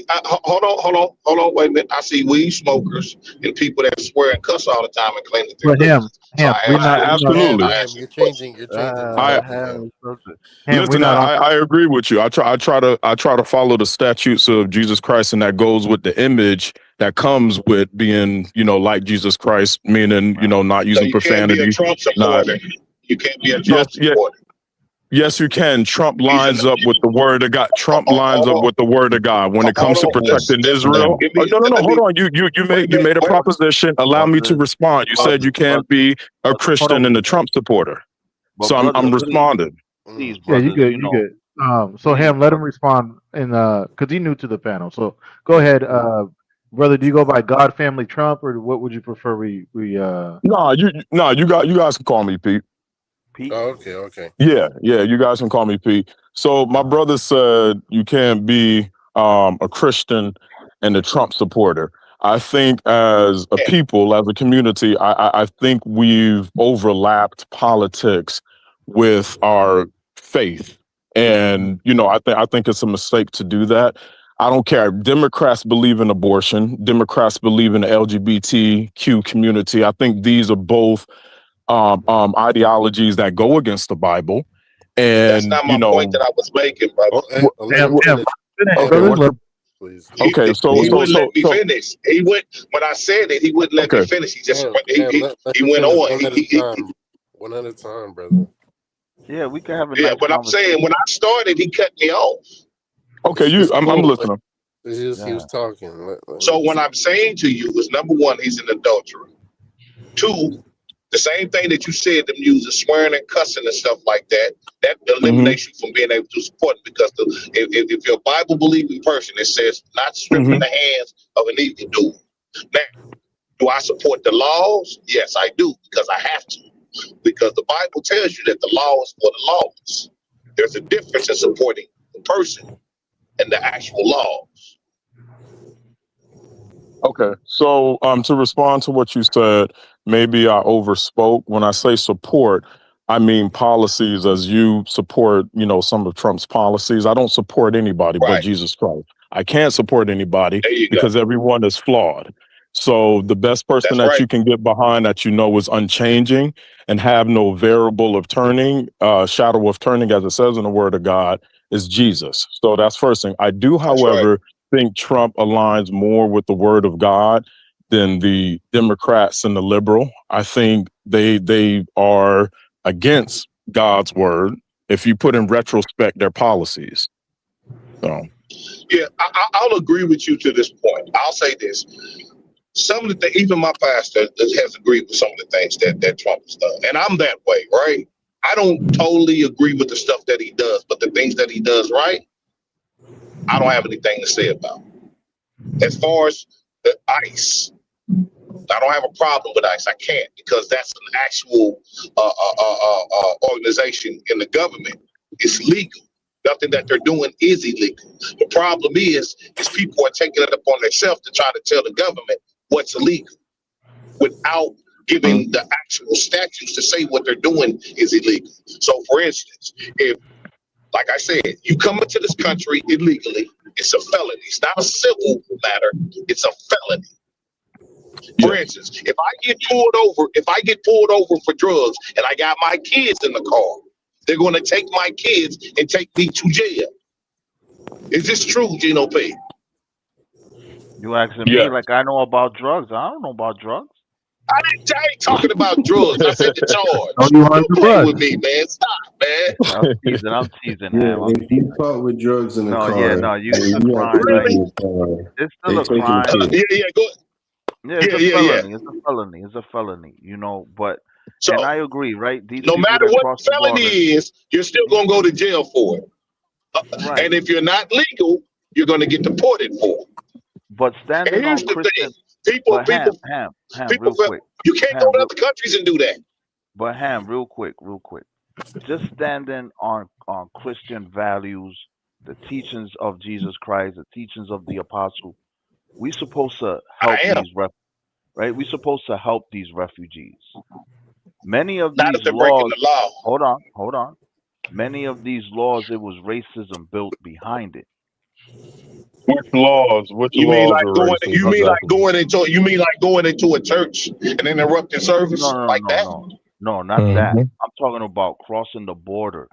Hold on. Wait a minute. I see weed smokers and people that swear and cuss all the time and claim that they're Christians. Absolutely. You're changing. Listen, I agree with you. I try to follow the statutes of Jesus Christ, and that goes with the image that comes with being, like Jesus Christ, meaning, not using profanity. You can't be a Trump supporter. Yes, you can. Trump lines up with the word of God. Trump lines up with the word of God when it comes to protecting Israel. No. Hold on. You made a proposition. Allow me to respond. You said you can't be a Christian and a Trump supporter. So I'm responding. Please, yeah, you good. So Ham, let him respond, because he's new to the panel. So go ahead, brother. Do you go by God Family Trump, or what would you prefer? No, you guys can call me Pete. Pete? Oh, okay. Yeah, you guys can call me Pete. So my brother said you can't be a Christian and a Trump supporter. I think as a people, as a community, I think we've overlapped politics with our faith. And, I think it's a mistake to do that. I don't care. Democrats believe in abortion. Democrats believe in the LGBTQ community. I think these are both ideologies that go against the Bible. And that's not my point that I was making, brother. Okay, so he wouldn't let me finish. He went when I said it. He wouldn't let me finish. He just he went on. One at a time, brother. Yeah, we can have a. Yeah, but I'm saying when I started, he cut me off. Okay, I'm listening. He was talking. So what I'm saying to you is, number one, he's an adulterer. Two, the same thing that you said, them using swearing and cussing and stuff like that, that eliminates you from being able to support it, because if you're a Bible believing person, it says not stripping the hands of an evildoer. Now, do I support the laws? Yes, I do, because I have to. Because the Bible tells you that the law is for the laws. There's a difference in supporting the person and the actual laws. Okay, so to respond to what you said, maybe I overspoke. When I say support, I mean policies as you support, some of Trump's policies. I don't support anybody but Right. Jesus Christ. I can't support anybody There you go. because everyone is flawed. So the best person That's that right. you can get behind that is unchanging and have no variable of turning, shadow of turning, as it says in the Word of God, is Jesus. So that's first thing. I do, That's right. however, think Trump aligns more with the Word of God than the Democrats and the liberal. I think they are against God's word if you put in retrospect their policies. So Yeah, I'll agree with you to this point. I'll say this. Some of the even my pastor has agreed with some of the things that Trump has done. And I'm that way, right? I don't totally agree with the stuff that he does, but the things that he does right, I don't have anything to say about. As far as the ICE, I don't have a problem with ICE. I can't because that's an actual organization in the government. It's legal. Nothing that they're doing is illegal. The problem is people are taking it upon themselves to try to tell the government what's illegal without giving the actual statutes to say what they're doing is illegal. So, for instance, if, like I said, you come into this country illegally, it's a felony. It's not a civil matter. It's a felony. For instance, if I get pulled over for drugs and I got my kids in the car, they're going to take my kids and take me to jail. Is this true, Gino P? You asking me like I know about drugs? I don't know about drugs. I ain't talking about drugs. I said the charge. Oh, you on Don't play with me, man. Stop, man. I'm teasing, Yeah, Ham. if you caught with drugs in the No, car, yeah, no, and it's a you have crime. drugs Like, in the car, it's they still a take you to crime. jail. Yeah, go. Yeah, it's a felony. It's a felony. It's a felony. But So, and I agree, right? These no people matter that what cross the the felony border, is, you're still going to go to jail for it. right? And if you're not legal, you're going to get deported for it. But And standing here's on the Christian, thing. People, Ham, real quick, you can't go to other countries and do that. But Ham, real quick, just standing on Christian values, the teachings of Jesus Christ, the teachings of the apostle, we supposed to help right? We supposed to help these refugees. Many of Not these if they're breaking laws, the law. hold on. Many of these laws, it was racism built behind it. which laws You mean like are going? racist? You mean like Exactly. going into a church and interrupting service like that? No, not that. I'm talking about crossing the border.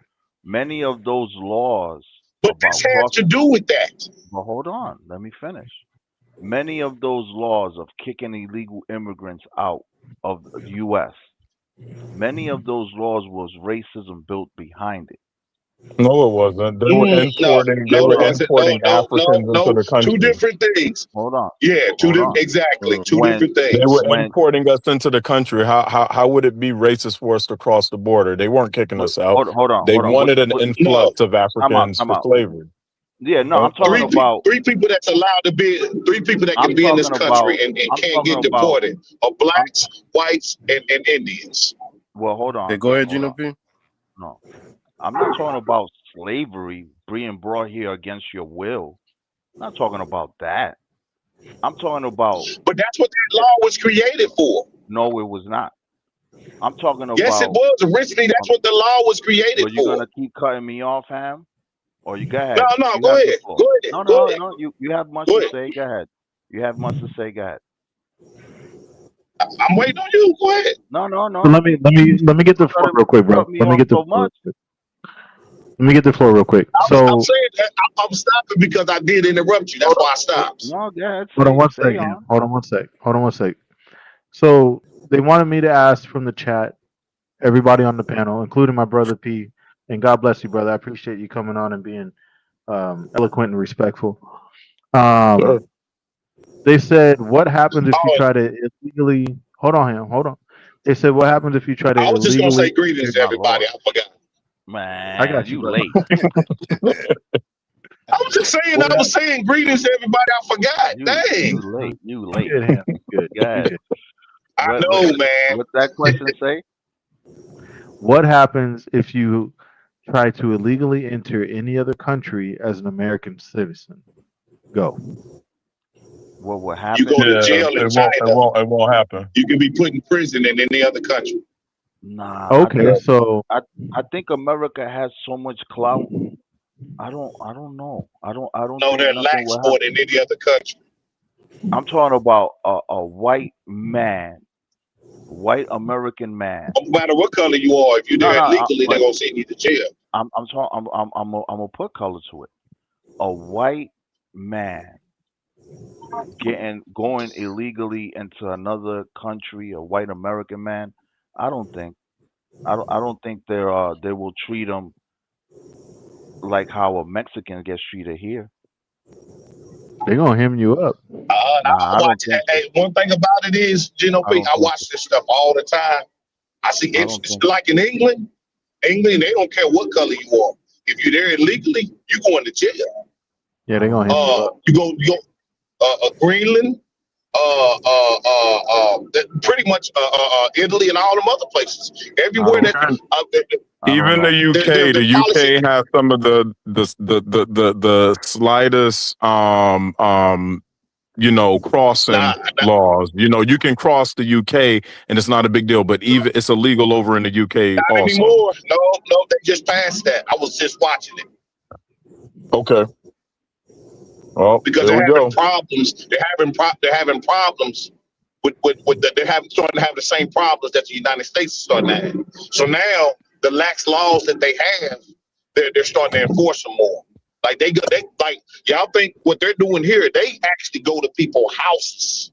Many of those laws But about this has to do with that. But hold on, let me finish. Many of those laws of kicking illegal immigrants out of the U.S., many of those laws was racism built behind it. No, it wasn't. They were No, importing. They no, were it wasn't. No, importing no, no, Africans into no. the Two country. different things. Hold on. Yeah, exactly. Two different things. They were importing us into the country. How would it be racist for us to cross the border? They weren't kicking us out. Hold on. They wanted an influx of I'm Africans for out. slavery. Yeah, no, I'm talking about three people that's allowed to be, three people that can be in this country and can't get deported are blacks, whites, and Indians. Well, hold on. Hey, go ahead, Gino P. No, I'm not talking about slavery being brought here against your will. I'm not talking about that. I'm talking about. But that's what that law was created for. No, it was not. I'm talking about. Yes, it was. Originally, that's what the law was created But you're for. gonna keep cutting me off, Ham? Or you go ahead. No, You go have the ahead. floor. Go ahead. No. You have much Go to ahead. say. Go ahead. You have much to say. Go ahead. I'm waiting on you. Go ahead. No. So let me get the floor real quick, bro. Let me get the floor. Let me get the floor real quick. I'm saying that I'm stopping because I did interrupt you. That's why I stopped. No, go ahead. Hold on one second. Hold on one sec. So they wanted me to ask from the chat, everybody on the panel, including my brother P, and God bless you, brother. I appreciate you coming on and being eloquent and respectful. They said, "What happens if you try to illegally?" Hold on, Ham. Hold on. They said, "What happens if you try to?" I was just gonna say greetings to everybody. I forgot. Man, I got you brother. late. I was just saying. I was saying greetings to everybody. I forgot. Dang. You late. Good, Ham. Good. Good. I know, man. What's that question say? What happens if you try to illegally enter any other country as an American citizen? Go. What will You happen? go to Yeah, jail in China, it won't happen. you can be put in prison in any other country. Nah, Okay, so I think America has so much clout. I don't know. I don't No, think they're nothing lax will more than happen. any other country. I'm talking about a white man, white American man. No matter what color you are, if you're No, there no, illegally, they're but gonna send you to jail. I'm talking. I'm gonna put color to it. A white man going illegally into another country, a white American man. I don't think. I don't think they will treat him like how a Mexican gets treated here. they're gonna hem you up. Nah, I I don't watch. think so. Hey, one thing about it is, Gino I B, don't I think so. watch this stuff all the time. I see I it's, don't it's think. like in England. England, they don't care what color you are. If you're there illegally, you going to jail. Yeah, they're gonna hem you up. You go, Greenland, pretty much Italy and all them other places. Everywhere I that don't Even know. the UK, the the policy. UK has some of the slightest Nah, crossing laws. You can cross the UK and it's not a big deal, but even it's illegal over in the UK not also. anymore. No, they just passed that. I was just watching it Okay. Well, because there they're we having go. problems. They're having problems they're having the same problems that the United States is starting to have. So now the lax laws that they have, they're starting to enforce them more. Like they like y'all think what they're doing here, they actually go to people's houses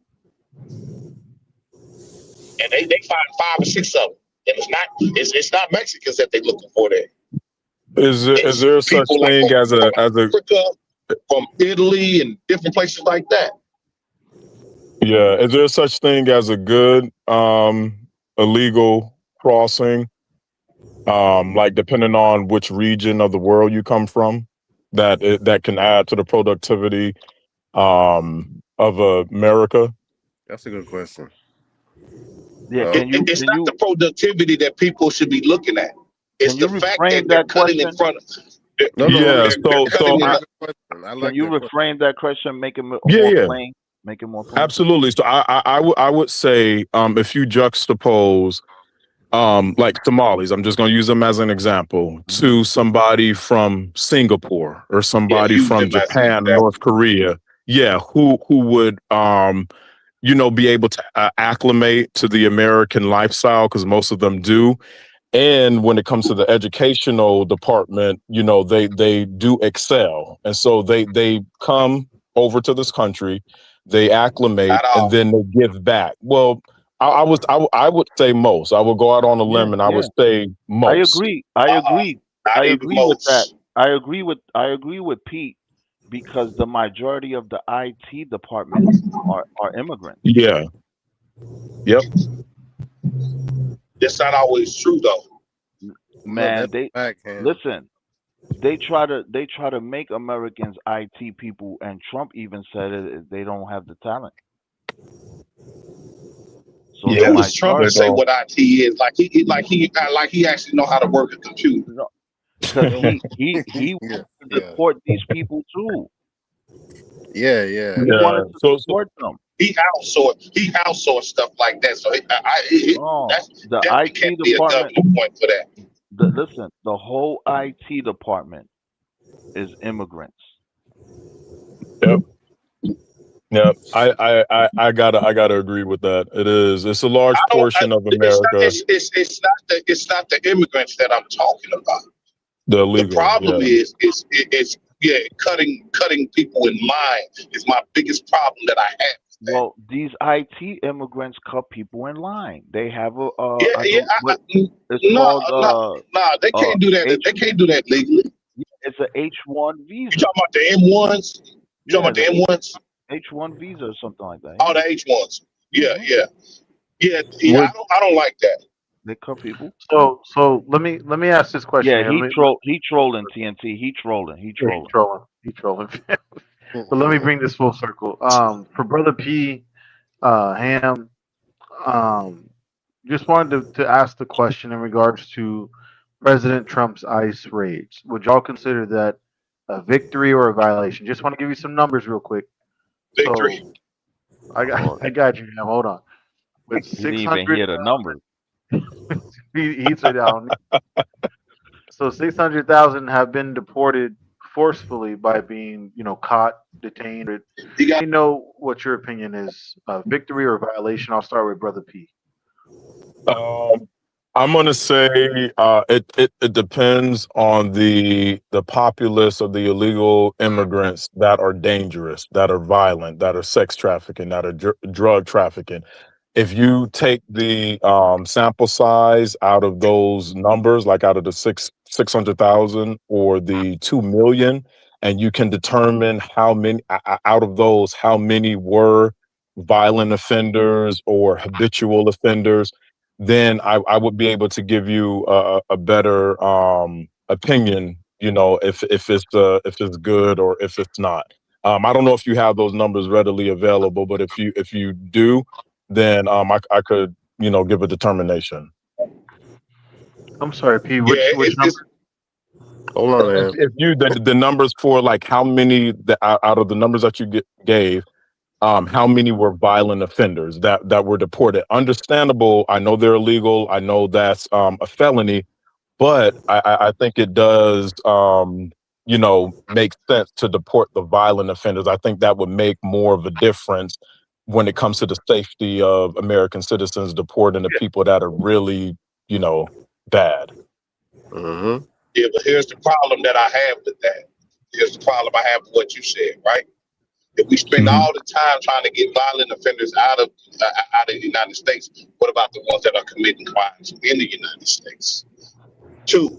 and they find 5 or 6 of them. And it's not Mexicans that they're looking for there. Is It's there such people like thing from as a Africa, from Italy and different places like that. yeah? Is there such thing as a good illegal crossing? Like depending on which region of the world you come from, that can add to the productivity of America. That's a good question. Yeah, It's not the productivity that people should be looking at. It's can you the fact that reframe they're that cutting in question? front of. No, Yeah. They're cutting in. I like that question. I Can like you that question. reframe that question, make it more Yeah. plain? Make it more plain. Absolutely. So I would say if you juxtapose like Somalis, I'm just going to use them as an example, to somebody from Singapore or somebody Use from them as an Japan or example. North Korea. Yeah, who would be able to acclimate to the American lifestyle, because most of them do. And when it comes to the educational department, they do excel, and so they come over to this country, they acclimate, Not and all. then they give back. Well, I would say most. I would go out on a limb and I would say I most. agree. Not I even agree with that. most. I agree with Pete because the majority of the IT department are immigrants. Yeah. Yep. That's not always true though. No, Man, that's they a fact, Cam. listen. They try to make Americans IT people, and Trump even said it, they don't have the talent. So the Who was Trump to They majority, say don't. what IT is? Like he actually know how to work a computer. because No, he yeah, wanted to yeah, deport these people too. yeah. He Yeah. wanted to So deport them. He outsourced stuff like that. So No, that's the definitely IT can't be a department. government point for that. Listen, the whole IT department is immigrants. yep. Yeah, I gotta agree with that. It's a large portion of America, It's not the immigrants that I'm talking about. the The illegal. problem Yeah. is cutting people in line is my biggest problem that I have. Well, these IT immigrants cut people in line. They have a Yeah, I yeah. don't what it's No, called no, they can't do that. H They can't do that legally. it's a H1 You visa. talking about the M1s? You talking Yeah, about the M1s? H1 visa or something like that. All Yeah. the H1s. Yeah, Mhm. yeah. What I don't like that. They cut people. So let me ask this question Yeah, here. he trolling TNT. He trolling. He Yeah, trolling. he trolling. But let me bring this full circle. For Brother P, Ham, um, just wanted to ask the question in regards to President Trump's ICE raids. Would y'all consider that a victory or a violation? Just want to give you some numbers real quick. So, Victory. I got you, man. Hold on. With He didn't six even hundred, hear the numbers. he said down. So 600,000 have been deported forcefully by being, caught, detained. You got Let me know what your opinion is. Victory or violation? I'll start with Brother P. Um, I'm gonna say it depends on the populace of the illegal immigrants that are dangerous, that are violent, that are sex trafficking, that are drug trafficking. If you take the sample size out of those numbers, like out of the 600,000 or the 2 million, and you can determine how many out of those, how many were violent offenders or habitual offenders, then I would be able to give you a better opinion. If it's good or if it's not. I don't know if you have those numbers readily available, but if you do, then I could give a determination. I'm sorry, P. yeah, Which number? it's Hold on, man. If you the numbers for like how many out of the numbers that you gave, how many were violent offenders that were deported? Understandable. I know they're illegal. I know that's a felony, but I think it does make sense to deport the violent offenders. I think that would make more of a difference when it comes to the safety of American citizens, deporting the people that are really bad. Mm-hmm. yeah, but here's the problem that I have with that. Here's the problem I have with what you said, right? If we spend Mhm. all the time trying to get violent offenders out of the United States, what about the ones that are committing crimes in the United States? Two,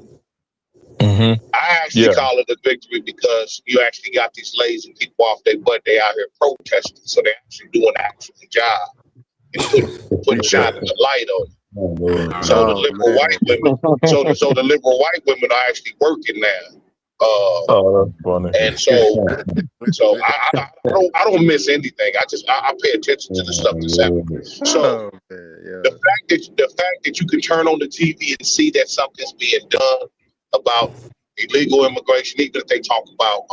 Mhm. I actually Yeah. call it a victory because you actually got these lazy people off their butt. They out here protesting, so they're actually doing the actual job and putting shining the light on it. Oh, Lord. So the Oh liberal white man. women, so the liberal white women are actually working now. Oh, that's funny. And I don't miss anything. I pay attention to the stuff that's happening. So Oh man, the yeah. fact that you can turn on the TV and see that something's being done about illegal immigration, even if they talk about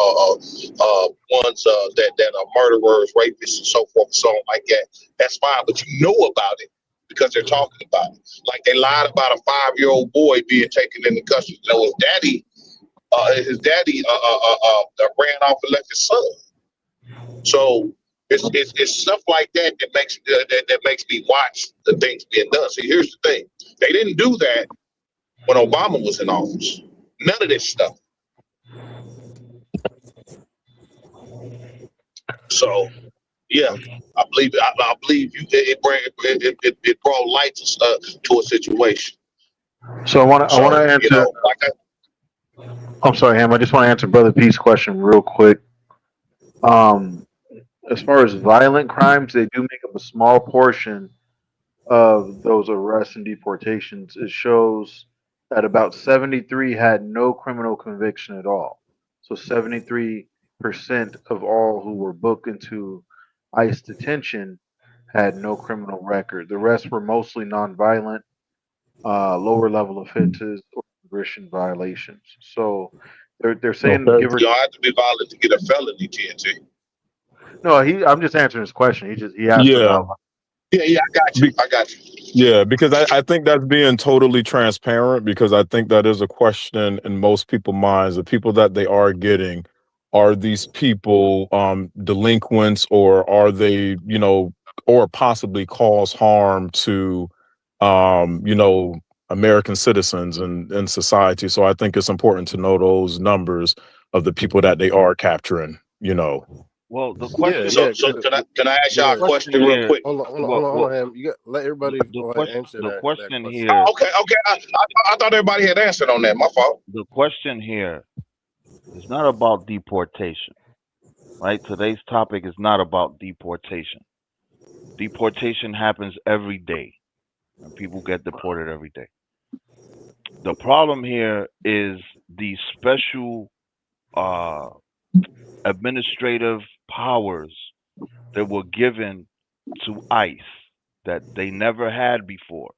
ones that are murderers, rapists, and so forth and so on like that, that's fine. But you know about it because they're talking about it. Like they lied about a 5-year-old boy being taken into custody. You know, his daddy ran off and left his son. So it's stuff like that that makes me watch the things being done. See, here's the thing: they didn't do that when Obama was in office. None of this stuff. So yeah, I believe you. It brought light to a situation. So I want to So answer. like I'm sorry, Ham. I just want to answer Brother P's question real quick. Um, as far as violent crimes, they do make up a small portion of those arrests and deportations. It shows that about 73 had no criminal conviction at all. So 73% of all who were booked into ICE detention had no criminal record. The rest were mostly nonviolent, lower level offenses or immigration violations. So they're saying Okay. give or you don't have to be violent to get a felony, TNT. no. I'm just answering his question. He asked Yeah. about. Yeah, I got you. Yeah, because I think that's being totally transparent, because I think that is a question in most people's minds. The people that they are getting, are these people delinquents, or are they, or possibly cause harm to American citizens and society. So I think it's important to know those numbers of the people that they are capturing. Well, the Yeah, question, So yeah. can I ask the y'all a Yeah. question question real here, quick? Hold on, Ham. You got let everybody go ahead and answer the that question question. here, Oh, okay. I thought everybody had answered on that. My fault. the question here is not about deportation, right? Today's topic is not about deportation. Deportation happens every day, and people get deported every day. The problem here is the special uh, administrative powers that were given to ICE that they never had before,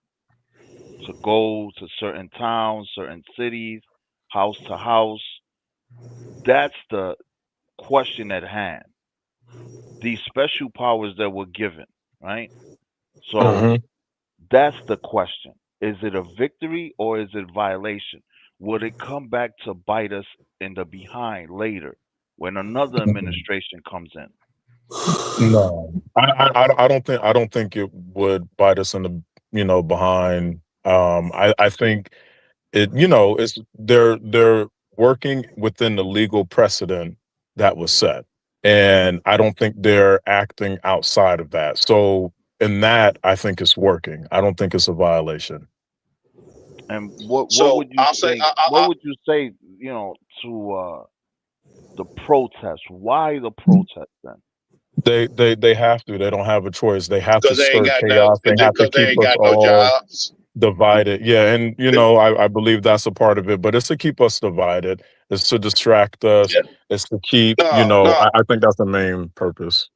to go to certain towns, certain cities, house to house. That's the question at hand. these special powers that were given, right? So Mhm. that's the question. Is it a victory or is it violation? Would it come back to bite us in the behind later when another administration comes in? No, I don't think it would bite us in the behind. I think it's they're working within the legal precedent that was set, and I don't think they're acting outside of that. So in that, I think it's working. I don't think it's a violation. And what So would you I'll say, say? What would you say? To the protest. Why the protest then? They have to. They don't have a choice. They have to because they ain't stir got no, chaos. They have to because they keep ain't us got no all jobs. divided. Yeah, and I believe that's a part of it, but it's to keep us divided. It's to distract us. Yeah. It's to keep, No. I think that's the main purpose.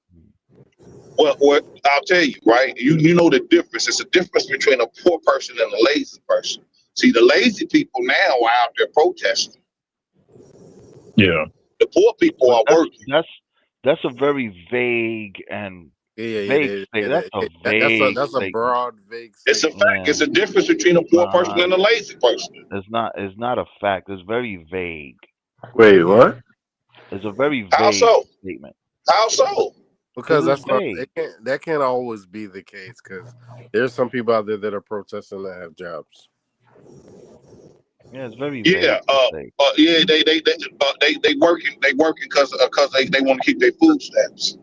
Well, I'll tell you, right? You know the difference. It's a difference between a poor person and a lazy person. See, the lazy people now are out there protesting. Yeah. The poor people are working. That's a very vague and vague statement. That's a vague that's a statement. broad, vague It's a statement. fact. It's a difference between a poor person and a lazy person. It's not a fact. It's very vague. Wait, what? It's a very How vague so? statement. How so? Because it's that's not vague. that can't always be the case. Because there's some people out there that are protesting that have jobs. Yeah, it's very Yeah. vague. Yeah. They working. They working because they want to keep their food stamps.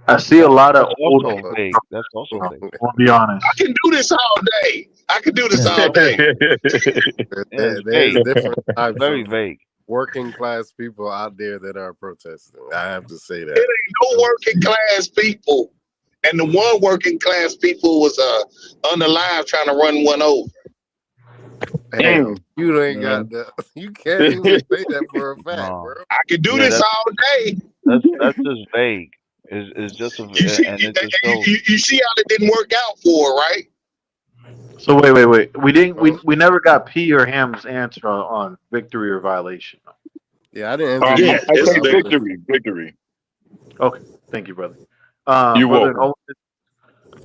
I see a lot of That's old also people. vague. That's also vague. I'll be honest. I can do this all day. I can do this all day. It's There's vague. different types Very of vague. working class people out there that are protesting. I have to say that. It ain't no working class people. And the one working class people was on the live trying to run one over. Hey, you ain't got that. You can't even say that for a fact, No. bro. I can do this all day. That's just vague. It's just a You see, and it just shows. you see how it didn't work out for her, right? So wait. We didn't. We never got P or Ham's answer on victory or violation. Yeah, I didn't answer Yeah, I it's say victory. victory. Okay, thank you, brother. You're Brother welcome.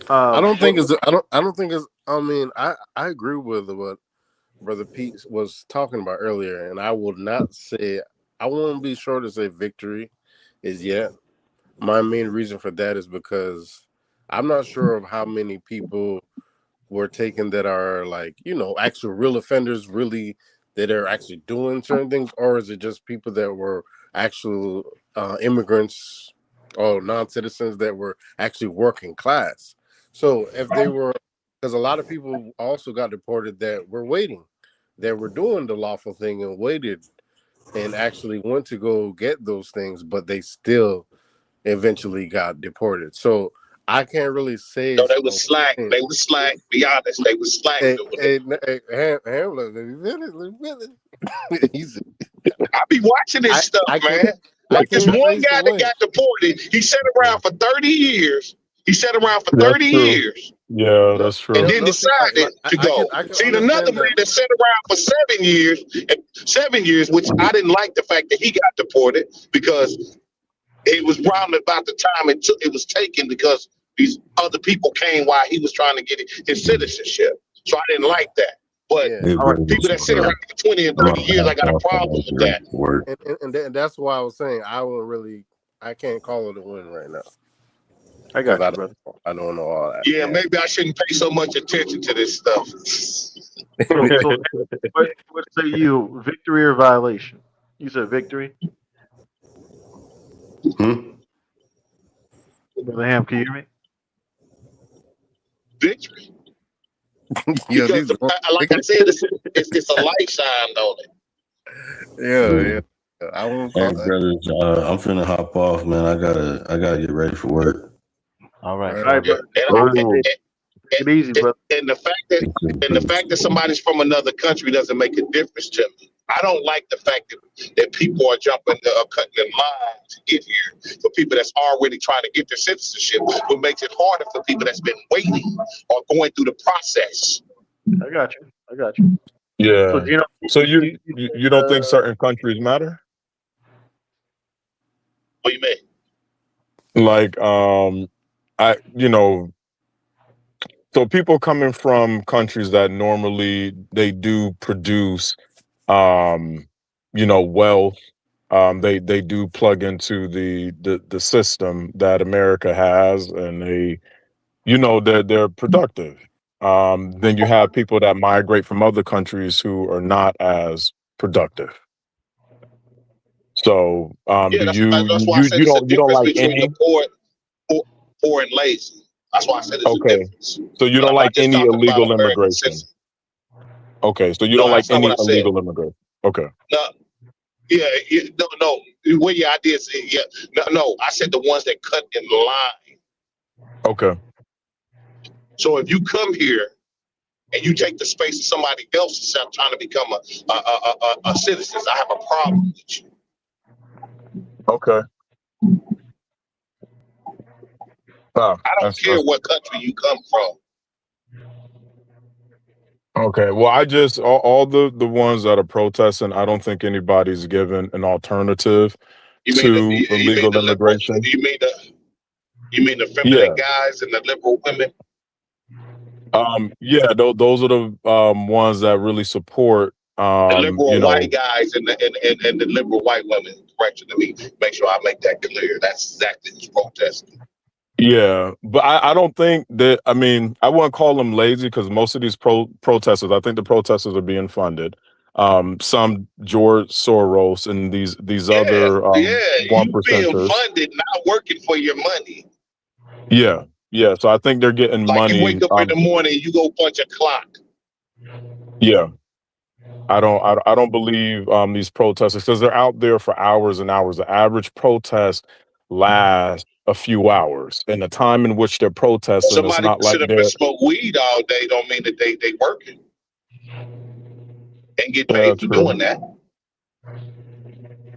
I don't think it's. I don't think it's. I mean, I agree with what Brother Pete was talking about earlier, and I would not say. I won't be sure to say victory is yet. My main reason for that is because I'm not sure of how many people were taken that are like, actual real offenders, really that are actually doing certain things, or is it just people that were actual immigrants or non-citizens that were actually working class? So if they were, because a lot of people also got deported that were waiting, that were doing the lawful thing and waited and actually went to go get those things, but they still eventually got deported. So I can't really say No, it's they was slack. They was slack. Be honest, they was slack. I be watching this stuff, man. Like this one guy that got deported, he sat around for 30 years. He sat around for 30 years. Yeah, that's true. And then decided to go. See, another man that sat around for 7 years, which I didn't like the fact that he got deported because it was round about the time it was taken because these other people came while he was trying to get his citizenship. So I didn't like that. But people that sit around for 20 and 30 years, I got a problem with that. And that's why I was saying I can't call it a win right now. I got you, brother. I don't know all that. Yeah, maybe I shouldn't pay so much attention to this stuff. So what say you, victory or violation? You said victory. Brother Ham, can you hear me? Victory. Because, like I said, it's a light shine, don't it? Yeah. I won't call that. Brothers, I'm finna hop off, man. I gotta get ready for work. All right. All right, brother. Take it easy, brother. And the fact that somebody's from another country doesn't make a difference to me. I don't like the fact that people are jumping, cutting in line to get here for people that's already trying to get their citizenship. What makes it harder for people that's been waiting or going through the process. I got you. Yeah. So you don't think certain countries matter? What do you mean? Like, so people coming from countries that normally they do produce, wealth. They do plug into the system that America has, and they're productive. Then you have people that migrate from other countries who are not as productive. So, Yeah, do that's why I said it's a you don't difference like between the any? poor and lazy. That's why I said it's a Okay, difference. so you And don't I'm not like just any talking about illegal American immigration. citizens. Okay, so you No, don't like that's not what any I said. illegal immigration. Okay. No, no. What your idea is? Yeah, no. I said the ones that cut in line. Okay. So if you come here and you take the space of somebody else instead of trying to become a citizen, I have a problem with you. Okay. I don't care That's what country you come from. okay. Well, all the ones that are protesting, I don't think anybody's given an alternative You mean to illegal the liberal? immigration. You mean the feminine Yeah. guys and the liberal women? Yeah, those are the ones that really support The liberal white guys and the liberal white women. Correction to me. Make sure I make that clear. That's exactly who's protesting. Yeah, but I don't think that. I mean, I wouldn't call them lazy because most of these protesters, I think the protesters are being funded. Some George Soros and these other one You being percenters. funded, not working for your money. Yeah, yeah. So I think they're getting Like you money. wake up in the morning, you go punch a clock. Yeah, I don't believe these protesters because they're out there for hours and hours. The average protest lasts a few hours, and the time in which they're protesting is Somebody not who like sit up and they're. smoke weed all day don't mean that they working and get Yeah, paid for true. doing that.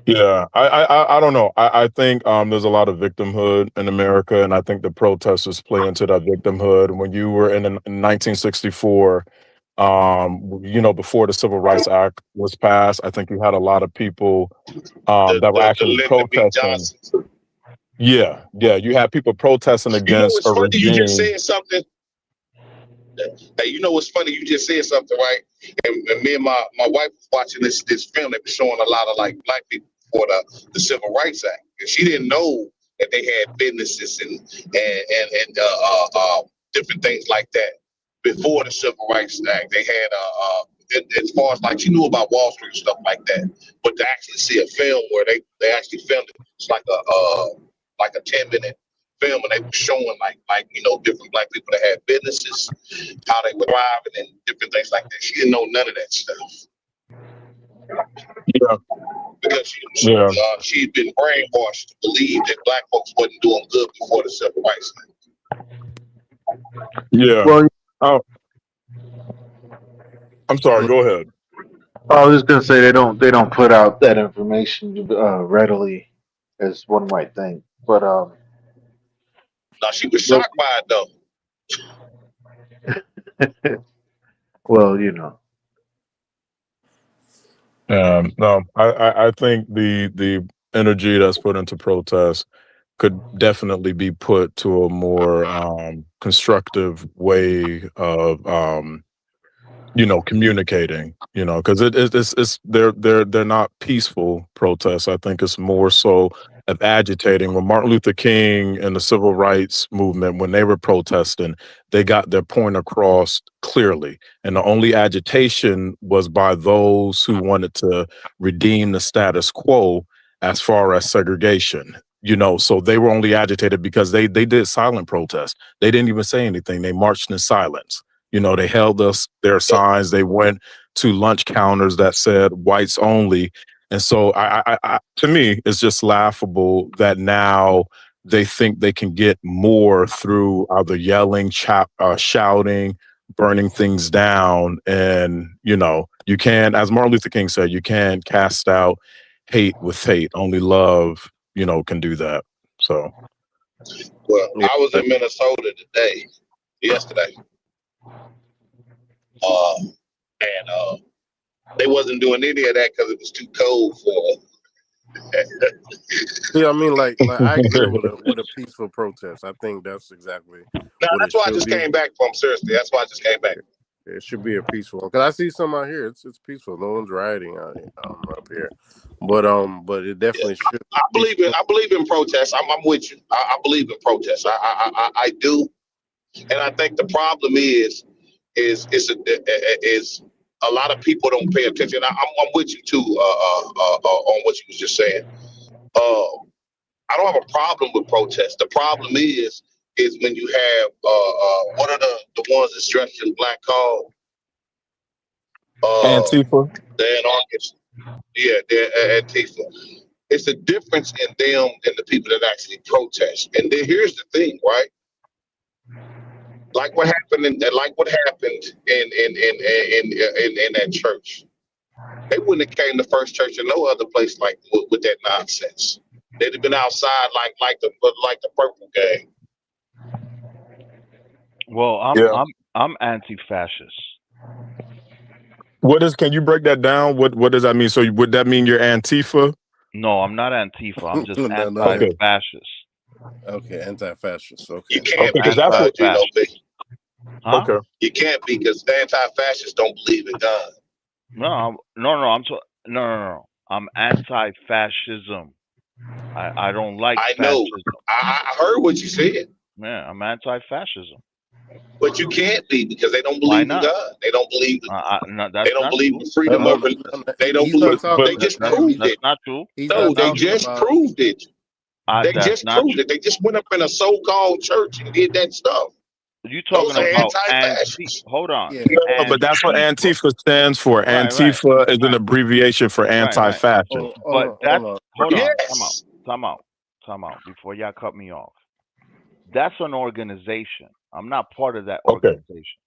Yeah, I don't know. I think there's a lot of victimhood in America, and I think the protesters play into that victimhood. When you were in 1964, before the Civil Rights Act was passed, I think you had a lot of people that were The actually Lyndon B. protesting. Johnson. Yeah, you had people protesting You know against what's a funny? You just regime. said something. Hey, you know what's funny? You just said something, right? And me and my wife was watching this film that was showing a lot of like black people for the Civil Rights Act, and she didn't know that they had businesses and different things like that before the Civil Rights Act. They had as far as like she knew about Wall Street and stuff like that, but to actually see a film where they actually filmed it, it's like a 10-minute film, and they were showing like different black people that had businesses, how they were thriving, and different things like that. She didn't know none of that stuff. Yeah, because yeah, she'd been brainwashed to believe that black folks wasn't doing good before the Civil Rights Act. yeah. Well, Oh, I'm sorry. Go ahead. I was just gonna say they don't put out that information readily as one might think, but Now she was shocked by it though. well, you know. No, I think the energy that's put into protest could definitely be put to a more constructive way of communicating, because it's they're not peaceful protests. I think it's more so of agitating. When Martin Luther King and the civil rights movement, when they were protesting, they got their point across clearly. And the only agitation was by those who wanted to redeem the status quo as far as segregation. So they were only agitated because they did silent protest. They didn't even say anything. They marched in silence. They held us their signs. They went to lunch counters that said whites only. And so I to me, it's just laughable that now they think they can get more through either yelling, shouting, burning things down. And, you can, as Martin Luther King said, you can't cast out hate with hate. Only love, can do that. So. Well, I was in Minnesota yesterday. And they wasn't doing any of that because it was too cold for Yeah, I mean, like I agree with a peaceful protest. I think that's exactly No, what it that's why I should just be. came back from. Seriously, that's why I just came back. It should be a peaceful one. Cause I see some out here. It's peaceful. No one's rioting out up here. But it definitely should be I believe peaceful. I believe in protests. I'm with you. I believe in protests. I do, and I think the problem is a lot of people don't pay attention. I'm with you too on what you was just saying. I don't have a problem with protests. The problem is when you have what are the ones that's dressed in black called Antifa. they're anarchists. Yeah, they're Antifa. It's a difference in them and the people that actually protest. And then here's the thing, right? Like what happened in that church. They wouldn't have came to First Church or no other place like with that nonsense. They'd have been outside like the purple gang. Well, Yeah. I'm anti-fascist. Can you break that down? What does that mean? So would that mean you're Antifa? No, I'm not Antifa. I'm just No, Okay. anti-fascist. Okay, anti-fascist. You Okay. can't Okay, because be that's what. Gino B. Huh? Okay. You can't be because anti-fascists don't believe in God. No. I'm anti-fascism. I don't like I know. fascism. I heard what you said. Yeah, I'm anti-fascism. But you can't be because they don't Why believe in not? God. They don't believe No, they that's don't not believe true. in freedom of they don't He's not believe talking. they just Ham, proved That's it. not true. he's No, not they talking just about. proved it. They That's just not proved true. it. They just went up in a so-called church and did that stuff. You Those talking are about anti-fascists. Hold on. Yeah. No, but that's what Antifa. Antifa stands for. Right. Antifa is an abbreviation for Right. anti-fascist. But that's Hold on. hold on. Yes. Time out. Before y'all cut me off. That's an organization. I'm not part of that Okay. organization.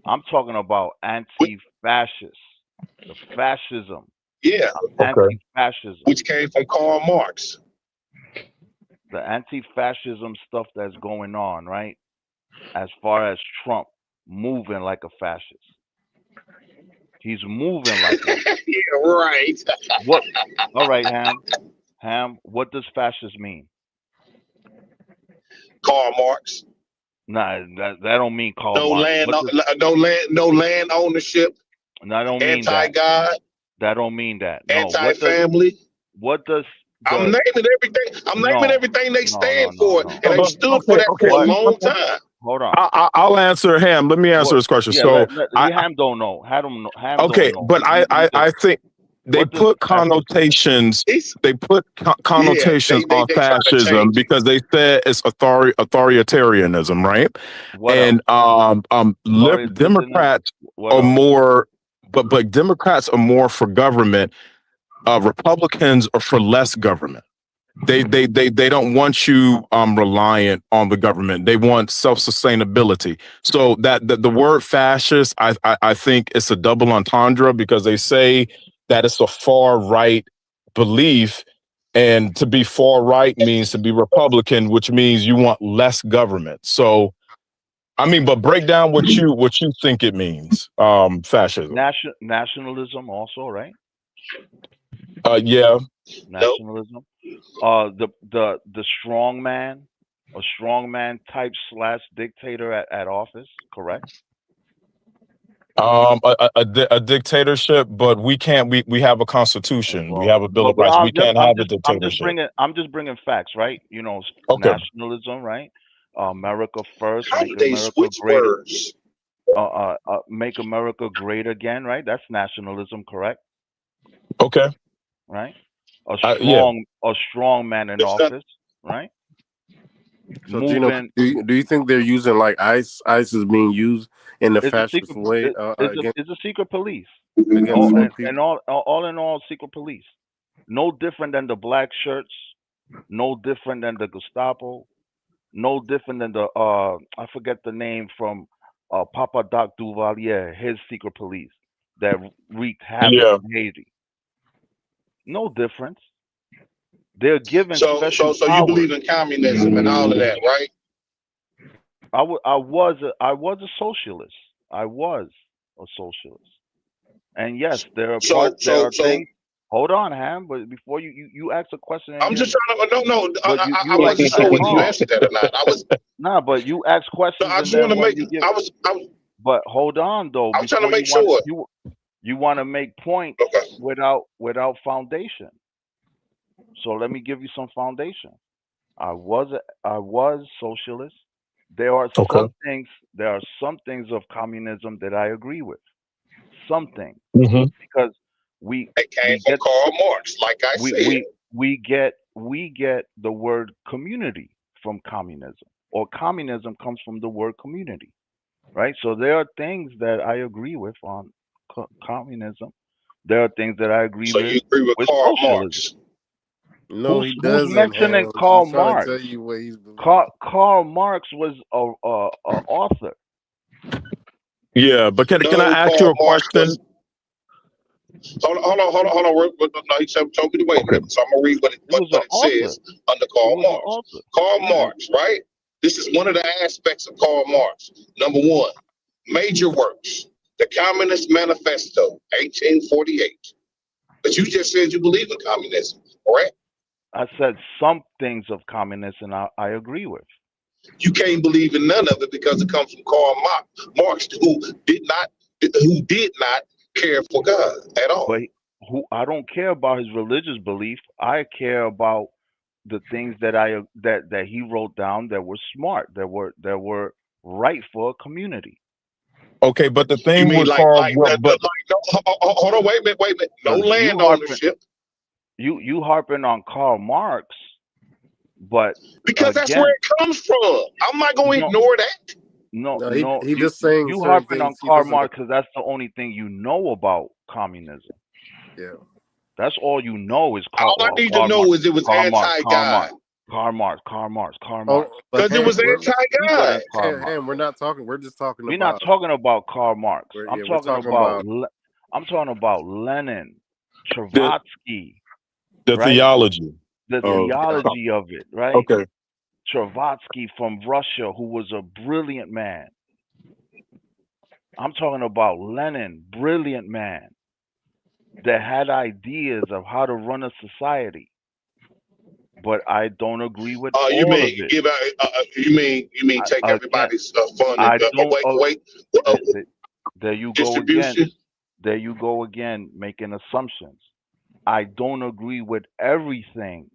I'm talking about anti-fascist. The fascism. Yeah. Okay. Anti-fascism. Which came from Karl Marx. The anti-fascism stuff that's going on, right? As far as Trump moving like a fascist. He's moving like one. Yeah, right. What? All right, Ham. What does fascist mean? Karl Marx. Nah, that don't mean Karl No Marx. land, no land ownership. I don't mean that. Anti-God. That don't mean that. No. Anti-family. What does I'm naming everything. I'm naming everything they stand for, and they stood for that for a long time. Hold on. I'll answer Ham. Let me answer this question. Yeah, So Ham don't know. Ham okay, don't know. but I think they put connotations. They put connotations on they try to fascism change it. because they said it's authoritarianism, right? What And Democrats are more, but Democrats are more for government. Republicans are for less government. They don't want you reliant on the government. They want self-sustainability. So that the word fascist, I think it's a double entendre because they say that it's a far right belief, and to be far right means to be Republican, which means you want less government. So I mean, but break down what you think it means. Fascism. Nationalism also, right? Yeah. Nationalism. The strong man, a strongman type / dictator at office, correct? A dictatorship, but we can't. We have a constitution. We have a bill of rights. We can't have a dictatorship. I'm just bringing facts, right? You know, Okay. nationalism, right? America first, How make do they America switch great. words? Make America great again, right? That's nationalism, correct? Okay. Right. A strong man in office, right? So, Gino, do you think they're using like ICE? ICE is being used in the fascist way It's a secret police. Against And all in all, secret police. No different than the black shirts. No different than the Gestapo. No different than the I forget the name from Papa Doc Duvalier, his secret police that wreaked havoc in Haiti. No difference. They're given special so you powers. believe in communism and all of that, right? I was a socialist. I was a socialist. And yes, there are things. Hold on, Ham. But before you ask a question, I'm just trying to. No, but I you like wasn't cut sure whether him you off. answered that or not. I was. Nah, but you ask No, questions I and just want then to when make. you give. I was. But hold on though, I'm trying to before make sure. you want to make points Okay. without foundation. So let me give you some foundation. I was socialist. There are Okay. some things of communism that I agree with. Some things, Hmm. because we It came we from get Karl Marx, like I we said. we we get the word community from communism, or communism comes from the word community, right? So there are things that I agree with on communism. There are things that I agree So you with agree with Karl socialism. Marx? No, he Who's doesn't, mentioning Ham. Karl He's trying to Marx? tell you what he's believing. Karl Marx was a author. Yeah, but can I No, ask you Karl a Marx question? was. Hold on. No, he told me to wait a Okay. minute. So I'm gonna read He was an what it author. says under He Karl was an Marx. author. Karl Yeah. Marx, right? This is one of the aspects of Karl Marx. Number one, major works. The Communist Manifesto, 1848. But you just said you believe in communism, correct? I said some things of communism I agree with. You can't believe in none of it because it comes from Karl Marx, who did not care for God at all. But I don't care about his religious belief. I care about the things that he wrote down that were smart, that were right for a community. Okay, but the You thing mean with like Carl, like but no, hold on, wait a minute. No Because land ownership. you harping on Karl Marx, but Because that's where again, it comes from. I'm not going to no, ignore that. No, no, he just saying you certain harping on things he Karl doesn't. Marx because that's the only thing you know about communism. Yeah. That's all you know is All I need to Karl Marx, know is it was Karl Marx, Karl anti-God. Marx, Karl Marx, Karl Marx, Karl Oh, Marx. but Because it was Deeper than anti-God. Karl Marx. Ham, we're not talking. We're just talking We're not about. talking about Karl Marx. We're talking about. I'm talking about Lenin, the Trotsky, the right? theology The of theology of it, right? okay. Trotsky from Russia, who was a brilliant man. I'm talking about Lenin, brilliant man that had ideas of how to run a society. But I don't agree with You all of mean it. give out? You mean take Again, everybody's fund I and don't. wait, There you go again. distribution? There you go again, making assumptions. I don't agree with everything.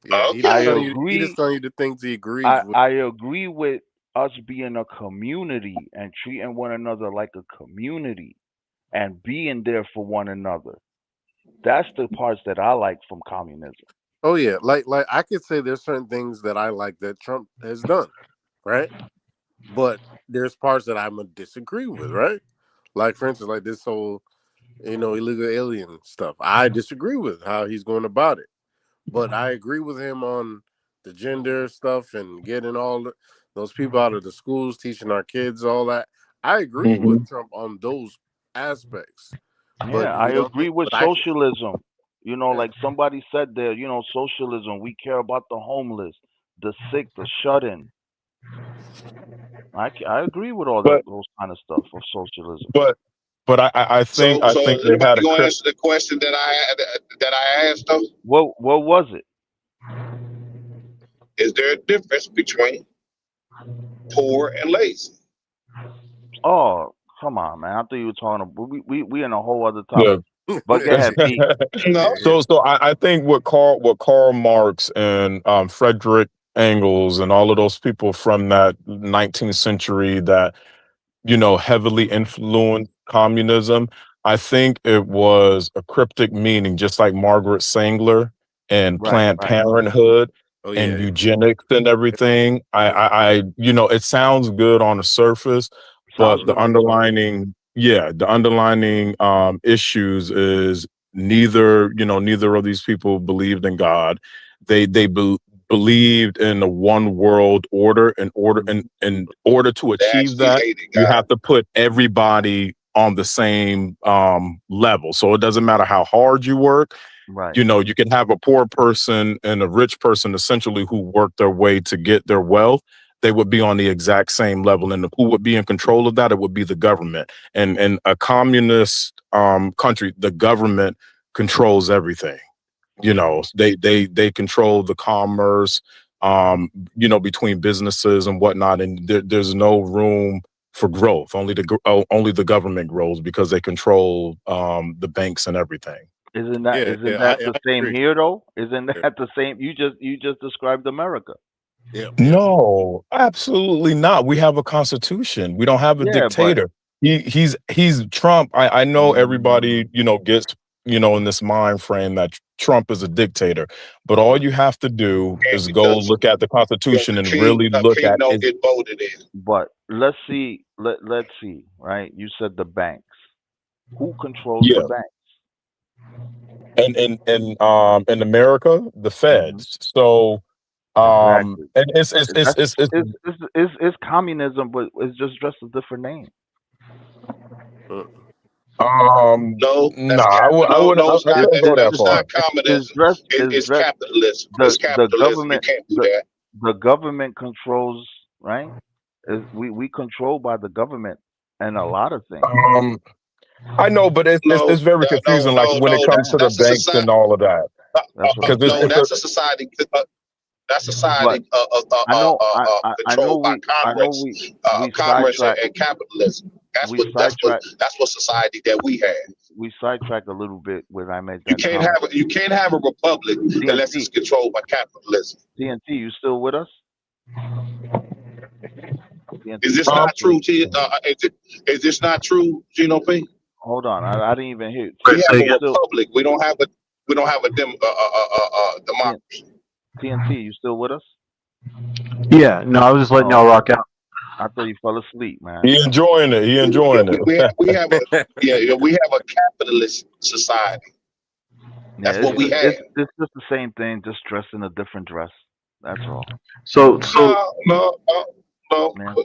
Yeah, I Okay. he just agree. telling you the things he agrees with. I agree with us being a community and treating one another like a community and being there for one another. That's the parts that I like from communism. Oh yeah, like I could say there's certain things that I like that Trump has done, right? But there's parts that I'm gonna disagree with, right? Like for instance, like this whole illegal alien stuff. I disagree with how he's going about it, but I agree with him on the gender stuff and getting those people out of the schools, teaching our kids all that. I agree with Trump on those aspects, but Yeah, I agree with but I can. socialism. Yeah. Like somebody said there, socialism, we care about the homeless, the sick, the shut in. I agree with all But those kind of stuff of socialism. but I think So is they had anybody a gonna answer the question that I asked them? What was it? Is there a difference between poor and lazy? Oh, come on, man. I thought you were talking about we in a whole other yeah. topic. But go ahead, Pete. No. So I think what Karl Marx and Frederick Engels and all of those people from that 19th century that heavily influenced communism. I think it was a cryptic meaning, just like Margaret Sanger and Right, Planned right. Parenthood Oh and yeah. eugenics and everything. It sounds good on the surface, Sounds but the good. underlining, issues is neither of these people believed in God. They believed in a one world order. In order to They achieve actually that, hated you God. have to put everybody on the same level. So it doesn't matter how hard you work. Right. You can have a poor person and a rich person essentially who work their way to get their wealth. They would be on the exact same level, and who would be in control of that? It would be the government. And in a communist country, the government controls everything. You know, they control the commerce, you know, between businesses and whatnot, and there's no room for growth. Only the government grows because they control the banks and everything. Isn't that the same agree. here though? Isn't that the same? You just described America. Yeah. No, absolutely not. We have a constitution. We don't have a Yeah, but dictator. He's Trump. I know everybody, you know, gets, you know, in this mind frame that Trump is a dictator, but all you have to do is go look at the constitution and really look at don't it. get voted in. But let's see. Let's see. Right? You said the banks. Who controls the Yeah. banks? And in America, the feds. So Exactly. and it's communism, but it's just a different name. No, that's I wouldn't go that it's far. not communism. It's capitalism. It's capitalism. Government, you can't do that. The government controls, right? We control by the government and a lot of things. I know, but it's very confusing. Like when it comes to the banks and all of that. That's a society. That's society controlled by commerce and capitalism. That's what society that we have. We sidetracked a little bit when I made that. You can't have a republic unless it's controlled by capitalism. TNT, you still with us? Is this not true? Is this not true, Gino P? Hold on, I didn't even hear. We have a republic. We don't have a democracy. TNT, you still with us? Yeah, no, I was just letting y'all rock out. I thought you fell asleep, man. He enjoying it. We have a capitalist society. That's what we have. It's just the same thing, just dressed in a different dress. That's all. No. Man,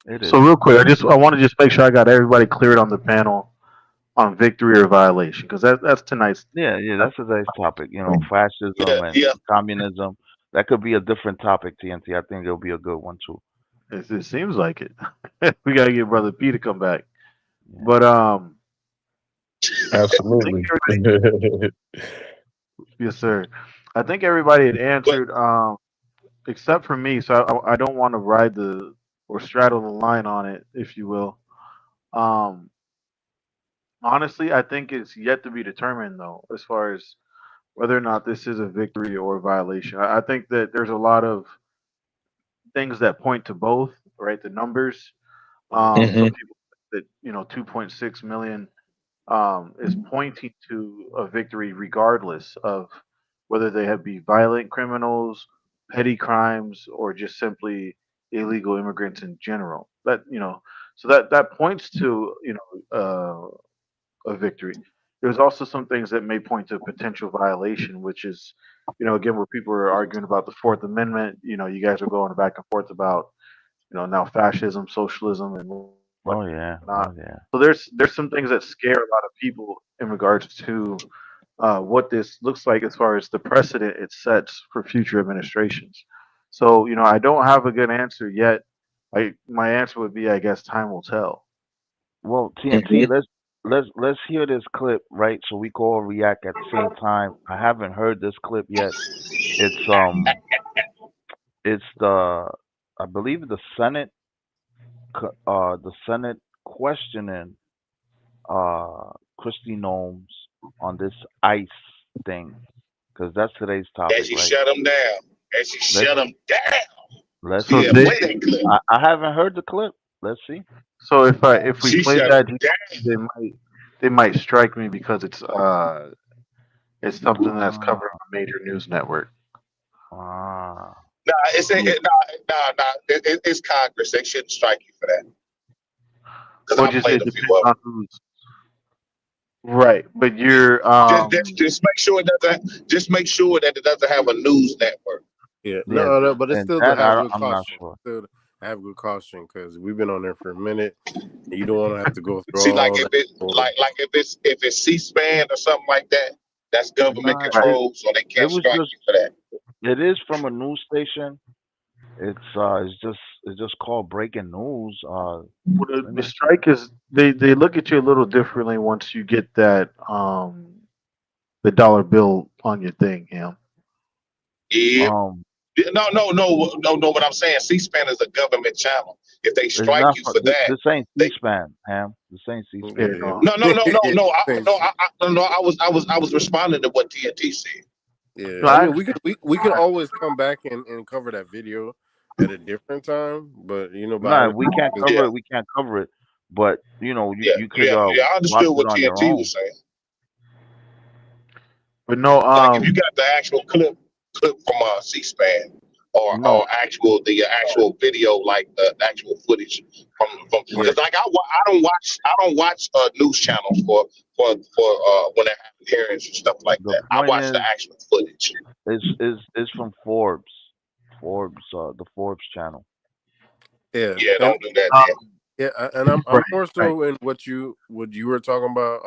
it is. So real quick, I want to just make sure I got everybody cleared on the panel on victory or violation, because that's tonight's. Yeah, that's today's topic. You know, fascism and communism. That could be a different topic, TNT. I think it'll be a good one too. It seems like it. We gotta get Brother P to come back. Yeah. But absolutely. Yes, sir. I think everybody had answered, except for me. So I don't want to ride or straddle the line on it, if you will. Honestly, I think it's yet to be determined, though, as far as whether or not this is a victory or a violation. I think that there's a lot of things that point to both, right? The numbers. Some people think that 2.6 million is pointing to a victory, regardless of whether they have be violent criminals, petty crimes, or just simply illegal immigrants in general. So that points to a victory. There's also some things that may point to a potential violation, which is, again, where people are arguing about the Fourth Amendment. You guys are going back and forth about, now fascism, socialism, and whatnot. So there's some things that scare a lot of people in regards to what this looks like as far as the precedent it sets for future administrations. So I don't have a good answer yet. My answer would be, I guess, time will tell. Well, TNT, let's hear this clip, right? So we can all react at the same time. I haven't heard this clip yet. It's I believe the Senate questioning Christy Nomes on this ICE thing, because that's today's topic. And she shut him down. Let's see. Play that clip. I haven't heard the clip. Let's see. So if we play that, they might strike me because it's something that's covered on a major news network. No, it's Congress. They shouldn't strike you for that. Because I played a few of them. Right, but you're just make sure that it doesn't have a news network. Yeah, no, but it's still to have good caution. Still to have good caution, because we've been on there for a minute. And you don't want to have to go through. See, if it's C-SPAN or something like that, that's government control, so they can't strike you for that. It is from a news station. It's just called breaking news. The strike is they look at you a little differently once you get that the dollar bill on your thing, Ham. Yeah. No. What I'm saying, C-SPAN is a government channel. If they It's strike not you for for that, this ain't they C-SPAN, Ham. This ain't Yeah, C-SPAN. no. I was responding to what TNT said. Yeah, No, I I mean, we can always come back and cover that video at a different time, but by No, all if we can't Yeah, cover it, we can't cover it. But yeah, you could I watch understood it what on your TNT own. was saying. but no, Like if you got the actual clip from C-SPAN or No, the actual video, like the actual footage from yeah, because like I don't watch news channels for when they're having hearings and stuff like the that. I point watch the is, actual footage. is from Forbes, the Forbes channel. yeah, Yeah, and don't do that um, then. yeah, and I'm right, more right. so in what you were talking about,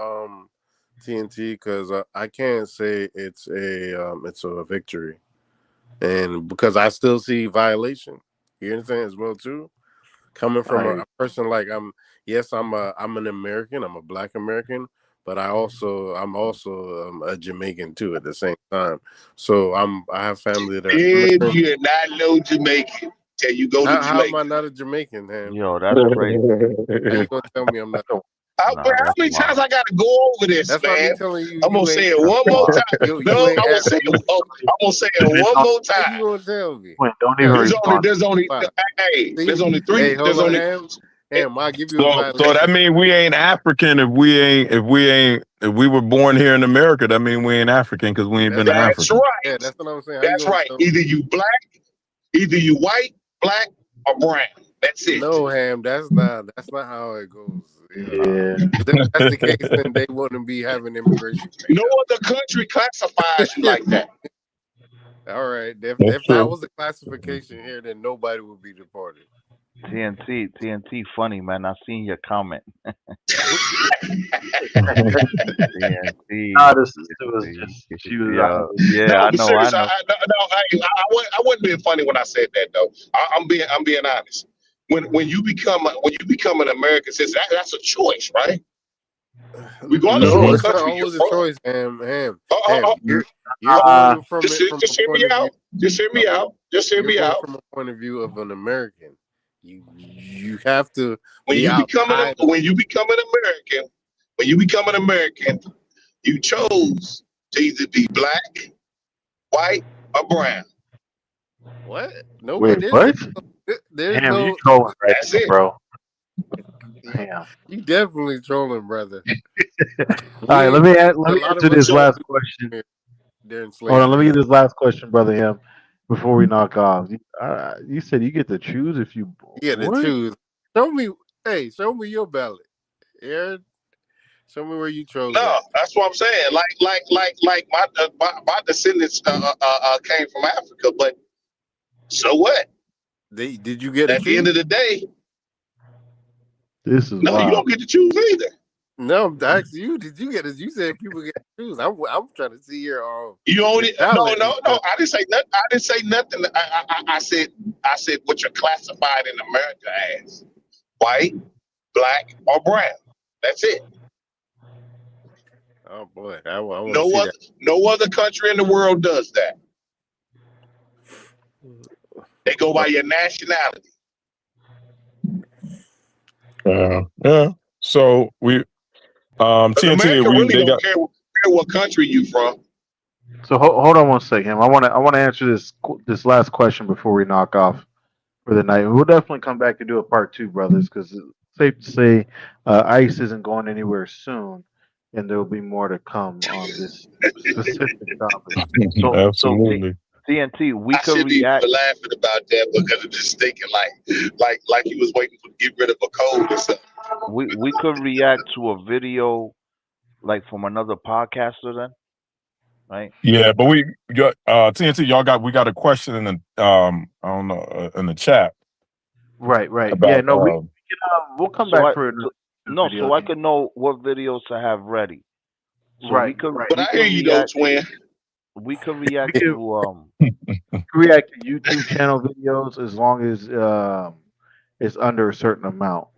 TNT, because I can't say it's a victory, and because I still see violation. You understand as well too, coming from a person like I'm an American, I'm a Black American, but I'm also a Jamaican too at the same time. So I have family that are If immigrants. you're not no Jamaican, till you go to How am I Jamaica. not a Jamaican, man? Yo, that's crazy. How you gonna tell me I'm not? How Nah, that's many times wild. I gotta go over this, That's why me man? telling you I'm gonna you say ain't it That's one more wild. time. No, you ain't I'm gonna say it. I'm gonna say it one How more how you time. gonna tell me? don't even Tell me respond. There's only why. there's See, only hey, three. hold There's on, only Ham, I'll give you a So that violation. mean we ain't African if we were born here in America. That mean we ain't African because we ain't been to that's Africa. Yeah, right. that's what I'm saying. How you That's gonna right. tell me? Either you black, either you white, black, or brown. That's it. No, Ham, that's not how it goes. Nah. Yeah, If that's the case, then they wouldn't be having immigration right No other country classifies you now. like that. All right. That's If that true. was the classification here, then nobody would be deported. TNT, funny man. I seen your comment. TNT, this was just she was. yeah, yeah. No, I but know, I seriously, know. I wasn't being funny when I said that though. I'm being honest. When you become an American citizen, that's a choice, right? Regardless of No, what Mhm. it's not country you're always a from. choice, Ham. Uh, uh, uh, You're Uh, going from it from a just hear me point of view. out. Just hear me out. Just hear You're me going out. from a point of view of an American. You have to When be you become outside of when you become an American, you chose to either be black, white, or brown. what? No, wait, but what? there's Damn, you no. trolling right That's now, it. bro. Damn. You definitely trolling, brother. All We right, ain't. let A me lot answer of us this So didn't last do question. it during Hold on, let me slavery. get this last question, brother Ham, before we knock off. You said you get to choose if you Yeah, to what? choose. Show me. Hey, show me your ballot, Aaron. Show me where you chose no, at. that's what I'm saying. Like my descendants came from Africa, but so what? Did you get a At the end choose? of the day, This is no, you wild. don't get to choose either. No, I asked you. Did you get it? You said people get to choose. I'm trying to see You your only ballot and no. stuff. I didn't say nothing. I didn't say nothing. I said what you're classified in America as: white, black, or brown. That's it. Oh boy, I want to see that. No other country in the world does that. They go by Oh, your nationality. Yeah. So we Because TNT America really they don't got care what country you from. So hold on one second. I want to answer this last question before we knock off for the night. We'll definitely come back and do a part two, brothers, because it's safe to say ICE isn't going anywhere soon, and there will be more to come on this specific topic. absolutely. TNT, we I could shouldn't even react. be laughing about that because I'm just thinking like he was waiting to get rid of a cold or something. We could react to a video like from another podcaster then, right? Yeah, but TNT, we got a question in the I don't know in the chat Right. Yeah, about no, we'll come So back I for so, another no, video. so I could know what videos to have ready. So Right. But I hear you though, twin. we could We react can to react to YouTube channel videos as long as it's under a certain amount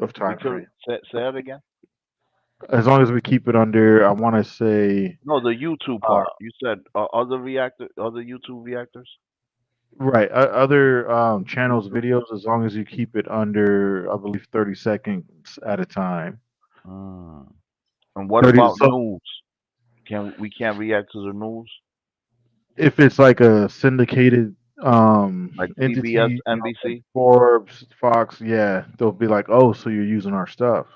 of we time could frame. say that again. As long as we keep it under, I want to say, No, the YouTube uh, part. You said other YouTube reactors. right, other channels videos. As long as you keep it under, I believe, 30 seconds at a time. Mm. And what 30. about So news? We can't react to the news if it's like a syndicated like CBS, entity, like NBC? Forbes, Fox, yeah, they'll be like, "Oh, so you're using our stuff,"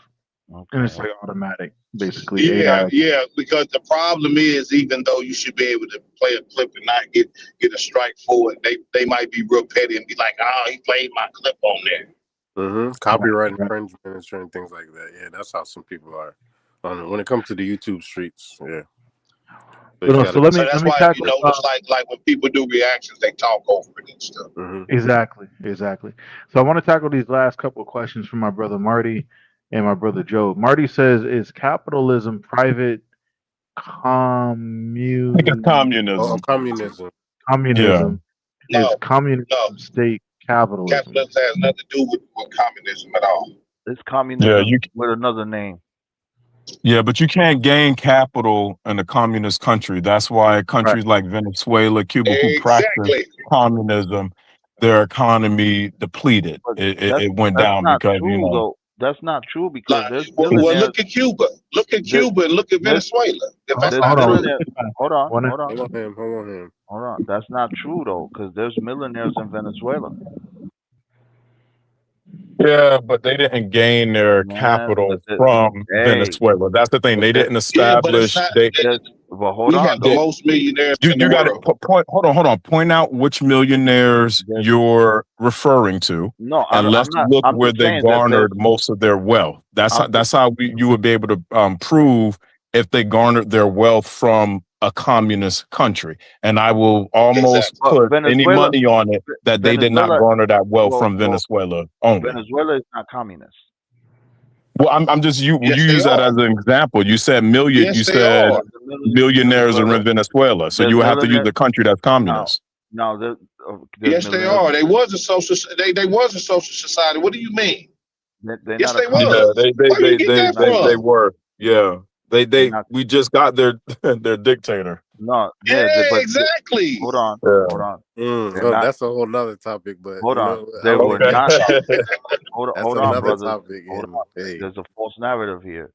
and it's Okay. like automatic, basically Yeah, AI. yeah, because the problem is, even though you should be able to play a clip and not get a strike for it, they might be real petty and be like, "Oh, he played my clip on there." Copyright Right. infringement and certain things like that. Yeah, that's how some people are. When it comes to the YouTube streets, yeah. So But you so gotta. So that's let me why tackle it's like when people do reactions, they talk over it and stuff. exactly. So I want to tackle these last couple of questions from my brother Marty and my brother Joe. Marty says, "Is capitalism private I think it's Oh, communism. communism. Yeah. communism? Is No, communism no, state capitalism?" capitalism has nothing to do with communism at all. It's Yeah, communism with another name. but you can't gain capital in a communist country. That's why Right. countries like Venezuela, Cuba, who practice Exactly. communism, their economy depleted. But It went that's down not because, true though. That's not true because Like, there's well, millionaires. look at Cuba. Look at There, Cuba and look at there's Venezuela. If that's there's not Hold on. true. millionaires. Hold on, One at hold on, Hold on him. hold on. That's not true though because there's millionaires in Venezuela. yeah, but they didn't gain their Man, capital from hey, Venezuela. That's the thing. but They didn't Yeah, but it's establish. not. there's but hold We on have the though. most millionaires in the You got to world. point. Hold on. Point out which millionaires There's you're referring to, no. and I'm let's not. look I'm where just they saying that there's. garnered most of their wealth. I'm just, That's how you would be able to prove if they garnered their wealth from a communist country. And I will almost Exactly. put any Venezuela. money on it that they did not Venezuela. garner that wealth Well, from Venezuela only. Venezuela is not communist. Well, I'm just you Yes, they use that are. as an example. You said million. You Yes, they said are. millionaires are in Venezuela. Venezuela, so you would have to use Millionaires. a country that's communist. Now there's Yes, they millionaires. are. They was a social. They was a social society. What do you mean? They're Yes, not a they Yeah, communist. was. Where you get that they from? were. Yeah, They're not. we just got their their dictator. No, Yeah, but exactly. hold on, Yeah. hold on. They're Well, not. that's a whole nother topic, but Hold you on. know, They were Okay. not. that's Hold on, another brothers. topic. Hold And on. hey, There's a false narrative here.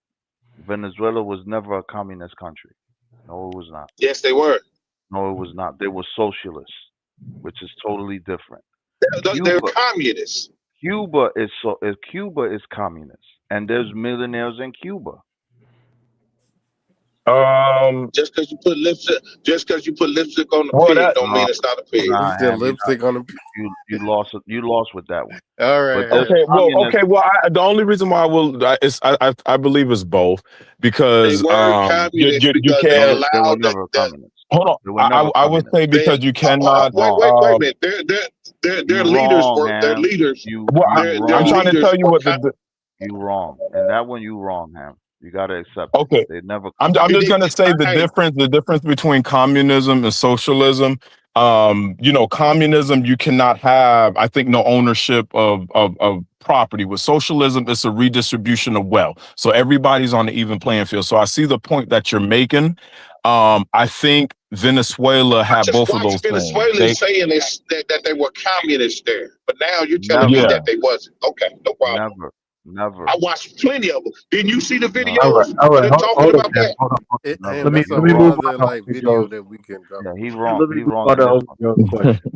Venezuela was never a communist country. No, it was not. Yes, they were. No, it was not. They were socialists, which is totally different. They're Cuba, communists. Cuba is communist, and there's millionaires in Cuba. Just because you put lipstick on the Well, pig, that don't mean it's not a pig. Nah, you said lipstick on the. you lost with that one. All But right. there's okay. Well, the only reason why I believe is both They because were communists you because they can't They were allowed never communists. hold on. They were never I would communists. say because you cannot. wait a minute. Their You leaders wrong, were their Ham. leaders. You Well, Their I'm trying to wrong. leaders tell you were what the You wrong. And that one you wrong, Ham. You gotta accept it. okay. They never I'm just gonna say the difference between communism and socialism. Communism you cannot have, I think, no ownership of property. With socialism, it's a redistribution of wealth. So everybody's on the even playing field. So I see the point that you're making. I think Venezuela had just both of those watched things. Venezuela saying that they were communists there, but now you're telling never, me that they wasn't. Okay, no problem. never. I watched plenty of them. Didn't you see the videos All right. where they're talking Hold about on, Cam. that? Hold on. Never. And that's a Let me whole move other on to like Homie video Joe's. that we can go. Yeah, he wrong. Let me He move wrong on in to this Homie one. Joe's question.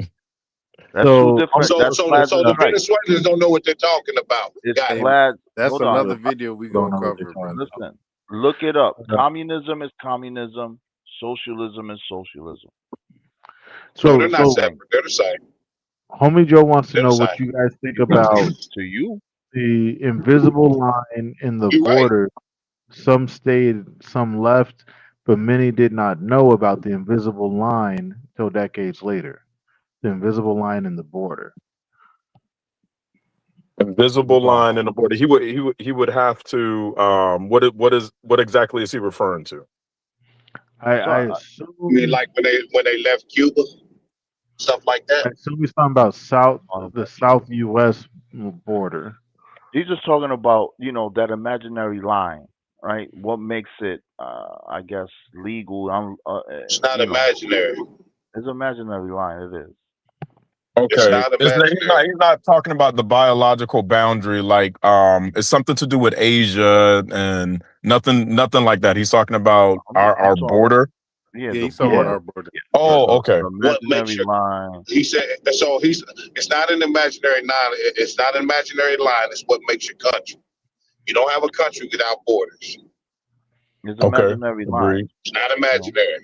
That's two So, different. So That's so Plaids so and the Stripes. Venezuelans don't know what they're talking about. It's Got it. Hey, Plaids. that's Hold on. another video we don't gonna know what they're cover, talking brother. about. Listen. Look it up. Okay. Communism is communism. Socialism is socialism. No, they're So, not separate. They're the same. Homie Joe wants to They're the know what same. you guys think about To you, the invisible line in the You're right. border. Some stayed, some left, but many did not know about the invisible line till decades later. The invisible line in the border. Invisible line in the border. He would have to. What exactly is he referring to? I I assume mean, like when they left Cuba, stuff like I that. assume he's talking about the South U.S. border. he's just talking about that imaginary line. right? What makes it, I guess, legal? It's not You know, imaginary. it's an imaginary line. It is. It's Okay, not imaginary. he's not talking about the biological boundary. Like, it's something to do with Asia and nothing like that. He's talking about I'm our talking, border. yeah, Yeah, the he's talking about border, our border. Oh, okay. the What makes imaginary your line. He said so. It's not an imaginary line. It's not an imaginary line. It's what makes your country. You don't have a country without borders. It's Okay, imaginary line. agreed. It's not You know, imaginary.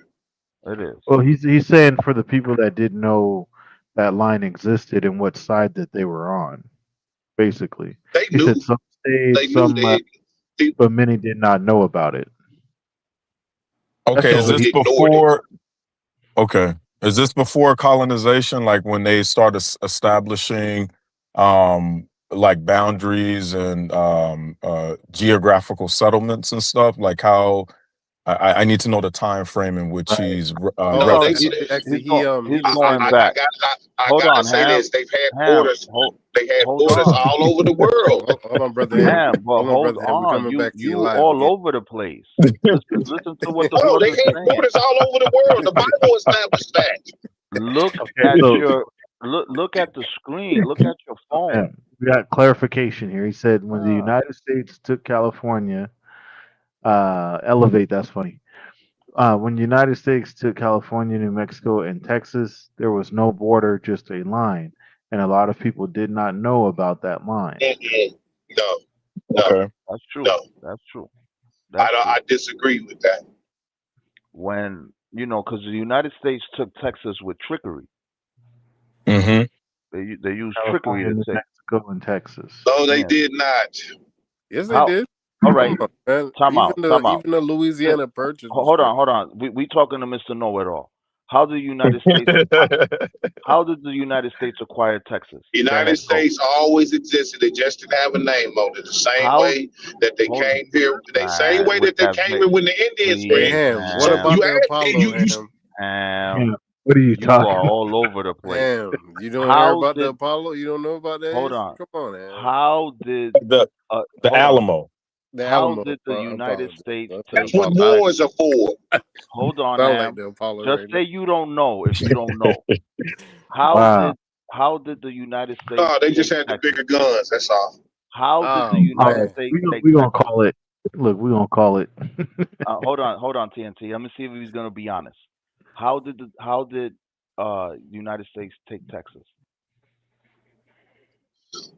it is. Well, he's saying for the people that didn't know that line existed and what side that they were on. Basically, They he knew. said some stayed, They knew. some but many did not know about it. Okay, That's is what this They ignored it. before? Okay, is this before colonization? Like when they started establishing, like boundaries and geographical settlements and stuff? Like how? I need to know the time frame in which Right. he's Oh, No, they. he referencing. actually He's just going ended. back. I Hold gotta on, say Ham. this. They've had Ham, borders. hold, They had hold borders on. all over the world. Hold on, brother Ham. Ham, but Hold on, hold brother Ham. We're on. coming back to you You live all again. over the place. Listen to what the No, they brother's had saying. borders all over the world. The Bible established that. Look Okay, at so your look at the screen. Look at your phone. yeah, we got clarification here. He said when the Ah, United States took California, elevate. That's funny. When the United States took California, New Mexico, and Texas, there was no border, just a line, and a lot of people did not know about that line. Mm-mm. No, no, Okay. that's true. no. That's true. That's true. I disagree with that. When because the United States took Texas with trickery. Mm-hmm. They used trickery California, to New take. Mexico, and Texas. No, they Yeah. did not. Yes, they How? did. All Come right. on, man. Time out. Even the Louisiana Purchase was Hold great. on. Hold on. We talking to Mr. Know It All. How did the United States? How did the United States acquire Texas? Go United ahead. Go. States always existed. They just didn't have a name on it. The same How? way that they Hold came here. The same way with that they that came in when the Indians Hey, please, came. Ham, what So about you the asked Apollo, you Ham? Yeah, what are you you talking are about? all over the place. Ham, you don't hear How about the did? Apollo? You don't know about that Hold history? on. Come on, Ham. How did? the Hold on. Alamo. The How Alamo did the United Apollo. States That's that's take? what Apollo. wars are for. Hold on, Sound like Ham. the Apollo Just right say you don't know if you don't know. How Wow. did the United States No, they just take had the Texas? bigger guns. That's all. How did the Oh, United man. States take We gonna Texas? call it. Look, we gonna call it. Hold on, TNT. Let me see if he's gonna be honest. How did United States take Texas?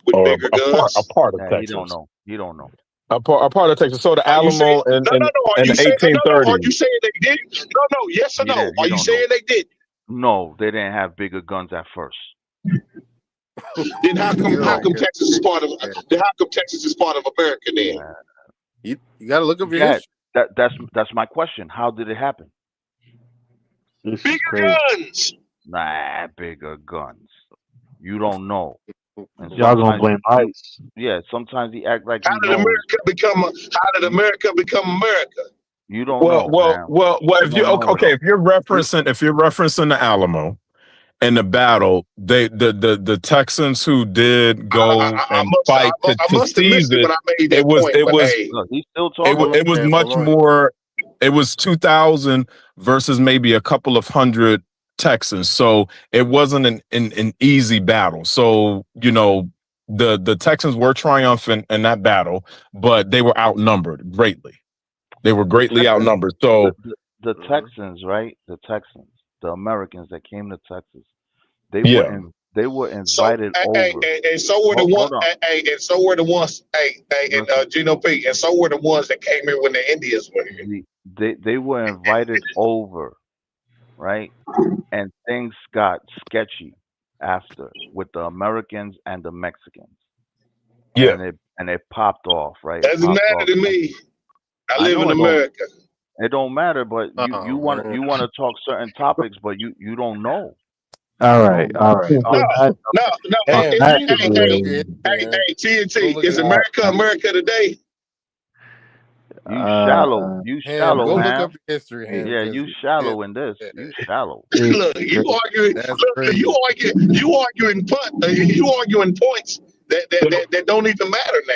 With Or bigger guns. a part of He Texas. don't know. He don't know. A part of Texas. So the Are you saying Alamo no? Are in you the saying no? Are 1830s. you saying they did? No. Yes or He no? didn't. Are He you don't know. saying they did? No, they didn't have bigger guns at first. Then how come You don't care. Texas is part of? Yeah. Then how come Texas is part of America then? You got to look up your Yeah, history. that's my question. How did it happen? This is Bigger crazy. guns. Nah, bigger guns. You don't know. And Y'all gonna sometimes, blame ICE? yeah, sometimes he act like How he did knows. America become? How did America become America? You don't know, man. If you don't know. okay, if you're referencing the Alamo and the battle, the Texans who did go and fight I to must have seize missed it it, when I made that it was point. it But was hey, Look, he's still it talking. was it was much more. It was 2,000 versus maybe a couple of hundred Texans, so it wasn't an easy battle. So the Texans were triumphant in that battle, but they were outnumbered greatly. They were greatly outnumbered. So the Texans, right? The Texans, the Americans that came to Texas, they were invited over. And so were the ones. And so were the ones. And Gino P. And so were the ones that came here when the Indians were here. They were invited over, right? And things got sketchy after with the Americans and the Mexicans. Yeah, and it popped off, right? Doesn't matter to me. I live in America. It don't matter, but you want to talk certain topics, but you don't know. All right. No. Hey, TNT. Is America today? You shallow. You shallow, go man. look up your history, Ham. Yeah, you shallow in this. You shallow. Look, you arguing. You arguing points that don't even matter now.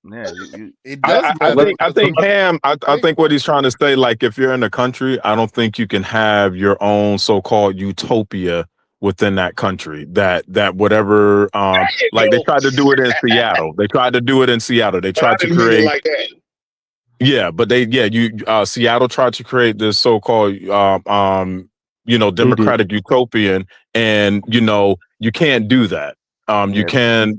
Yeah, you It does I matter think because we Ham. I wait. think what he's trying to say, like, if you're in a country, I don't think you can have your own so-called utopia within that country. That whatever, There you like they go. tried to do it in Seattle. They tried to do it in Seattle. They But I tried to didn't mean it create. like that. Yeah, but Seattle tried to create this so-called They did. democratic utopian, and you can't do that. You yeah. can,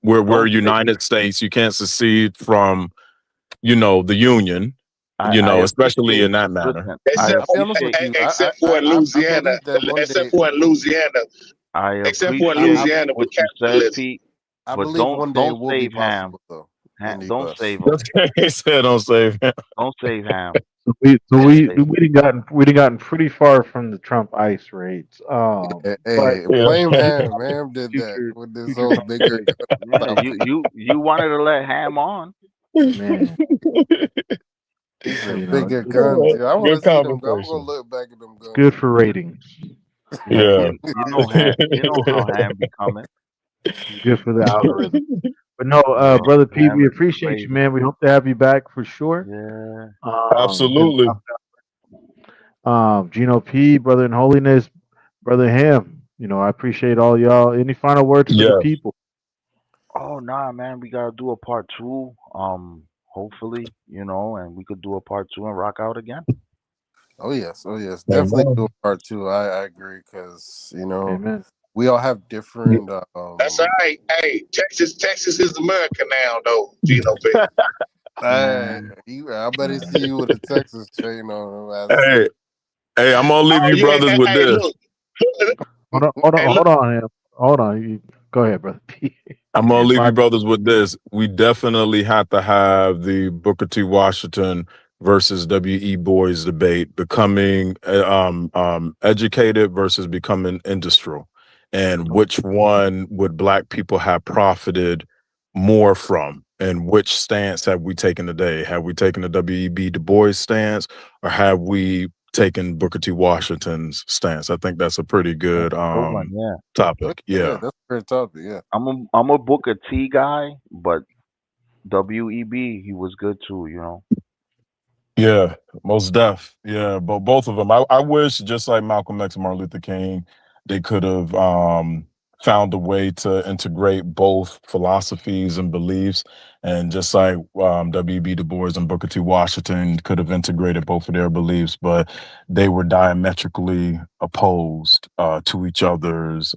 we're Don't say. United States. You can't secede from, the union, I especially appreciate. in that manner. Listen, I I'll Except be honest with appreciate. you. except for in I Louisiana. believe that one Except day. for in Louisiana. I Except for in I, I appreciate Louisiana what with you said, capitalism. Pete. I But believe one day it don't will be save Ham. possible though in the Don't U.S. save him. He said, "Don't save him." Don't save Ham. So we so Don't we save. we done gotten pretty far from the Trump ICE raids. But Hey, Yeah. blame Ham. Ham did that future with this future whole bigger conversation, gun Yeah, topic. you wanted to let Ham on. man. He said It's bigger good for guns. Yeah, I want Good to see them. I'm gonna conversation. look back at them it's guns. good for ratings. Yeah, Yeah. you know Ham. You know how Ham be coming. It's good for the algorithm. But no, Yeah, brother Pete, Ham we is appreciate you, crazy. man. We hope to have you back for sure. Yeah. And Absolutely. Gino P, brother in holiness, brother Ham. I appreciate all y'all. Any final words for the Yeah. people? Oh nah, man, we gotta do a part two. Hopefully, and we could do a part two and rock out again. Oh yes, definitely do Amen. a part two. I agree because Amen. we all have different. That's all right. Hey, Texas is America now, though. Gino P. I Man, better see you with a Texas chain on. Hey, I'm gonna leave Oh you yeah. brothers with Hey, this. look. Hey, look. Hold on, Ham. Hold on. Go ahead, brother Pete. I'm gonna leave My you brothers with this. We definitely have to have the Booker T. Washington versus W.E. Boys debate, becoming educated versus becoming industrial, and which one would Black people have profited more from, and which stance have we taken today? Have we taken the W.E.B. Du Bois stance, or have we taken Booker T. Washington's stance? I think that's a pretty good good one. Yeah, topic. Yeah, Yeah. that's a great topic. Yeah. I'm a Booker T guy, but WEB he was good too. Yeah, most deaf. Yeah, but both of them. I wish, just like Malcolm X and Martin Luther King, they could have found a way to integrate both philosophies and beliefs. And just like W.B. Du Bois and Booker T. Washington could have integrated both of their beliefs, but they were diametrically opposed to each other's,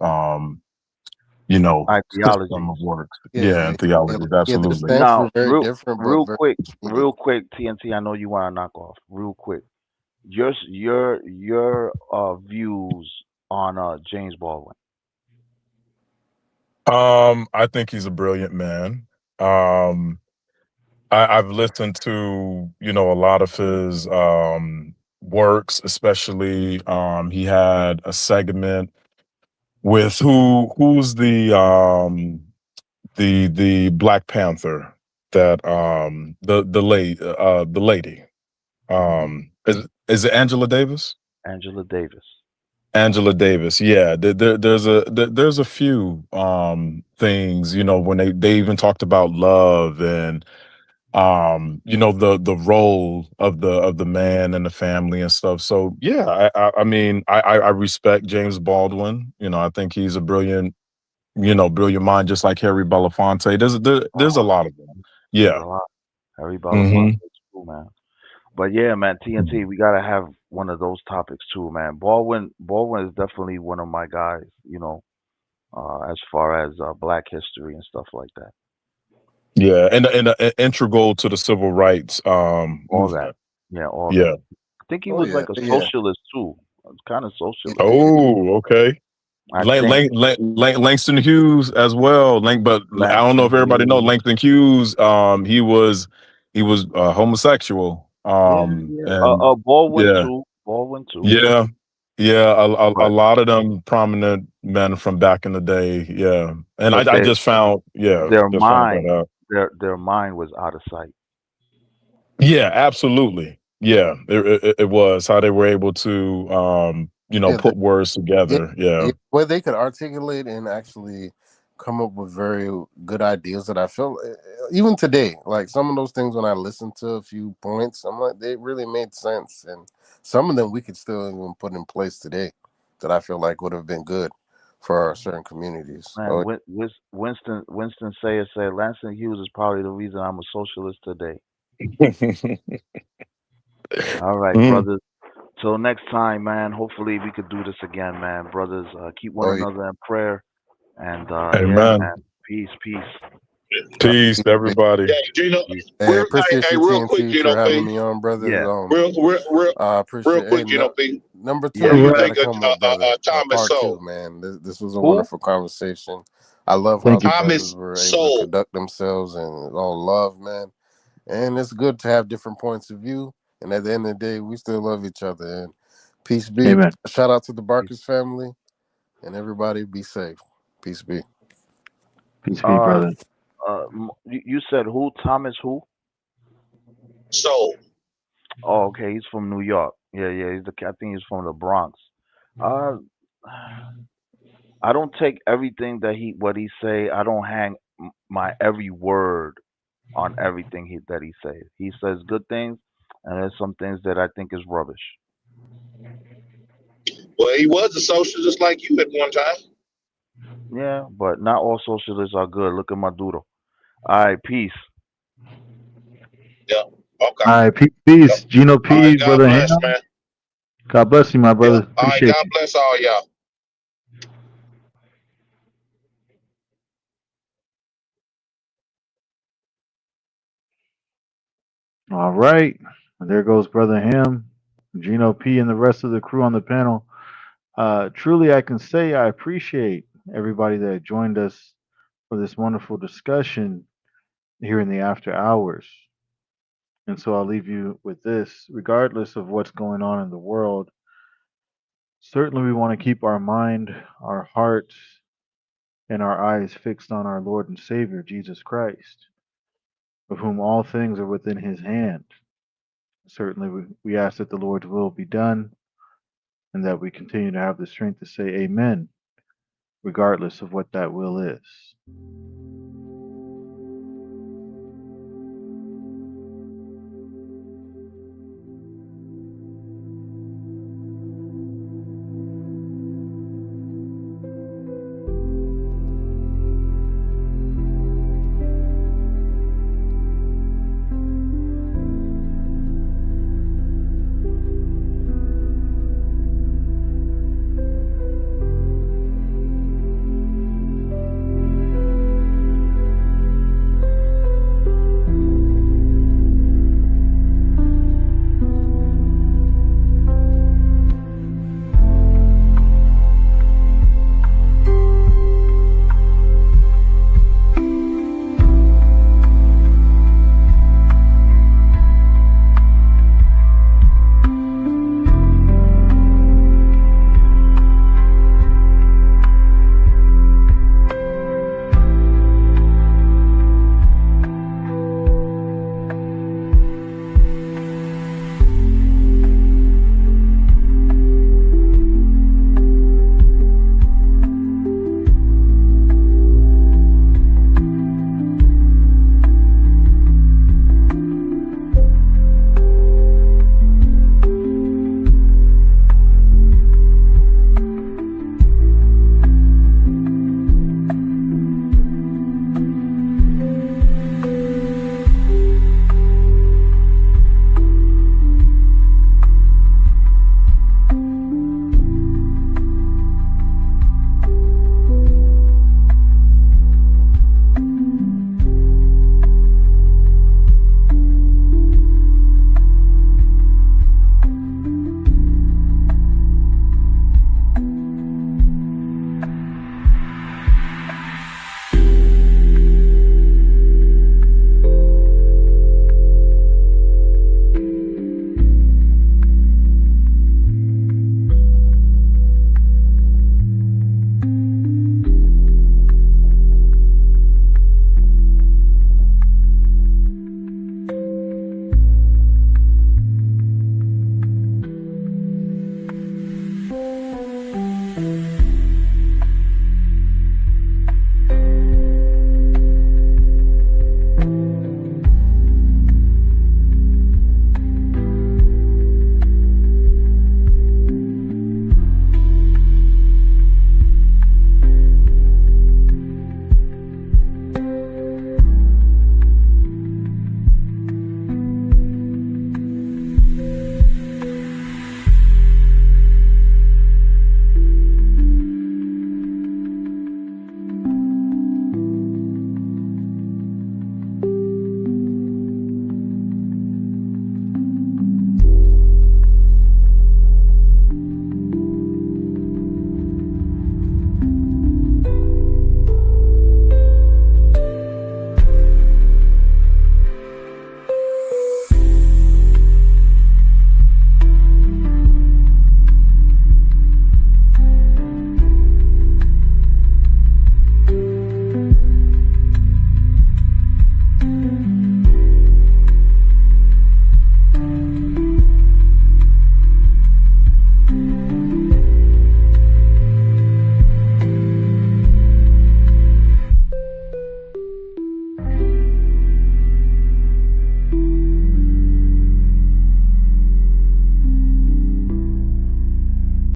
system Ideologies. of works. Yeah, Yeah, and theologies. their Absolutely. stance Now, were very different, but very real quick, TNT. I know you want to knock off. Real quick, your views on James Baldwin. I think he's a brilliant man. Um, I've listened to, a lot of his works, especially he had a segment with who's the Black Panther, that the lady. Is it Angela Davis? Angela Davis. Angela Davis, yeah. There's a few things, when they even talked about love, and the role of the man and the family and stuff. So yeah, I mean, I respect James Baldwin. I think he's a brilliant, brilliant mind, just like Harry Belafonte. There's a Oh, lot of them. there's Yeah. a lot. Harry Hmm. Belafonte too, man. But yeah, man, TNT, we gotta have one of those topics too, man. Baldwin is definitely one of my guys, as far as Black history and stuff like that. Yeah, and integral to the civil rights All that, movement. yeah, all that. Yeah. I think he oh was yeah, like a yeah. socialist too, kind of socialist. Oh, okay. I think Langston Hughes as well. But I don't know Langston if everybody know Hughes. Langston Hughes. He was homosexual. Yeah, yeah. And Baldwin yeah, too. Baldwin too. yeah, yeah. A But lot of them prominent men from back in the day. Yeah, and but I just found their just found that mind out. their mind was out of sight. Yeah, absolutely. Yeah, it was how they were able to Yeah, put words yeah, together. Yeah. yeah. Where they could articulate and actually come up with very good ideas that I feel even today, like some of those things when I listen to a few points, I'm like, they really made sense. And some of them we could still even put in place today that I feel like would have been good for certain communities. Man, Winston Sayers said Langston Hughes is probably the reason I'm a socialist today. All right, brothers. Till next time, man. Hopefully we could do this again, man. Brothers, keep one Yeah. another in prayer. And yeah, Amen. man. Peace. Peace, everybody. Yeah, Gino. Hey, Real, appreciate hey, you, real quick, TNT, Gino for having P. me on, brothers. Yeah. Real Appreciate. quick, Hey, Gino P. number 2, Yeah, What do you you go gotta ahead. think of come up, brother. Thomas Part 2, Sowell? man. This was a Who? wonderful conversation. I love how Thank the you. brothers Thomas were able to Sowell. conduct themselves and all love, man. And it's good to have different points of view. And at the end of the day, we still love each other. And peace be. Amen. Shout out to the Peace. Barkers family, and everybody be safe. Peace be. Peace be, brother. You said who? Thomas who? So, Oh, okay. He's from New York. Yeah. I think he's from the Bronx. Uh, I don't take everything what he say. I don't hang my every word on everything that he says. He says good things, and there's some things that I think is rubbish. well, he was a socialist like you at one time. Yeah, but not all socialists are good. Look at Maduro. All right, peace. Yeah. Okay. All right, Yep. peace. Gino All right. P, God brother bless, Ham. man. God bless you, my Yeah. brother. All right. Appreciate God you. bless all y'all. All right. There goes brother Ham, Gino P, and the rest of the crew on the panel. Truly, I can say I appreciate everybody that joined us for this wonderful discussion here in the after hours. And so I'll leave you with this. Regardless of what's going on in the world, certainly we want to keep our mind, our hearts, and our eyes fixed on our Lord and Savior, Jesus Christ, of whom all things are within his hand. Certainly we ask that the Lord's will be done and that we continue to have the strength to say amen, regardless of what that will is.